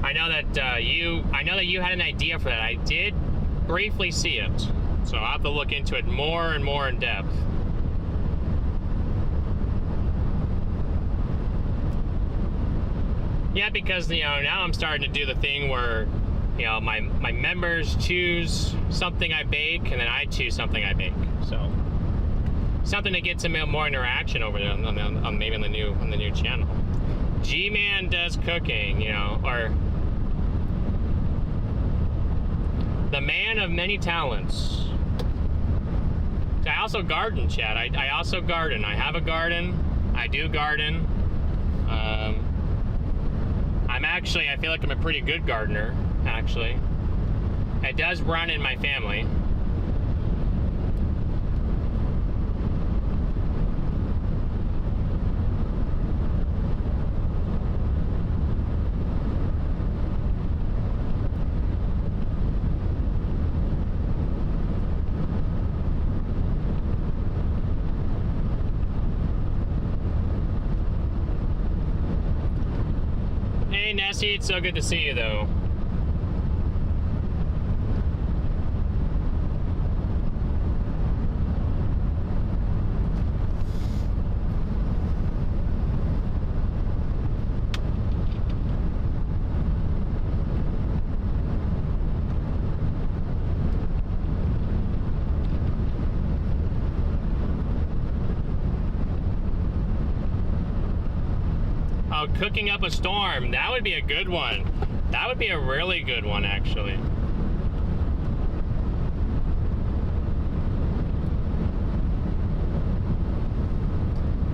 I know that you had an idea for that. I did briefly see it, so I'll have to look into it more and more in depth. Yeah, because now I'm starting to do the thing where my members choose something I bake, and then I choose something I bake. So. Something to get some more interaction over there on maybe on the new channel. G-Man does cooking, or the man of many talents. I also garden, Chad. I also garden. I have a garden. I do garden. I feel like I'm a pretty good gardener, actually. It does run in my family. It's so good to see you, though. Cooking up a storm. That would be a good one. That would be a really good one, actually.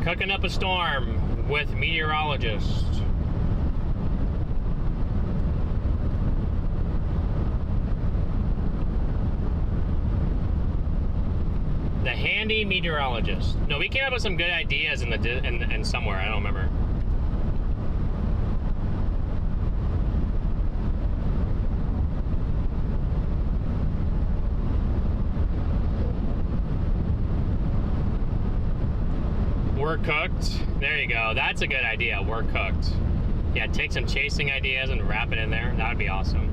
Cooking up a storm with Meteorologist. The handy meteorologist. No, we came up with some good ideas in somewhere. I don't remember. We're cooked. There you go. That's a good idea. We're cooked. Yeah, take some chasing ideas and wrap it in there. That would be awesome.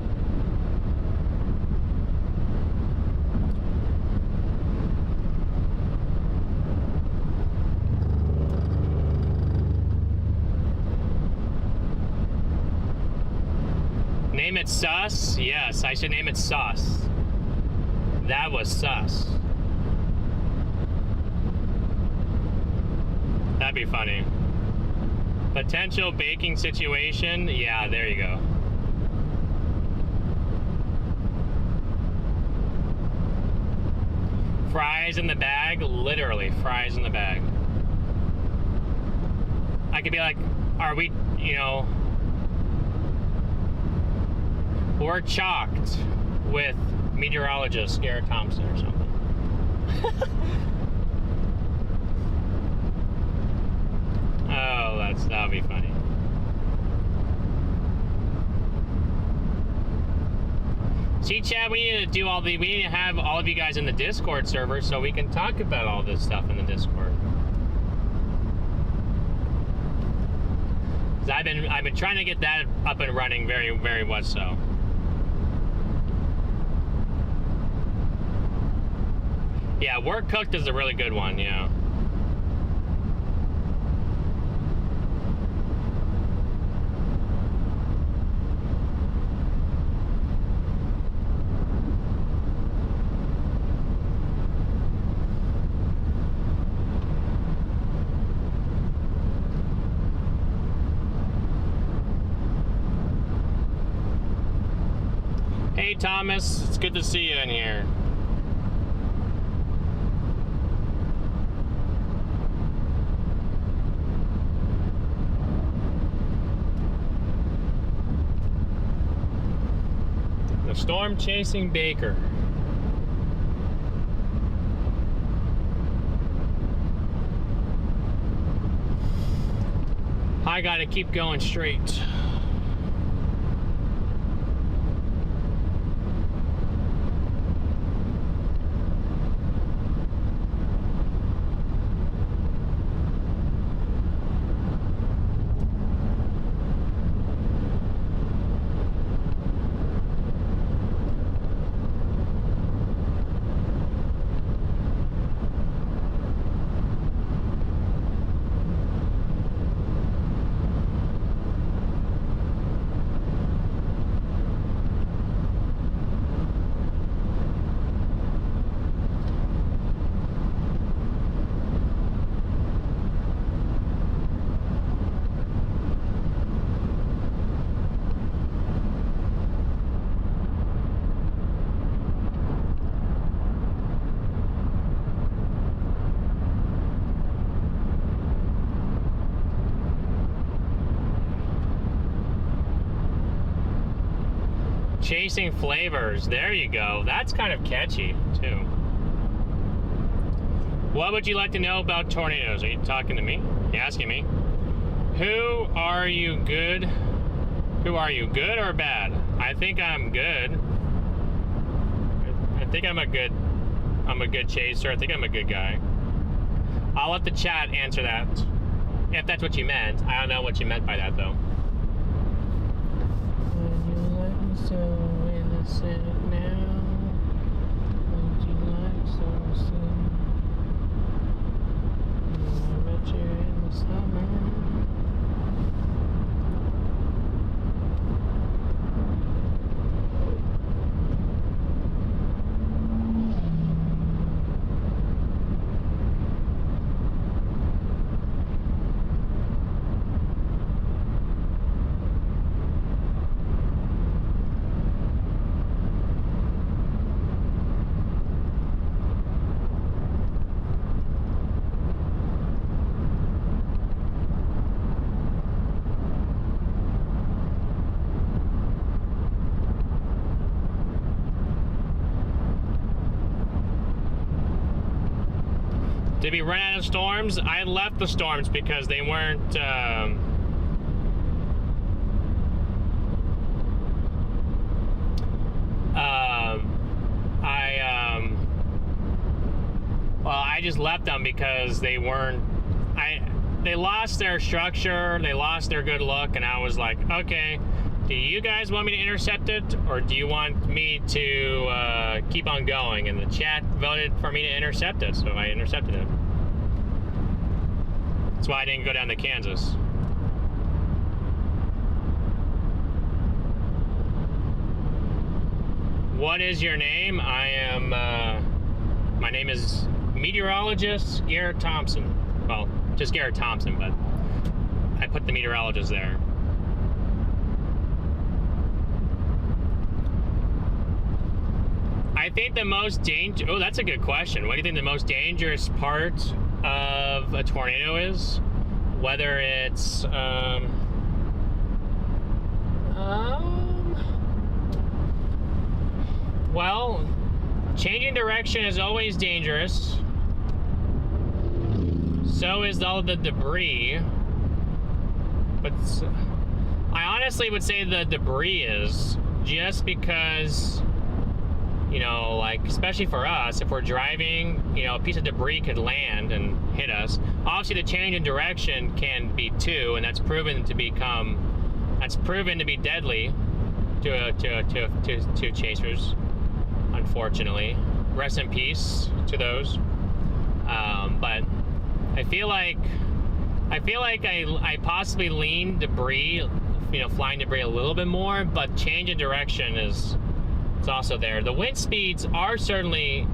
Name it sus? Yes, I should name it sus. That was sus. That'd be funny. Potential baking situation. Yeah, there you go. Fries in the bag. Literally, fries in the bag. I could be like, are we, you know, we're chalked with meteorologist Garrett Thompson or something. Oh, that'll be funny. See, Chad, we need to have all of you guys in the Discord server so we can talk about all this stuff in the Discord. 'Cause I've been trying to get that up and running very, very much so. Yeah, We're Cooked is a really good one, yeah. Hey Thomas, it's good to see you in here. The storm chasing Baker. I gotta keep going straight. Chasing Flavors, there you go. That's kind of catchy too. What would you like to know about tornadoes? Are you talking to me? You asking me? Who are you good? Who are you, good or bad? I think I'm good. I think I'm a good chaser. I think I'm a good guy. I'll let the chat answer that. If that's what you meant. I don't know what you meant by that though. So innocent now, would you like so soon? I bet you're in the summer. Did we run out of storms? I left the storms because they weren't, well, I just left them because they weren't, they lost their structure, they lost their good look, and I was like, okay, do you guys want me to intercept it, or do you want me to keep on going? And the chat voted for me to intercept it, so I intercepted it. That's why I didn't go down to Kansas. What is your name? I am, my name is Meteorologist Garrett Thompson. Well, just Garrett Thompson, but I put the meteorologist there. I think the most oh, that's a good question. What do you think the most dangerous part of a tornado is? whether it's well, changing direction is always dangerous. So is all the debris. But I honestly would say the debris is just because, you know, like, especially for us, if we're driving, you know, a piece of debris could land and hit us. Obviously, the change in direction can be too, and that's proven to be deadly to chasers, unfortunately. Rest in peace to those. But I feel like I possibly lean debris, you know, flying debris a little bit more, but change in direction it's also there. The wind speeds are certainly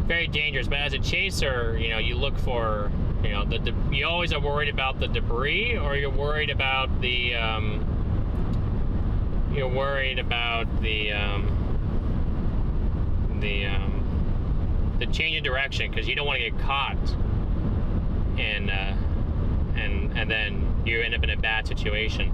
very dangerous, but as a chaser, you know, you look for, you know, you always are worried about the debris, or you're worried about the change in direction, because you don't want to get caught, and then you end up in a bad situation.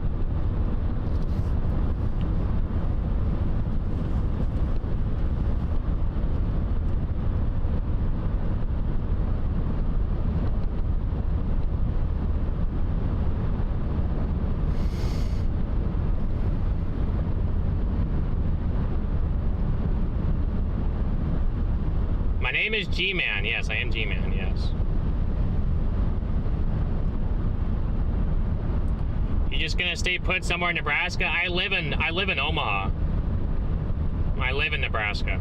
My name is G-Man. Yes, I am G-Man. Yes. You just gonna stay put somewhere in Nebraska? I live in Omaha. I live in Nebraska.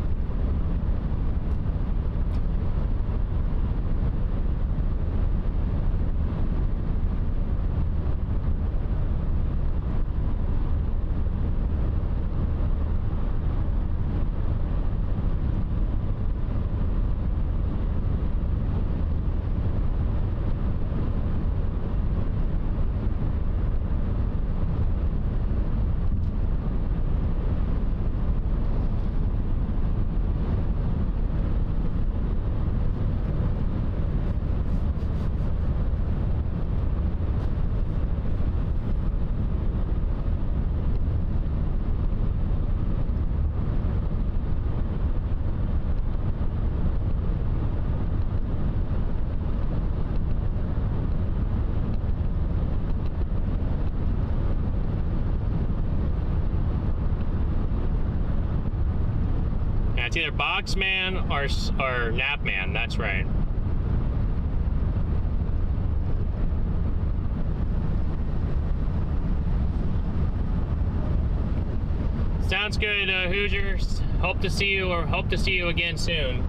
It's either Boxman or Napman. That's right. Sounds good, Hoosiers. Hope to see you again soon.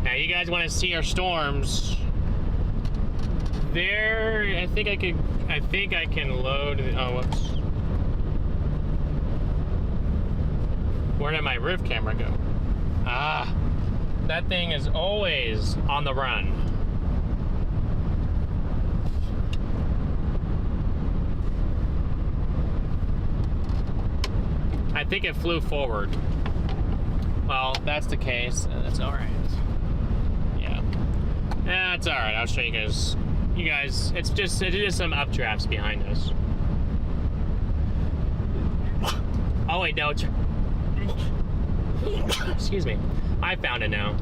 Now, you guys want to see our storms? There, I think I can load. Oh, whoops. Where did my roof camera go? Ah, that thing is always on the run. I think it flew forward. Well, if that's the case, that's all right. Yeah, that's all right. I'll show you guys. It's just some updrafts behind us. Oh wait, no. Excuse me. I found it now.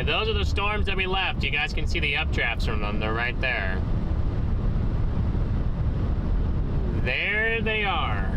Those are the storms that we left. You guys can see the updrafts from them. They're right there. There they are.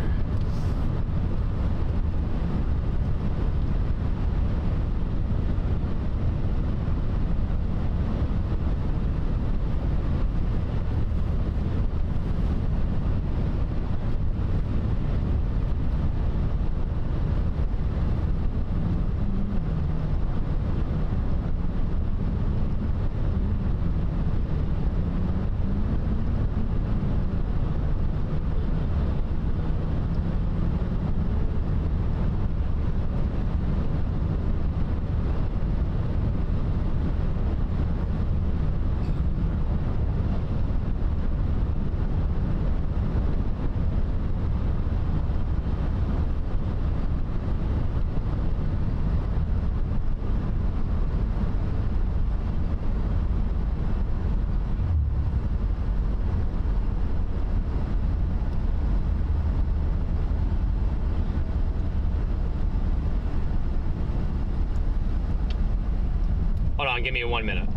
Hold on, give me 1 minute.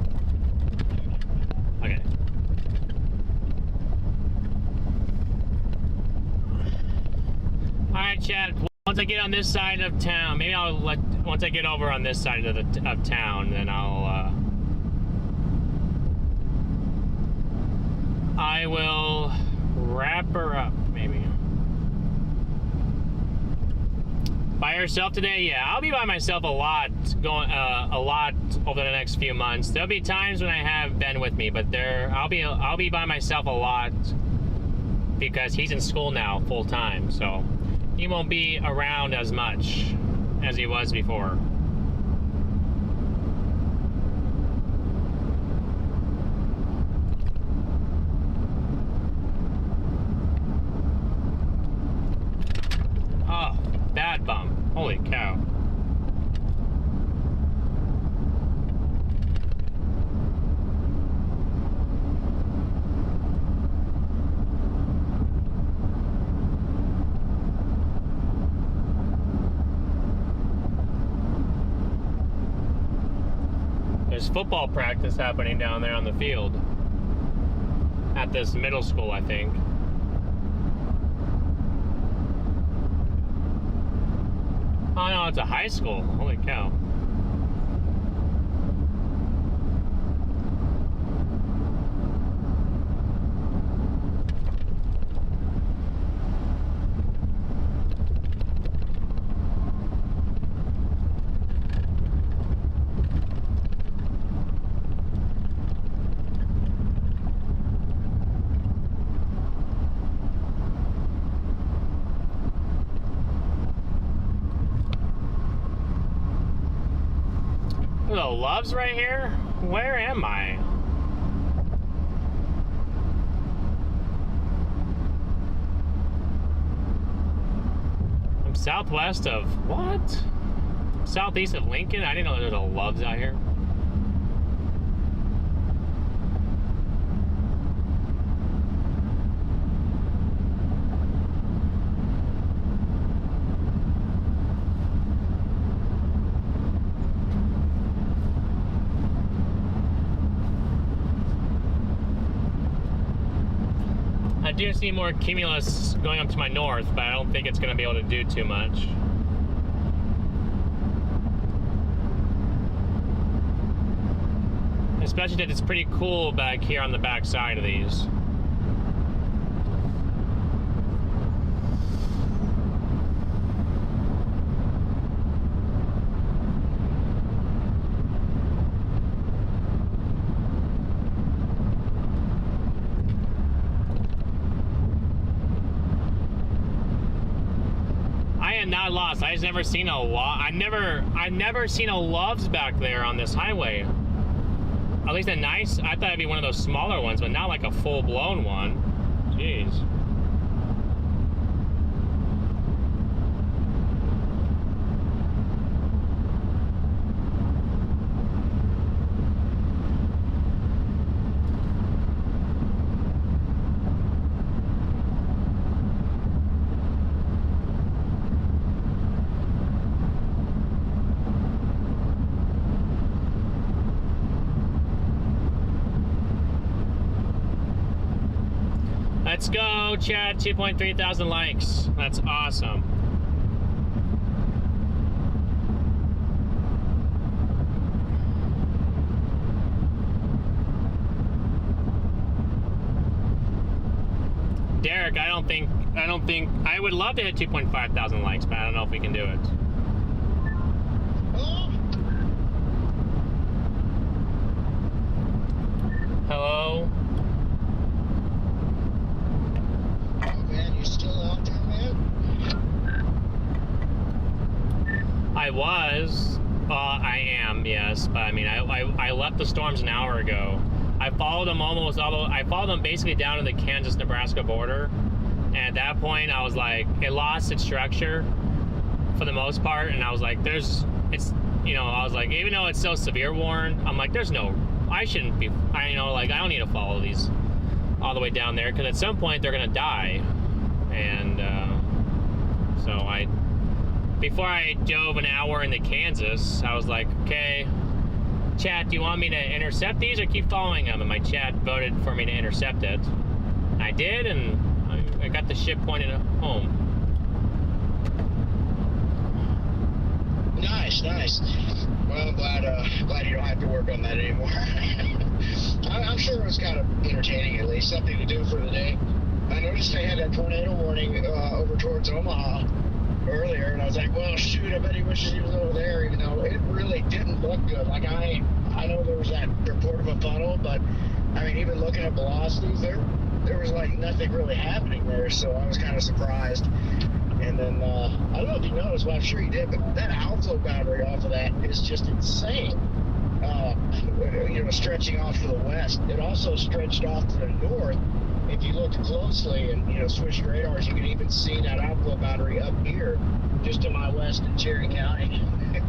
Okay. Alright, Chad. Once I get on this side of town, maybe once I get over on this side of town, then I will wrap her up, maybe. By herself today? Yeah, I'll be by myself a lot over the next few months. There'll be times when I have Ben with me, but I'll be by myself a lot because he's in school now full time, so he won't be around as much as he was before. Oh, bad bump. Holy cow. There's football practice happening down there on the field at this middle school, I think. Oh no, it's a high school. Holy cow. Little Loves right here? Where am I? I'm southwest of what? Southeast of Lincoln? I didn't know there was a Loves out here. I do see more cumulus going up to my north, but I don't think it's going to be able to do too much. Especially that it's pretty cool back here on the back side of these. Not lost. I just never seen I've never seen a Loves back there on this highway. At least a nice. I thought it'd be one of those smaller ones, but not like a full-blown one. Jeez. Let's go, Chad. 2.3 thousand likes. That's awesome. Derek, I don't think I would love to hit 2.5 thousand likes, but I don't know if we can do it. Hello? You still out there, man? I was. I am, yes. But I mean, I left the storms an hour ago. I followed them I followed them basically down to the Kansas-Nebraska border. And at that point, I was like, it lost its structure for the most part. And I was like, I was like, even though it's so severe warned, I'm like, I shouldn't be, I don't need to follow these all the way down there. Because at some point, they're going to die. And so before I dove an hour into Kansas, I was like, okay, chat, do you want me to intercept these or keep following them? And my chat voted for me to intercept it. I did, and I got the ship pointed at home. Nice. Well, I'm glad you don't have to work on that anymore. I'm sure it was kind of entertaining, at least something to do for the day. I noticed they had that tornado warning over towards Omaha earlier, and I was like, well, shoot, I bet he wishes he was over there, even though it really didn't look good. Like, I know there was that report of a funnel, but I mean, even looking at velocities, there was like nothing really happening there, so I was kind of surprised. And then I don't know if you noticed, well, I'm sure you did, but that outflow boundary off of that is just insane. Stretching off to the west. It also stretched off to the north. If you looked closely and switched radars, you could even see that outflow boundary up here, just to my west in Cherry County.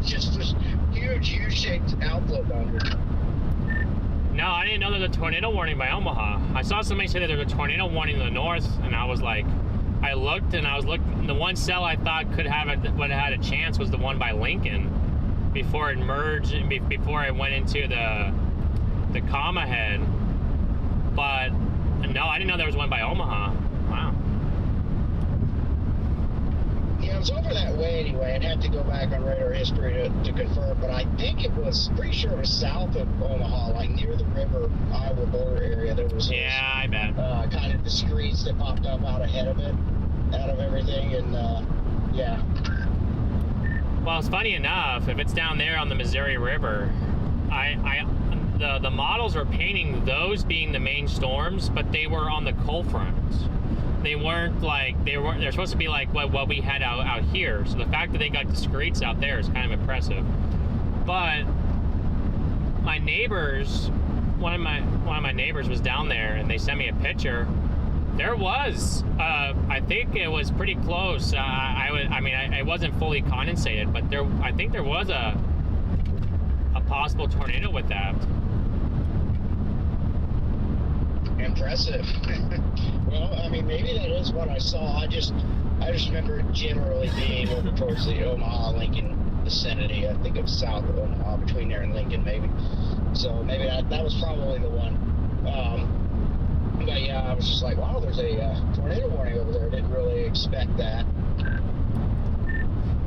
Just this huge U-shaped outflow boundary. No, I didn't know there was a tornado warning by Omaha. I saw somebody say that there was a tornado warning in the north, and I was like, I looked. The one cell I thought would have had a chance was the one by Lincoln, before it merged, before it went into the comma head. But no, I didn't know there was one by Omaha. Wow. Yeah, it was over that way anyway. I'd have to go back on radar history to confirm, but I think it was pretty sure it was south of Omaha, like near the river, Iowa border area. There was I bet. Kind of the streets that popped up out ahead of it, out of everything, and yeah. Well, it's funny enough, if it's down there on the Missouri River, the models were painting those being the main storms, but they were on the cold front. They weren't like, they're supposed to be like what we had out here. So the fact that they got discretes out there is kind of impressive. But my neighbors, one of my neighbors was down there, and they sent me a picture. There was, I think it was pretty close. It wasn't fully condensated, but I think there was a possible tornado with that. Impressive. Well, I mean, maybe that is what I saw. I just remember it generally being over towards the Omaha-Lincoln vicinity. I think it was south of Omaha, between there and Lincoln, maybe. So maybe that was probably the one. But yeah, I was just like, wow, there's a tornado warning over there. I didn't really expect that.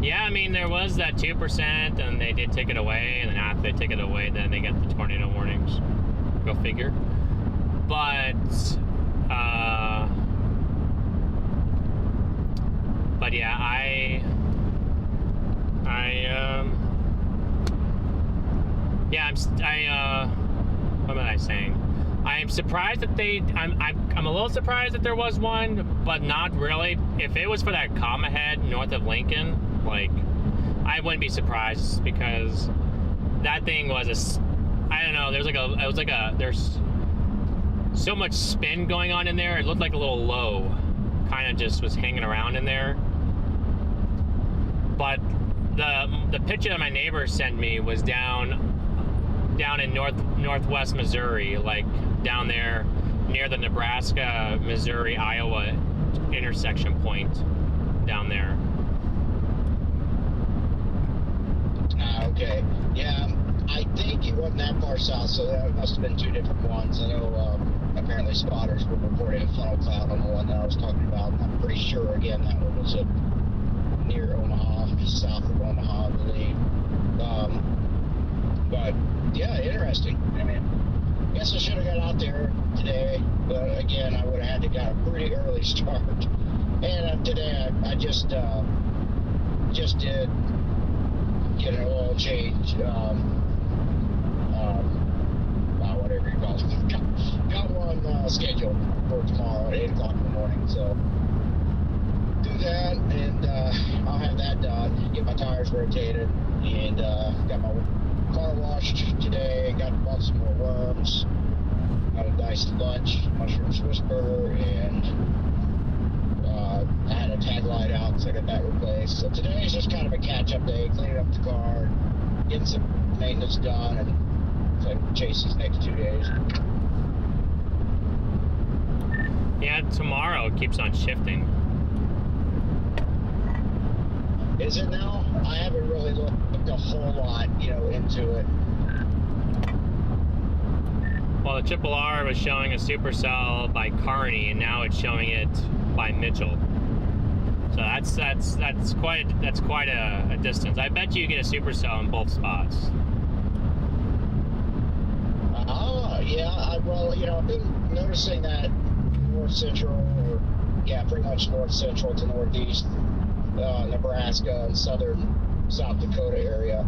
Yeah, I mean, there was that 2%, and they did take it away, and then after they take it away, then they got the tornado warnings. Go figure. But yeah, what am I saying? I'm surprised that I'm a little surprised that there was one, but not really. If it was for that comma head north of Lincoln, like, I wouldn't be surprised, because that thing was I don't know, there's so much spin going on in there. It looked like a little low, kind of just was hanging around in there. But the picture that my neighbor sent me was down in northwest Missouri, like down there near the Nebraska, Missouri, Iowa intersection point down there. Okay. Yeah, I think it wasn't that far south, so that must have been two different ones. I know apparently spotters were reporting a funnel cloud on the one that I was talking about, and I'm pretty sure, again, that one was near Omaha, south of Omaha, I believe. But yeah, interesting. I mean, I guess I should have got out there today, but again, I would have had to got a pretty early start. And today I just did get an oil change. Whatever you call it. Got one scheduled for tomorrow at 8 o'clock in the morning. So do that, and I'll have that done. Get my tires rotated, and got my car washed today. Bought some more worms. Got a diced lunch, mushroom Swiss burger, and I had a tag light out, so I got that replaced. So today is just kind of a catch-up day, cleaning up the car, getting some maintenance done, and so I can chase these next 2 days. Yeah, tomorrow it keeps on shifting. Is it now? I haven't really looked a whole lot, into it. Well, the Triple R was showing a supercell by Kearney, and now it's showing it by Mitchell. So that's quite a distance. I bet you get a supercell in both spots. Yeah. Well, I've been noticing that north central, or pretty much north central to northeast Nebraska and southern South Dakota area.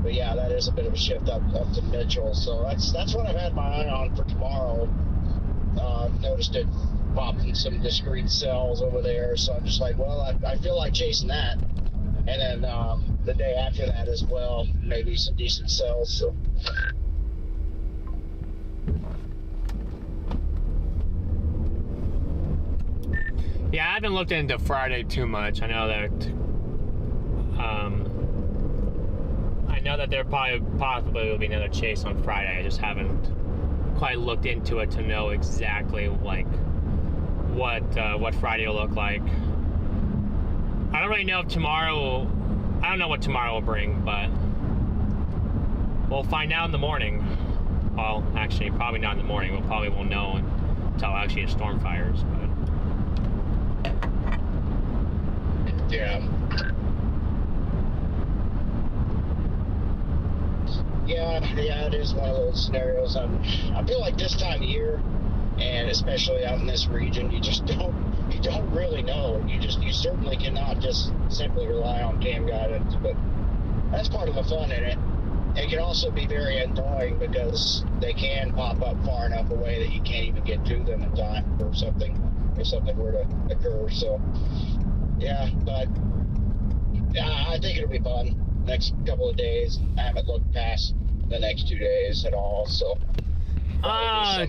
But yeah, that is a bit of a shift up to Mitchell. So that's what I've had my eye on for tomorrow. Noticed it popping some discrete cells over there. So I'm just like, well, I feel like chasing that. And then the day after that as well, maybe some decent cells. So. Yeah, I haven't looked into Friday too much. I know that there possibly will be another chase on Friday. I just haven't quite looked into it to know exactly like what Friday will look like. I don't really know if tomorrow. I don't know what tomorrow will bring, but we'll find out in the morning. Well, actually, probably not in the morning. We'll probably won't know until actually the storm fires. But Yeah, it is one of those scenarios. I feel like this time of year, and especially out in this region, you don't really know. You certainly cannot just simply rely on cam guidance, but that's part of the fun in it. It can also be very annoying because they can pop up far enough away that you can't even get to them in time for something if something were to occur. So but I think it'll be fun next couple of days. I haven't looked past the next 2 days at all, so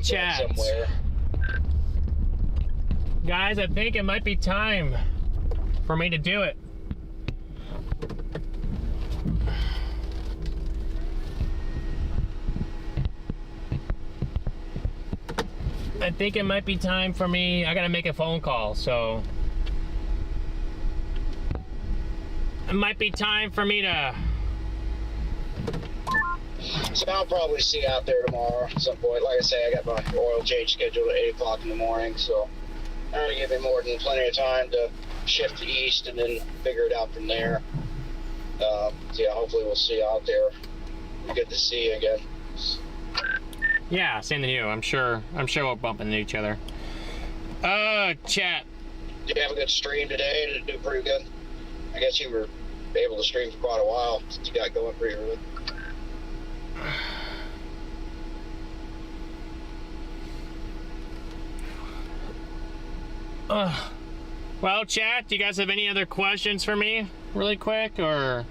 chat somewhere. Guys, I think it might be time for me to do it. I think it might be time for me. I gotta make a phone call, so it might be time for me to. So I'll probably see you out there tomorrow at some point. Like I say, I got my oil change scheduled at 8 o'clock in the morning, so that'll give me more than plenty of time to shift to east and then figure it out from there. Hopefully we'll see you out there. Good to see you again. Yeah, same to you. I'm sure we'll bump into each other. Chat. Did you have a good stream today? Did it do pretty good? I guess you were able to stream for quite a while since you got going pretty early. Well, chat, do you guys have any other questions for me really quick or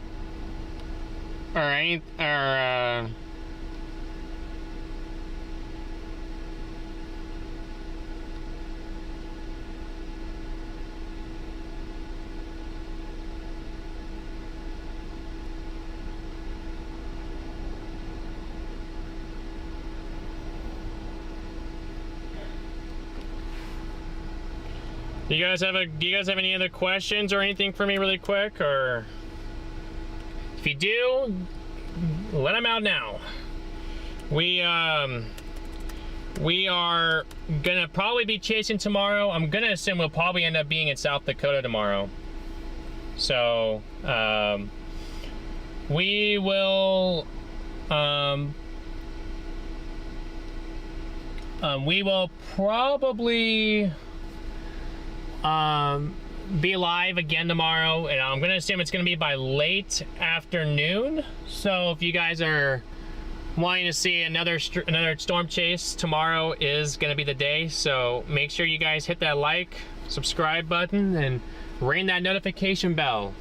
Do you guys have any other questions or anything for me really quick? Or if you do, let them out now. We are gonna probably be chasing tomorrow. I'm gonna assume we'll probably end up being in South Dakota tomorrow. So we will probably be live again tomorrow, and I'm gonna assume it's gonna be by late afternoon. So if you guys are wanting to see another storm chase, tomorrow is gonna be the day. So make sure you guys hit that like, subscribe button, and ring that notification bell,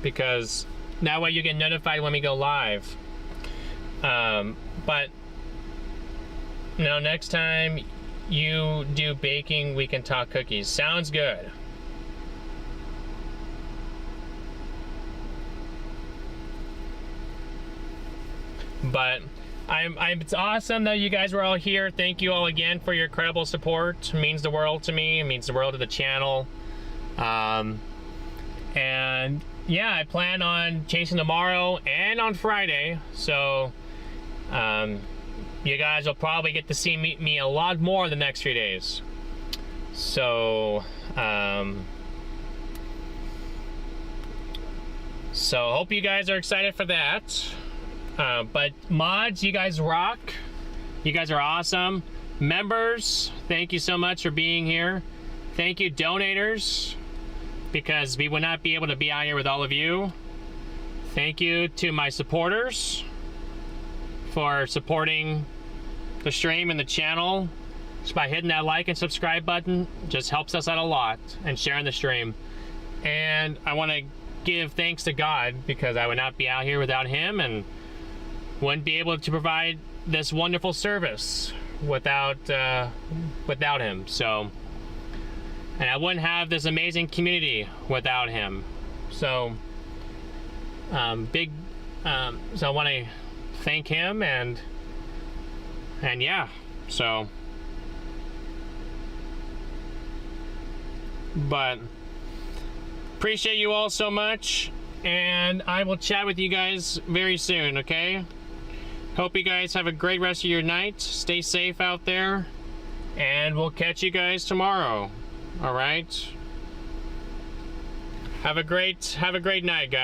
because that way you get notified when we go live. But next time you do baking, we can talk cookies. Sounds good. But it's awesome that you guys were all here. Thank you all again for your incredible support. It means the world to me. It means the world to the channel. And yeah, I plan on chasing tomorrow and on Friday. So you guys will probably get to see me a lot more the next few days. So, so hope you guys are excited for that. But mods, you guys rock. You guys are awesome. Members, thank you so much for being here. Thank you, donators, because we would not be able to be out here with all of you. Thank you to my supporters for supporting the stream and the channel. Just by hitting that like and subscribe button, just helps us out a lot, and sharing the stream. And I want to give thanks to God, because I would not be out here without him, and wouldn't be able to provide this wonderful service without him. So, and I wouldn't have this amazing community without him. So so I want to thank him, and yeah, so, but appreciate you all so much, and I will chat with you guys very soon, okay? Hope you guys have a great rest of your night. Stay safe out there, and we'll catch you guys tomorrow. All right? Have a great night, guys.